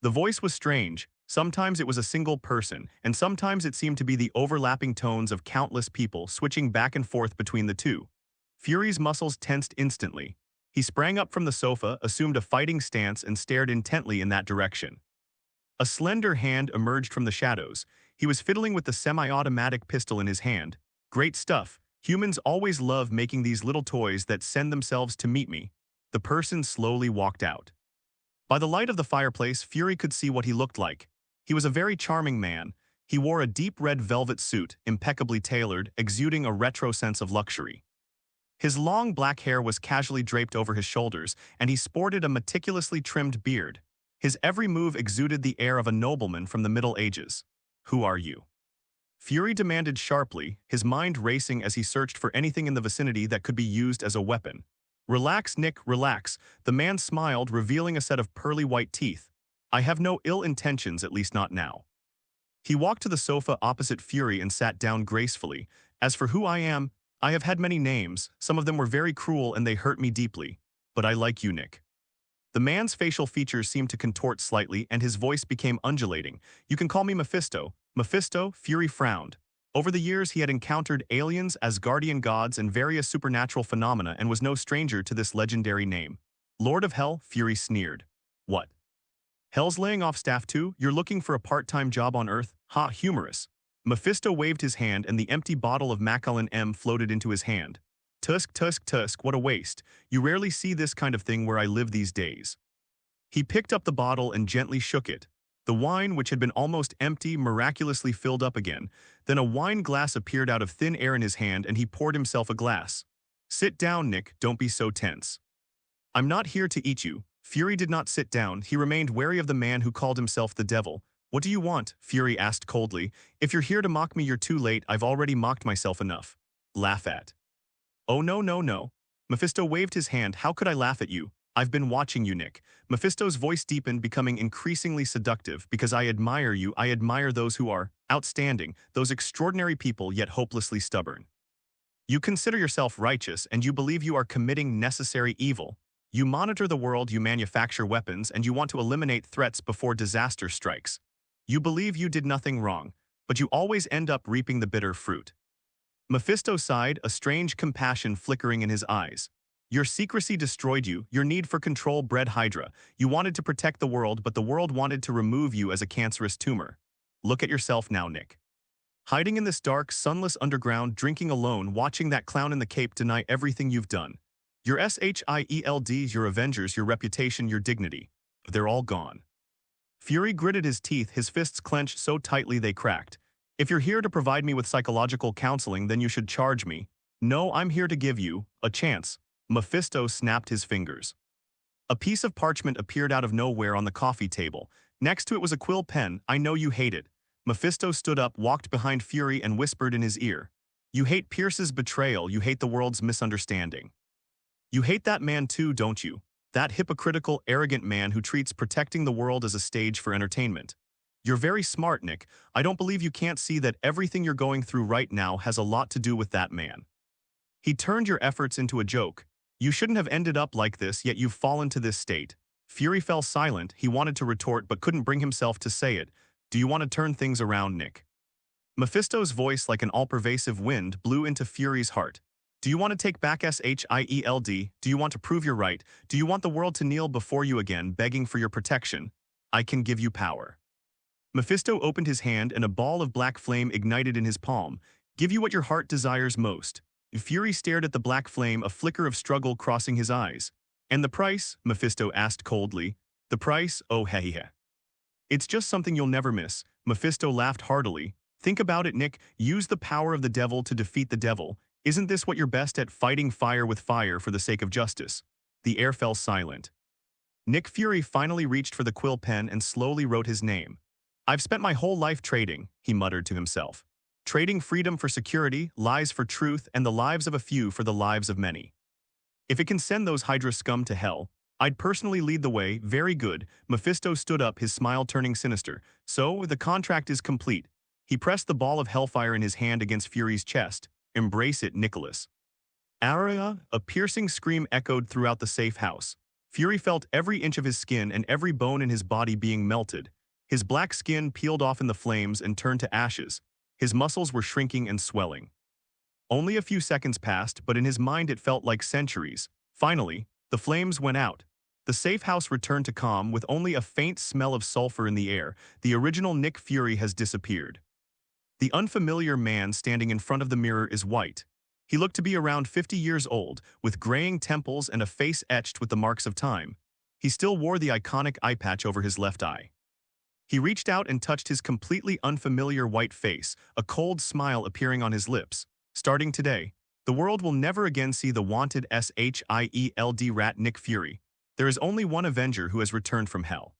The voice was strange. Sometimes it was a single person, and sometimes it seemed to be the overlapping tones of countless people switching back and forth between the two. Fury's muscles tensed instantly. He sprang up from the sofa, assumed a fighting stance, and stared intently in that direction. A slender hand emerged from the shadows. He was fiddling with the semi-automatic pistol in his hand. "Great stuff. Humans always love making these little toys that send themselves to meet me." The person slowly walked out. By the light of the fireplace, Fury could see what he looked like. He was a very charming man. He wore a deep red velvet suit, impeccably tailored, exuding a retro sense of luxury. His long black hair was casually draped over his shoulders, and he sported a meticulously trimmed beard. His every move exuded the air of a nobleman from the Middle Ages. "Who are you?" Fury demanded sharply, his mind racing as he searched for anything in the vicinity that could be used as a weapon. "Relax, Nick, relax." The man smiled, revealing a set of pearly white teeth. "I have no ill intentions, at least not now." He walked to the sofa opposite Fury and sat down gracefully. "As for who I am, I have had many names. Some of them were very cruel and they hurt me deeply. But I like you, Nick." The man's facial features seemed to contort slightly and his voice became undulating. "You can call me Mephisto." Mephisto, Fury frowned. Over the years he had encountered aliens, Asgardian gods, and various supernatural phenomena and was no stranger to this legendary name. "Lord of Hell," Fury sneered. "What? Hell's laying off staff too? You're looking for a part-time job on Earth? Ha, humorous." Mephisto waved his hand and the empty bottle of Macallan M floated into his hand. "Tusk, tusk, tusk, what a waste. You rarely see this kind of thing where I live these days." He picked up the bottle and gently shook it. The wine, which had been almost empty, miraculously filled up again. Then a wine glass appeared out of thin air in his hand and he poured himself a glass. "Sit down, Nick, don't be so tense." "I'm not here to eat you." Fury did not sit down. He remained wary of the man who called himself the devil. "What do you want?" Fury asked coldly. "If you're here to mock me, you're too late. I've already mocked myself enough." "Laugh at?" "Oh, no, no, no." Mephisto waved his hand. "How could I laugh at you? I've been watching you, Nick." Mephisto's voice deepened, becoming increasingly seductive. "Because I admire you. I admire those who are outstanding, those extraordinary people yet hopelessly stubborn. You consider yourself righteous and you believe you are committing necessary evil. You monitor the world, you manufacture weapons, and you want to eliminate threats before disaster strikes. You believe you did nothing wrong, but you always end up reaping the bitter fruit." Mephisto sighed, a strange compassion flickering in his eyes. "Your secrecy destroyed you. Your need for control bred Hydra. You wanted to protect the world, but the world wanted to remove you as a cancerous tumor. Look at yourself now, Nick. Hiding in this dark, sunless underground, drinking alone, watching that clown in the cape deny everything you've done. Your SHIELDs, your Avengers, your reputation, your dignity. They're all gone." Fury gritted his teeth, his fists clenched so tightly they cracked. "If you're here to provide me with psychological counseling, then you should charge me." No, I'm here to give you a chance. Mephisto snapped his fingers. A piece of parchment appeared out of nowhere on the coffee table. Next to it was a quill pen. I know you hate it. Mephisto stood up, walked behind Fury, and whispered in his ear. You hate Pierce's betrayal. You hate the world's misunderstanding. You hate that man too, don't you? That hypocritical, arrogant man who treats protecting the world as a stage for entertainment. You're very smart, Nick. I don't believe you can't see that everything you're going through right now has a lot to do with that man. He turned your efforts into a joke. You shouldn't have ended up like this, yet you've fallen to this state. Fury fell silent. He wanted to retort but couldn't bring himself to say it. Do you want to turn things around, Nick? Mephisto's voice, like an all-pervasive wind, blew into Fury's heart. Do you want to take back Shield? Do you want to prove you're right? Do you want the world to kneel before you again, begging for your protection? I can give you power. Mephisto opened his hand and a ball of black flame ignited in his palm. Give you what your heart desires most. Fury stared at the black flame, a flicker of struggle crossing his eyes. And the price? Mephisto asked coldly. The price? Oh, heh. It's just something you'll never miss. Mephisto laughed heartily. Think about it, Nick. Use the power of the devil to defeat the devil. Isn't this what you're best at, fighting fire with fire for the sake of justice? The air fell silent. Nick Fury finally reached for the quill pen and slowly wrote his name. I've spent my whole life trading, he muttered to himself. Trading freedom for security, lies for truth, and the lives of a few for the lives of many. If it can send those Hydra scum to hell, I'd personally lead the way. Very good. Mephisto stood up, his smile turning sinister. So, the contract is complete. He pressed the ball of hellfire in his hand against Fury's chest. Embrace it, Nicholas. Aria, a piercing scream echoed throughout the safe house. Fury felt every inch of his skin and every bone in his body being melted. His black skin peeled off in the flames and turned to ashes. His muscles were shrinking and swelling. Only a few seconds passed, but in his mind it felt like centuries. Finally, the flames went out. The safe house returned to calm with only a faint smell of sulfur in the air. The original Nick Fury has disappeared. The unfamiliar man standing in front of the mirror is white. He looked to be around 50 years old, with graying temples and a face etched with the marks of time. He still wore the iconic eye patch over his left eye. He reached out and touched his completely unfamiliar white face, a cold smile appearing on his lips. Starting today, the world will never again see the wanted Shield rat Nick Fury. There is only one Avenger who has returned from hell.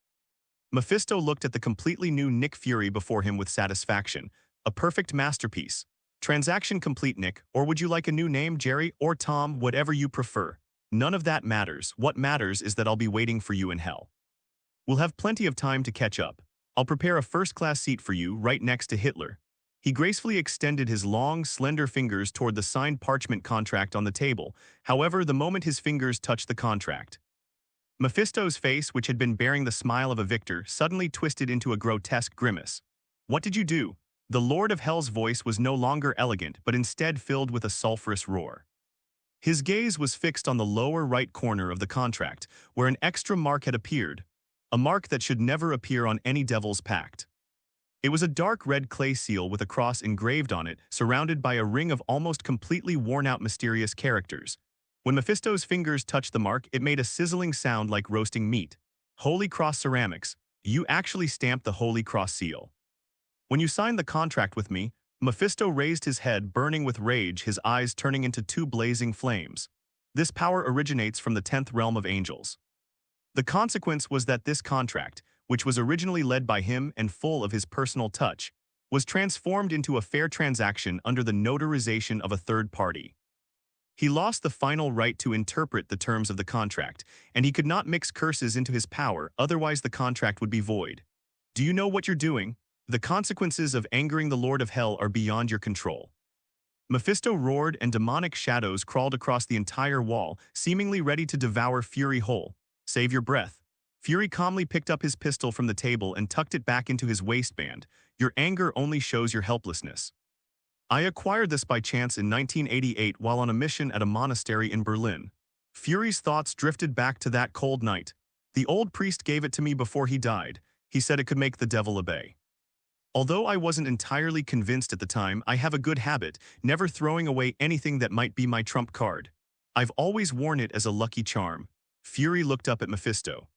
Mephisto looked at the completely new Nick Fury before him with satisfaction. A perfect masterpiece. Transaction complete, Nick. Or would you like a new name, Jerry or Tom, whatever you prefer? None of that matters. What matters is that I'll be waiting for you in hell. We'll have plenty of time to catch up. I'll prepare a first-class seat for you right next to Hitler. He gracefully extended his long, slender fingers toward the signed parchment contract on the table. However, the moment his fingers touched the contract, Mephisto's face, which had been bearing the smile of a victor, suddenly twisted into a grotesque grimace. What did you do? The Lord of Hell's voice was no longer elegant, but instead filled with a sulphurous roar. His gaze was fixed on the lower right corner of the contract, where an extra mark had appeared, a mark that should never appear on any devil's pact. It was a dark red clay seal with a cross engraved on it, surrounded by a ring of almost completely worn-out mysterious characters. When Mephisto's fingers touched the mark, it made a sizzling sound like roasting meat. Holy Cross Ceramics, you actually stamped the Holy Cross seal. When you signed the contract with me, Mephisto raised his head, burning with rage, his eyes turning into two blazing flames. This power originates from the 10th realm of angels. The consequence was that this contract, which was originally led by him and full of his personal touch, was transformed into a fair transaction under the notarization of a third party. He lost the final right to interpret the terms of the contract, and he could not mix curses into his power, otherwise the contract would be void. Do you know what you're doing? The consequences of angering the Lord of Hell are beyond your control. Mephisto roared, and demonic shadows crawled across the entire wall, seemingly ready to devour Fury whole. Save your breath. Fury calmly picked up his pistol from the table and tucked it back into his waistband. Your anger only shows your helplessness. I acquired this by chance in 1988 while on a mission at a monastery in Berlin. Fury's thoughts drifted back to that cold night. The old priest gave it to me before he died. He said it could make the devil obey. Although I wasn't entirely convinced at the time, I have a good habit, never throwing away anything that might be my trump card. I've always worn it as a lucky charm. Fury looked up at Mephisto.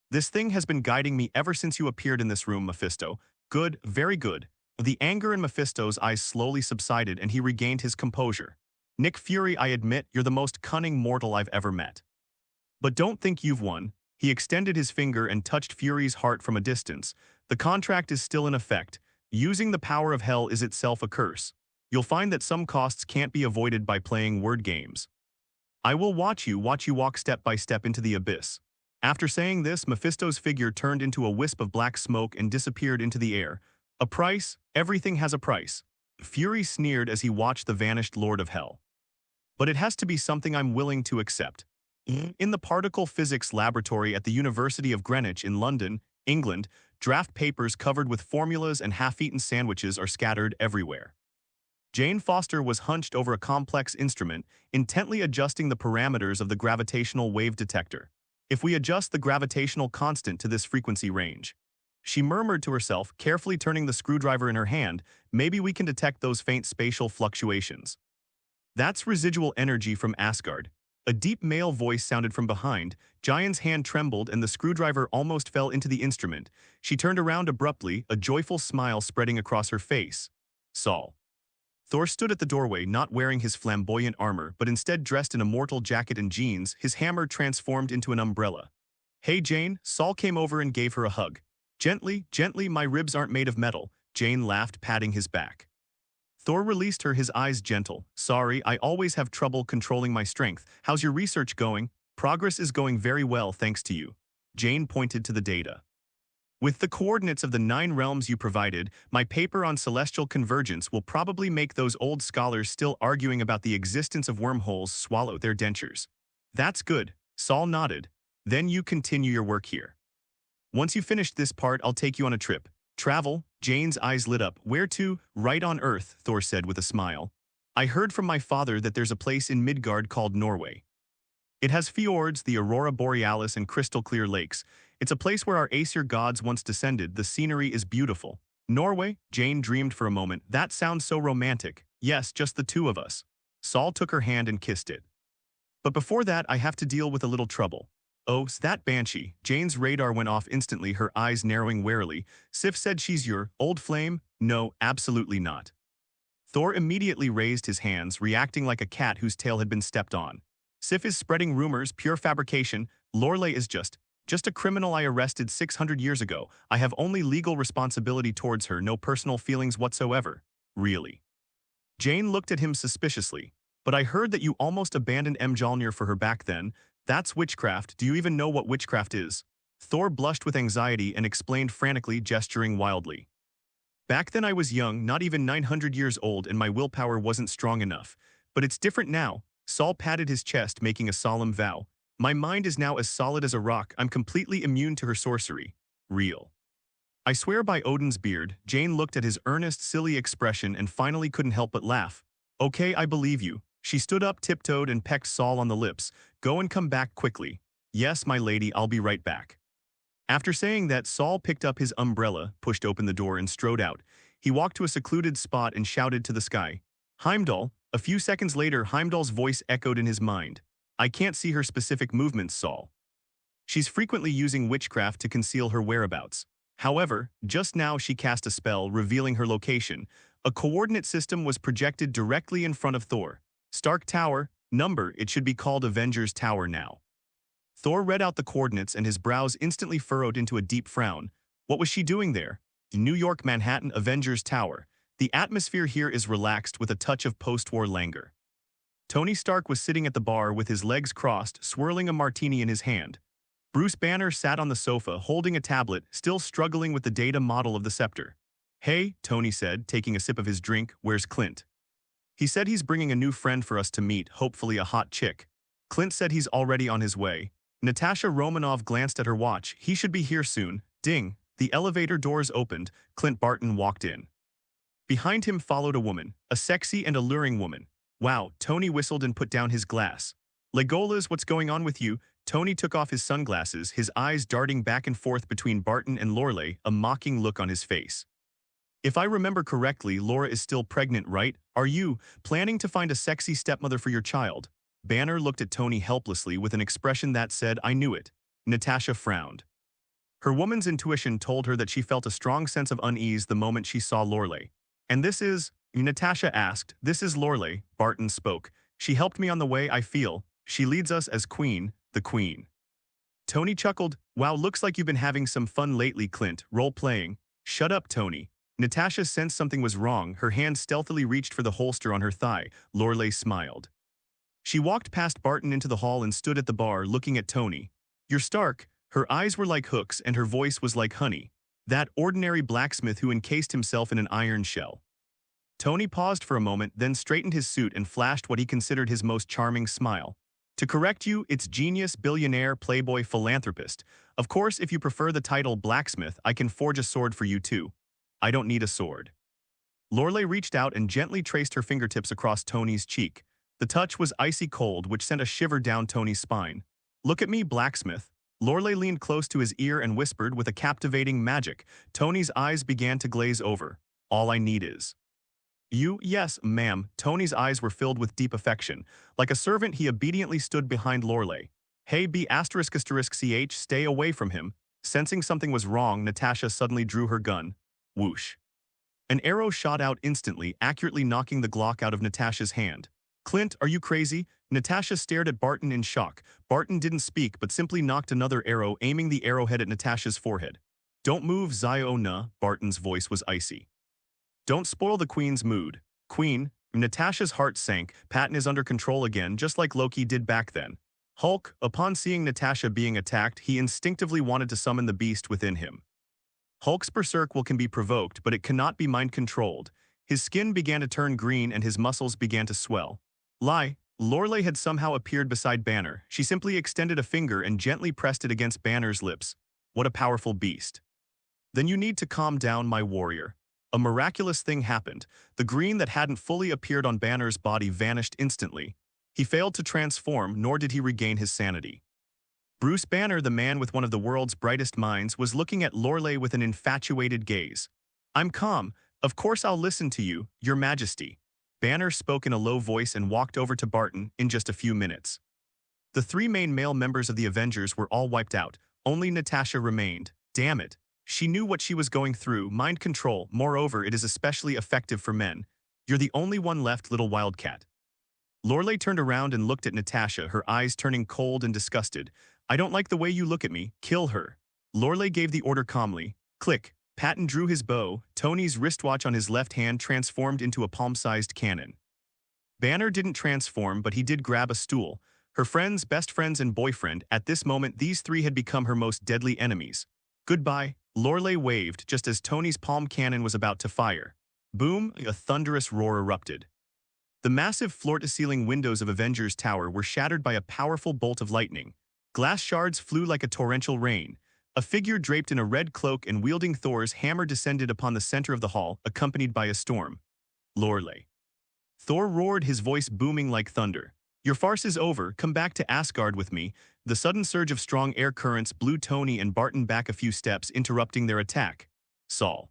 This thing has been guiding me ever since you appeared in this room, Mephisto. Good, very good. The anger in Mephisto's eyes slowly subsided and he regained his composure. Nick Fury, I admit, you're the most cunning mortal I've ever met. But don't think you've won. He extended his finger and touched Fury's heart from a distance. The contract is still in effect. Using the power of hell is itself a curse. You'll find that some costs can't be avoided by playing word games. I will watch you walk step by step into the abyss. After saying this, Mephisto's figure turned into a wisp of black smoke and disappeared into the air. A price? Everything has a price. Fury sneered as he watched the vanished Lord of Hell. But it has to be something I'm willing to accept. In the particle physics laboratory at the University of Greenwich in London, England, draft papers covered with formulas and half-eaten sandwiches are scattered everywhere. Jane Foster was hunched over a complex instrument, intently adjusting the parameters of the gravitational wave detector. If we adjust the gravitational constant to this frequency range, she murmured to herself, carefully turning the screwdriver in her hand, maybe we can detect those faint spatial fluctuations. That's residual energy from Asgard. A deep male voice sounded from behind. Giant's hand trembled and the screwdriver almost fell into the instrument. She turned around abruptly, a joyful smile spreading across her face. Saul. Thor stood at the doorway, not wearing his flamboyant armor, but instead dressed in a mortal jacket and jeans, his hammer transformed into an umbrella. Hey Jane, Saul came over and gave her a hug. Gently, gently, my ribs aren't made of metal, Jane laughed, patting his back. Thor released her, his eyes gentle. Sorry, I always have trouble controlling my strength. How's your research going? Progress is going very well thanks to you. Jane pointed to the data. With the coordinates of the 9 realms you provided, my paper on celestial convergence will probably make those old scholars still arguing about the existence of wormholes swallow their dentures. That's good, Saul nodded. Then you continue your work here. Once you finish this part, I'll take you on a trip. Travel? Jane's eyes lit up. Where to? Right on Earth, Thor said with a smile. I heard from my father that there's a place in Midgard called Norway. It has fjords, the aurora borealis, and crystal-clear lakes. It's a place where our Aesir gods once descended. The scenery is beautiful. Norway? Jane dreamed for a moment. That sounds so romantic. Yes, just the two of us. Saul took her hand and kissed it. But before that, I have to deal with a little trouble. Oh, that banshee. Jane's radar went off instantly, her eyes narrowing warily. Sif said she's your old flame? No, absolutely not. Thor immediately raised his hands, reacting like a cat whose tail had been stepped on. Sif is spreading rumors, pure fabrication. Lorelei is just a criminal I arrested 600 years ago. I have only legal responsibility towards her, no personal feelings whatsoever. Really? Jane looked at him suspiciously. But I heard that you almost abandoned Mjolnir for her back then. That's witchcraft. Do you even know what witchcraft is? Thor blushed with anxiety and explained frantically, gesturing wildly. Back then I was young, not even 900 years old, and my willpower wasn't strong enough. But it's different now. Saul patted his chest, making a solemn vow. My mind is now as solid as a rock. I'm completely immune to her sorcery. Real. I swear by Odin's beard. Jane looked at his earnest, silly expression and finally couldn't help but laugh. Okay, I believe you. She stood up, tiptoed, and pecked Saul on the lips. Go and come back quickly. Yes, my lady, I'll be right back. After saying that, Saul picked up his umbrella, pushed open the door, and strode out. He walked to a secluded spot and shouted to the sky. Heimdall. A few seconds later, Heimdall's voice echoed in his mind. I can't see her specific movements, Saul. She's frequently using witchcraft to conceal her whereabouts. However, just now she cast a spell, revealing her location. A coordinate system was projected directly in front of Thor. Stark Tower, number, it should be called Avengers Tower now. Thor read out the coordinates and his brows instantly furrowed into a deep frown. What was she doing there? New York, Manhattan, Avengers Tower. The atmosphere here is relaxed with a touch of post-war languor. Tony Stark was sitting at the bar with his legs crossed, swirling a martini in his hand. Bruce Banner sat on the sofa, holding a tablet, still struggling with the data model of the scepter. Hey, Tony said, taking a sip of his drink, where's Clint? He said he's bringing a new friend for us to meet, hopefully a hot chick. Clint said he's already on his way. Natasha Romanoff glanced at her watch. He should be here soon. Ding. The elevator doors opened. Clint Barton walked in. Behind him followed a woman, a sexy and alluring woman. Wow, Tony whistled and put down his glass. Legolas, what's going on with you? Tony took off his sunglasses, his eyes darting back and forth between Barton and Lorelei, a mocking look on his face. If I remember correctly, Laura is still pregnant, right? Are you planning to find a sexy stepmother for your child? Banner looked at Tony helplessly with an expression that said, I knew it. Natasha frowned. Her woman's intuition told her that she felt a strong sense of unease the moment she saw Lorelei. And this is, Natasha asked, this is Lorelei, Barton spoke. She helped me on the way, I feel. She leads us as queen, the queen. Tony chuckled. Wow, looks like you've been having some fun lately, Clint. Role-playing. Shut up, Tony. Natasha sensed something was wrong. Her hand stealthily reached for the holster on her thigh. Lorelei smiled. She walked past Barton into the hall and stood at the bar looking at Tony. You're Stark. Her eyes were like hooks and her voice was like honey. That ordinary blacksmith who encased himself in an iron shell. Tony paused for a moment, then straightened his suit and flashed what he considered his most charming smile. To correct you, it's genius, billionaire, playboy, philanthropist. Of course, if you prefer the title blacksmith, I can forge a sword for you too. I don't need a sword. Lorelei reached out and gently traced her fingertips across Tony's cheek. The touch was icy cold, which sent a shiver down Tony's spine. Look at me, blacksmith. Lorelei leaned close to his ear and whispered with a captivating magic. Tony's eyes began to glaze over. All I need is... You? Yes, ma'am. Tony's eyes were filled with deep affection. Like a servant, he obediently stood behind Lorelei. Hey, ***ch, stay away from him. Sensing something was wrong, Natasha suddenly drew her gun. Whoosh. An arrow shot out instantly, accurately knocking the Glock out of Natasha's hand. Clint, are you crazy? Natasha stared at Barton in shock. Barton didn't speak, but simply knocked another arrow, aiming the arrowhead at Natasha's forehead. Don't move, Ziona. Barton's voice was icy. Don't spoil the queen's mood. Queen, Natasha's heart sank. Patton is under control again, just like Loki did back then. Hulk, upon seeing Natasha being attacked, he instinctively wanted to summon the beast within him. Hulk's berserk will can be provoked, but it cannot be mind-controlled. His skin began to turn green and his muscles began to swell. Lorelei had somehow appeared beside Banner. She simply extended a finger and gently pressed it against Banner's lips. What a powerful beast. Then you need to calm down, my warrior. A miraculous thing happened. The green that hadn't fully appeared on Banner's body vanished instantly. He failed to transform, nor did he regain his sanity. Bruce Banner, the man with one of the world's brightest minds, was looking at Lorelei with an infatuated gaze. I'm calm. Of course I'll listen to you, Your Majesty. Banner spoke in a low voice and walked over to Barton in just a few minutes. The three main male members of the Avengers were all wiped out. Only Natasha remained. Damn it. She knew what she was going through, mind control. Moreover, it is especially effective for men. You're the only one left, little wildcat. Lorelei turned around and looked at Natasha, her eyes turning cold and disgusted. I don't like the way you look at me. Kill her. Lorelei gave the order calmly. Click. Patton drew his bow. Tony's wristwatch on his left hand transformed into a palm-sized cannon. Banner didn't transform, but he did grab a stool. Her friends, best friends, and boyfriend, at this moment these three had become her most deadly enemies. Goodbye. Lorelei waved just as Tony's palm cannon was about to fire. Boom, a thunderous roar erupted. The massive floor-to-ceiling windows of Avengers Tower were shattered by a powerful bolt of lightning. Glass shards flew like a torrential rain. A figure draped in a red cloak and wielding Thor's hammer descended upon the center of the hall, accompanied by a storm. Lorelei. Thor roared, his voice booming like thunder. Your farce is over, come back to Asgard with me. The sudden surge of strong air currents blew Tony and Barton back a few steps, interrupting their attack. Saul.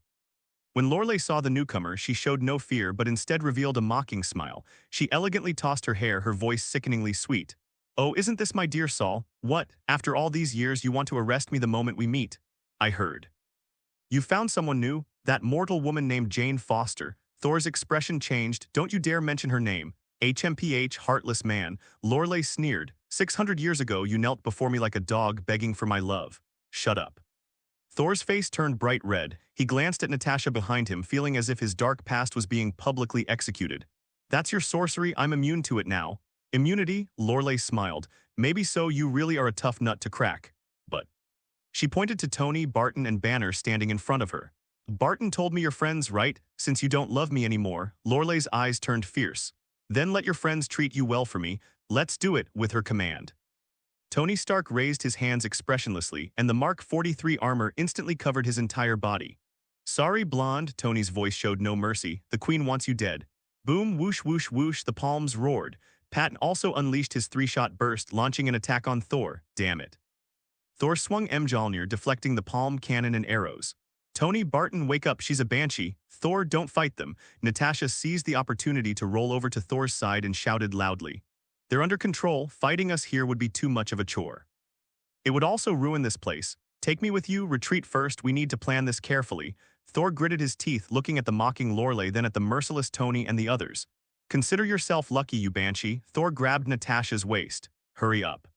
When Lorelei saw the newcomer, she showed no fear but instead revealed a mocking smile. She elegantly tossed her hair, her voice sickeningly sweet. Oh, isn't this my dear Saul? What, after all these years you want to arrest me the moment we meet? I heard. You found someone new? That mortal woman named Jane Foster. Thor's expression changed. Don't you dare mention her name. HMPH, heartless man. Lorelei sneered. 600 years ago you knelt before me like a dog begging for my love. Shut up. Thor's face turned bright red. He glanced at Natasha behind him, feeling as if his dark past was being publicly executed. That's your sorcery, I'm immune to it now. Immunity? Lorelei smiled. Maybe so, you really are a tough nut to crack. But... She pointed to Tony, Barton, and Banner standing in front of her. Barton told me you're friends, right? Since you don't love me anymore. Lorelei's eyes turned fierce. Then let your friends treat you well for me. Let's do it, with her command. Tony Stark raised his hands expressionlessly, and the Mark 43 armor instantly covered his entire body. Sorry, blonde, Tony's voice showed no mercy. The queen wants you dead. Boom, whoosh, whoosh, whoosh, the palms roared. Patton also unleashed his three-shot burst, launching an attack on Thor. Damn it. Thor swung Mjolnir, deflecting the palm cannon and arrows. Tony, Barton, wake up, she's a banshee. Thor, don't fight them. Natasha seized the opportunity to roll over to Thor's side and shouted loudly. They're under control, fighting us here would be too much of a chore. It would also ruin this place. Take me with you, retreat first, we need to plan this carefully. Thor gritted his teeth, looking at the mocking Lorelei, then at the merciless Tony and the others. Consider yourself lucky, you banshee. Thor grabbed Natasha's waist. Hurry up.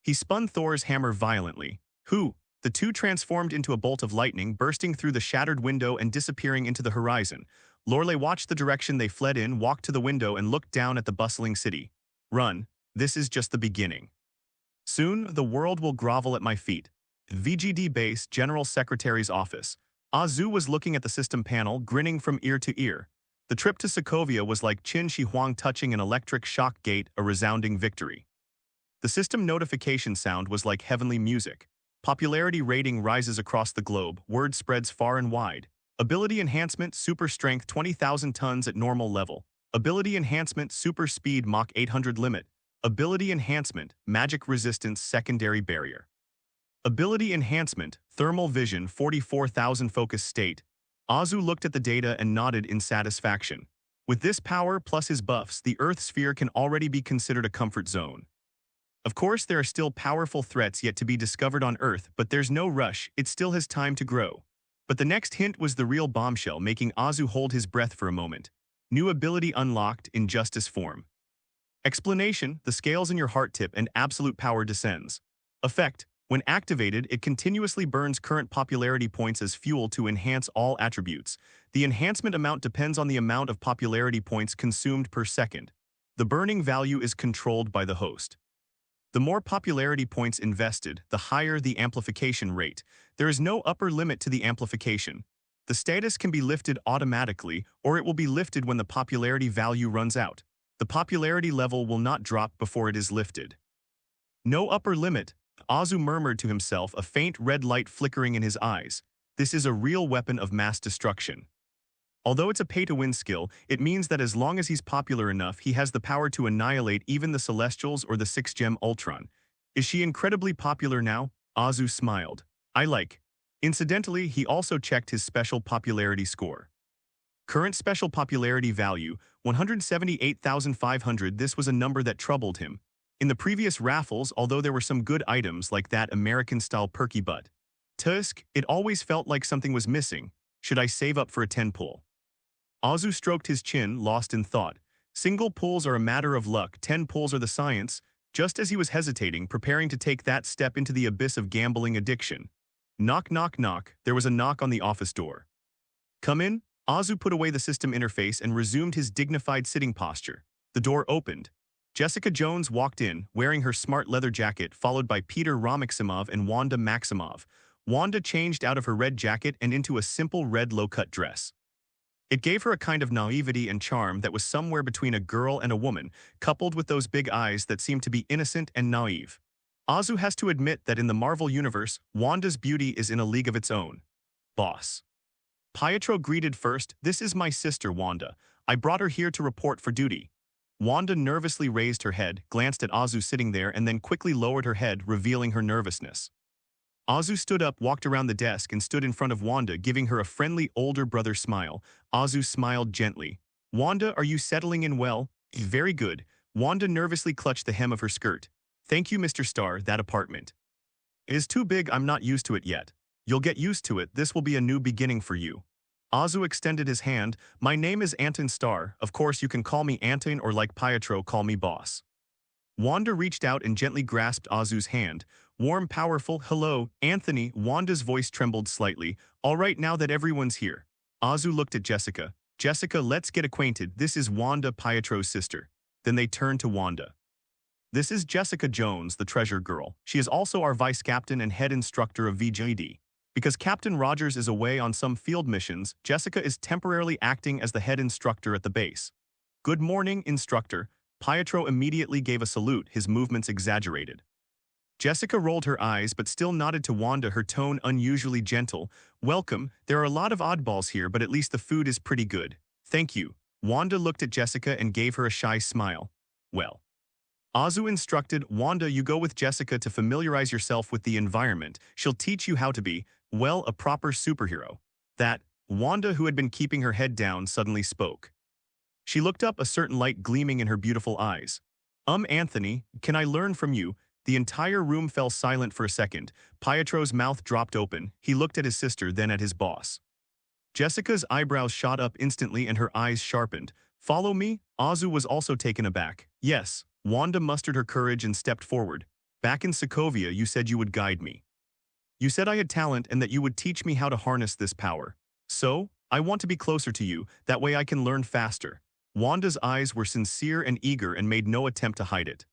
He spun Thor's hammer violently. Who? The two transformed into a bolt of lightning, bursting through the shattered window and disappearing into the horizon. Lorelei watched the direction they fled in, walked to the window, and looked down at the bustling city. Run. This is just the beginning. Soon, the world will grovel at my feet. VGD Base, General Secretary's office. Azu was looking at the system panel, grinning from ear to ear. The trip to Sokovia was like Qin Shi Huang touching an electric shock gate, a resounding victory. The system notification sound was like heavenly music. Popularity rating rises across the globe, word spreads far and wide. Ability enhancement, super strength 20,000 tons at normal level. Ability enhancement, super speed Mach 800 limit. Ability enhancement, magic resistance secondary barrier. Ability enhancement, thermal vision 44,000 focus state. Azu looked at the data and nodded in satisfaction. With this power plus his buffs, the Earth sphere can already be considered a comfort zone. Of course, there are still powerful threats yet to be discovered on Earth, but there's no rush, it still has time to grow. But the next hint was the real bombshell, making Azu hold his breath for a moment. New ability unlocked in Justice form. Explanation: the scales in your heart tip and absolute power descends. Effect: when activated, it continuously burns current popularity points as fuel to enhance all attributes. The enhancement amount depends on the amount of popularity points consumed per second. The burning value is controlled by the host. The more popularity points invested, the higher the amplification rate. There is no upper limit to the amplification. The status can be lifted automatically, or it will be lifted when the popularity value runs out. The popularity level will not drop before it is lifted. No upper limit. Azu murmured to himself, a faint red light flickering in his eyes. This is a real weapon of mass destruction. Although it's a pay-to-win skill, it means that as long as he's popular enough, he has the power to annihilate even the Celestials or the 6-gem Ultron. Is she incredibly popular now? Azu smiled. I like. Incidentally, he also checked his special popularity score. Current special popularity value, 178,500. This was a number that troubled him. In the previous raffles, although there were some good items like that American-style perky butt tusk, it always felt like something was missing. Should I save up for a 10 pull? Azu stroked his chin, lost in thought. Single pulls are a matter of luck, 10 pulls are the science. Just as he was hesitating, preparing to take that step into the abyss of gambling addiction. Knock, knock, knock. There was a knock on the office door. Come in. Azu put away the system interface and resumed his dignified sitting posture. The door opened. Jessica Jones walked in, wearing her smart leather jacket, followed by Peter Romaksimov and Wanda Maximov. Wanda changed out of her red jacket and into a simple red low-cut dress. It gave her a kind of naivety and charm that was somewhere between a girl and a woman, coupled with those big eyes that seemed to be innocent and naive. Azu has to admit that in the Marvel Universe, Wanda's beauty is in a league of its own. Boss. Pietro greeted first. This is my sister, Wanda. I brought her here to report for duty. Wanda nervously raised her head, glanced at Azu sitting there, and then quickly lowered her head, revealing her nervousness. Azu stood up, walked around the desk, and stood in front of Wanda, giving her a friendly older brother smile. Azu smiled gently. Wanda, are you settling in well? Very good. Wanda nervously clutched the hem of her skirt. Thank you, Mr. Starr, that apartment. It is too big, I'm not used to it yet. You'll get used to it, this will be a new beginning for you. Azu extended his hand. My name is Anton Starr. Of course, you can call me Anton or like Pietro, call me boss. Wanda reached out and gently grasped Azu's hand. Warm, powerful, hello, Anthony. Wanda's voice trembled slightly. All right, now that everyone's here. Azu looked at Jessica. Jessica, let's get acquainted. This is Wanda, Pietro's sister. Then they turned to Wanda. This is Jessica Jones, the treasure girl. She is also our vice captain and head instructor of VGD. Because Captain Rogers is away on some field missions, Jessica is temporarily acting as the head instructor at the base. Good morning, instructor. Pietro immediately gave a salute, his movements exaggerated. Jessica rolled her eyes but still nodded to Wanda, her tone unusually gentle. Welcome, there are a lot of oddballs here, but at least the food is pretty good. Thank you. Wanda looked at Jessica and gave her a shy smile. Well. Azu instructed, Wanda, you go with Jessica to familiarize yourself with the environment. She'll teach you how to be, well, a proper superhero. That, Wanda, who had been keeping her head down, suddenly spoke. She looked up, a certain light gleaming in her beautiful eyes. Anthony, can I learn from you? The entire room fell silent for a second. Pietro's mouth dropped open. He looked at his sister, then at his boss. Jessica's eyebrows shot up instantly and her eyes sharpened. Follow me? Azu was also taken aback. Yes, Wanda mustered her courage and stepped forward. Back in Sokovia, you said you would guide me. You said I had talent and that you would teach me how to harness this power. So, I want to be closer to you, that way I can learn faster. Wanda's eyes were sincere and eager and made no attempt to hide it.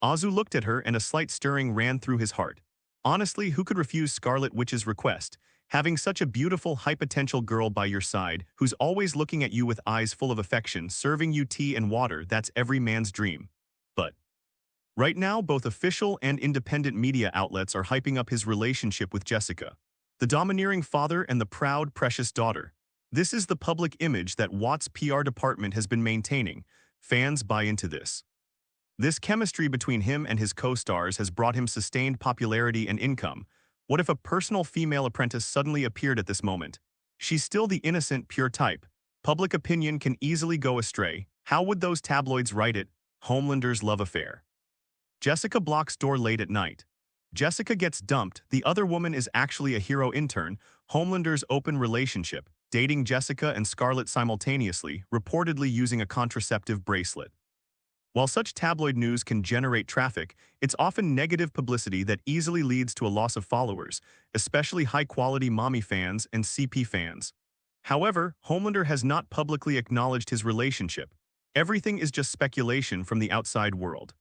Azu looked at her and a slight stirring ran through his heart. Honestly, who could refuse Scarlet Witch's request? Having such a beautiful, high-potential girl by your side, who's always looking at you with eyes full of affection, serving you tea and water, that's every man's dream. But right now, both official and independent media outlets are hyping up his relationship with Jessica. The domineering father and the proud, precious daughter. This is the public image that Vought's PR department has been maintaining. Fans buy into this. This chemistry between him and his co-stars has brought him sustained popularity and income. What if a personal female apprentice suddenly appeared at this moment? She's still the innocent, pure type. Public opinion can easily go astray. How would those tabloids write it? Homelander's love affair. Jessica blocks door late at night. Jessica gets dumped. The other woman is actually a hero intern. Homelander's open relationship, dating Jessica and Scarlet simultaneously, reportedly using a contraceptive bracelet. While such tabloid news can generate traffic, it's often negative publicity that easily leads to a loss of followers, especially high-quality mommy fans and CP fans. However, Homelander has not publicly acknowledged his relationship. Everything is just speculation from the outside world.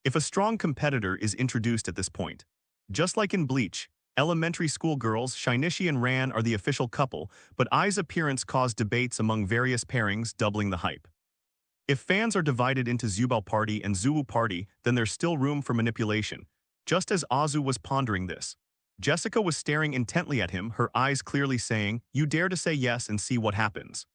If a strong competitor is introduced at this point, just like in Bleach, elementary school girls Shinichi and Ran are the official couple, but Ai's appearance caused debates among various pairings, doubling the hype. If fans are divided into Zubal Party and Zuu Party, then there's still room for manipulation. Just as Azu was pondering this, Jessica was staring intently at him, her eyes clearly saying, "You dare to say yes and see what happens."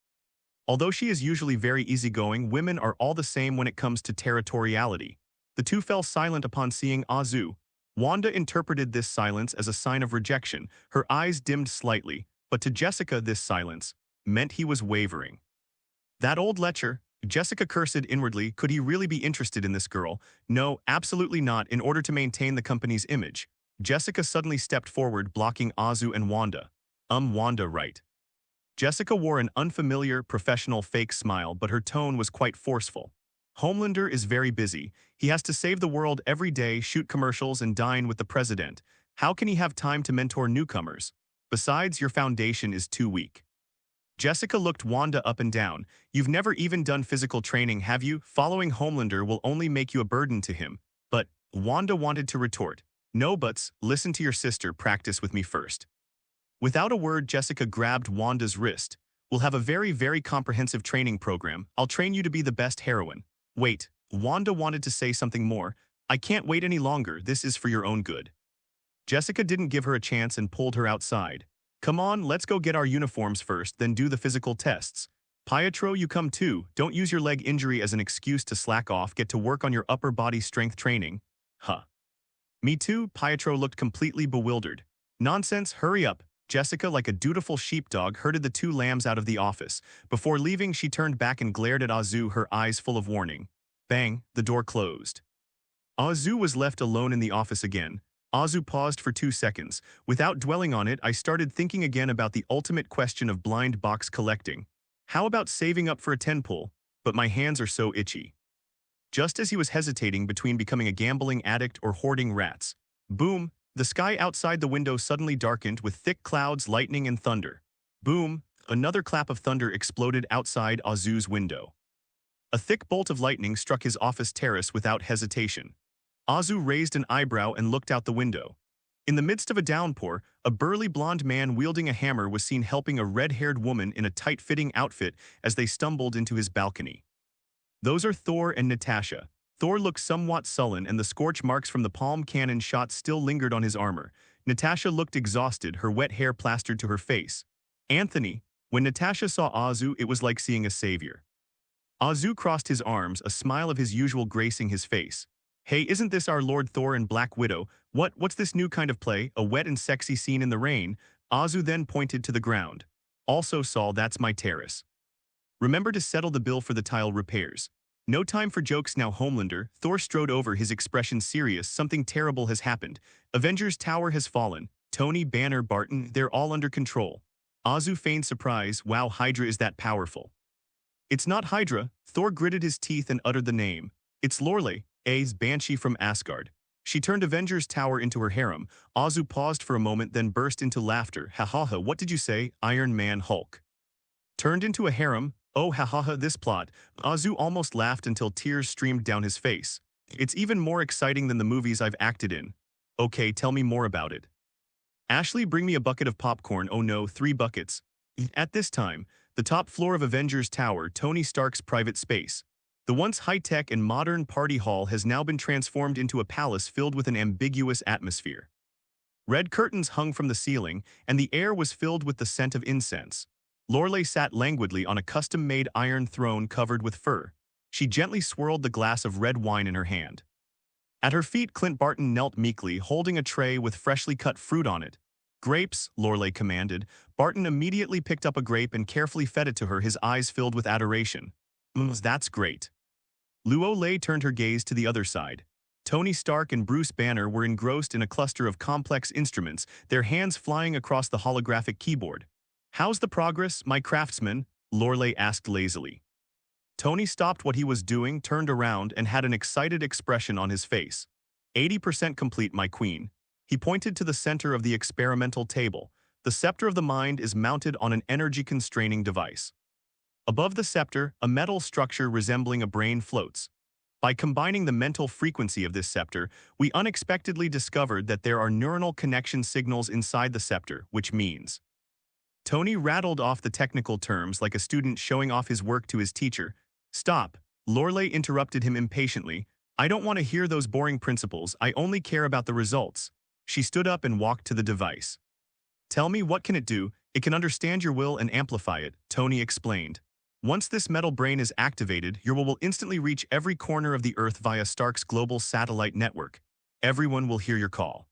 Although she is usually very easygoing, women are all the same when it comes to territoriality. The two fell silent upon seeing Azu. Wanda interpreted this silence as a sign of rejection. Her eyes dimmed slightly, but to Jessica this silence meant he was wavering. That old lecher, Jessica cursed inwardly, could he really be interested in this girl? No, absolutely not. In order to maintain the company's image, Jessica suddenly stepped forward, blocking Azu and Wanda. Wanda, right. Jessica wore an unfamiliar, professional fake smile, but her tone was quite forceful. Homelander is very busy. He has to save the world every day, shoot commercials, and dine with the president. How can he have time to mentor newcomers? Besides, your foundation is too weak. Jessica looked Wanda up and down. You've never even done physical training, have you? Following Homelander will only make you a burden to him. But Wanda wanted to retort. No buts, listen to your sister, practice with me first. Without a word, Jessica grabbed Wanda's wrist. We'll have a very, very comprehensive training program. I'll train you to be the best heroine. Wait, Wanda wanted to say something more. I can't wait any longer, this is for your own good. Jessica didn't give her a chance and pulled her outside. Come on, let's go get our uniforms first, then do the physical tests. Pietro, you come too. Don't use your leg injury as an excuse to slack off. Get to work on your upper body strength training. Huh. Me too, Pietro looked completely bewildered. Nonsense, hurry up. Jessica, like a dutiful sheepdog, herded the two lambs out of the office. Before leaving, she turned back and glared at Azu, her eyes full of warning. Bang, the door closed. Azu was left alone in the office again. Azu paused for 2 seconds. Without dwelling on it, I started thinking again about the ultimate question of blind box collecting. How about saving up for a 10-pull? But my hands are so itchy. Just as he was hesitating between becoming a gambling addict or hoarding rats, boom, the sky outside the window suddenly darkened with thick clouds, lightning, and thunder. Boom, another clap of thunder exploded outside Azu's window. A thick bolt of lightning struck his office terrace without hesitation. Azu raised an eyebrow and looked out the window. In the midst of a downpour, a burly blonde man wielding a hammer was seen helping a red-haired woman in a tight-fitting outfit as they stumbled into his balcony. Those are Thor and Natasha. Thor looked somewhat sullen and the scorch marks from the palm cannon shot still lingered on his armor. Natasha looked exhausted, her wet hair plastered to her face. Anthony, when Natasha saw Azu, it was like seeing a savior. Azu crossed his arms, a smile of his usual gracing his face. Hey, isn't this our Lord Thor and Black Widow? What's this new kind of play? A wet and sexy scene in the rain? Azu then pointed to the ground. Also Saul, that's my terrace. Remember to settle the bill for the tile repairs. No time for jokes now, Homelander. Thor strode over, his expression serious. Something terrible has happened. Avengers Tower has fallen. Tony, Banner, Barton, they're all under control. Azu feigned surprise. Wow, Hydra is that powerful. It's not Hydra. Thor gritted his teeth and uttered the name. It's Lorelei, A's banshee from Asgard. She turned Avengers Tower into her harem. Azu paused for a moment, then burst into laughter. Ha ha ha, what did you say, Iron Man Hulk? Turned into a harem? Oh ha ha ha, this plot. Azu almost laughed until tears streamed down his face. It's even more exciting than the movies I've acted in. Okay, tell me more about it. Ashley, bring me a bucket of popcorn. Oh no, 3 buckets. At this time, the top floor of Avengers Tower, Tony Stark's private space. The once high-tech and modern party hall has now been transformed into a palace filled with an ambiguous atmosphere. Red curtains hung from the ceiling, and the air was filled with the scent of incense. Lorelei sat languidly on a custom-made iron throne covered with fur. She gently swirled the glass of red wine in her hand. At her feet, Clint Barton knelt meekly, holding a tray with freshly cut fruit on it. Grapes, Lorelei commanded. Barton immediately picked up a grape and carefully fed it to her, his eyes filled with adoration. That's great. Lorelei turned her gaze to the other side. Tony Stark and Bruce Banner were engrossed in a cluster of complex instruments, their hands flying across the holographic keyboard. How's the progress, my craftsman? Lorelei asked lazily. Tony stopped what he was doing, turned around, and had an excited expression on his face. 80% complete, my queen. He pointed to the center of the experimental table. The scepter of the mind is mounted on an energy-constraining device. Above the scepter, a metal structure resembling a brain floats. By combining the mental frequency of this scepter, we unexpectedly discovered that there are neuronal connection signals inside the scepter, which means... Tony rattled off the technical terms like a student showing off his work to his teacher. Stop, Lorelei interrupted him impatiently. I don't want to hear those boring principles, I only care about the results. She stood up and walked to the device. Tell me, what can it do? It can understand your will and amplify it, Tony explained. Once this metal brain is activated, your will instantly reach every corner of the Earth via Stark's global satellite network. Everyone will hear your call.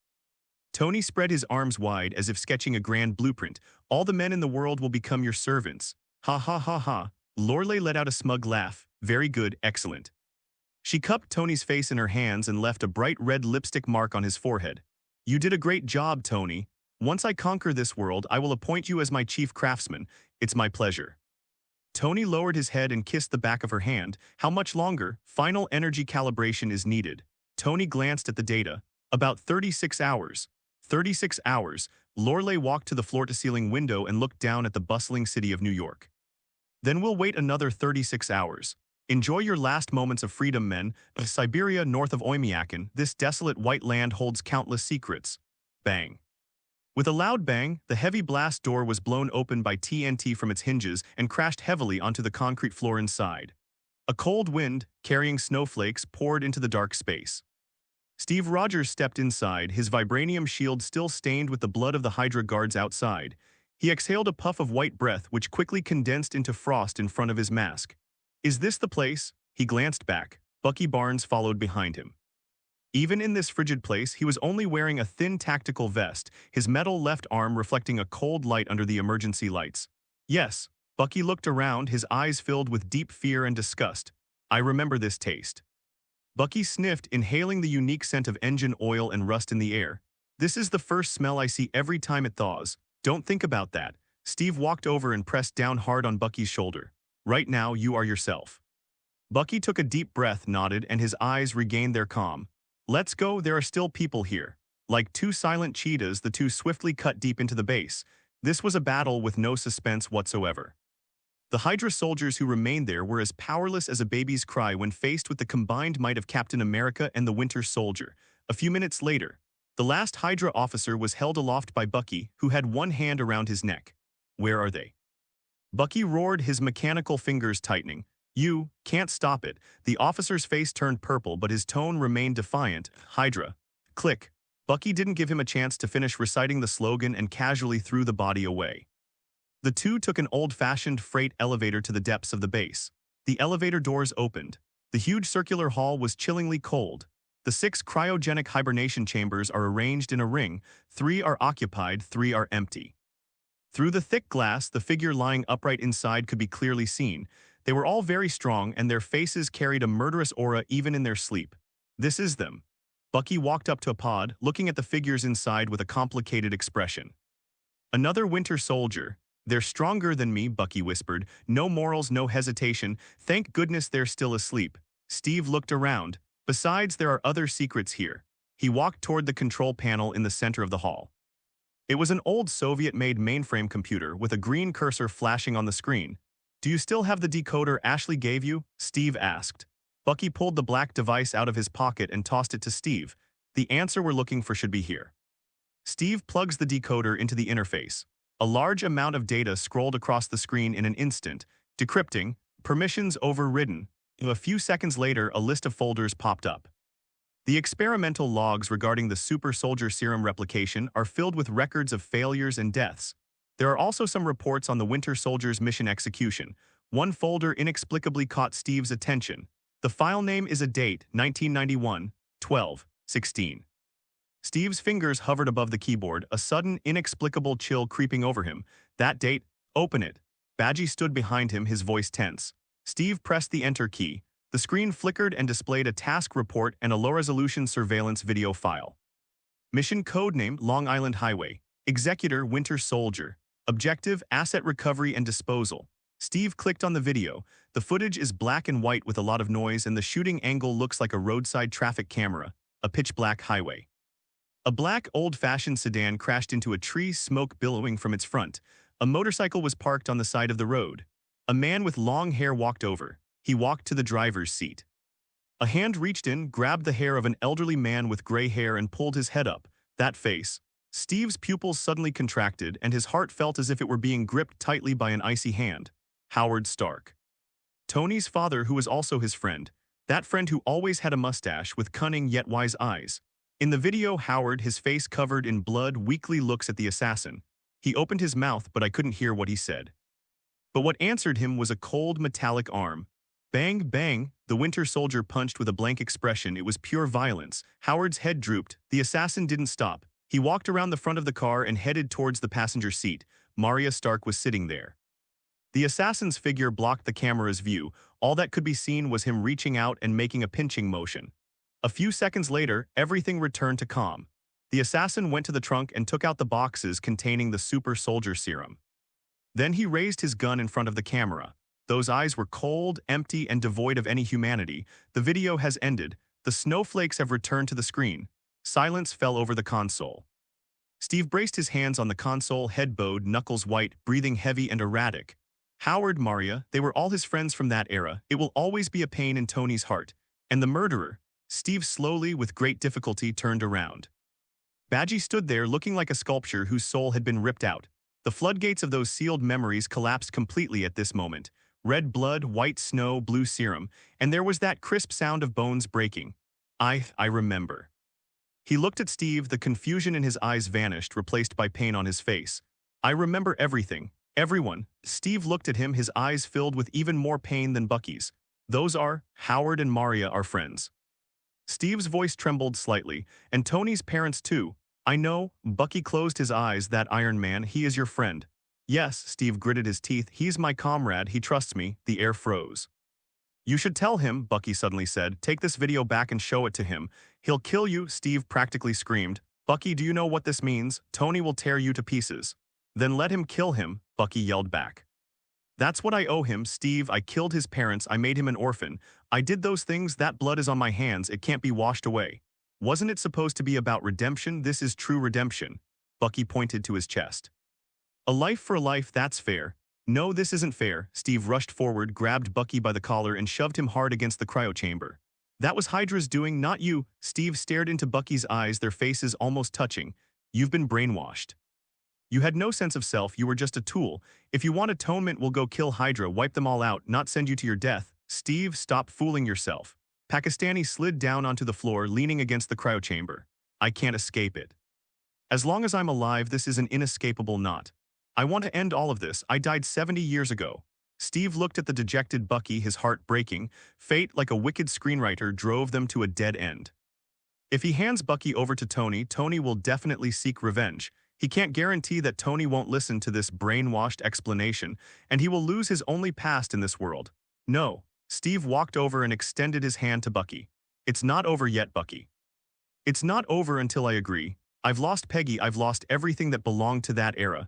Tony spread his arms wide as if sketching a grand blueprint. All the men in the world will become your servants. Ha ha ha ha. Lorelei let out a smug laugh. Very good, excellent. She cupped Tony's face in her hands and left a bright red lipstick mark on his forehead. You did a great job, Tony. Once I conquer this world, I will appoint you as my chief craftsman. It's my pleasure. Tony lowered his head and kissed the back of her hand. How much longer? Final energy calibration is needed. Tony glanced at the data. About 36 hours. 36 hours. Lorelei walked to the floor-to-ceiling window and looked down at the bustling city of New York. Then we'll wait another 36 hours. Enjoy your last moments of freedom, men. Siberia north of Oymyakon, this desolate white land holds countless secrets. Bang. With a loud bang, the heavy blast door was blown open by TNT from its hinges and crashed heavily onto the concrete floor inside. A cold wind, carrying snowflakes, poured into the dark space. Steve Rogers stepped inside, his vibranium shield still stained with the blood of the Hydra guards outside. He exhaled a puff of white breath which quickly condensed into frost in front of his mask. Is this the place? He glanced back. Bucky Barnes followed behind him. Even in this frigid place, he was only wearing a thin tactical vest, his metal left arm reflecting a cold light under the emergency lights. Yes, Bucky looked around, his eyes filled with deep fear and disgust. I remember this taste. Bucky sniffed, inhaling the unique scent of engine oil and rust in the air. This is the first smell I see every time it thaws. Don't think about that. Steve walked over and pressed down hard on Bucky's shoulder. Right now, you are yourself. Bucky took a deep breath, nodded, and his eyes regained their calm. Let's go, there are still people here. Like two silent cheetahs, the two swiftly cut deep into the base. This was a battle with no suspense whatsoever. The Hydra soldiers who remained there were as powerless as a baby's cry when faced with the combined might of Captain America and the Winter Soldier. A few minutes later, the last Hydra officer was held aloft by Bucky, who had one hand around his neck. Where are they? Bucky roared, his mechanical fingers tightening. You can't stop it. The officer's face turned purple, but his tone remained defiant. Hydra. Click. Bucky didn't give him a chance to finish reciting the slogan and casually threw the body away. The two took an old-fashioned freight elevator to the depths of the base. The elevator doors opened. The huge circular hall was chillingly cold. The 6 cryogenic hibernation chambers are arranged in a ring. 3 are occupied, 3 are empty. Through the thick glass, the figure lying upright inside could be clearly seen. They were all very strong, and their faces carried a murderous aura even in their sleep. This is them. Bucky walked up to a pod, looking at the figures inside with a complicated expression. Another Winter Soldier. They're stronger than me, Bucky whispered. No morals, no hesitation. Thank goodness they're still asleep. Steve looked around. Besides, there are other secrets here. He walked toward the control panel in the center of the hall. It was an old Soviet-made mainframe computer with a green cursor flashing on the screen. Do you still have the decoder Ashley gave you? Steve asked. Bucky pulled the black device out of his pocket and tossed it to Steve. The answer we're looking for should be here. Steve plugs the decoder into the interface. A large amount of data scrolled across the screen in an instant. Decrypting, permissions overridden. A few seconds later, a list of folders popped up. The experimental logs regarding the super soldier serum replication are filled with records of failures and deaths. There are also some reports on the Winter Soldier's mission execution. One folder inexplicably caught Steve's attention. The file name is a date, 1991, 12/16. Steve's fingers hovered above the keyboard, a sudden, inexplicable chill creeping over him. That date? Open it. Badgie stood behind him, his voice tense. Steve pressed the enter key. The screen flickered and displayed a task report and a low-resolution surveillance video file. Mission codename, Long Island Highway. Executor, Winter Soldier. Objective, asset recovery and disposal. Steve clicked on the video. The footage is black and white with a lot of noise, and the shooting angle looks like a roadside traffic camera, a pitch-black highway. A black, old-fashioned sedan crashed into a tree, smoke billowing from its front. A motorcycle was parked on the side of the road. A man with long hair walked over. He walked to the driver's seat. A hand reached in, grabbed the hair of an elderly man with gray hair and pulled his head up. That face. Steve's pupils suddenly contracted, and his heart felt as if it were being gripped tightly by an icy hand. Howard Stark. Tony's father, who was also his friend. That friend who always had a mustache with cunning yet wise eyes. In the video, Howard, his face covered in blood, weakly looks at the assassin. He opened his mouth, but I couldn't hear what he said. But what answered him was a cold, metallic arm. Bang, bang, the Winter Soldier punched with a blank expression. It was pure violence. Howard's head drooped. The assassin didn't stop. He walked around the front of the car and headed towards the passenger seat. Maria Stark was sitting there. The assassin's figure blocked the camera's view. All that could be seen was him reaching out and making a pinching motion. A few seconds later, everything returned to calm. The assassin went to the trunk and took out the boxes containing the super soldier serum. Then he raised his gun in front of the camera. Those eyes were cold, empty, and devoid of any humanity. The video has ended. The snowflakes have returned to the screen. Silence fell over the console. Steve braced his hands on the console, head bowed, knuckles white, breathing heavy and erratic. Howard, Maria, they were all his friends from that era. It will always be a pain in Tony's heart. And the murderer? Steve slowly, with great difficulty, turned around. Badgie stood there looking like a sculpture whose soul had been ripped out. The floodgates of those sealed memories collapsed completely at this moment. Red blood, white snow, blue serum, and there was that crisp sound of bones breaking. I remember. He looked at Steve, the confusion in his eyes vanished, replaced by pain on his face. I remember everything. Everyone. Steve looked at him, his eyes filled with even more pain than Bucky's. Those are, Howard and Maria are friends. Steve's voice trembled slightly, and Tony's parents too. I know, Bucky closed his eyes, that Iron Man, he is your friend. Yes, Steve gritted his teeth, he's my comrade, he trusts me. The air froze. You should tell him, Bucky suddenly said. Take this video back and show it to him. He'll kill you, Steve practically screamed. Bucky, do you know what this means? Tony will tear you to pieces. Then let him kill him, Bucky yelled back. That's what I owe him, Steve. I killed his parents, I made him an orphan. I did those things, that blood is on my hands, it can't be washed away. Wasn't it supposed to be about redemption? This is true redemption. Bucky pointed to his chest. A life for a life, that's fair. No, this isn't fair. Steve rushed forward, grabbed Bucky by the collar and shoved him hard against the cryo chamber. That was Hydra's doing, not you. Steve stared into Bucky's eyes, their faces almost touching. You've been brainwashed. You had no sense of self, you were just a tool. If you want atonement, we'll go kill Hydra, wipe them all out, not send you to your death. Steve, stop fooling yourself. Pakistani slid down onto the floor, leaning against the cryo chamber. I can't escape it. As long as I'm alive, this is an inescapable knot. I want to end all of this. I died 70 years ago. Steve looked at the dejected Bucky, his heart breaking. Fate, like a wicked screenwriter, drove them to a dead end. If he hands Bucky over to Tony, Tony will definitely seek revenge. He can't guarantee that Tony won't listen to this brainwashed explanation, and he will lose his only past in this world. No. Steve walked over and extended his hand to Bucky. It's not over yet, Bucky. It's not over until I agree. I've lost Peggy, I've lost everything that belonged to that era.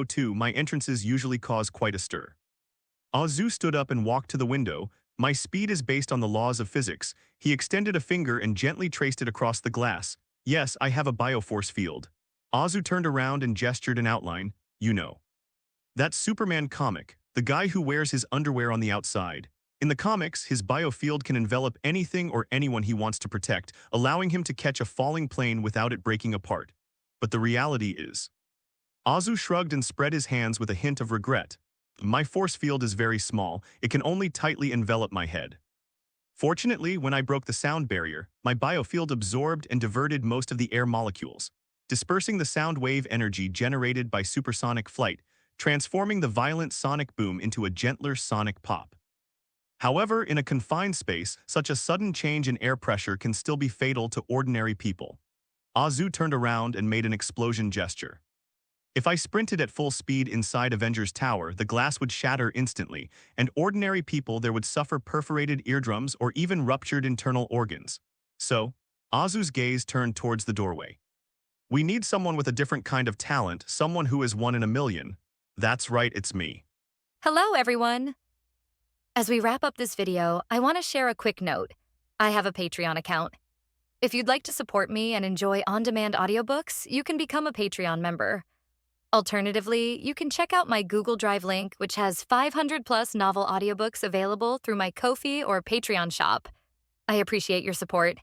go too, my entrances usually cause quite a stir. Azu stood up and walked to the window. My speed is based on the laws of physics. He extended a finger and gently traced it across the glass. Yes, I have a bioforce field. Azu turned around and gestured an outline. You know. That Superman comic, the guy who wears his underwear on the outside. In the comics, his biofield can envelop anything or anyone he wants to protect, allowing him to catch a falling plane without it breaking apart. But the reality is. Azu shrugged and spread his hands with a hint of regret. My force field is very small, it can only tightly envelop my head. Fortunately, when I broke the sound barrier, my biofield absorbed and diverted most of the air molecules, dispersing the sound wave energy generated by supersonic flight, transforming the violent sonic boom into a gentler sonic pop. However, in a confined space, such a sudden change in air pressure can still be fatal to ordinary people. Azu turned around and made an explosion gesture. If I sprinted at full speed inside Avengers Tower, the glass would shatter instantly, and ordinary people there would suffer perforated eardrums or even ruptured internal organs. So, Azu's gaze turned towards the doorway. We need someone with a different kind of talent, someone who is one in a million. That's right, it's me. Hello, everyone. As we wrap up this video, I want to share a quick note. I have a Patreon account. If you'd like to support me and enjoy on-demand audiobooks, you can become a Patreon member. Alternatively, you can check out my Google Drive link, which has 500 plus novel audiobooks available through my Ko-fi or Patreon shop. I appreciate your support.